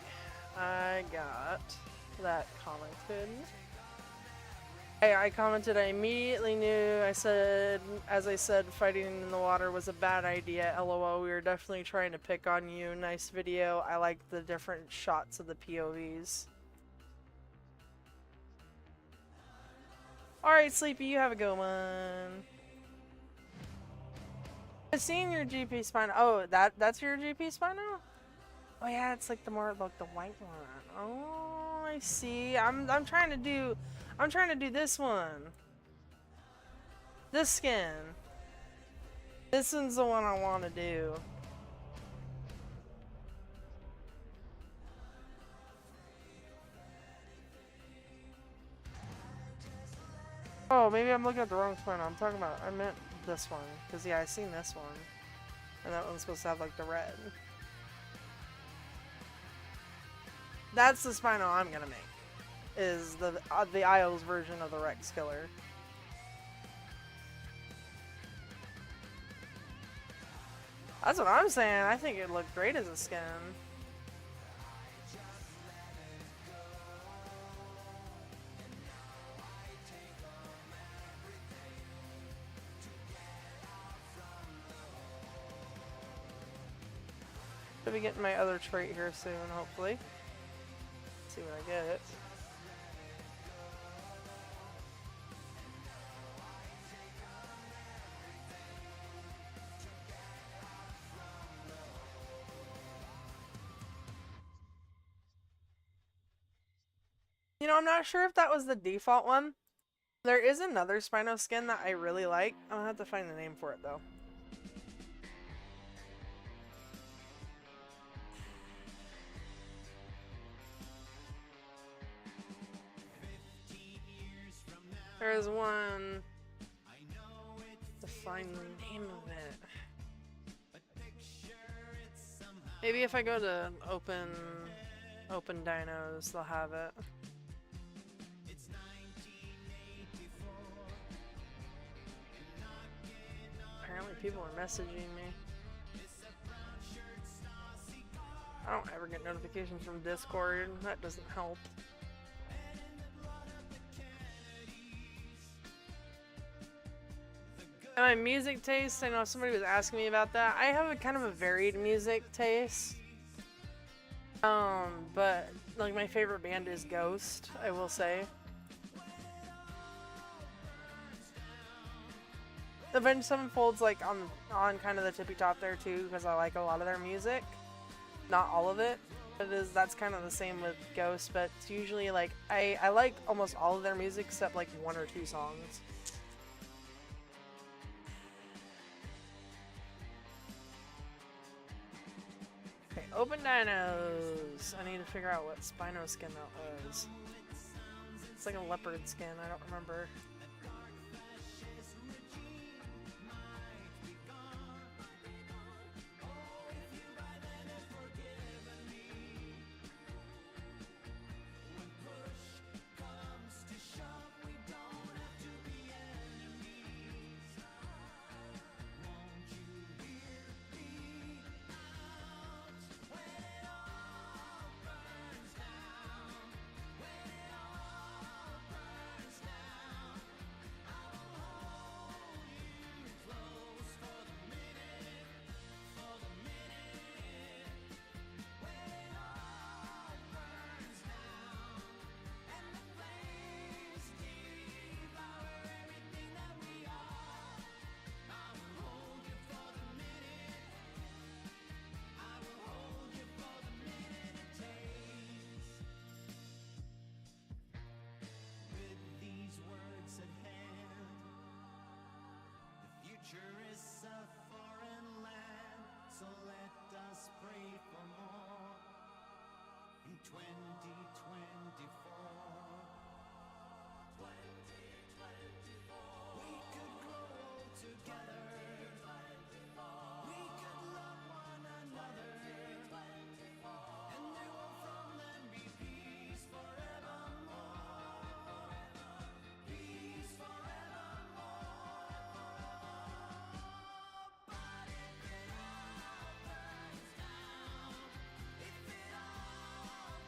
I got that commented. Hey, I commented, I immediately knew, I said, as I said, fighting in the water was a bad idea, lol, we were definitely trying to pick on you, nice video, I like the different shots of the POVs. Alright, Sleepy, you have a good one. I've seen your GP spino. Oh, that's your GP spino? Oh yeah, it's like the more like the white one. Oh, I see. I'm trying to do this one. This skin. This one's the one I want to do. Oh, maybe I'm looking at the wrong spino. I meant this one. Cause yeah, I seen this one. And that one's supposed to have like the red. That's the spino I'm gonna make. Is the Isles version of the Rex Killer. That's what I'm saying. I think it looked great as a skin. Should be getting my other trait here soon, hopefully. See when I get it. You know, I'm not sure if that was the default one. There is another Spino skin that I really like. I'll have to find the name for it though. There's one to find the name of it. Maybe if I go to open dinos, they'll have it. Apparently people are messaging me. I don't ever get notifications from Discord. That doesn't help. And my music taste, I know somebody was asking me about that. I have a kind of a varied music taste. But like my favorite band is Ghost, I will say. Avenged Sevenfold's like on kind of the tippy top there too, because I like a lot of their music. Not all of it. But that's kind of the same with Ghost, but it's usually like I like almost all of their music except like one or two songs. Okay, open dinos. I need to figure out what Spino skin that was. It's like a leopard skin, I don't remember. So let us pray for more in 2024. 2024. We could grow old together. 2024. We could love one another. 2024. And there will from them be peace forevermore. Peace forevermore. But if it all burns down, if it all burns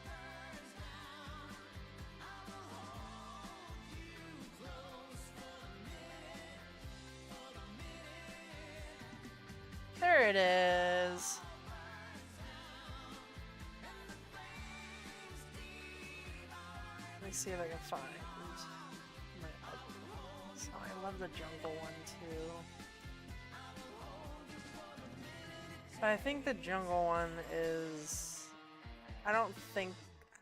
down, I will hold you close for a minute. There it is. Let me see if I can find my albums. Oh, I love the jungle one too. So I think the jungle one is, I don't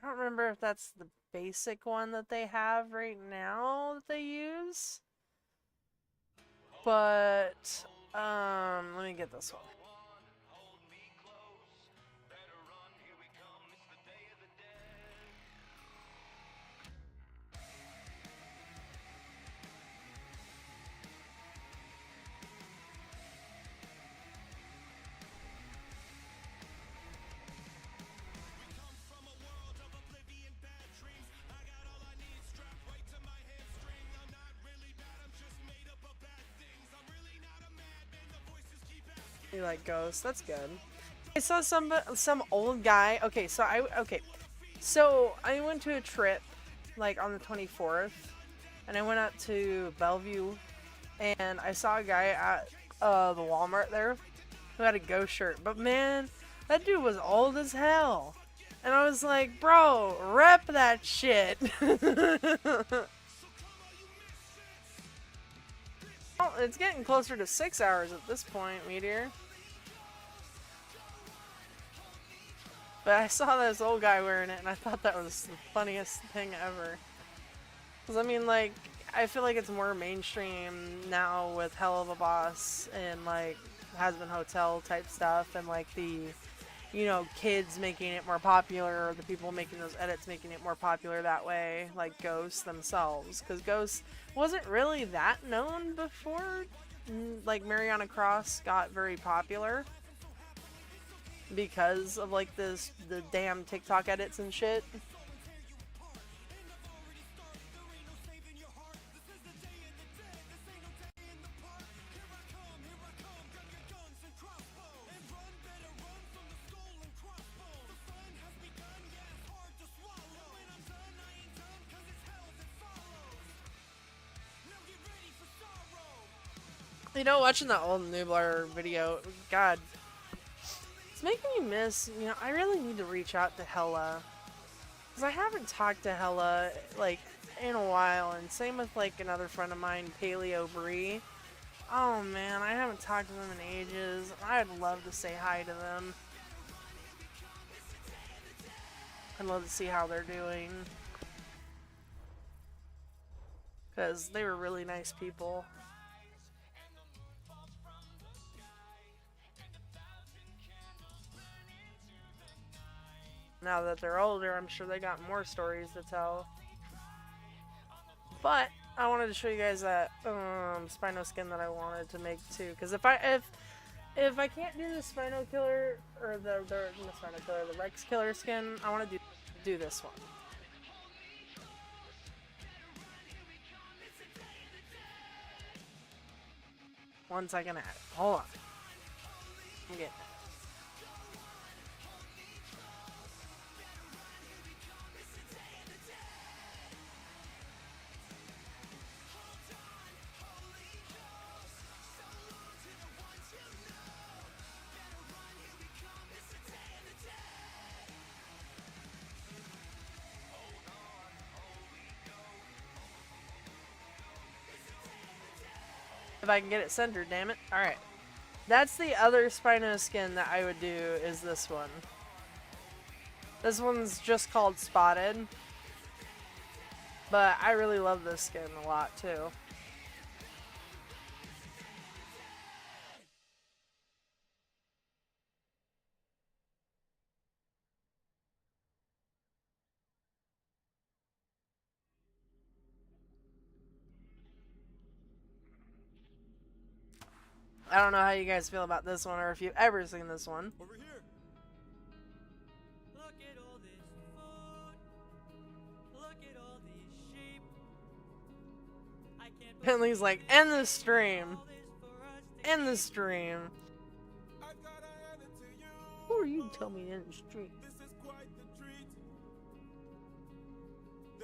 remember if that's the basic one that they have right now that they use. But let me get this one. You like ghosts? That's good. I saw some old guy. Okay, so I went to a trip like on the 24th, and I went out to Bellevue, and I saw a guy at the Walmart there who had a ghost shirt. But man, that dude was old as hell, and I was like, bro, rep that shit. Oh, it's getting closer to 6 hours at this point, Meteor. But I saw this old guy wearing it, and I thought that was the funniest thing ever. Because, I mean, like, I feel like it's more mainstream now with Hell of a Boss and, like, Has-Been Hotel type stuff, and, like, the, you know, kids making it more popular, or the people making those edits making it more popular that way, like Ghosts themselves. Because Ghosts wasn't really that known before, like, Mariana Cross got very popular. Because of like the damn TikTok edits and shit. You know, watching that old Nublar video, God, making me miss, you know, I really need to reach out to Hella, because I haven't talked to Hella like in a while, and same with like another friend of mine, Paleo Bree. Oh man, I haven't talked to them in ages. I'd love to say hi to them. I'd love to see how they're doing, because they were really nice people. Now that they're older, I'm sure they got more stories to tell. But I wanted to show you guys that Spino skin that I wanted to make too. Because if I can't do the Spino Killer or the Spino Killer, the Rex Killer skin, I want to do this one. Once I can add it. Hold on. I'm getting it. If I can get it centered, damn it. Alright. That's the other Spino skin that I would do, is this one. This one's just called Spotted. But I really love this skin a lot, too. I don't know how you guys feel about this one, or if you've ever seen this one. Over here. Look at all this food. Look at all these sheep. I can't Bentley's like, end the stream. End the stream. Who are you to tell me to end the stream? This is quite the treat.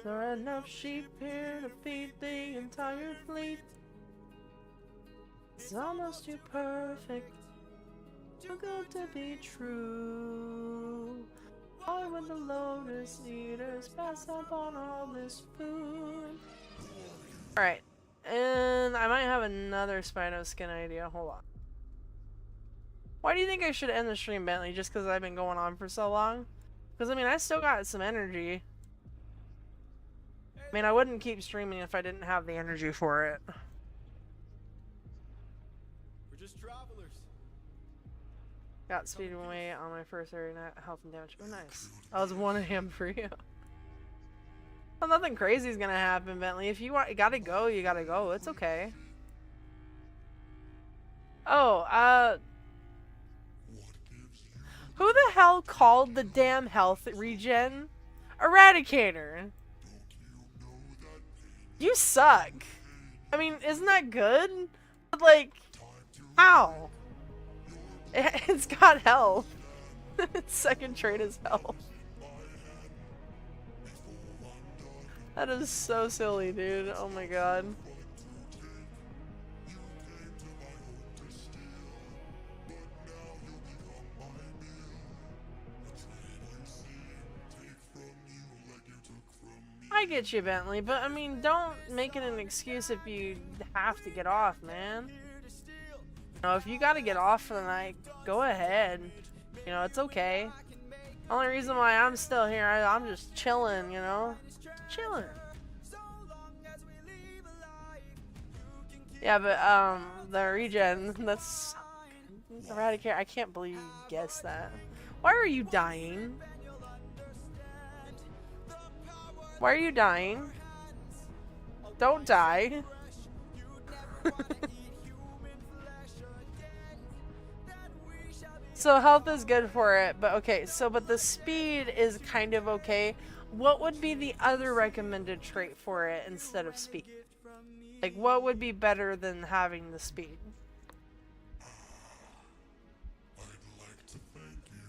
There are enough sheep here to feed the entire fleet. It's almost too perfect, too good to be true. Why would the lotus eaters pass up on all this food? Alright, and I might have another Spino skin idea. Hold on. Why do you think I should end the stream, Bentley? Just because I've been going on for so long? Because, I mean, I still got some energy. I mean, I wouldn't keep streaming if I didn't have the energy for it. We're just travelers. Got speed and weight on my first area, health and damage. Oh, nice. I was 1 AM for you. Well, nothing crazy is gonna happen, Bentley. If you gotta go, you gotta go. It's okay. Oh, who the hell called the damn health regen? Eradicator. You suck. I mean, isn't that good? But, like, how? It's got health. Its second trait is health. That is so silly, dude. Oh my god. I get you, Bentley, but I mean, don't make it an excuse if you have to get off, man. You know, if you gotta get off for the night, go ahead. You know, it's okay. Only reason why I'm still here, I'm just chilling, you know? Chilling. Yeah, but, the regen, that's... Eradicate, I can't believe you guessed that. Why are you dying? Why are you dying? Don't die. So health is good for it, but okay, but the speed is kind of okay. What would be the other recommended trait for it instead of speed? Like, what would be better than having the speed? I'd like to thank you.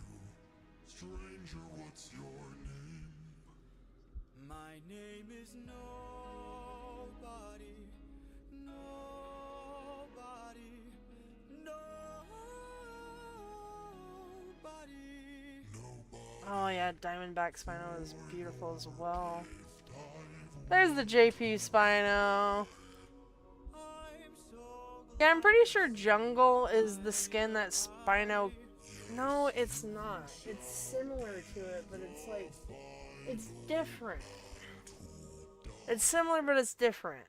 Stranger, what's your name? My name is Nobody. Nobody. Nobody. Oh yeah, Diamondback Spino is beautiful as well. There's the JP Spino. Yeah, I'm pretty sure Jungle is the skin that Spino... No, it's not. It's similar to it, but it's like... It's different. It's similar, but it's different.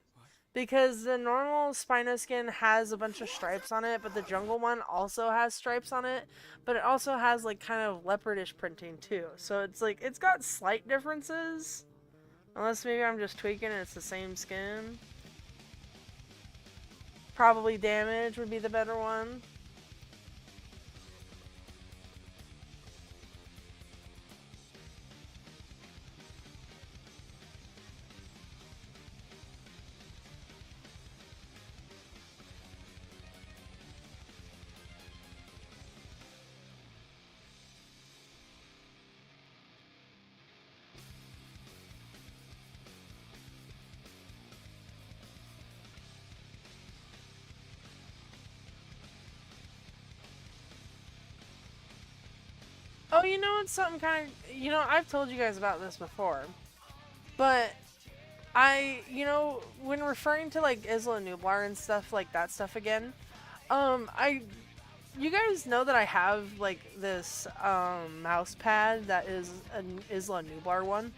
Because the normal Spino skin has a bunch of stripes on it, but the Jungle one also has stripes on it, but it also has like kind of leopardish printing too. So it's like, it's got slight differences. Unless maybe I'm just tweaking and it's the same skin. Probably damage would be the better one. Oh, you know, it's something kind of, you know, I've told you guys about this before, but you know, when referring to like Isla Nublar and stuff like that stuff again, you guys know that I have like this mouse pad that is an Isla Nublar one.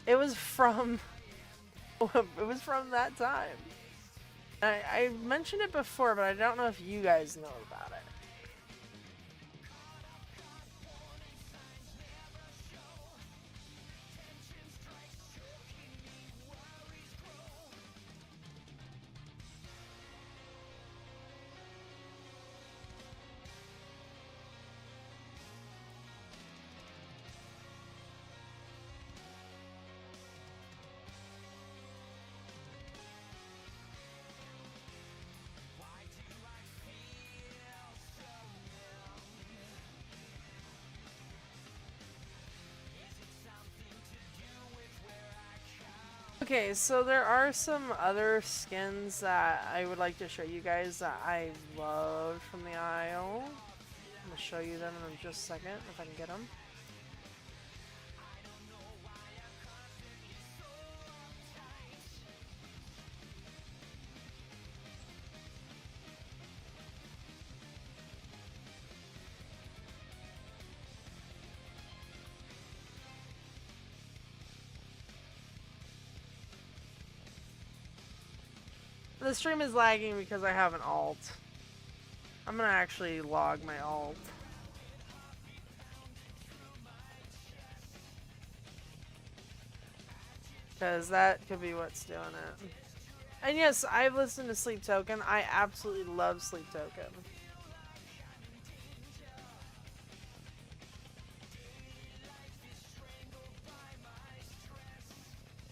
It was from, it was from that time. I mentioned it before, but I don't know if you guys know about it. Okay, so there are some other skins that I would like to show you guys that I loved from the aisle. I'm gonna show you them in just a second if I can get them. The stream is lagging because I have an alt. I'm gonna actually log my alt. Because that could be what's doing it. And yes, I've listened to Sleep Token. I absolutely love Sleep Token.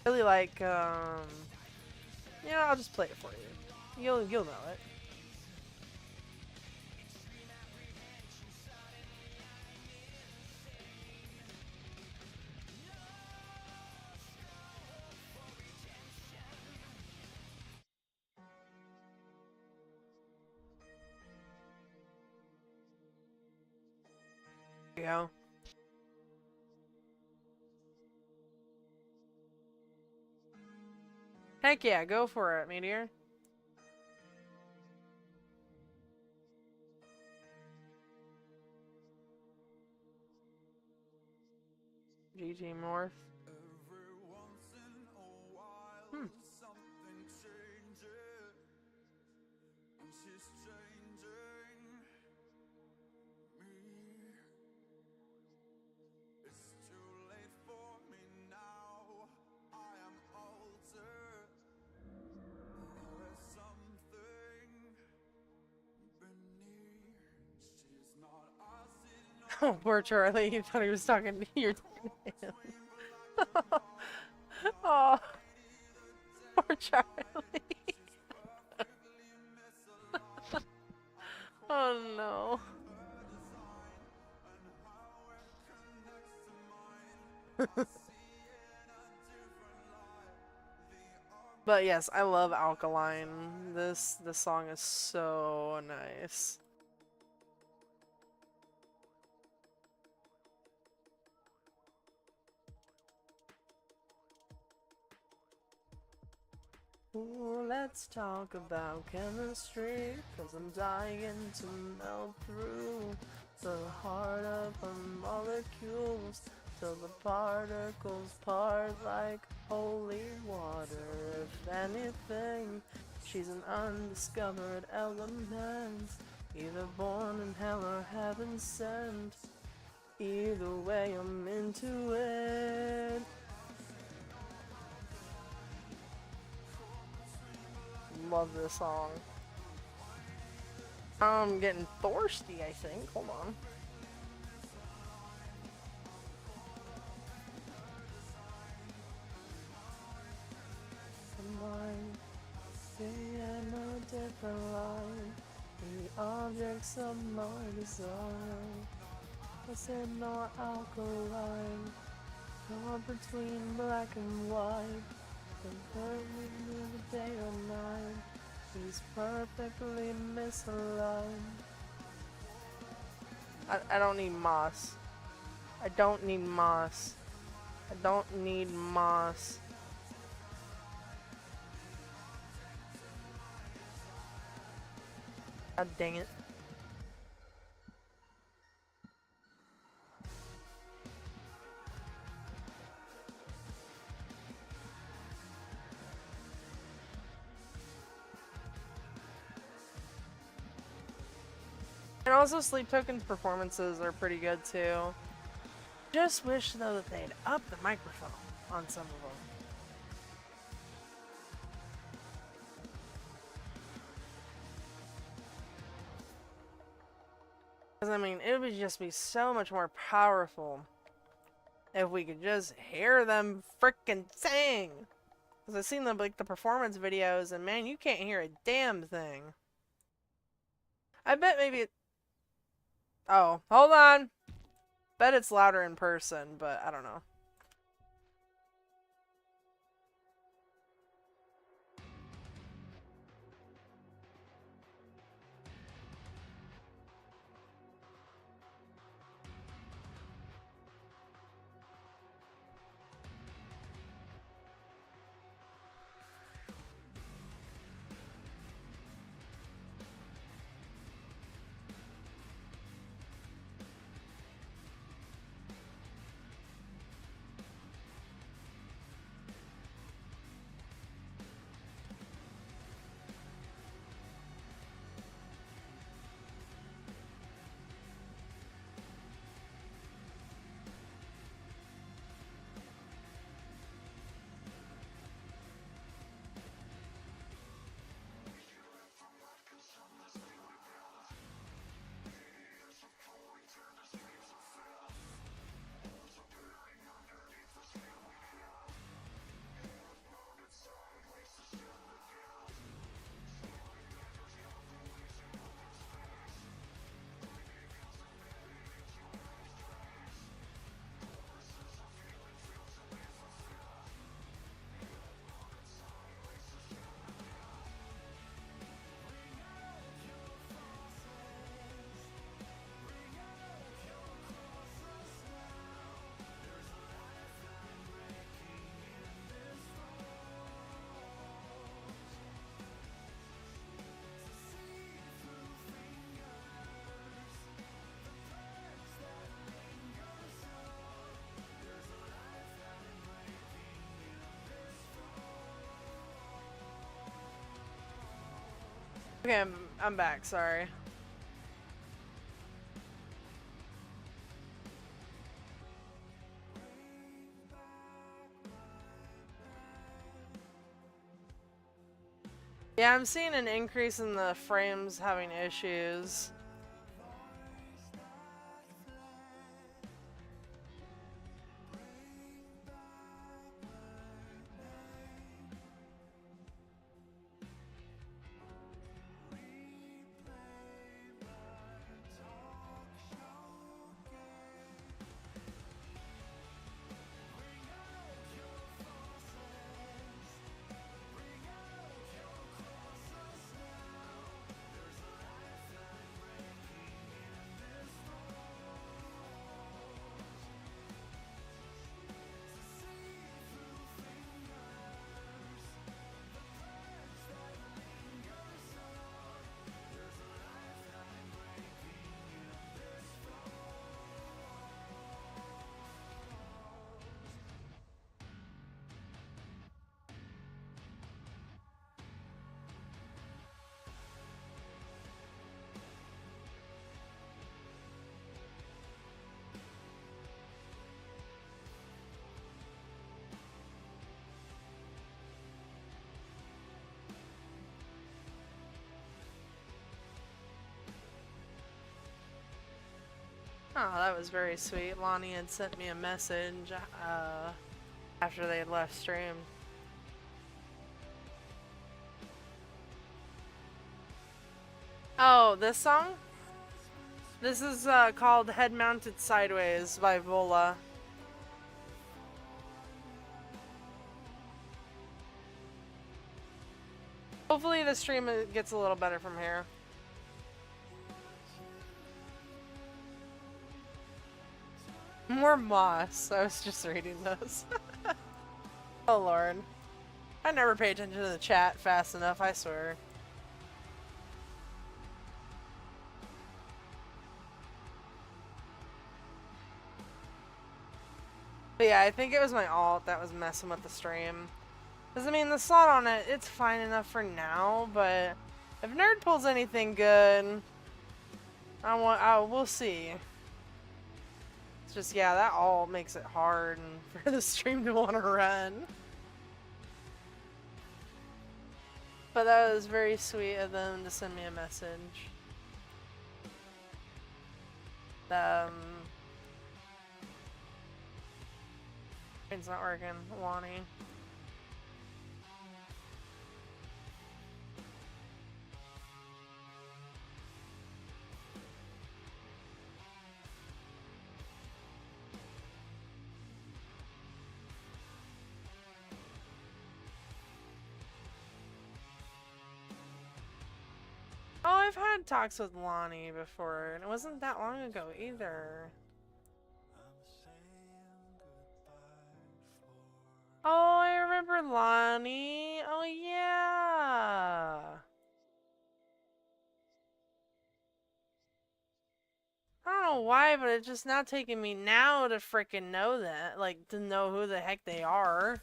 Really like, yeah, I'll just play it for you. You'll know it. There you go. Heck yeah, go for it, Meteor. GG Morph. Hmm. Oh, poor Charlie. He thought he was talking to you. Oh, poor Charlie. Oh no. But yes, I love Alkaline. This song is so nice. Ooh, let's talk about chemistry, 'cause I'm dying to melt through the heart of our molecules till the particles part like holy water. If anything, she's an undiscovered element, either born in hell or heaven sent. Either way, I'm into it. Love this song. I'm getting thirsty, I think. Hold on. Combine, see in a different line, the objects of my desire. What's in our alkaline? Caught between black and white. Confirming the day or night, he's perfectly misaligned. I don't need moss. I don't need moss. I don't need moss. God dang it. And also, Sleep Token's performances are pretty good too. Just wish though that they'd up the microphone on some of them. Because I mean, it would just be so much more powerful if we could just hear them frickin' sing. Because I've seen the performance videos, and man, you can't hear a damn thing. I bet maybe it... Oh, hold on. Bet it's louder in person, but I don't know. Okay, I'm back, sorry. Yeah, I'm seeing an increase in the frames having issues. Oh, that was very sweet. Lonnie had sent me a message after they had left stream. Oh, this song? This is called Head Mounted Sideways by Vola. Hopefully the stream gets a little better from here. More moss. I was just reading those. Oh lord. I never pay attention to the chat fast enough, I swear. But yeah, I think it was my alt that was messing with the stream. Because I mean, the slot on it, it's fine enough for now, but if Nerd pulls anything good, we'll see. It's just, yeah, that all makes it hard and for the stream to want to run. But that was very sweet of them to send me a message. It's not working, Lonnie. Oh, I've had talks with Lonnie before, and it wasn't that long ago either. Oh, I remember Lonnie. Oh, yeah. I don't know why, but it's just now taking me now to freaking know that. Like, to know who the heck they are.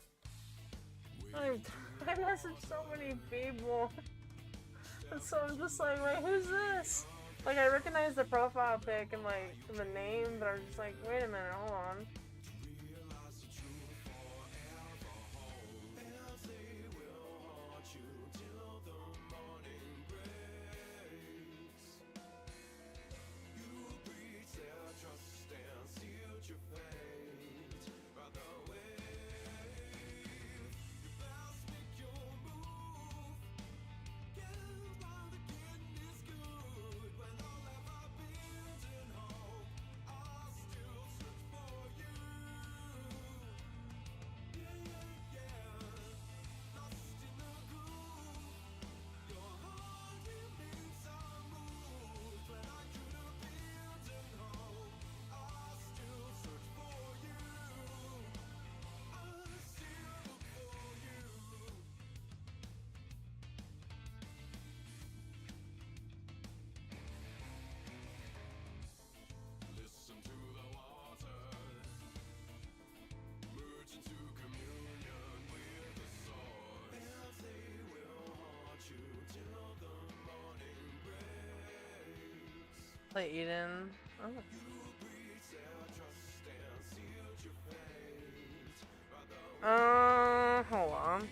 I messaged so many people. And so I'm just like, wait, who's this? Like, I recognize the profile pic and, like, the name, but I'm just like, wait a minute, hold on. Play Eden. Oh. Hold on.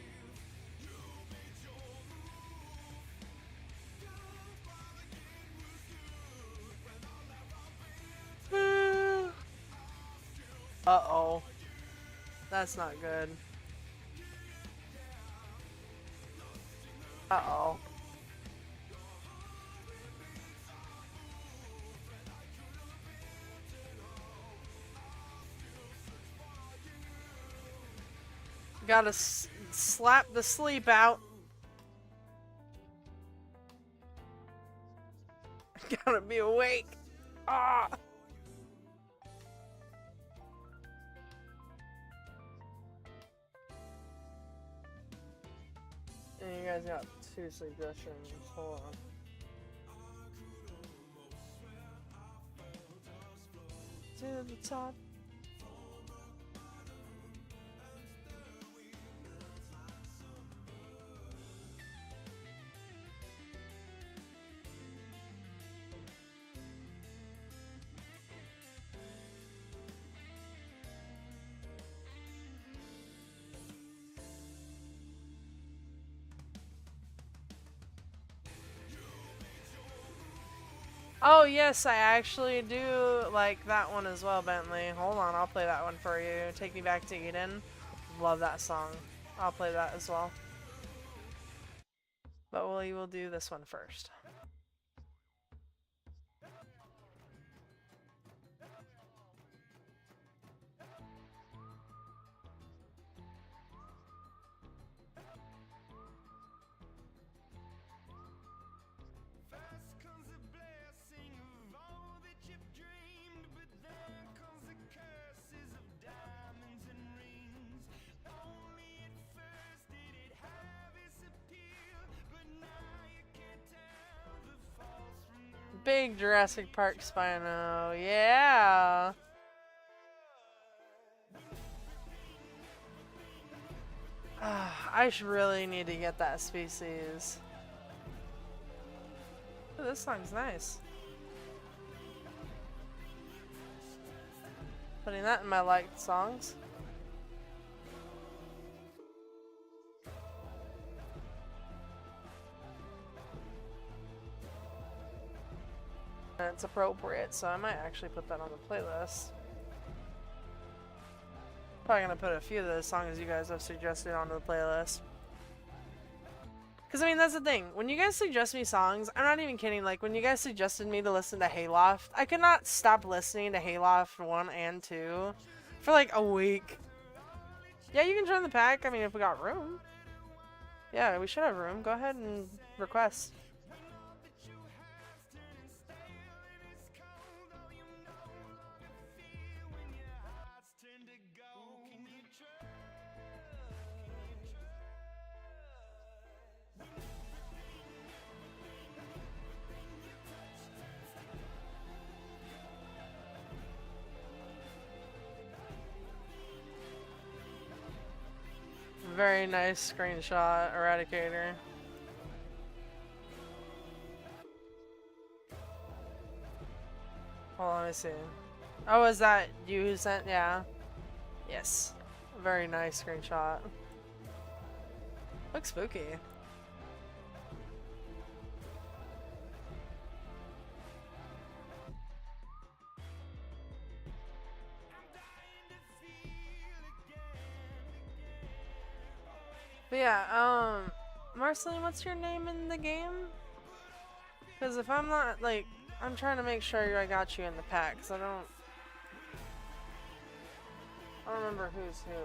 Uh-oh. That's not good. Uh-oh. Gotta slap the sleep out. Gotta be awake. Ah! And you guys got 2 suggestions. Hold on. To the top. Oh yes, I actually do like that one as well, Bentley. Hold on, I'll play that one for you. Take Me Back to Eden. Love that song. I'll play that as well. But we will do this one first. Big Jurassic Park Spino, yeah. I should really need to get that species. Ooh, this song's nice. Putting that in my liked songs. And it's appropriate, so I might actually put that on the playlist. Probably gonna put a few of the songs you guys have suggested onto the playlist. Because, I mean, that's the thing. When you guys suggest me songs, I'm not even kidding. Like, when you guys suggested me to listen to Hayloft, I could not stop listening to Hayloft 1 and 2 for like a week. Yeah, you can join the pack. I mean, if we got room. Yeah, we should have room. Go ahead and request. Very nice screenshot, Eradicator. Hold on, let me see. Oh, is that you who sent? Yeah. Yes. Very nice screenshot. Looks spooky. But yeah, Marceline, what's your name in the game? Because if I'm not, like, I'm trying to make sure I got you in the pack, because I don't remember who's who.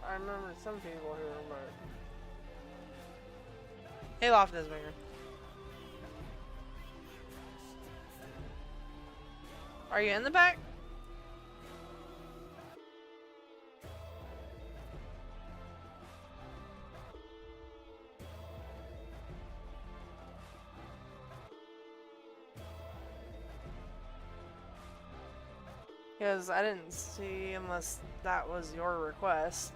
I remember some people who, but Hayloft is bigger. Are you in the pack? Because I didn't see unless that was your request.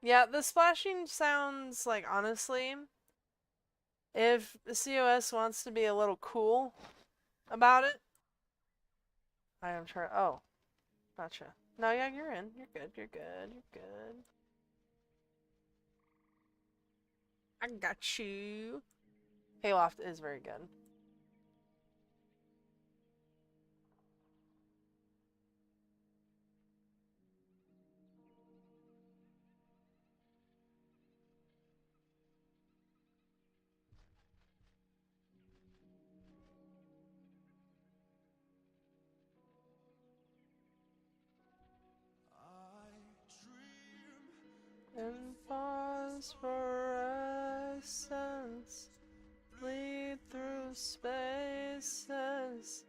Yeah, the splashing sounds like, honestly, if the COS wants to be a little cool about it, I am trying. Oh, gotcha. No, yeah, you're in. You're good. You're good. You're good. I got you. Hayloft is very good. In phosphorescence, bleed through spaces,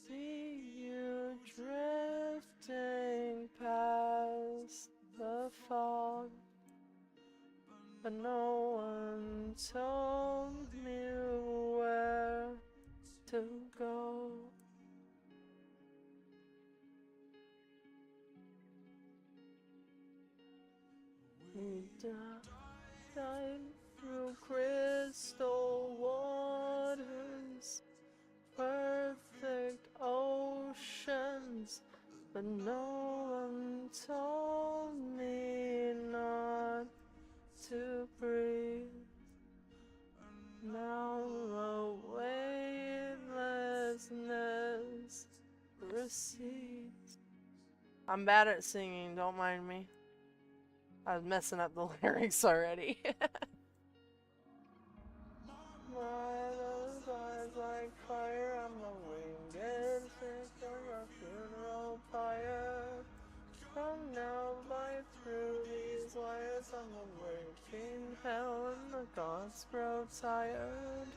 see you drifting past the fog, but no one told me where to go. Dive through crystal waters, perfect oceans, but no one told me not to breathe. Now the weightlessness recedes. I'm bad at singing, don't mind me. I was messing up the lyrics already. My love eyes like fire, I'm a winged victim of funeral pyre. Come now, bite through these wires, I'm awaiting hell and the gods grow tired.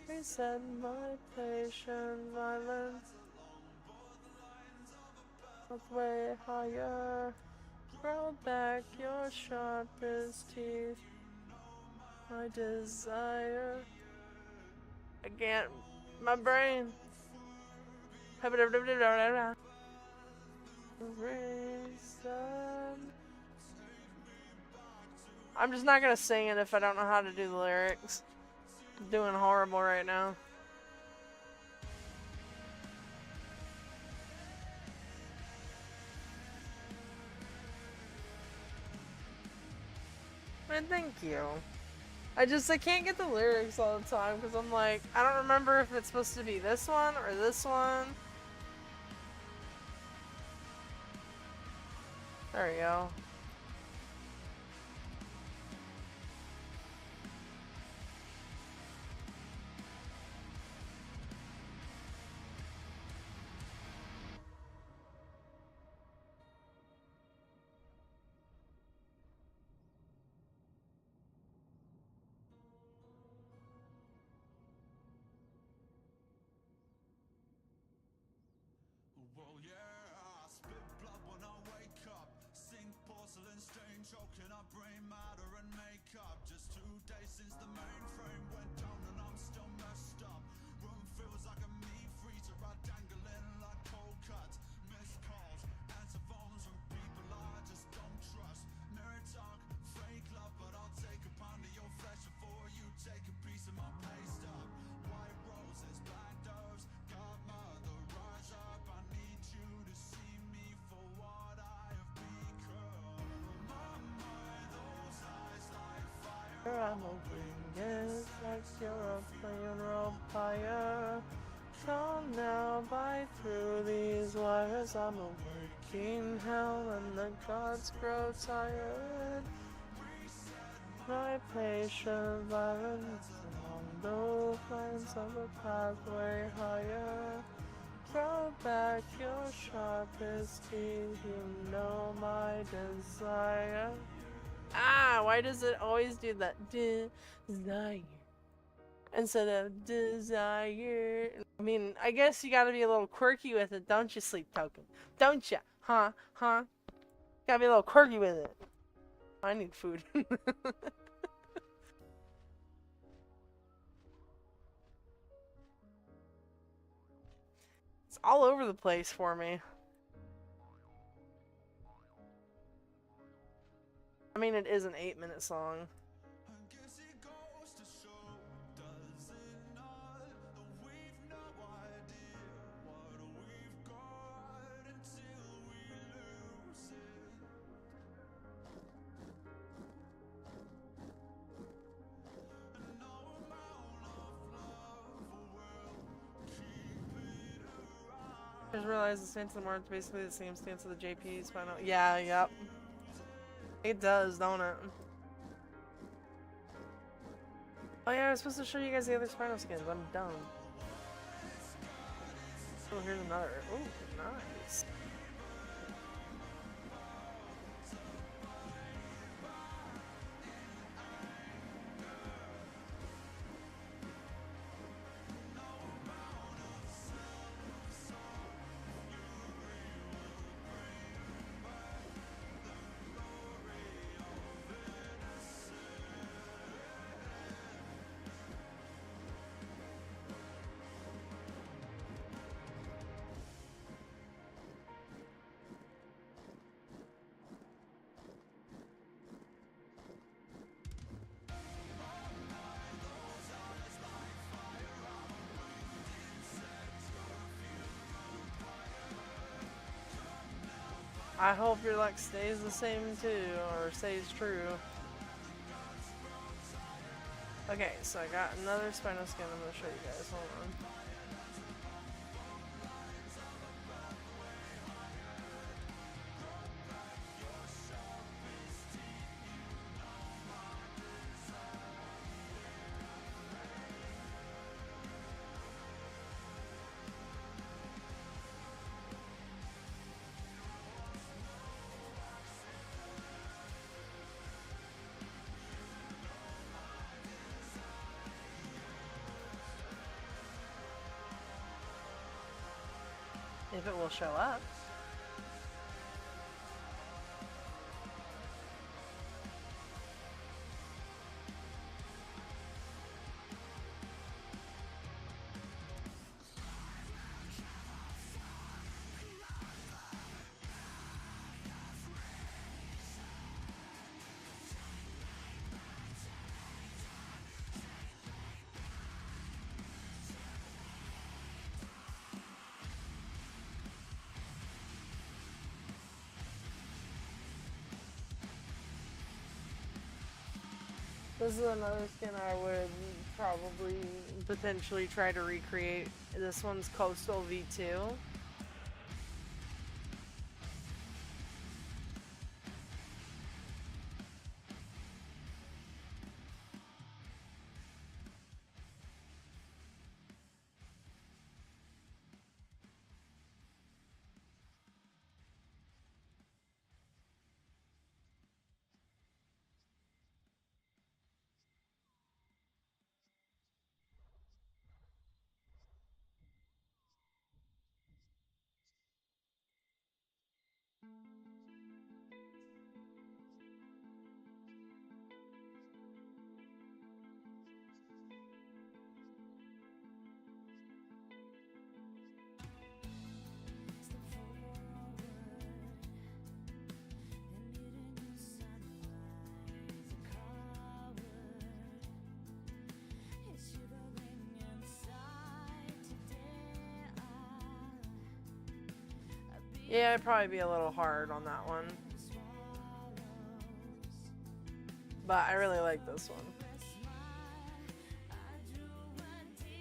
Reset my patient violence, way higher. Grow back your sharpest teeth, my desire. Again, my brain. I'm just not gonna sing it if I don't know how to do the lyrics. I'm doing horrible right now. Man, thank you. I can't get the lyrics all the time because I'm like, I don't remember if it's supposed to be this one or this one. There we go. Well, yeah, I spit blood when I wake up. Sink porcelain stain, choking up brain matter and makeup. Just 2 days since the mainframe went down and I'm still messed up. Room feels like a meat freezer, I dangle in like cold cuts. Missed calls, answer phones from people I just don't trust. Mirror talk, fake love, but I'll take a pound of your flesh before you take a piece of my pay stub. White roses, black doves, godmother, rise up. I need you to see me for what I have become. My mind, those eyes like fire. I'm a winged like you're a funeral pyre. Come now, bite through these wires. I'm a waking hell and the gods grow tired. My patient violence along the lines of a pathway higher. Grow back your sharpest teeth, you know my desire. Ah, why does it always do that? Desire. Instead of desire. I mean, I guess you gotta be a little quirky with it, don't you, Sleep Token? Don't you? Huh? Huh? Gotta be a little quirky with it. I need food. It's all over the place for me. I mean, it is an 8-minute song. I just realized the stance of the march is basically the same stance of the JP's final. Yeah, yep. It does, don't it? Oh yeah, I was supposed to show you guys the other spinal skins. I'm dumb. Oh, here's another. Oh, nice. I hope your luck stays the same too, or stays true. Okay, so I got another spinal skin I'm gonna show you guys. Hold on. If it will show up. This is another skin I would probably potentially try to recreate. This one's Coastal V2. Yeah, it'd probably be a little hard on that one. But I really like this one.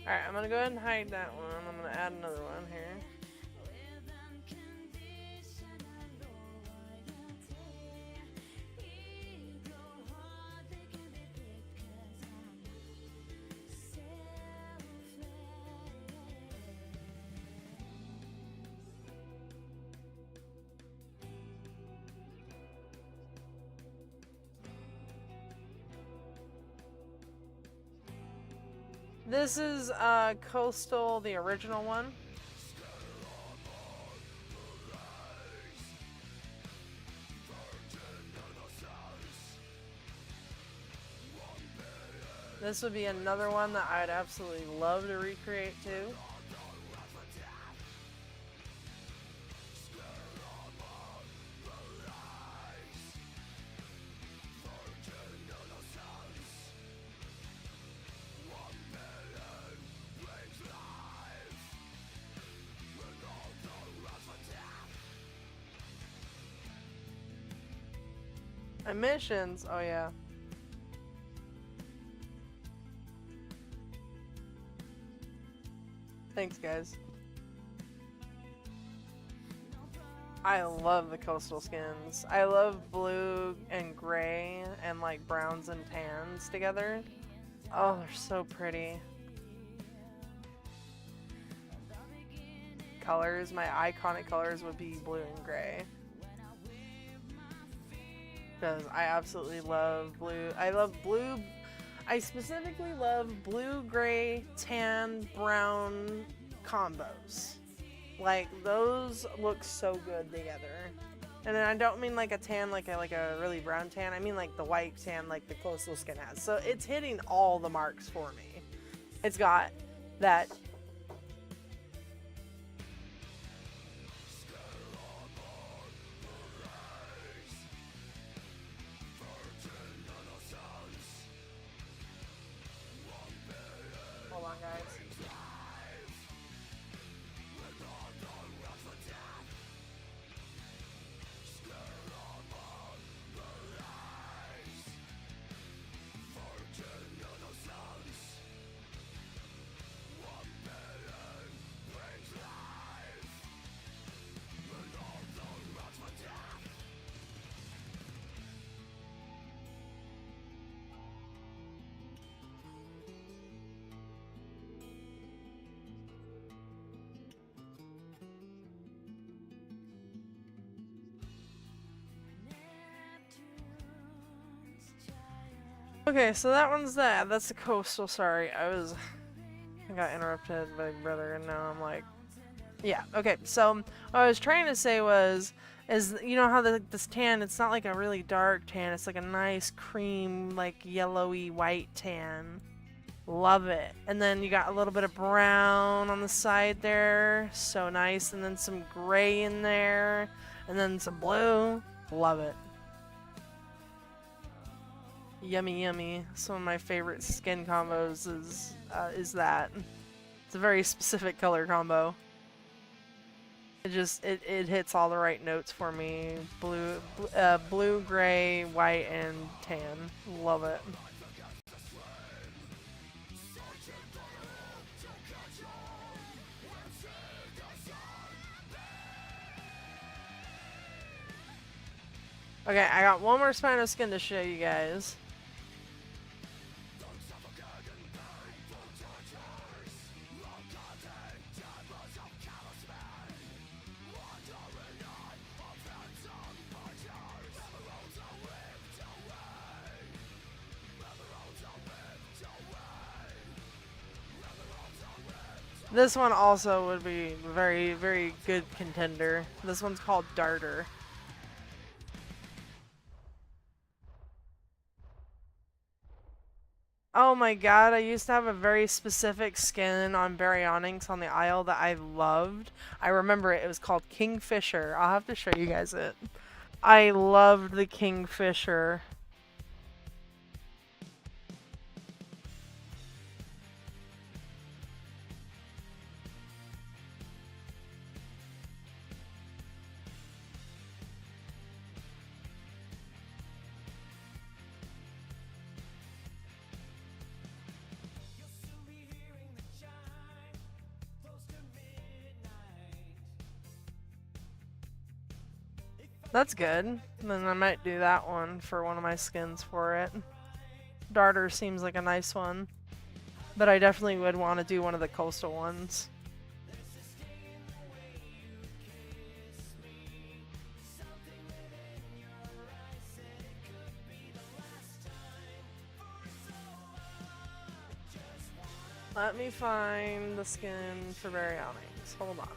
Alright, I'm gonna go ahead and hide that one. I'm gonna add another one here. This is Coastal, the original one. This would be another one that I'd absolutely love to recreate too. Emissions. Oh yeah. Thanks, guys. I love the coastal skins. I love blue and gray and like browns and tans together. Oh, they're so pretty. Colors, my iconic colors would be blue and gray. Because I absolutely love blue. I love blue. I specifically love blue, gray, tan, brown combos. Like, those look so good together. And then I don't mean like a tan, like a really brown tan. I mean like the white tan like the coastal skin has. So it's hitting all the marks for me. It's got that hold on, guys. Okay, so that one's that. That's the coastal. Sorry, I got interrupted by my brother, and now I'm like, yeah. Okay, so what I was trying to say is you know how this tan? It's not like a really dark tan. It's like a nice cream, like yellowy white tan. Love it. And then you got a little bit of brown on the side there. So nice. And then some gray in there, and then some blue. Love it. Yummy, yummy. Some of my favorite skin combos is that. It's a very specific color combo. It hits all the right notes for me. Blue, gray, white, and tan. Love it. Okay, I got one more spino skin to show you guys. This one also would be a very, very good contender. This one's called Darter. Oh my god, I used to have a very specific skin on Baryonyx on the Isle that I loved. I remember it. It was called Kingfisher. I'll have to show you guys it. I loved the Kingfisher. That's good. Then I might do that one for one of my skins for it. Darter seems like a nice one. But I definitely would want to do one of the coastal ones. Let me find the skin for Baryonyx. Hold on.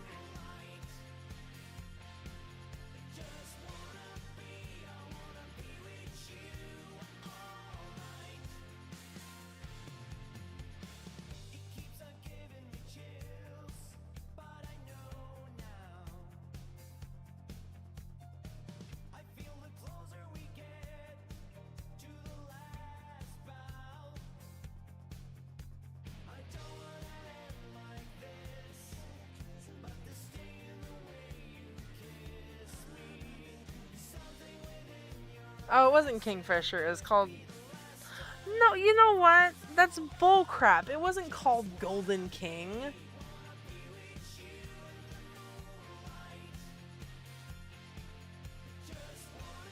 Oh, it wasn't Kingfisher. It was called... No, you know what? That's bullcrap. It wasn't called Golden King.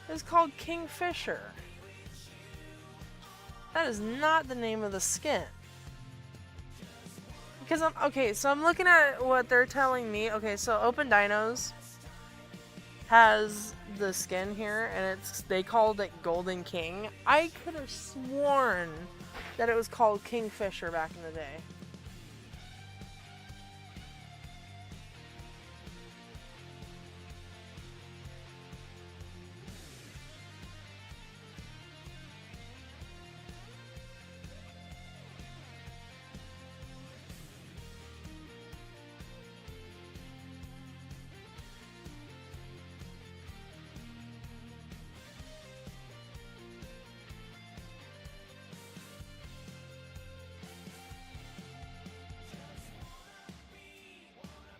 It was called Kingfisher. That is not the name of the skin. Because I'm looking at what they're telling me. Okay, so Open Dinos has the skin here, and they called it Golden King. I could have sworn that it was called Kingfisher back in the day.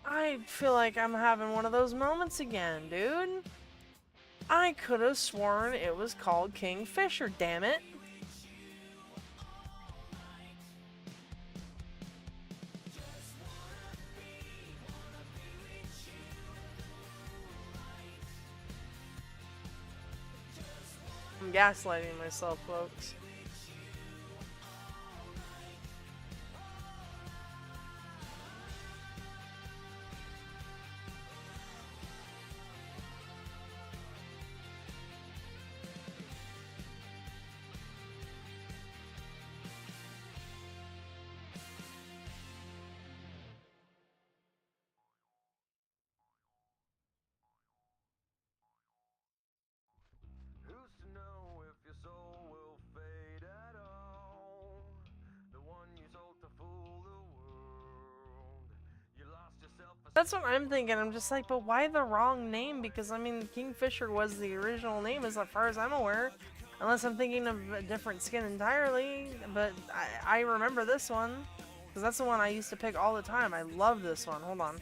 I feel like I'm having one of those moments again, dude. I could have sworn it was called Kingfisher, damn it. I'm gaslighting myself, folks. That's what I'm thinking. I'm just like, but why the wrong name? Because, I mean, Kingfisher was the original name as far as I'm aware. Unless I'm thinking of a different skin entirely. But I remember this one. Because that's the one I used to pick all the time. I love this one. Hold on.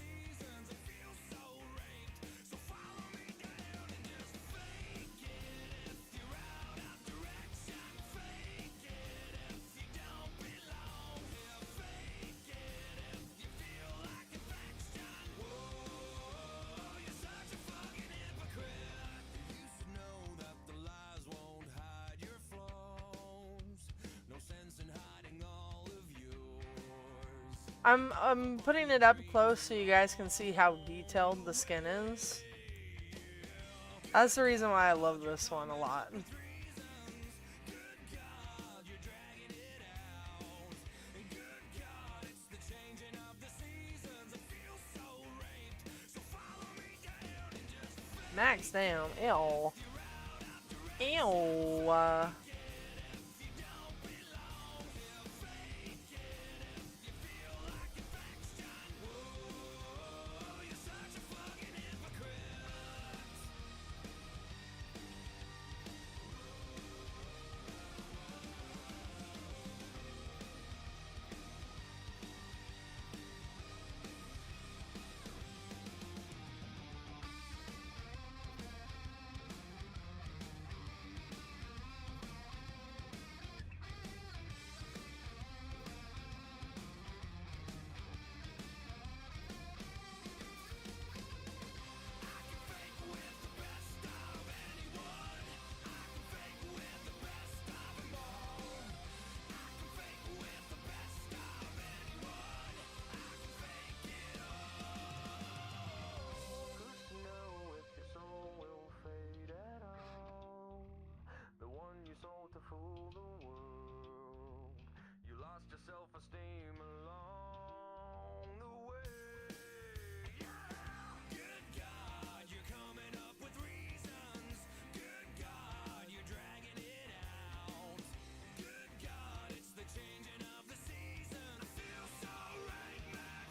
I'm putting it up close so you guys can see how detailed the skin is. That's the reason why I love this one a lot. Max down. Ew. Ew.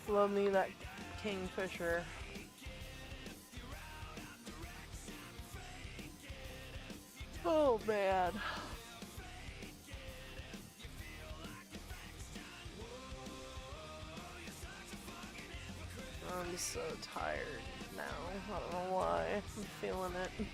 Love me that Kingfisher. Oh man. I'm so tired now. I don't know why. I'm feeling it.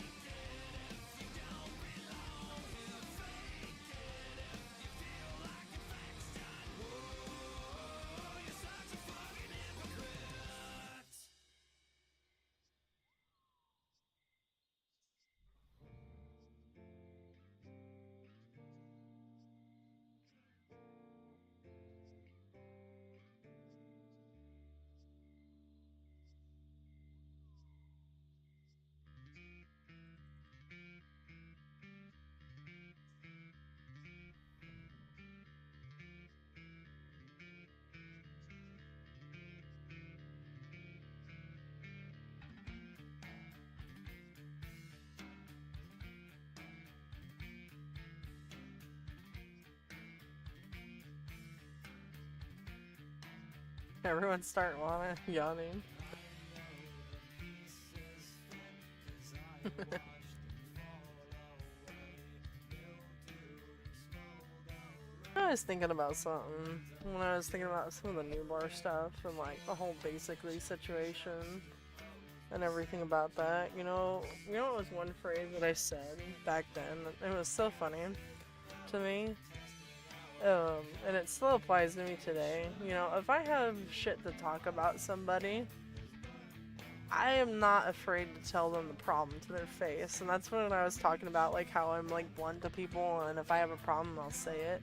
Everyone start yawning. I was thinking about something when I was thinking about some of the new bar stuff and like the whole basically situation and everything about that. You know what was one phrase that I said back then? It was so funny to me. And it still applies to me today. You know, if I have shit to talk about somebody, I am not afraid to tell them the problem to their face. And that's when I was talking about like how I'm like blunt to people, and if I have a problem, I'll say it.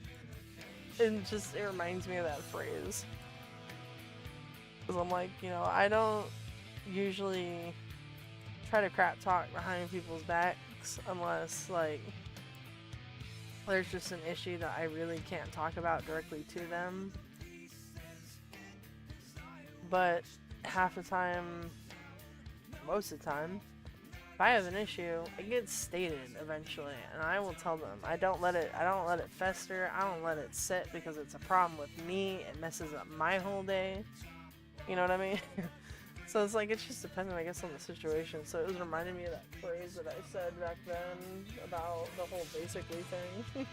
And just, it reminds me of that phrase. Because I'm like, you know, I don't usually try to crap talk behind people's backs unless, like, there's just an issue that I really can't talk about directly to them. But half the time, most of the time, if I have an issue, it gets stated eventually, and I will tell them. I don't let it fester. I don't let it sit because it's a problem with me. It messes up my whole day. You know what I mean? So it's like, it's just dependent, I guess, on the situation. So it was reminding me of that phrase that I said back then about the whole basically thing.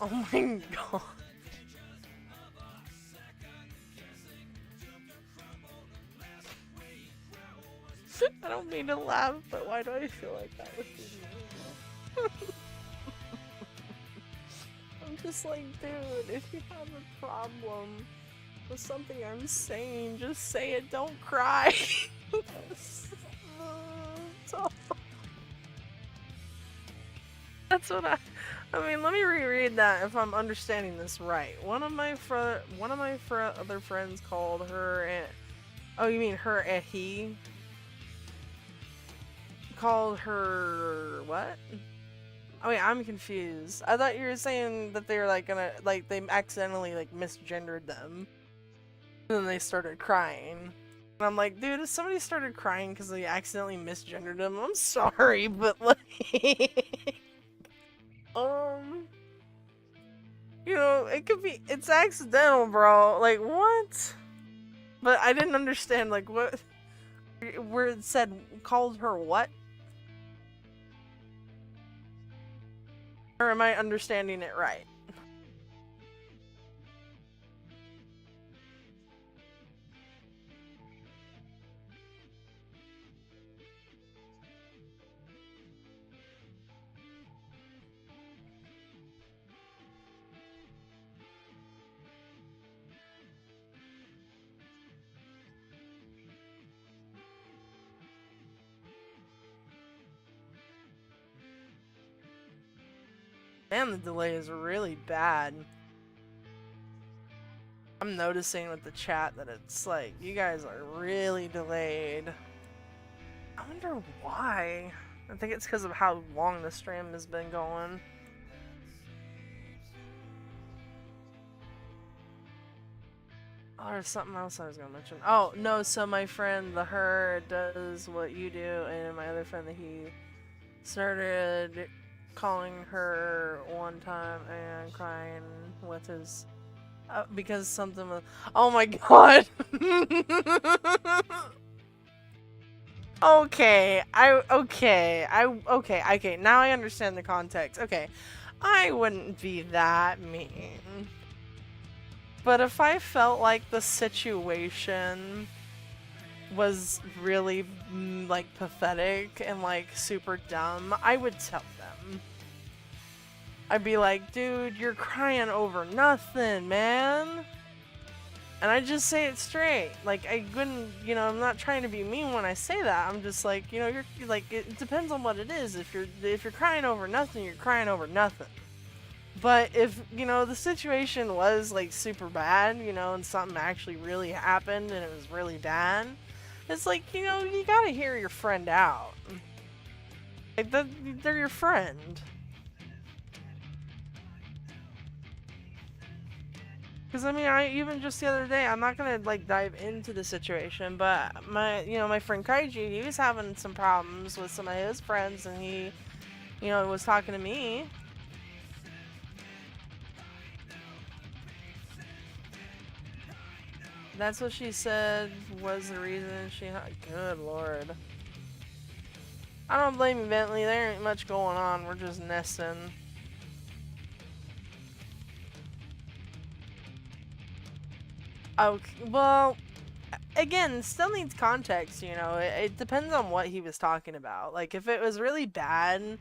Oh my god. I don't mean to laugh, but why do I feel like that was just me? I'm just like, dude, if you have a problem with something I'm saying, just say it, don't cry. That's what I mean, let me reread that if I'm understanding this right. One of my other friends called her oh, you mean her and he? Called her what? Oh wait, I'm confused. I thought you were saying that they were like gonna, like, they accidentally like misgendered them. And then they started crying. And I'm like, dude, if somebody started crying because they accidentally misgendered them, I'm sorry, but like you know, it could be, it's accidental, bro. Like, what? But I didn't understand, like, what, where it said, called her what? Or am I understanding it right? Man, the delay is really bad. I'm noticing with the chat that it's like, you guys are really delayed. I wonder why. I think it's because of how long the stream has been going. Oh, there's something else I was gonna mention. Oh, no, so my friend, the her, does what you do, and my other friend, the he, started calling her one time and crying with his because something was, oh my god. Okay, now I understand the context. Okay, I wouldn't be that mean, but if I felt like the situation was really like pathetic and like super dumb, I would tell them. I'd be like, dude, you're crying over nothing, man. And I just say it straight. Like, I wouldn't, you know, I'm not trying to be mean when I say that. I'm just like, you know, you're like, it depends on what it is. If you're crying over nothing, you're crying over nothing. But if, you know, the situation was like super bad, you know, and something actually really happened and it was really bad, it's like, you know, you gotta hear your friend out. Like, they're your friend. Because, I mean, even just the other day, I'm not going to, like, dive into the situation, but my friend Kaiji, he was having some problems with some of his friends, and he, you know, was talking to me. That's what she said was the reason she... Good lord. I don't blame you, Bentley. There ain't much going on. We're just nesting. Okay, well, again, still needs context, you know. It depends on what he was talking about. Like, if it was really bad,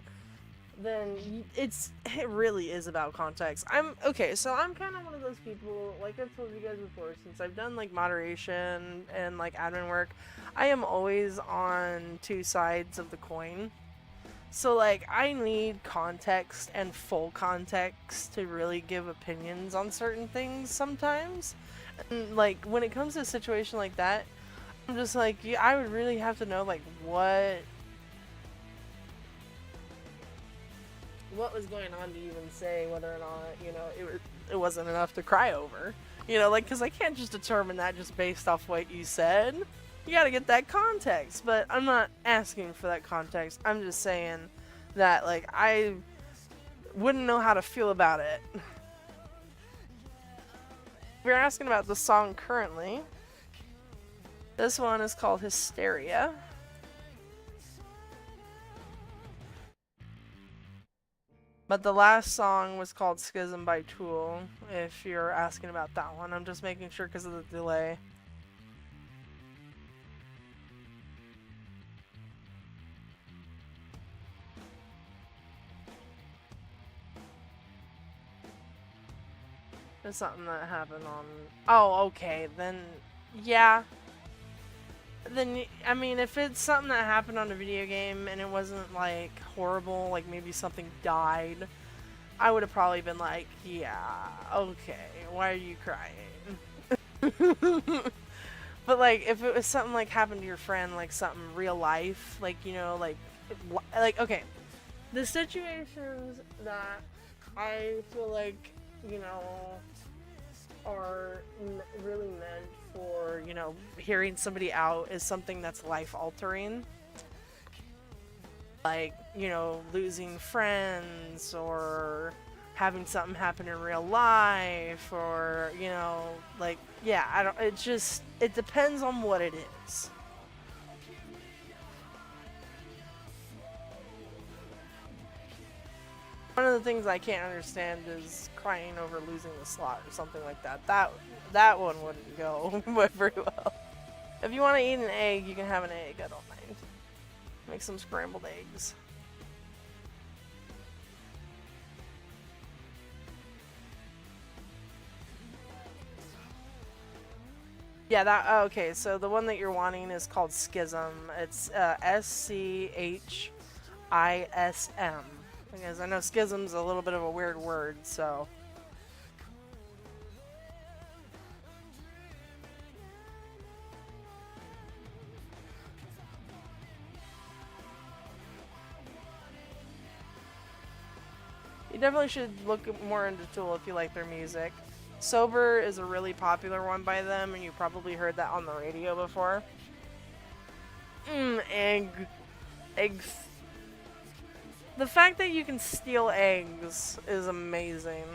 then it really is about context. Okay, so I'm kind of one of those people, like I've told you guys before, since I've done, like, moderation and, like, admin work, I am always on two sides of the coin. So, like, I need context and full context to really give opinions on certain things sometimes. And, like, when it comes to a situation like that, I'm just like, yeah, I would really have to know, like, what was going on to even say whether or not, you know, it wasn't enough to cry over. You know, like, because I can't just determine that just based off what you said. You gotta get that context, but I'm not asking for that context. I'm just saying that, like, I wouldn't know how to feel about it. We're asking about the song currently. This one is called Hysteria. But the last song was called Schism by Tool, if you're asking about that one. I'm just making sure because of the delay. It's something that happened on... Oh, okay, then... Yeah. Then, I mean, if it's something that happened on a video game and it wasn't, like, horrible, like maybe something died, I would have probably been like, yeah, okay, why are you crying? But, like, if it was something, like, happened to your friend, like, something real life, like, you know, like, okay, the situations that I feel like, you know, are really meant for, you know, hearing somebody out is something that's life-altering. Like, you know, losing friends, or having something happen in real life, or, you know, like, yeah, it depends on what it is. One of the things I can't understand is crying over losing the slot or something like that. That one wouldn't go very well. If you want to eat an egg, you can have an egg. I don't mind. Make some scrambled eggs. Yeah, okay, so the one that you're wanting is called Schism. It's SCHISM. Because I know schism's a little bit of a weird word, so... You definitely should look more into Tool if you like their music. Sober is a really popular one by them, and you probably heard that on the radio before. Eggs. The fact that you can steal eggs is amazing.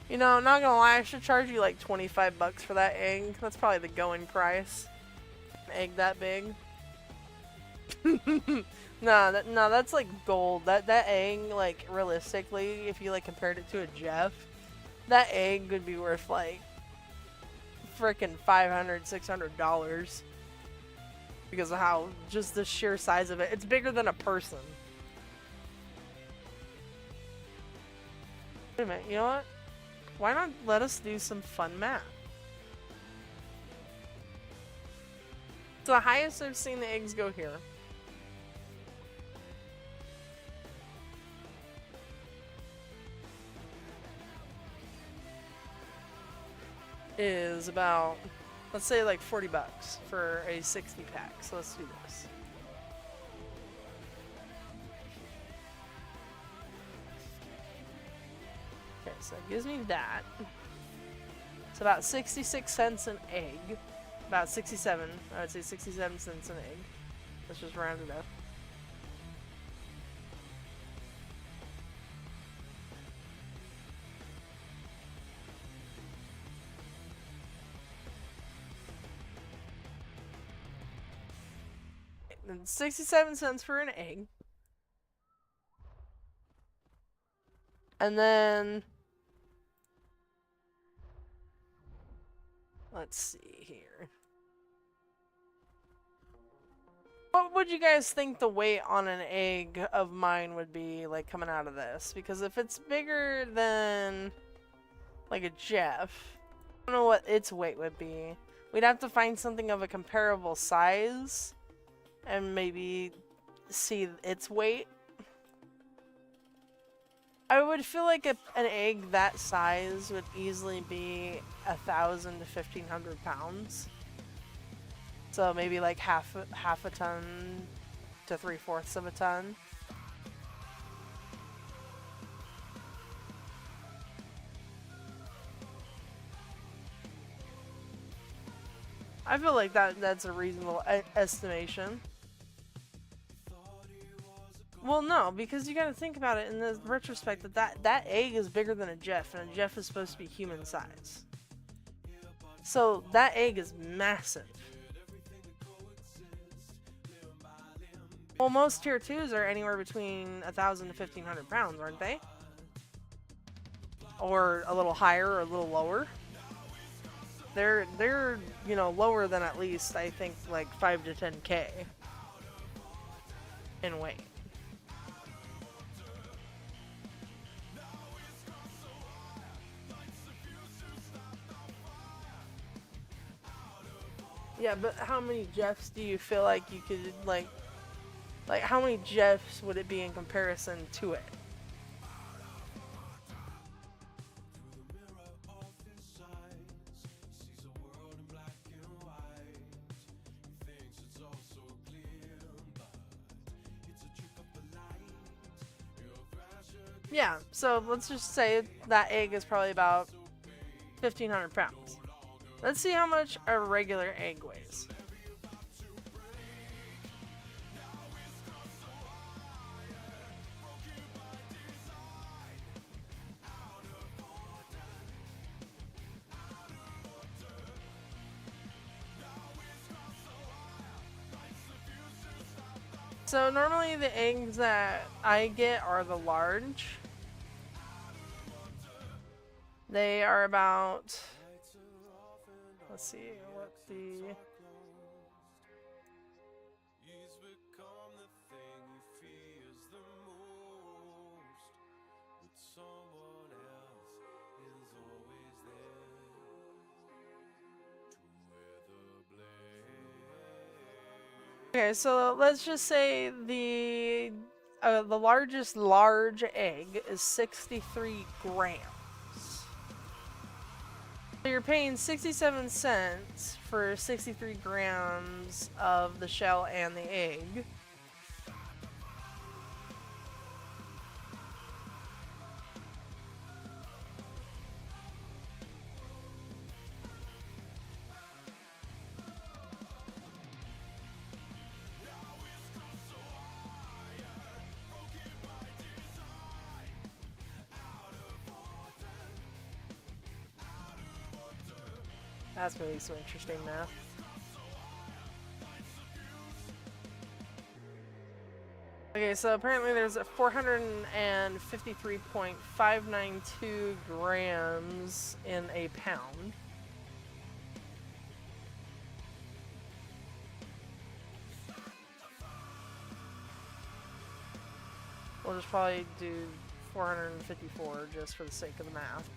You know, not gonna lie, I should charge you like 25 bucks for that egg. That's probably the going price. An egg that big. No, that's like gold. That egg, like, realistically, if you like compared it to a Jeff, that egg would be worth like frickin' $500, $600 because of how just the sheer size of it. It's bigger than a person. Wait a minute, you know what? Why not let us do some fun math? So the highest I've seen the eggs go here is about, let's say like 40 bucks for a 60 pack. So let's do this. Okay, so it gives me that. It's about 66 cents an egg. About 67. I would say 67 cents an egg. Let's just round it up. And 67 cents for an egg. And then let's see here. What would you guys think the weight on an egg of mine would be, like, coming out of this? Because if it's bigger than, like, a Jeff, I don't know what its weight would be. We'd have to find something of a comparable size and maybe see its weight. I would feel like an egg that size would easily be 1,000 to 1,500 pounds. So maybe like half a ton to 3/4 of a ton. I feel like that's a reasonable estimation. Well, no, because you got to think about it in the retrospect that egg is bigger than a Jeff, and a Jeff is supposed to be human size. So that egg is massive. Well, most tier 2s are anywhere between 1,000 to 1,500 pounds, aren't they? Or a little higher or a little lower. They're you know, lower than at least, I think, like 5 to 10K in weight. Yeah, but how many Jeffs do you feel like you could, like how many Jeffs would it be in comparison to it? Yeah, so let's just say that egg is probably about 1,500 pounds. Let's see how much a regular egg weighs. So normally the eggs that I get are the large. They are about, let's see what the, okay, so let's just say the largest large egg is 63 grams. So you're paying 67 cents for 63 grams of the shell and the egg. That's gonna be some interesting math. Okay, so apparently there's a 453.592 grams in a pound. We'll just probably do 454 just for the sake of the math.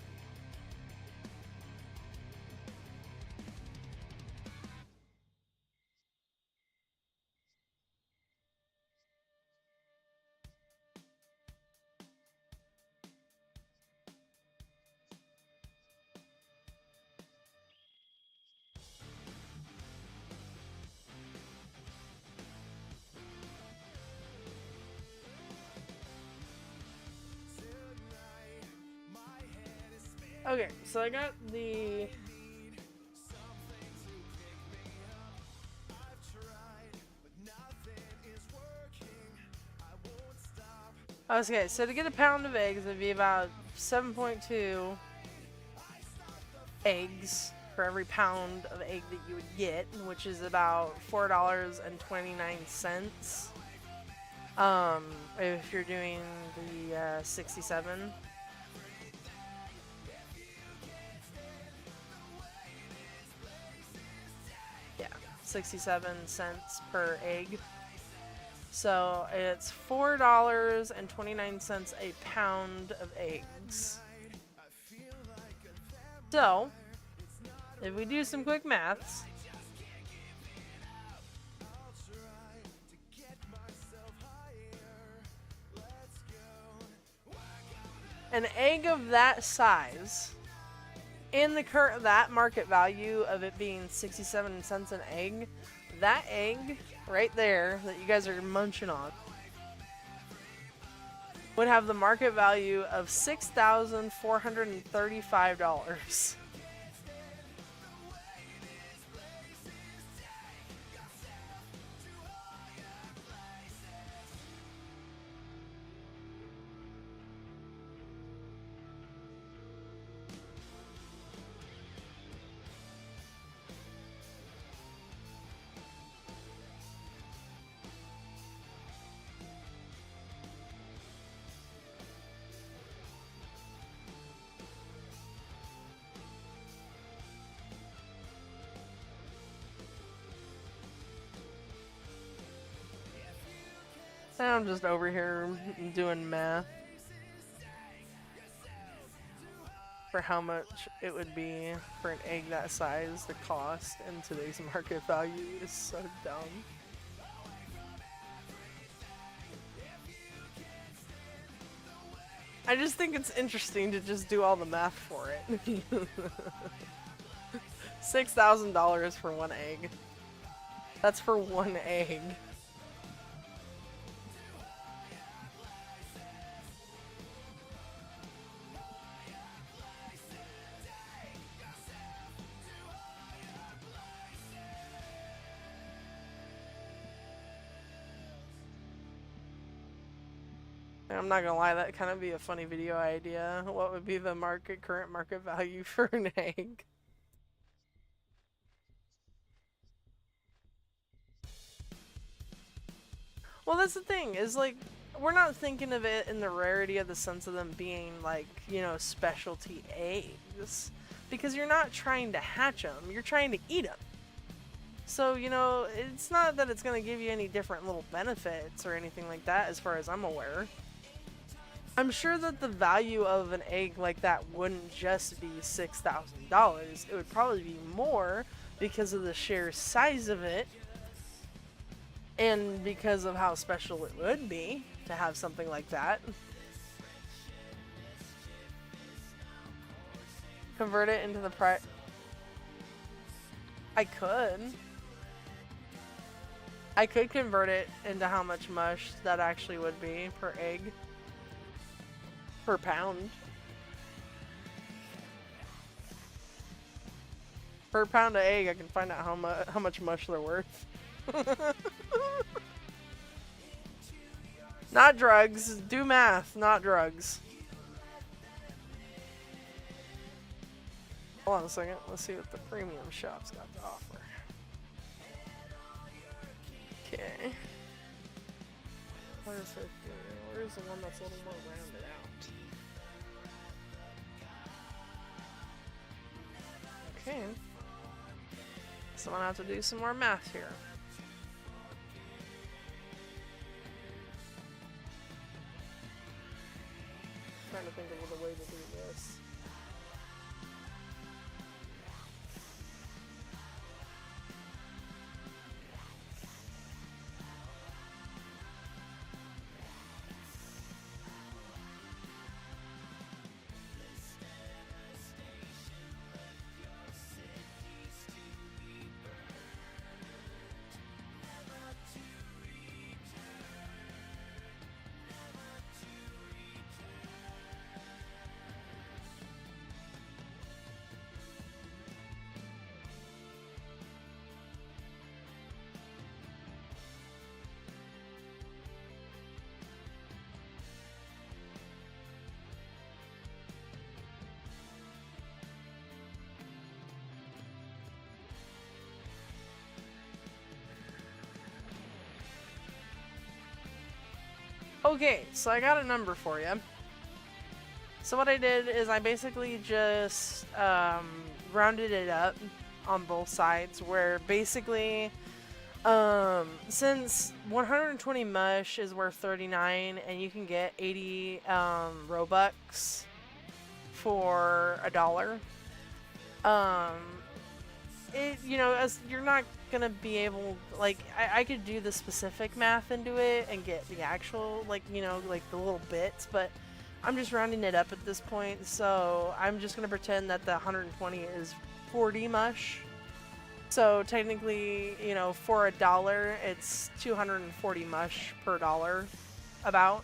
Okay, so I got the okay, so to get a pound of eggs, it'd be about 7.2 eggs for every pound of egg that you would get, which is about $4.29. If you're doing the 67. Yeah, 67 cents per egg. So it's $4.29 a pound of eggs. So if we do some quick maths, an egg of that size, in the that market value of it being 67 cents an egg, that egg right there that you guys are munching on would have the market value of $6,435. I'm just over here doing math for how much it would be for an egg that size to cost in today's market value. Is so dumb. I just think it's interesting to just do all the math for it. $6,000 for one egg. That's for one egg. I'm not gonna lie, that kind of be a funny video idea. What would be the current market value for an egg? Well, that's the thing, is like, we're not thinking of it in the rarity of the sense of them being like, you know, specialty eggs. Because you're not trying to hatch them, you're trying to eat them. So, you know, it's not that it's gonna give you any different little benefits or anything like that as far as I'm aware. I'm sure that the value of an egg like that wouldn't just be $6,000. It would probably be more because of the sheer size of it and because of how special it would be to have something like that. Convert it into the price. I could convert it into how much mush that actually would be per egg. Per pound. Per pound of egg, I can find out how much mush they're worth. Not drugs. Do math, not drugs. Hold on a second. Let's see what the premium shop's got to offer. Okay. Where's the one that's a little more rounded out? Okay. So I'm gonna have to do some more math here. Okay, so I got a number for you. So what I did is I basically just rounded it up on both sides, where basically since 120 mush is worth 39 and you can get 80 Robux for $1, you know, as you're not gonna be able, like, I could do the specific math into it and get the actual, like, you know, like the little bits, but I'm just rounding it up at this point, so I'm just gonna pretend that the 120 is 40 mush. So technically, you know, for $1, it's 240 mush per dollar, about.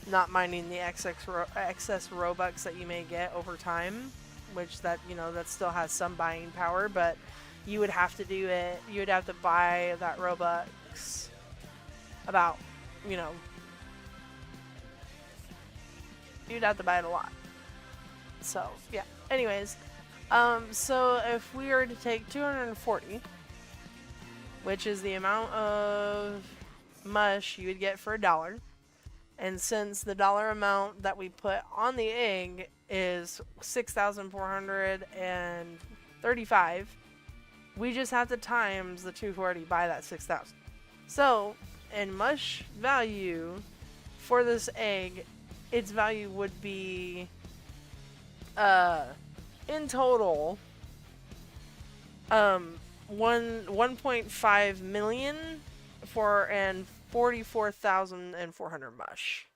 Not minding the excess Robux that you may get over time, which that, you know, that still has some buying power, but you would have to do it, you would have to buy that Robux about, you know, you'd have to buy it a lot. So, yeah. Anyways, so if we were to take 240, which is the amount of mush you would get for $1, and since the dollar amount that we put on the egg is 6,435, we just have to times the 240 by that 6,000. So, in mush value for this egg, its value would be, in total, 1.5 million and 44,400 mush.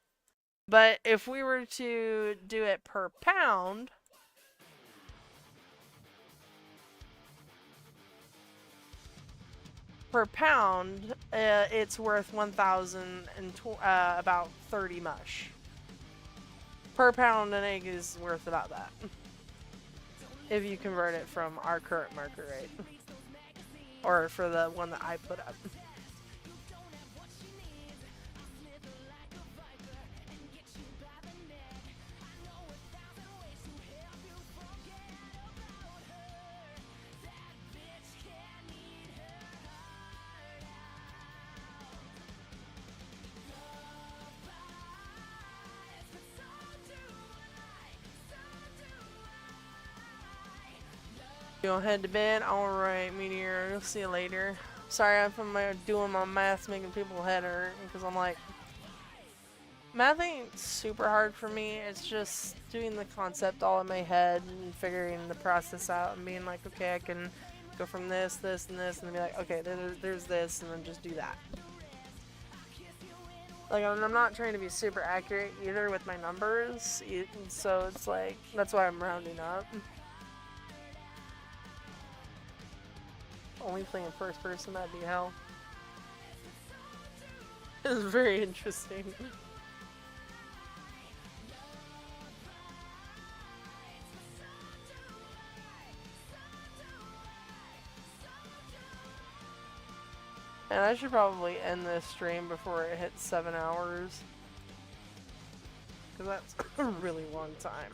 But if we were to do it per pound, it's worth 1,000 and about 30 mush. Per pound, an egg is worth about that, if you convert it from our current market rate, or for the one that I put up. You'll head to bed? Alright, Meteor. I'll see you later. Sorry if I'm doing my math making people head hurt, because I'm like, math ain't super hard for me. It's just doing the concept all in my head and figuring the process out and being like, okay, I can go from this, this, and this, and then be like, okay, there's this, and then just do that. Like, I'm not trying to be super accurate either with my numbers, so it's like, that's why I'm rounding up. Only playing first person, that'd be hell. It's very interesting. And I should probably end this stream before it hits 7 hours, because that's a really long time.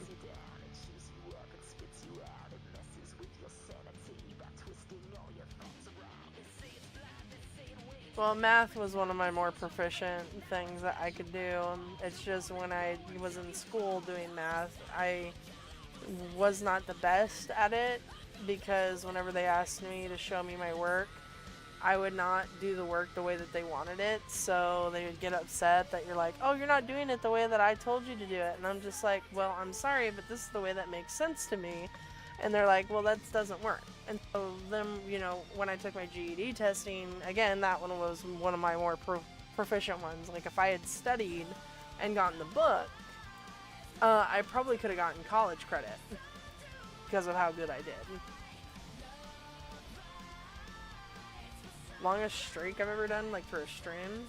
Well, math was one of my more proficient things that I could do. It's just when I was in school doing math, I was not the best at it, because whenever they asked me to show me my work, I would not do the work the way that they wanted it, so they would get upset that you're like, oh, you're not doing it the way that I told you to do it. And I'm just like, well, I'm sorry, but this is the way that makes sense to me. And they're like, well, that doesn't work. And so then, you know, when I took my GED testing, again, that one was one of my more proficient ones. Like, if I had studied and gotten the book, I probably could have gotten college credit because of how good I did. Longest streak I've ever done, like, for a stream.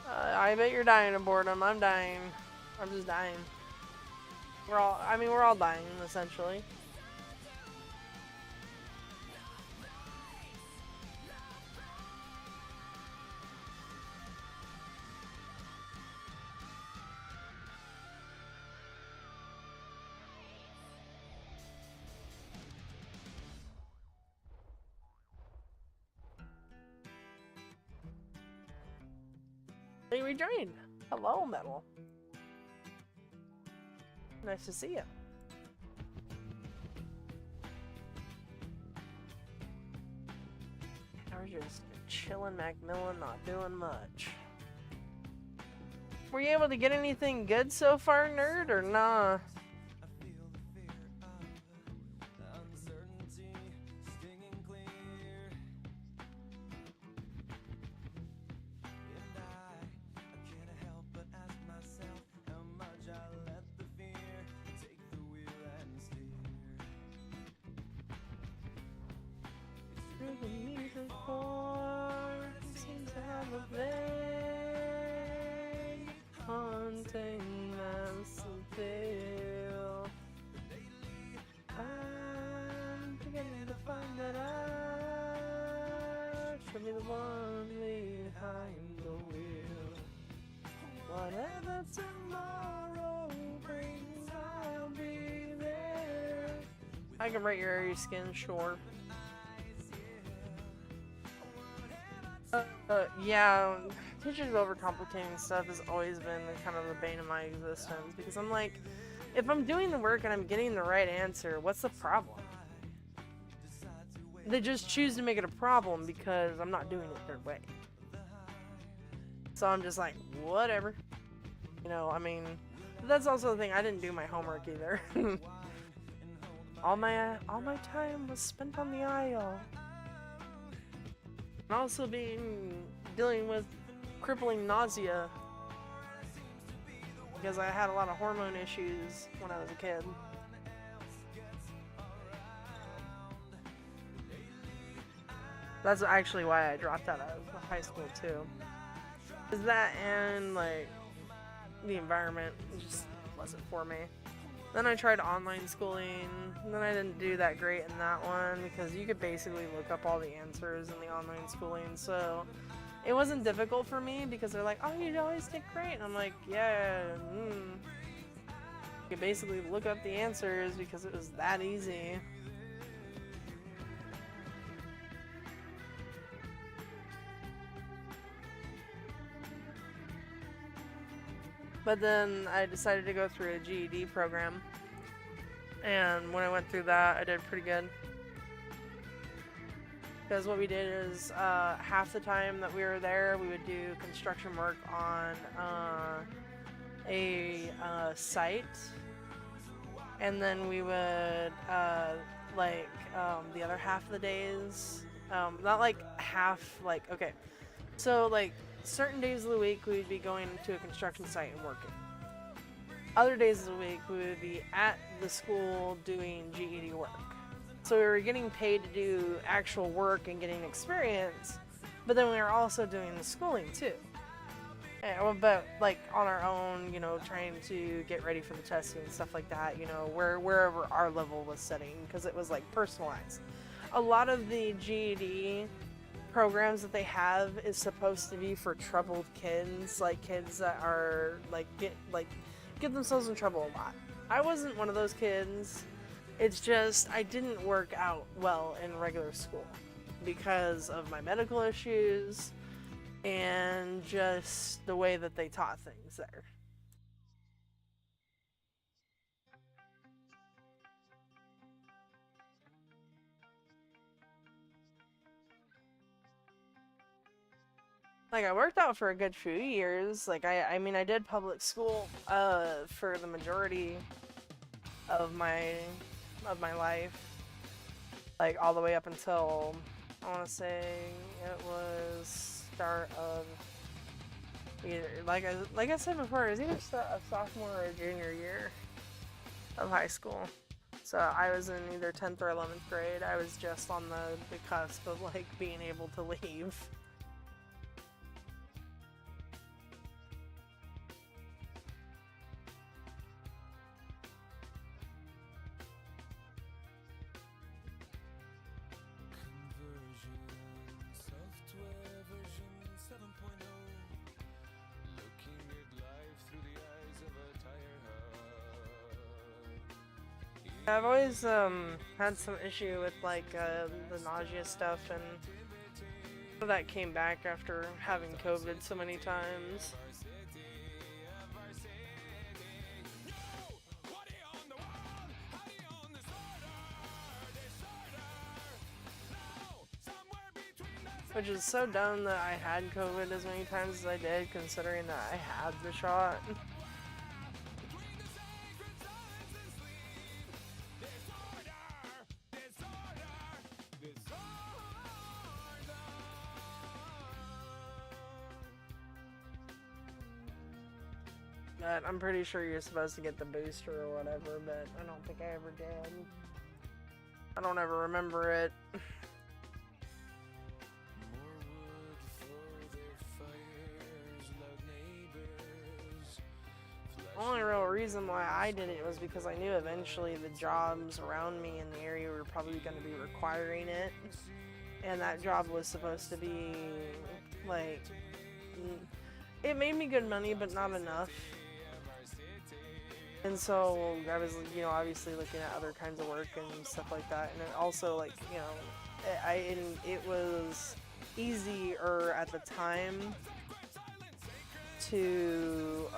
I bet you're dying of boredom. I'm dying. I'm just dying. We're all dying, essentially. recently rejoined. Hello, Metal. Nice to see you. We're just chilling Macmillan, not doing much. Were you able to get anything good so far, nerd, or nah? Seems to have a vague haunting appeal. I'm beginning to find that I should be the one behind the wheel. Whatever tomorrow brings, I'll be there. I can rate your area skin, sure. Yeah, teachers overcomplicating stuff has always been kind of the bane of my existence, because I'm like, if I'm doing the work and I'm getting the right answer, what's the problem? They just choose to make it a problem because I'm not doing it their way. So I'm just like, whatever. You know, I mean, that's also the thing, I didn't do my homework either. all my time was spent on the aisle. And also dealing with crippling nausea because I had a lot of hormone issues when I was a kid. That's actually why I dropped out of high school too. Is that and like the environment just wasn't for me. Then I tried online schooling, and then I didn't do that great in that one because you could basically look up all the answers in the online schooling, so it wasn't difficult for me because they're like, oh, you always did great, and I'm like, yeah, You could basically look up the answers because it was that easy. But then I decided to go through a GED program, and when I went through that, I did pretty good. Because what we did is, half the time that we were there, we would do construction work on a site, and then we would, the other half of the days, not like half, like, okay, so like, certain days of the week we would be going to a construction site and working. Other days of the week we would be at the school doing GED work. So we were getting paid to do actual work and getting experience, but then we were also doing the schooling too. But like on our own, you know, trying to get ready for the testing and stuff like that, you know, wherever our level was setting, because it was like personalized. A lot of the GED programs that they have is supposed to be for troubled kids, like kids that are like get themselves in trouble a lot. I wasn't one of those kids. It's just I didn't work out well in regular school because of my medical issues and just the way that they taught things there. Like, I worked out for a good few years. Like, I mean, I did public school for the majority of my life. Like, all the way up until, I want to say, it was start of either, like I said before, it was either a sophomore or a junior year of high school. So I was in either 10th or 11th grade. I was just on the cusp of, like, being able to leave. I've always had some issue with like the nausea stuff, and that came back after having COVID so many times. Which is so dumb that I had COVID as many times as I did, considering that I had the shot. But I'm pretty sure you're supposed to get the booster or whatever, but I don't think I ever did. I don't ever remember it. The only real reason why I did it was because I knew eventually the jobs around me in the area were probably going to be requiring it. And that job was supposed to be, like, it made me good money, but not enough. And so I was, you know, obviously looking at other kinds of work and stuff like that. And it also, like, you know, it was easier at the time to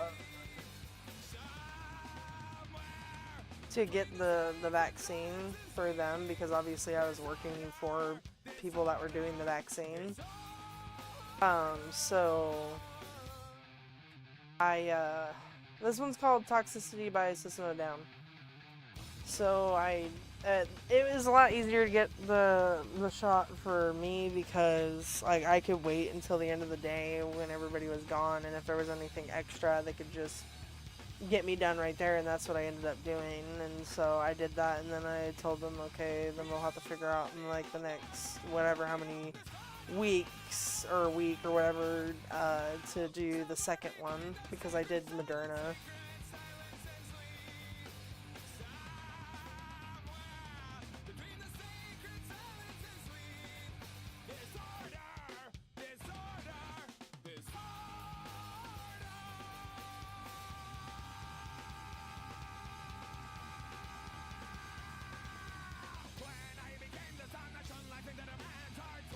get the vaccine for them, because obviously I was working for people that were doing the vaccine. So this one's called Toxicity by System of a Down. So it was a lot easier to get the shot for me because, like, I could wait until the end of the day when everybody was gone, and if there was anything extra, they could just get me done right there, and that's what I ended up doing. And so I did that, and then I told them, okay, then we'll have to figure out in, like, the next whatever, how many weeks or a week or whatever, to do the second one, because I did Moderna.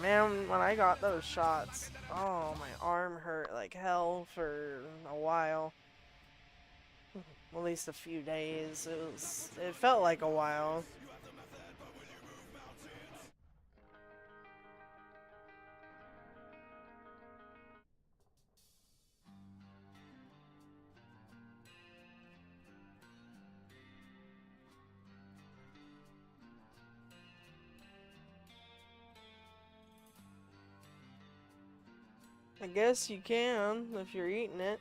Man, when I got those shots, oh, my arm hurt like hell for a while. At least a few days. It felt like a while. I guess you can if you're eating it.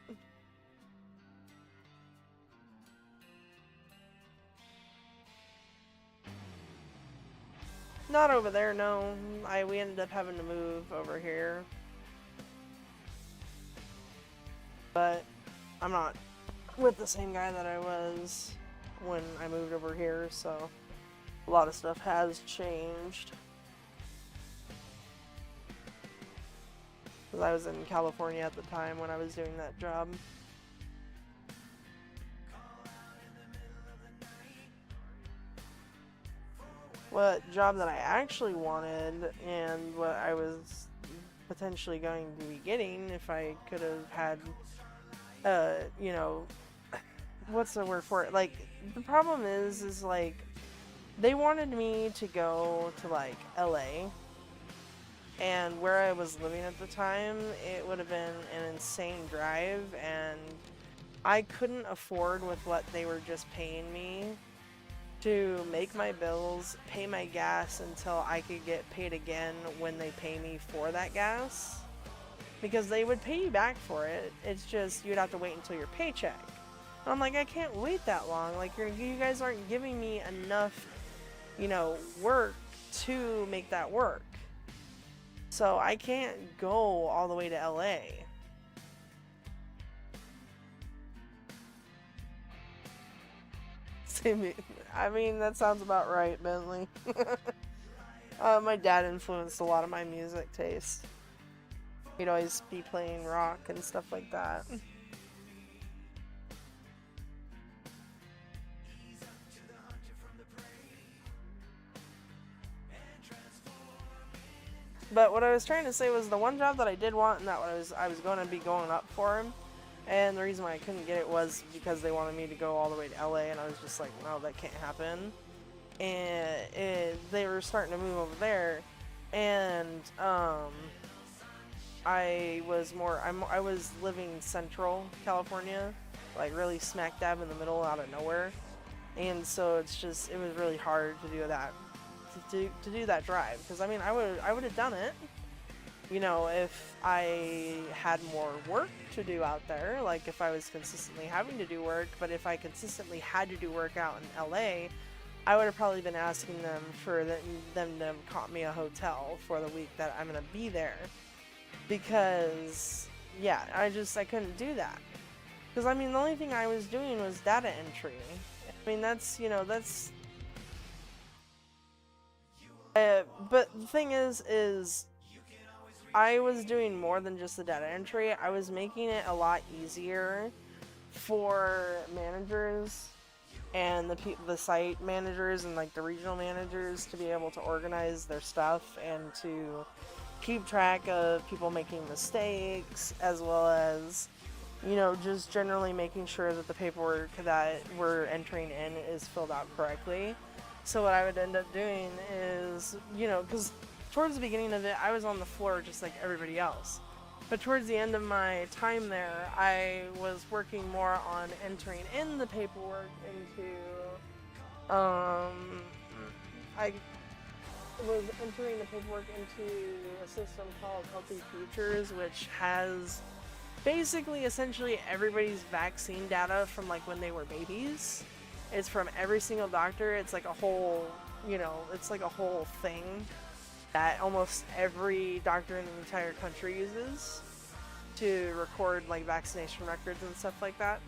Not over there, no. We ended up having to move over here. But I'm not with the same guy that I was when I moved over here, so a lot of stuff has changed. Because I was in California at the time when I was doing that job. What job that I actually wanted, and what I was potentially going to be getting if I could have had, you know, what's the word for it? Like, the problem is like, they wanted me to go to, like, LA. And where I was living at the time, it would have been an insane drive, and I couldn't afford with what they were just paying me to make my bills, pay my gas until I could get paid again when they pay me for that gas. Because they would pay you back for it, it's just you'd have to wait until your paycheck. And I'm like, I can't wait that long. Like, you guys aren't giving me enough, you know, work to make that work. So I can't go all the way to LA. I mean, that sounds about right, Bentley. My dad influenced a lot of my music taste. He'd always be playing rock and stuff like that. But what I was trying to say was the one job that I did want, and that I was going to be going up for him, and the reason why I couldn't get it was because they wanted me to go all the way to LA, and I was just like, no, that can't happen. And they were starting to move over there, and I was living central California, like really smack dab in the middle out of nowhere. And so it was really hard to do that, to do that drive. Because I mean, I would have done it, you know, if I had more work to do out there, like if I was consistently having to do work. But if I consistently had to do work out in LA, I would have probably been asking them for them to comp me a hotel for the week that I'm gonna be there. Because yeah, I couldn't do that. Because I mean, the only thing I was doing was data entry. I mean, that's, you know, that's... but the thing is I was doing more than just the data entry. I was making it a lot easier for managers and the site managers and like the regional managers to be able to organize their stuff and to keep track of people making mistakes, as well as, you know, just generally making sure that the paperwork that we're entering in is filled out correctly. So what I would end up doing is, you know, because towards the beginning of it, I was on the floor just like everybody else. But towards the end of my time there, I was working more on entering in the paperwork into, I was entering the paperwork into a system called Healthy Futures, which has basically essentially everybody's vaccine data from like when they were babies. It's from every single doctor. It's like a whole, you know, it's like a whole thing that almost every doctor in the entire country uses to record like vaccination records and stuff like that.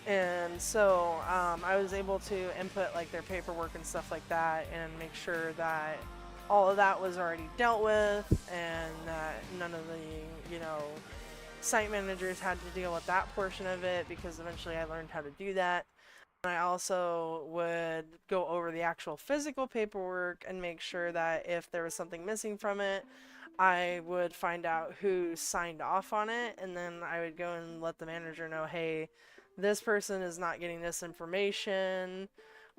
And so I was able to input like their paperwork and stuff like that and make sure that all of that was already dealt with and that none of the, you know, site managers had to deal with that portion of it, because eventually I learned how to do that. And I also would go over the actual physical paperwork and make sure that if there was something missing from it, I would find out who signed off on it, and then I would go and let the manager know, hey, this person is not getting this information.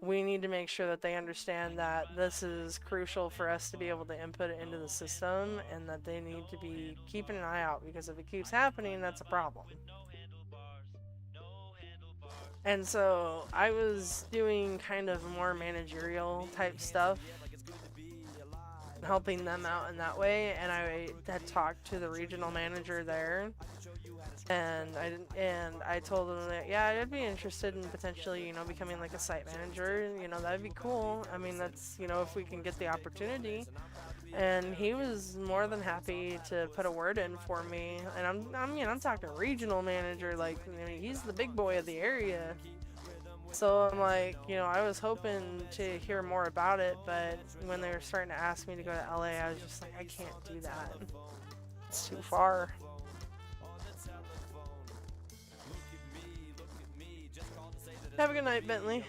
We need to make sure that they understand that this is crucial for us to be able to input it into the system, and that they need to be keeping an eye out, because if it keeps happening, that's a problem. And so I was doing kind of more managerial type stuff, helping them out in that way, and I had talked to the regional manager there, and I told him that, yeah, I'd be interested in potentially, you know, becoming like a site manager. You know, that'd be cool. I mean, that's, you know, if we can get the opportunity. And he was more than happy to put a word in for me. And I'm talking regional manager, like, I mean, he's the big boy of the area. So I'm like, you know, I was hoping to hear more about it, but when they were starting to ask me to go to LA, I was just like, I can't do that. It's too far. Have a good night, Bentley.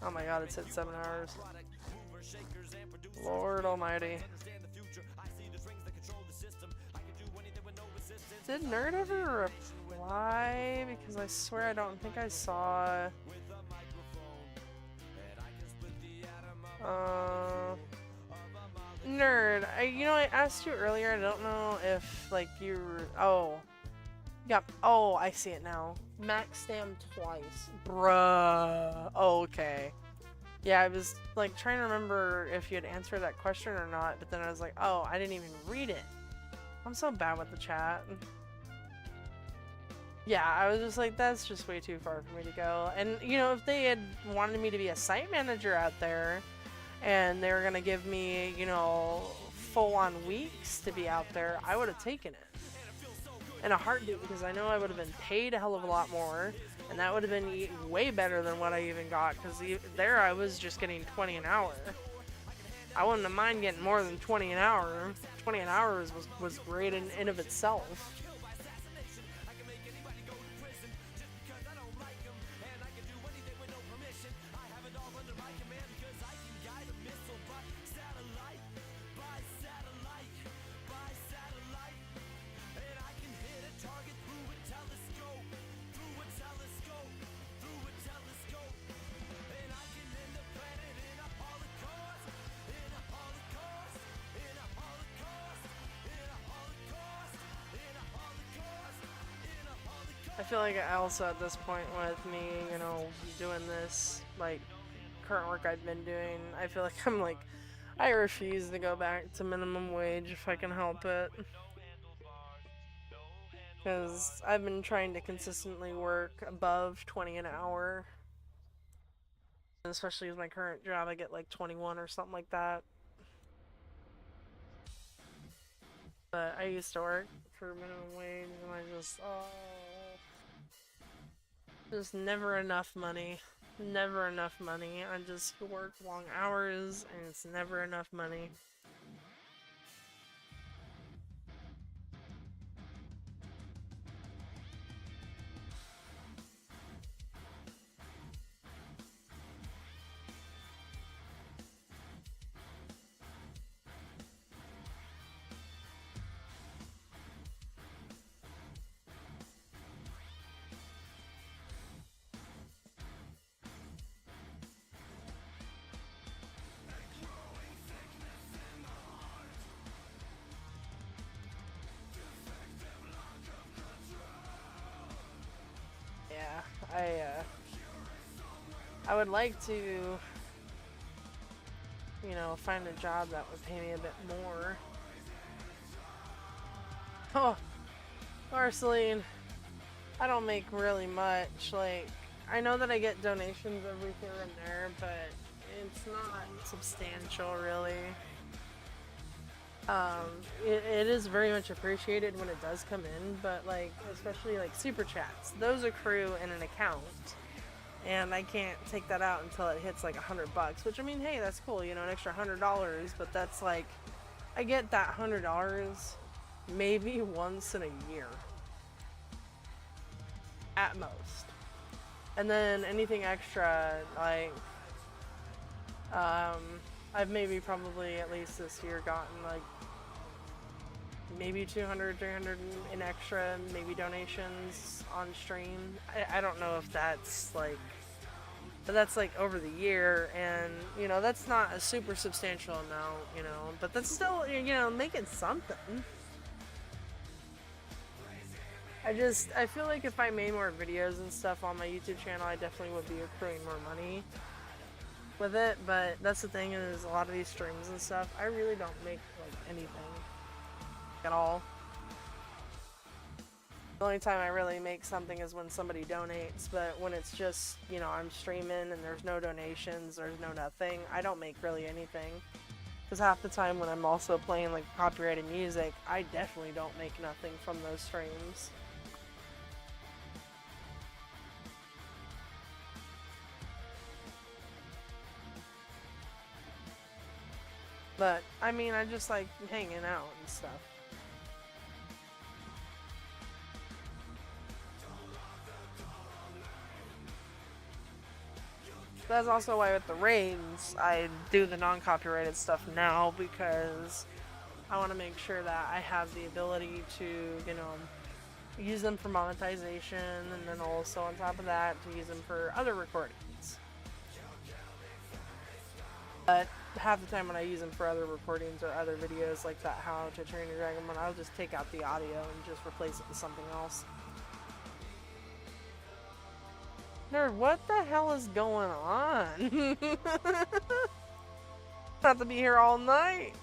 Oh my god, it said 7 hours. Lord almighty. Did Nerd ever reply? Because I swear I don't think I saw... Nerd, you know, I asked you earlier, I don't know if, like, you were... Oh. Yep. Oh, I see it now. Max Stam twice. Bruh. Okay. Yeah, I was, like, trying to remember if you had answered that question or not, but then I was like, oh, I didn't even read it. I'm so bad with the chat. Yeah, I was just like, that's just way too far for me to go. And, you know, if they had wanted me to be a site manager out there, and they were going to give me, you know, full-on weeks to be out there, I would have taken it. In a heartbeat, because I know I would have been paid a hell of a lot more, and that would have been way better than what I even got, because there I was just getting 20 an hour. I wouldn't have mind getting more than 20 an hour. 20 an hour was great in of itself. I feel like I also at this point with me, you know, doing this, like, current work I've been doing, I feel like I'm like, I refuse to go back to minimum wage if I can help it. Because I've been trying to consistently work above 20 an hour. And especially with my current job, I get like 21 or something like that. But I used to work for minimum wage and I just, just never enough money. Never enough money. I just work long hours and it's never enough money. Yeah, I would like to, you know, find a job that would pay me a bit more. Oh, Marceline, I don't make really much. Like, I know that I get donations every here and there, but it's not substantial, really. It is very much appreciated when it does come in, but like, especially like super chats, those accrue in an account, and I can't take that out until it hits like $100, which I mean, hey, that's cool, you know, an extra $100, but that's like, I get that $100 maybe once in a year, at most, and then anything extra, like, I've maybe probably at least this year gotten like maybe 200, 300 in extra, maybe donations on stream. I don't know if that's like, but that's like over the year, and you know, that's not a super substantial amount, you know, but that's still, you know, making something. I feel like if I made more videos and stuff on my YouTube channel, I definitely would be accruing more money with it, but that's the thing, is a lot of these streams and stuff, I really don't make like anything at all. The only time I really make something is when somebody donates, but when it's just, you know, I'm streaming and there's no donations, there's no nothing, I don't make really anything. Because half the time when I'm also playing like copyrighted music, I definitely don't make nothing from those streams. But, I mean, I just like hanging out and stuff. That's also why with the raids, I do the non-copyrighted stuff now, because I want to make sure that I have the ability to, you know, use them for monetization, and then also on top of that, to use them for other recordings. But half the time when I use them for other recordings or other videos like that How to Train Your Dragon one, I'll just take out the audio and just replace it with something else. Nerd, what the hell is going on? Have to be here all night.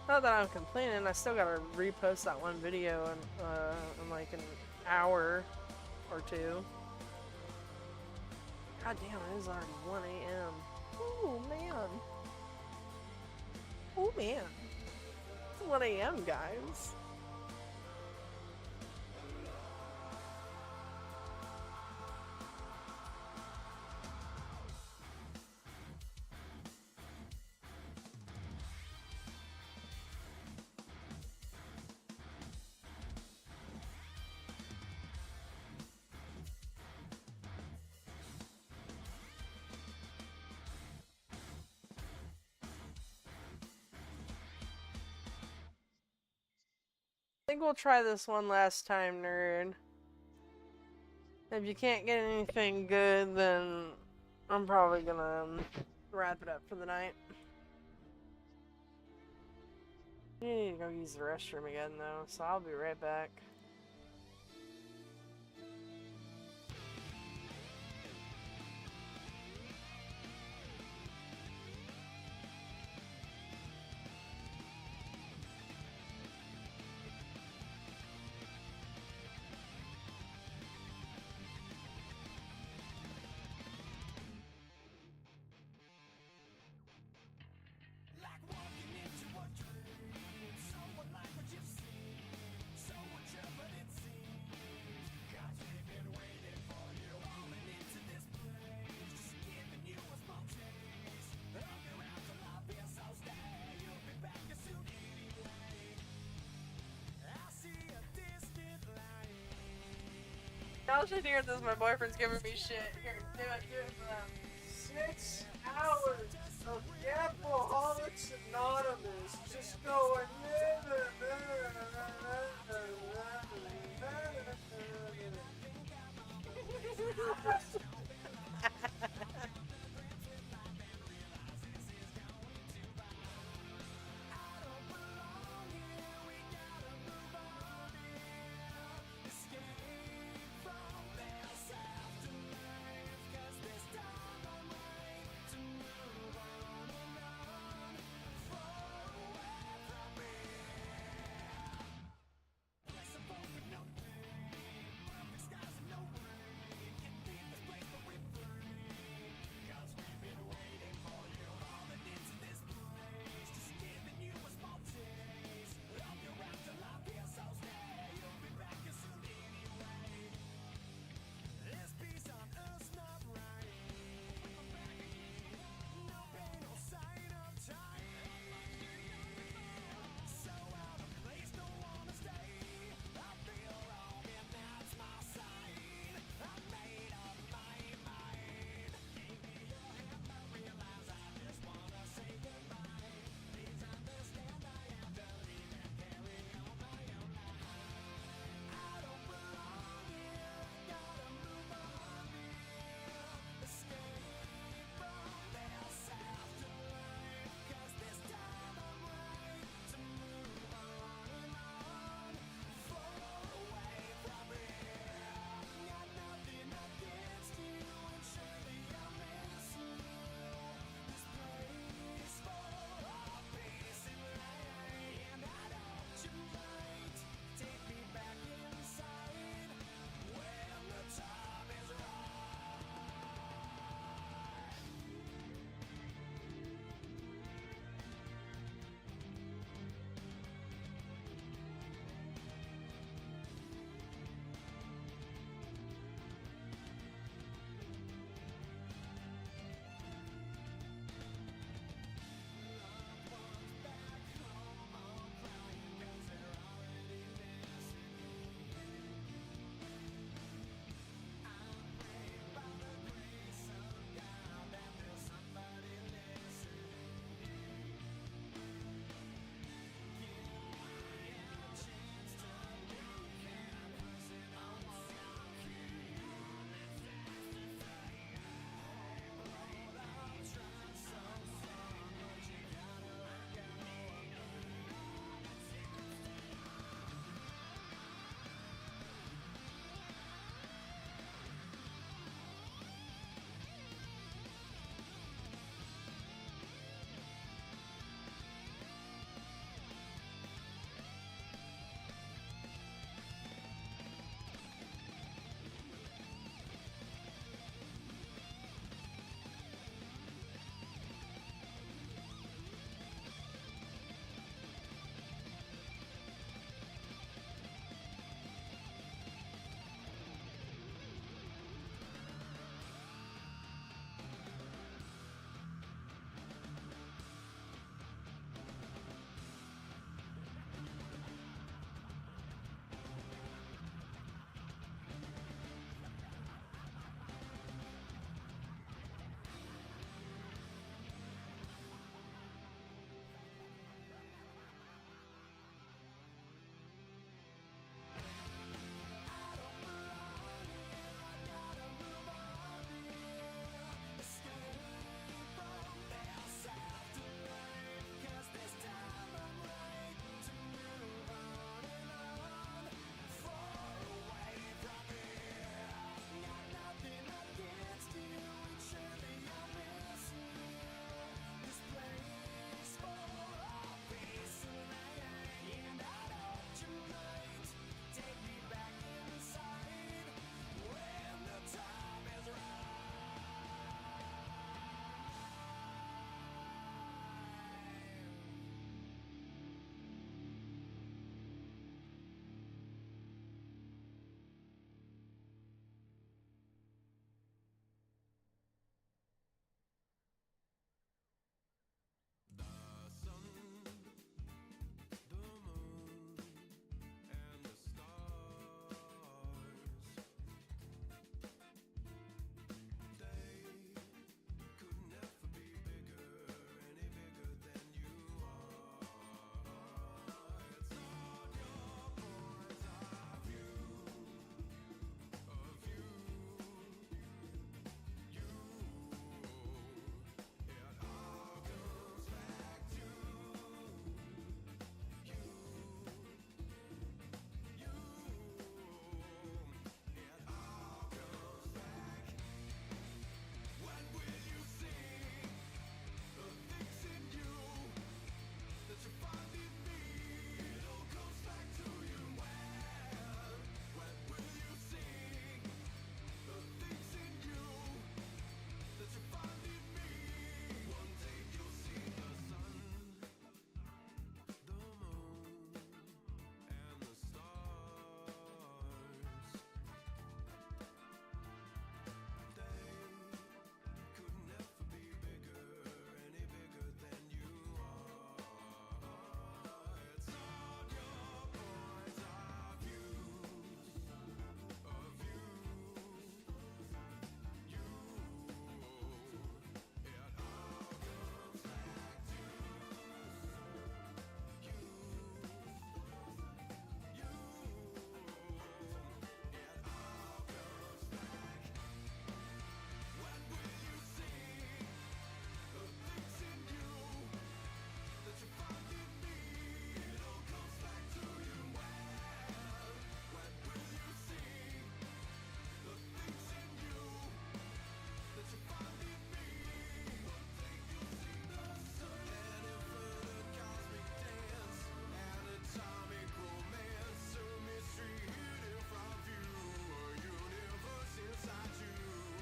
Not that I'm complaining, I still gotta repost that one video in like an hour or two. God damn, it is already 1 a.m. Oh man. Oh man. It's 1 a.m. guys. I think we'll try this one last time, nerd. If you can't get anything good, then I'm probably gonna wrap it up for the night. You need to go use the restroom again, though, so I'll be right back. Y'all should hear this. My boyfriend's giving me shit. Here, do it for them. 6 hours of Alcoholics Anonymous just going.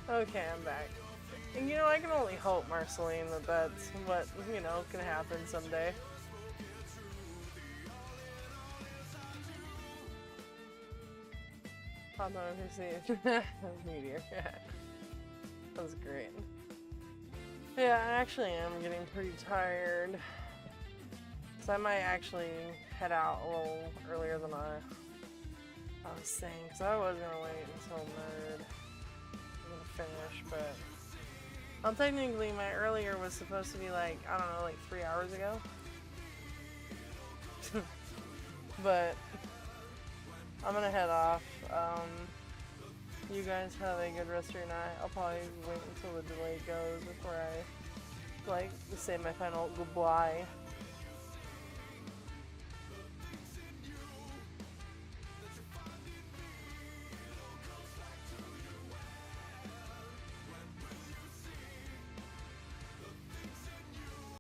Okay, I'm back. And you know, I can only hope, Marceline, that that's what, you know, can happen someday. I'll know who sees meteor. That was great. Yeah, I actually am getting pretty tired. So I might actually head out a little earlier than I was saying, because I was gonna wait until nerd. I'm gonna finish, but technically my earlier was supposed to be like, I don't know, like 3 hours ago. But I'm gonna head off. You guys have a good rest of your night. I'll probably wait until the delay goes before I like say my final goodbye.